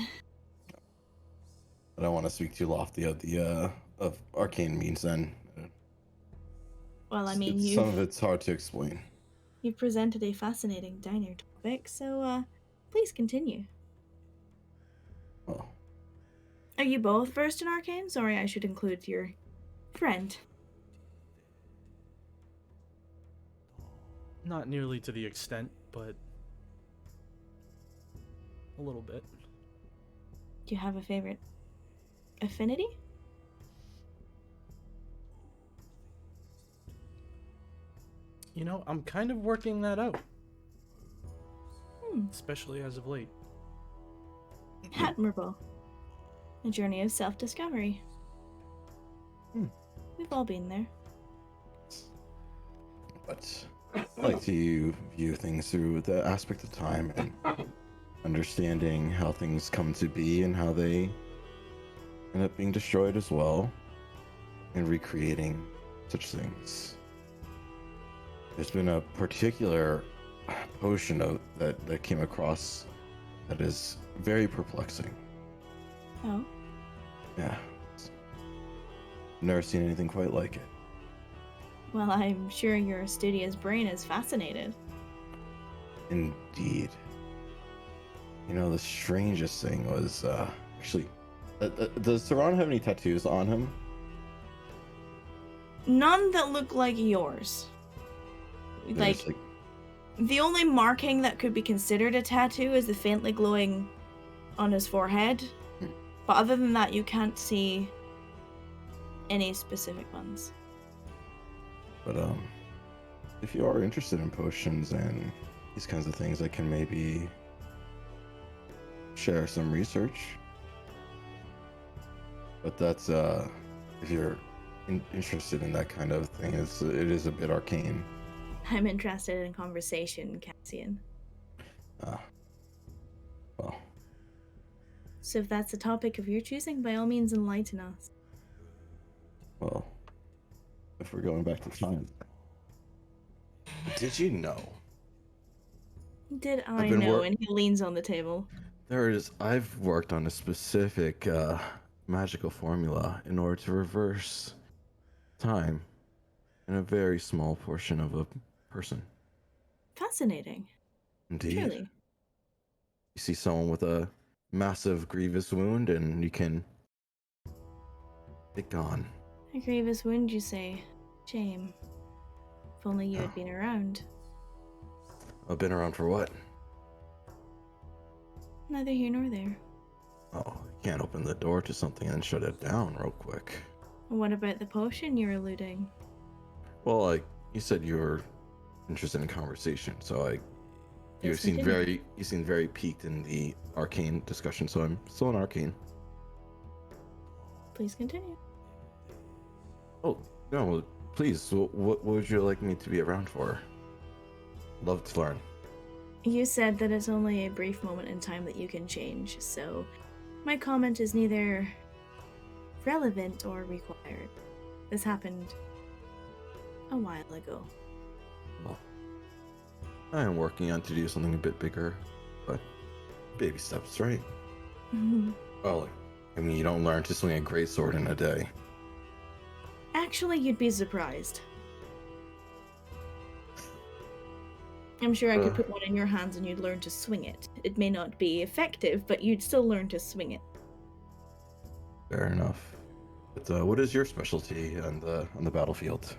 I don't want to speak too lofty of the of arcane means then. Well, I mean, Some of it's hard to explain. you've presented a fascinating diner topic, so please continue. Oh. Are you both versed in arcane? Sorry, I should include your friend. Not nearly to the extent, but a little bit. Do you have a favorite affinity? You know, I'm kind of working that out, Hmm, especially as of late. admirable. A journey of self-discovery. We've all been there. But I like to view things through the aspect of time and understanding how things come to be and how they end up being destroyed as well, and recreating such things. There's been a particular potion that came across that is very perplexing. Oh, Yeah. Never seen anything quite like it. well, I'm sure your studious brain is fascinated. Indeed. You know, the strangest thing was actually Does Saran have any tattoos on him? None that look like yours. Like, There's, the only marking that could be considered a tattoo is the faintly glowing on his forehead. But other than that, you can't see any specific ones. But if you are interested in potions and these kinds of things, I can maybe share some research. But that's if you're interested in that kind of thing, it is a bit arcane. I'm interested in conversation, Cassian. Well, So if that's the topic of your choosing, by all means enlighten us. well, if we're going back to time, did you know Did I been know? wor- And he leans on the table. I've worked on a specific magical formula in order to reverse time in a very small portion of a person. Fascinating. Indeed. Truly. You see someone with a massive grievous wound and you can get gone. A grievous wound, you say? Shame. If only you had been around. I've been around for what? Neither here nor there. Oh, you can't open the door to something and shut it down real quick. What about the potion you're alluding? Well, like you said, you were interested in conversation, so you Yes, seem continue. very piqued in the arcane discussion. So I'm still an arcane. Please continue. Oh no, please. What would you like me to be around for? Love to learn. You said that it's only a brief moment in time that you can change, so my comment is neither relevant or required. This happened a while ago. Well, I am working on to do something a bit bigger, but baby steps, right? Well, I mean, you don't learn to swing a greatsword in a day. Actually, you'd be surprised. I'm sure I could put one in your hands and you'd learn to swing it. It may not be effective, but you'd still learn to swing it. Fair enough. But what is your specialty on the battlefield?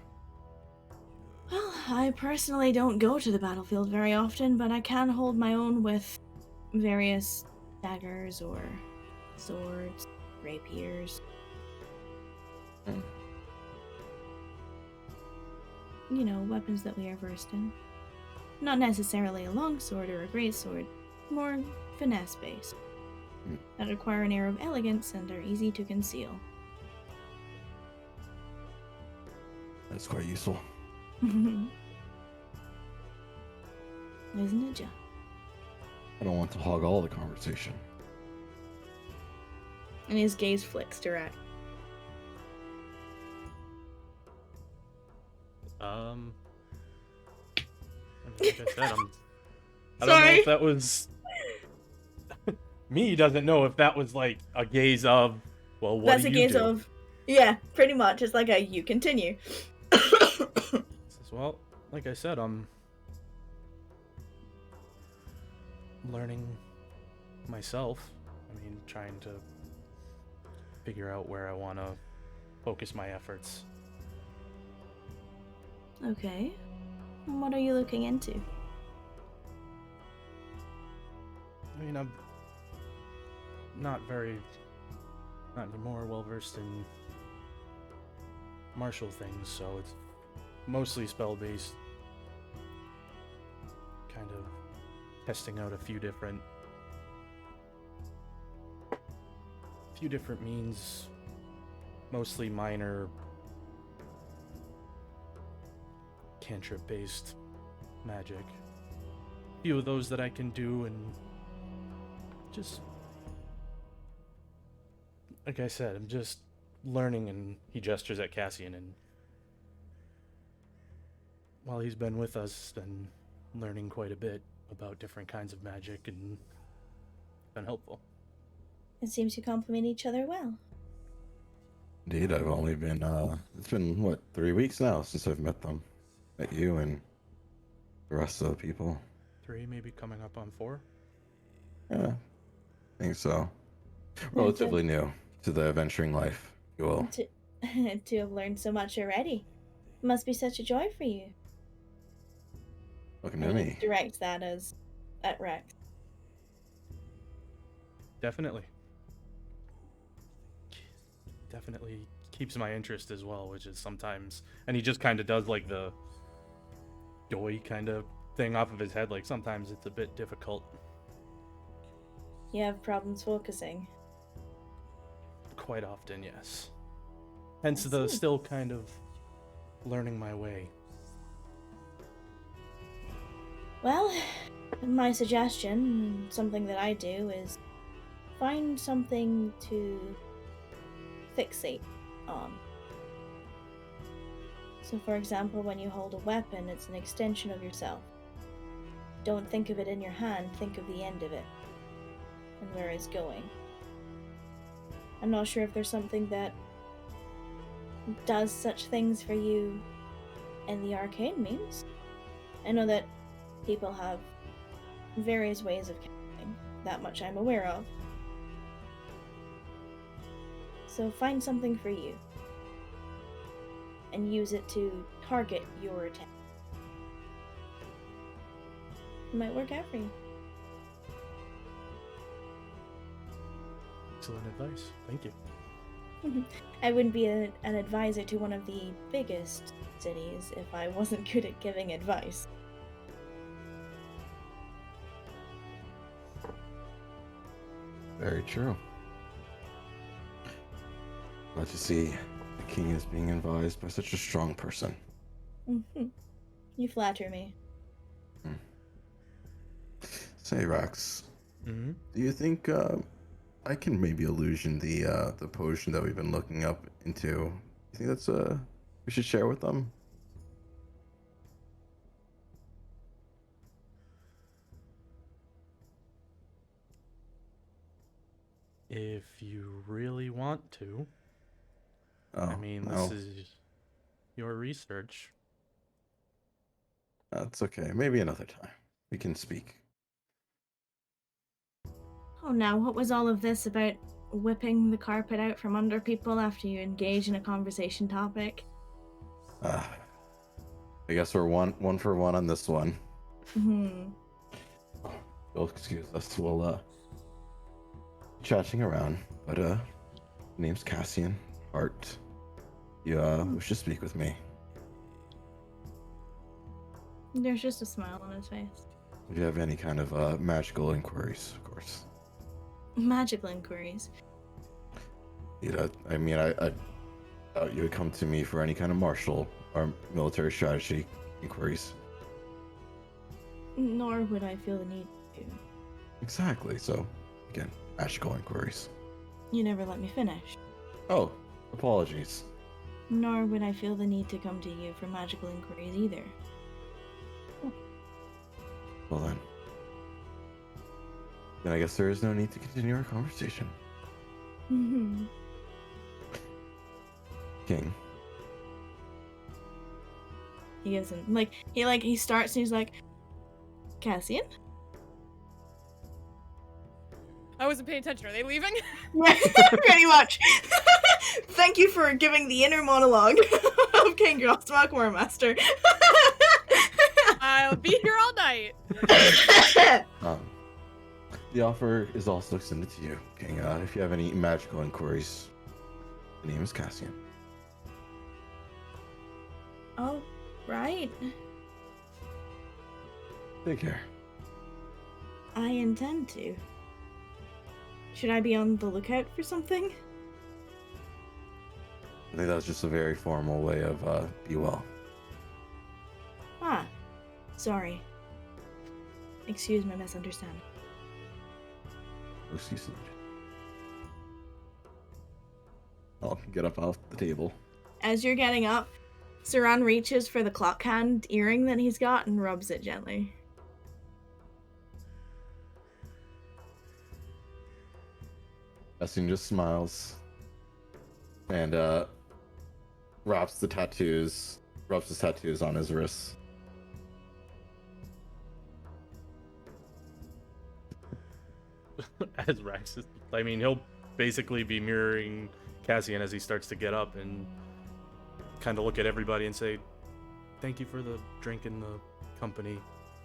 Well, I personally don't go to the battlefield very often, but I can hold my own with various daggers or swords, rapiers. You know, weapons that we are versed in. Not necessarily a longsword or a greatsword, more finesse-based, that require an air of elegance and are easy to conceal. That's quite useful. Isn't it, John? I don't want to hog all the conversation. And his gaze flicks direct. Like I said, I don't know Sorry. if that was me. Doesn't know if that was like a gaze of, well, what That's do a you gaze do? of, yeah, pretty much. It's like a you continue. Says, well, like I said, I'm learning myself. I mean, trying to figure out where I want to focus my efforts. Okay. And what are you looking into? I mean, I'm not anymore well versed in martial things, so it's mostly spell based. Kind of testing out a few different means, mostly minor cantrip based magic. A few of those that I can do, and just like I said, I'm just learning. And he gestures at Cassian, and while he's been with us, been learning quite a bit about different kinds of magic, and been helpful. It seems you complement each other well. Indeed, I've only been, it's been, what, 3 weeks now since I've met them. Met you and the rest of the people. 3, maybe coming up on 4. Yeah, I think so. Relatively new. to the adventuring life, if you will. To have learned so much already. It must be such a joy for you. Looking And to he me. directs that as at Rex. Definitely. Definitely keeps my interest as well, which is sometimes, and he just kind of does like the doy kind of thing off of his head. Like sometimes it's a bit difficult. You have problems focusing. Quite often, yes. Hence I the see. still kind of learning my way. Well, my suggestion, something that I do, is find something to fixate on. So, for example, when you hold a weapon, it's an extension of yourself. Don't think of it in your hand, think of the end of it and where it's going. I'm not sure if there's something that does such things for you in the arcane means. I know that people have various ways of casting, that much I'm aware of. So find something for you and use it to target your attack. It might work out for you. Excellent advice. Thank you. I wouldn't be an advisor to one of the biggest cities if I wasn't good at giving advice. Very true. Glad to see the king is being advised by such a strong person. You flatter me. Say, Rax, Mm-hmm. do you think I can maybe illusion the potion that we've been looking up into? You think that's we should share with them? If you really want to. Oh, I mean, no, this is your research. that's okay. Maybe another time we can speak. Oh, now, what was all of this about whipping the carpet out from under people after you engage in a conversation topic? I guess we're one for one on this one. You'll excuse us. We'll chatting around, but name's Cassian Hart. You wish to speak with me? There's just a smile on his face. Would you have any kind of magical inquiries, of course? Magical inquiries. You know, I mean, I thought you would come to me for any kind of martial or military strategy inquiries. Nor would I feel the need to. Exactly. So, again, magical inquiries. You never let me finish. Oh, apologies. Nor would I feel the need to come to you for magical inquiries either. Well then I guess there is no need to continue our conversation. King. He gives him he starts and he's like, Cassian? I wasn't paying attention. Are they leaving? Pretty much. Thank you for giving the inner monologue of King Grossmark Warmaster. I'll be here all night. The offer is also extended to you, King. If you have any magical inquiries, the name is Cassian. Oh, right. Take care. I intend to. Should I be on the lookout for something? I think that was just a very formal way of be well. Ah, sorry. Excuse my misunderstanding. No excuse. I'll get up off the table. As you're getting up, Saran reaches for the clock hand earring that he's got and rubs it gently. Cassian just smiles and rubs his tattoos on his wrists. As Rax is, I mean, he'll basically be mirroring Cassian as he starts to get up and kind of look at everybody and say, "Thank you for the drink and the company."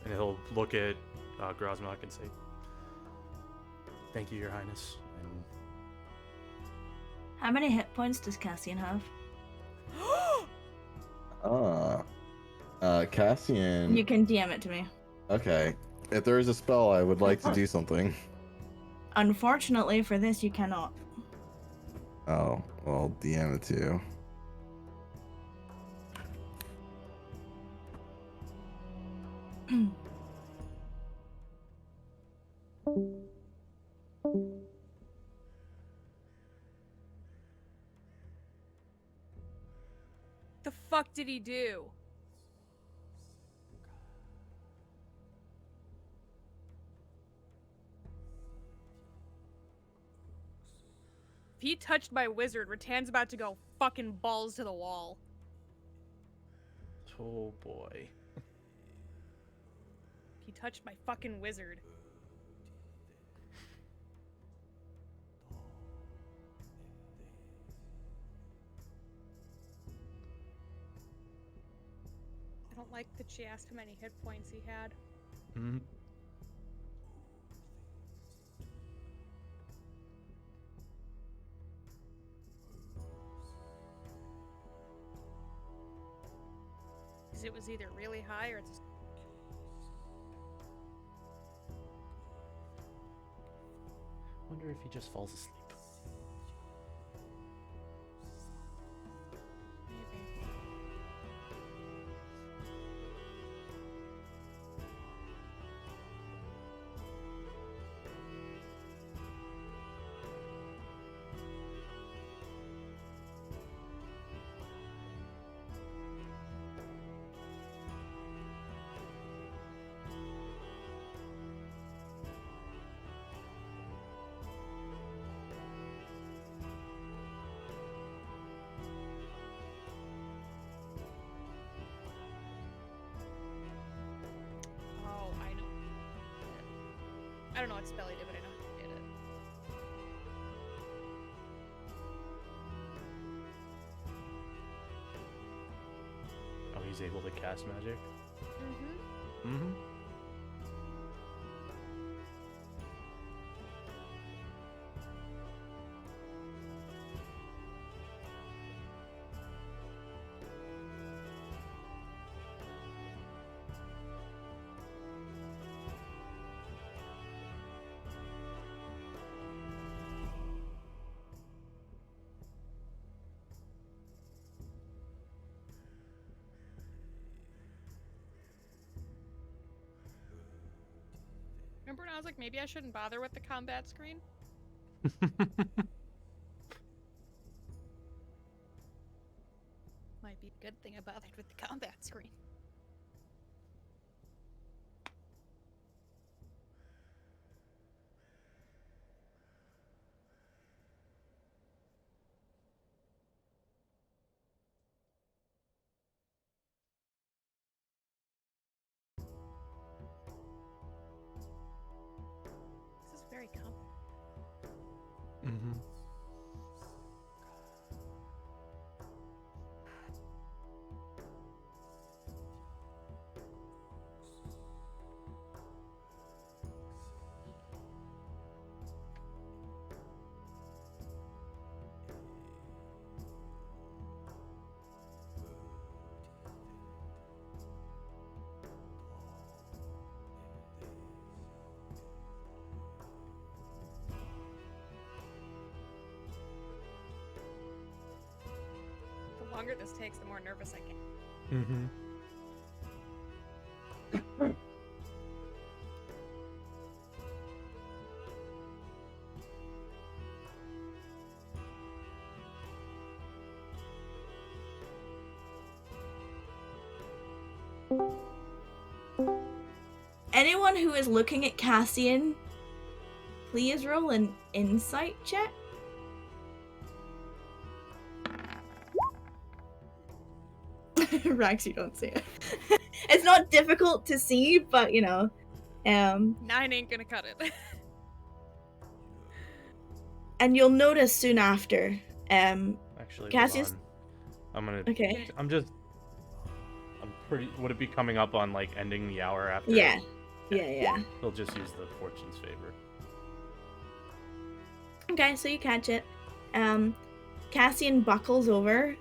And he'll look at Grosmok and say, "Thank you, Your Highness." And How many hit points does Cassian have? Cassian. You can DM it to me. Okay. If there is a spell, I would like to do something. Unfortunately for this, you cannot. Oh, well, DM it to you. The fuck did he do? If he touched my wizard, Rattan's about to go fucking balls to the wall. oh boy. He touched my fucking wizard. I don't like that she asked how many hit points he had. Mhm. Because it was either really high or it's... Wonder if he just falls asleep. Maybe. Oh, I know. I don't know what spell he did, but I know he did it. Oh, he's able to cast magic? Mm-hmm. Mm-hmm. Remember when I was like, maybe I shouldn't bother with the combat screen? Might be a good thing I bothered with the combat screen. This is very complicated. Mm-hmm. The longer this takes, the more nervous I get. Mm-hmm. Anyone who is looking at Cassian, please roll an insight check. Rax, you don't see it. It's not difficult to see, but you know, 9 ain't gonna cut it. And you'll notice soon after, Actually, Cassius- hold on. I'm gonna. Okay. I'm pretty. Would it be coming up on like ending the hour after? Yeah. Yeah. He'll just use the fortune's favor. Okay, so you catch it. Cassian buckles over.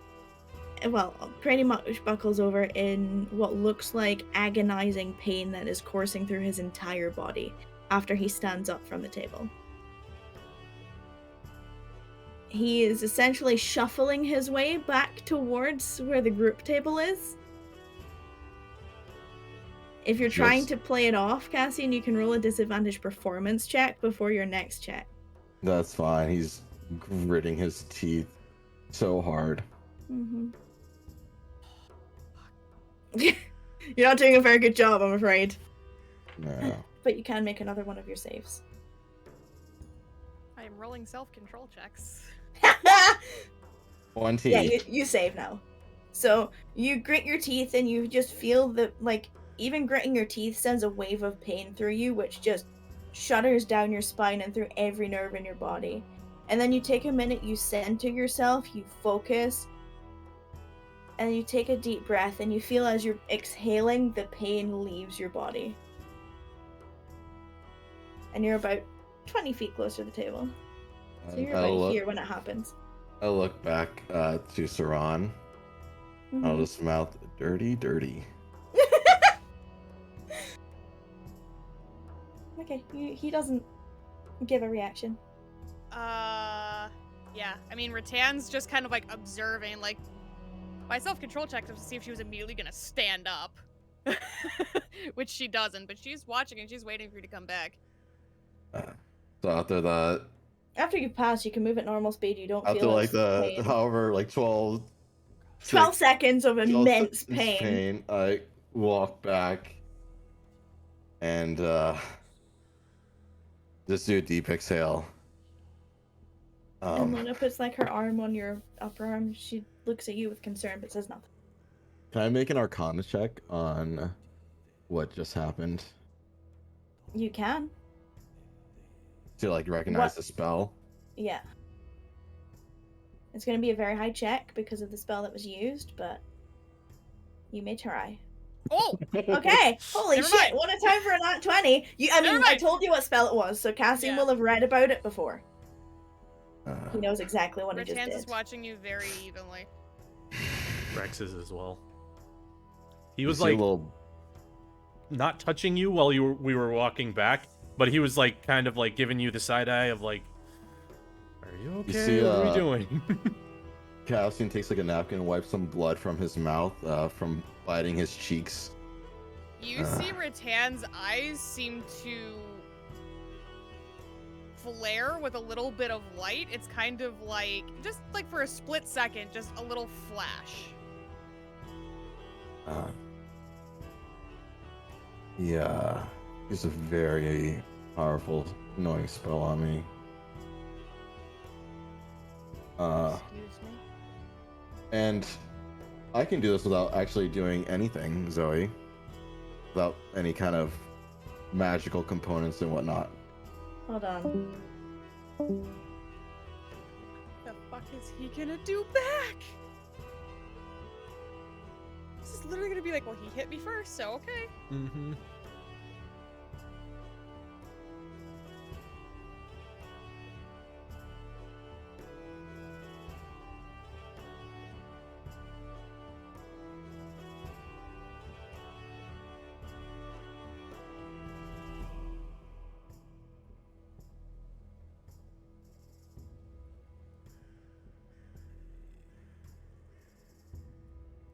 Well, pretty much buckles over in what looks like agonizing pain that is coursing through his entire body after he stands up from the table. He is essentially shuffling his way back towards where the group table is. If you're trying to play it off, Cassian, you can roll a disadvantage performance check before your next check. That's fine. He's gritting his teeth so hard. Mm-hmm. You're not doing a very good job, I'm afraid. No. But you can make another one of your saves. I am rolling self-control checks. 20. Yeah, you save now. So you grit your teeth and you just feel that, like, even gritting your teeth sends a wave of pain through you, which just shudders down your spine and through every nerve in your body. And then you take a minute, you center yourself, you focus, and you take a deep breath, and you feel as you're exhaling, the pain leaves your body. And you're about 20 feet closer to the table. So you're about here when it happens. I look back to Saran. I'll just mouth, dirty, dirty. Okay, he doesn't give a reaction. Yeah. I mean, Rattan's just kind of like observing, like, my self-control check was to see if she was immediately gonna stand up. Which she doesn't, but she's watching and she's waiting for you to come back. So after that, After you pass, you can move at normal speed. You don't after feel like pain. however, like 12 seconds of 12 immense seconds pain. I walk back and just do a deep exhale. And Luna puts like her arm on your upper arm. She looks at you with concern but says nothing. Can I make an Arcana check on what just happened You can. to like recognize What? the spell? Yeah. It's going to be a very high check because of the spell that was used, but you may try. Oh! Okay. Holy Never shit! mind. What a time for a nat 20. I Never mean, I mind. told you what spell it was, so Cassian Yeah. will have read about it before. He Uh, knows exactly what he just Rattan's did. is watching you very evenly. Rex is as well. He you was see a like little not touching you while we were walking back, but he was like kind of like giving you the side eye of like, "Are you okay? see, what are we doing?" Cassian takes like a napkin and wipes some blood from his mouth from biting his cheeks. You see Rattan's eyes seem to flare with a little bit of light. It's kind of like, just like for a split second, just a little flash. Yeah, he's a very powerful, annoying spell on me. Excuse me? And I can do this without actually doing anything, Zoe. Without any kind of magical components and whatnot. Hold on. The fuck is he gonna do back? This is literally gonna be like, well, he hit me first, so okay. Mm-hmm.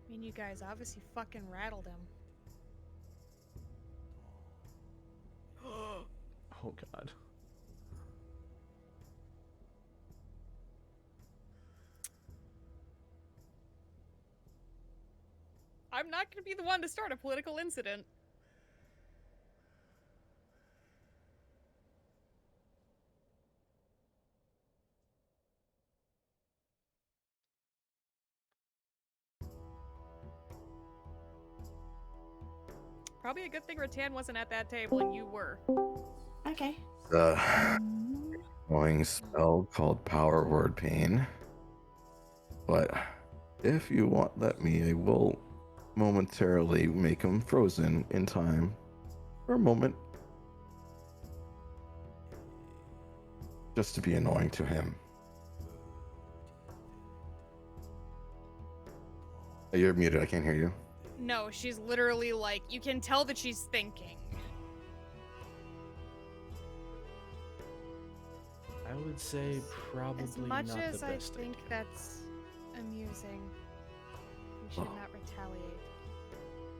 I mean, you guys obviously fucking rattled him. Oh god. I'm not gonna be the one to start a political incident. Probably a good thing Rattan wasn't at that table and you were. Okay. annoying spell called Power Word Pain. But if you want, let me, I will momentarily make him frozen in time for a moment. Just to be annoying to him. You're muted, I can't hear you. No, she's literally like, you can tell that she's thinking. I would say probably As much not as the I best think idea. that's amusing, we should Oh. not retaliate.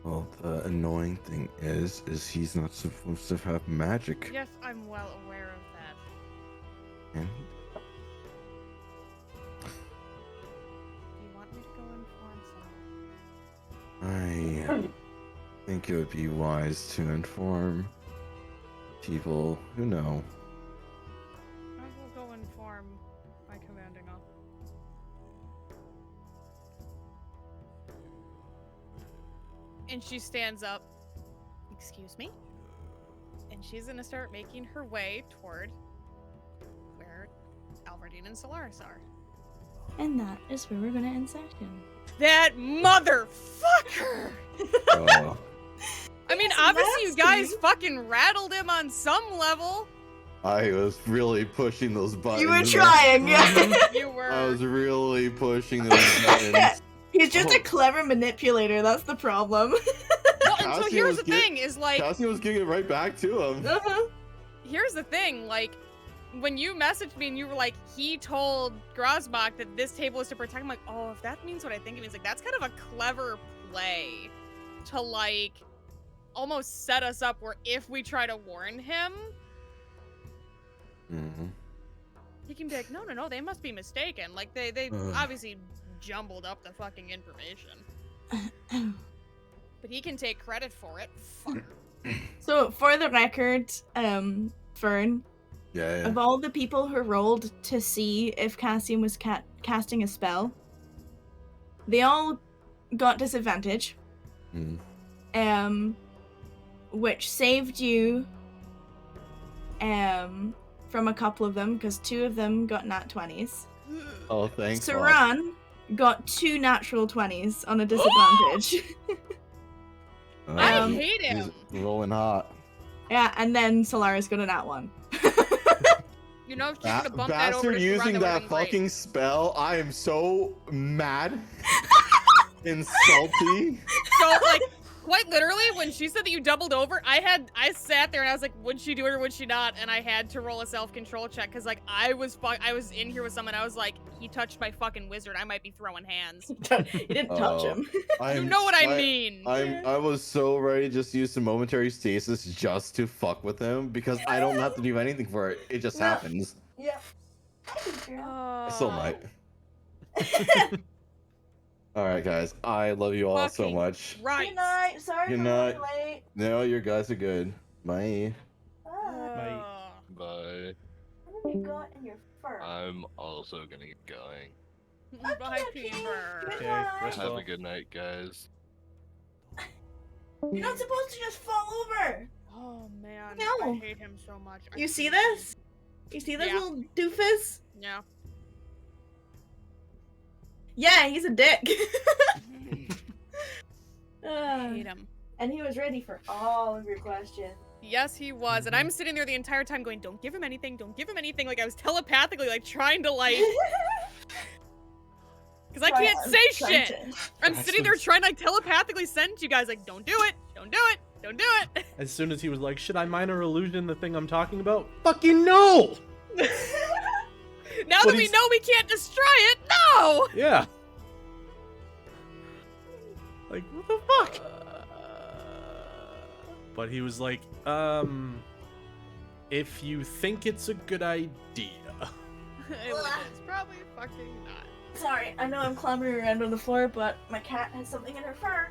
Well, the annoying thing is he's not supposed to have magic. Yes, I'm well aware of that. And Do you want me to go inform someone? I think it would be wise to inform people who know. I will go inform my commanding officer. And she stands up. Excuse me? And she's gonna start making her way toward where Alvardine and Solaris are. And that is where we're gonna end session. That motherfucker! Oh, I mean, He's obviously you guys nasty. fucking rattled him on some level. I was really pushing those buttons. You were trying, yeah. You were. I was really pushing those buttons. He's just a Oh. clever manipulator, that's the problem. Well, and so Cassie here's was the thing, is like, Cassie was giving it right back to him. Uh-huh. here's the thing, like, when you messaged me and you were like, he told Grosbach that this table is to protect him, like, oh, if that means what I think it means, like, that's kind of a clever play to, like, almost set us up where if we try to warn him, Mm-hmm. he can be like, no, they must be mistaken. Like, they Ugh. obviously jumbled up the fucking information. But he can take credit for it. Fucker. So, for the record, Fern, Yeah. of all the people who rolled to see if Cassian was casting a spell, they all got disadvantage, Mm. which saved you from a couple of them, because 2 of them got nat 20s. Oh, thanks. Bob. Saran got 2 natural 20s on a disadvantage. I Um, hate he's him. rolling hot. Yeah, and then Solaris got a nat 1. You know, she's gonna bump that over Bastard to Saran, using that that would've been great. fucking spell. I am so mad. And salty. So, like, quite literally, when she said that you doubled over, I sat there and I was like, would she do it or would she not? And I had to roll a self-control check because, like, I was in here with someone. I was like, he touched my fucking wizard. I might be throwing hands. You didn't touch Oh. him. You know what I mean? I was so ready to just use some momentary stasis just to fuck with him because I don't have to do anything for it. It just No. happens. Yeah. I still might. Alright, guys. I love you all so Fucking much. Right. Good night. Sorry Good for night. being late. No, you guys are good. Bye. Bye. Bye. What have you got in your fur? I'm also gonna get going. Bye, Okay, Peter. good Okay, night. rest Have well. a good night, guys. You're not supposed to just fall over. Oh man, No. I hate him so much. You see this? You see this Yeah. little doofus? Yeah. Yeah, he's a dick. I hate him. And he was ready for all of your questions. Yes, he was, and I'm sitting there the entire time going, "Don't give him anything. Don't give him anything." Like I was telepathically, like trying to like, because I can't say shit. I'm sitting there trying to like telepathically send to you guys, like, "Don't do it. Don't do it. Don't do it." As soon as he was like, should I minor illusion the thing I'm talking about? Fucking no! Now But that we he's- know we can't destroy it, no! Yeah. Like, what the fuck? But he was like, if you think it's a good idea. It's probably fucking not. Sorry, I know I'm clambering around on the floor, but my cat has something in her fur,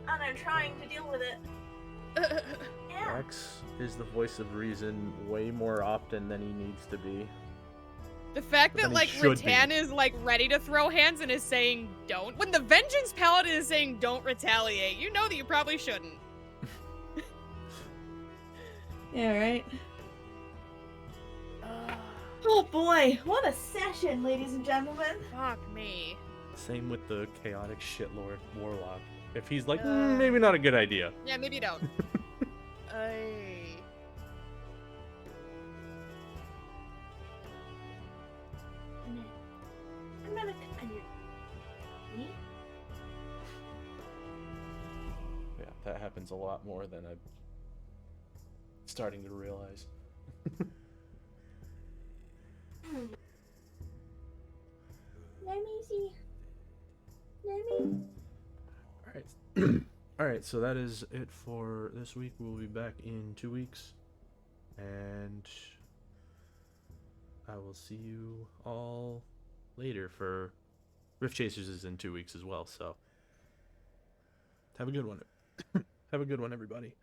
and I'm trying to deal with it. Yeah. Rex is the voice of reason way more often than he needs to be. The fact But that, then he like, should be. Rattan is, like, ready to throw hands and is saying don't. When the Vengeance Paladin is saying don't retaliate, you know that you probably shouldn't. Yeah, right? Oh boy, what a session, ladies and gentlemen. Fuck me. Same with the chaotic shitlord warlock. If he's like, Uh. maybe not a good idea. Yeah, maybe don't. Ay. I'm not a companion. Me? Yeah, that happens a lot more than I'm starting to realize. Let me see. Let me. Alright. Alright, so that is it for this week. We'll be back in 2 weeks. And I will see you all later for Rift Chasers is in 2 weeks as well, so have a good one. Have a good one, everybody.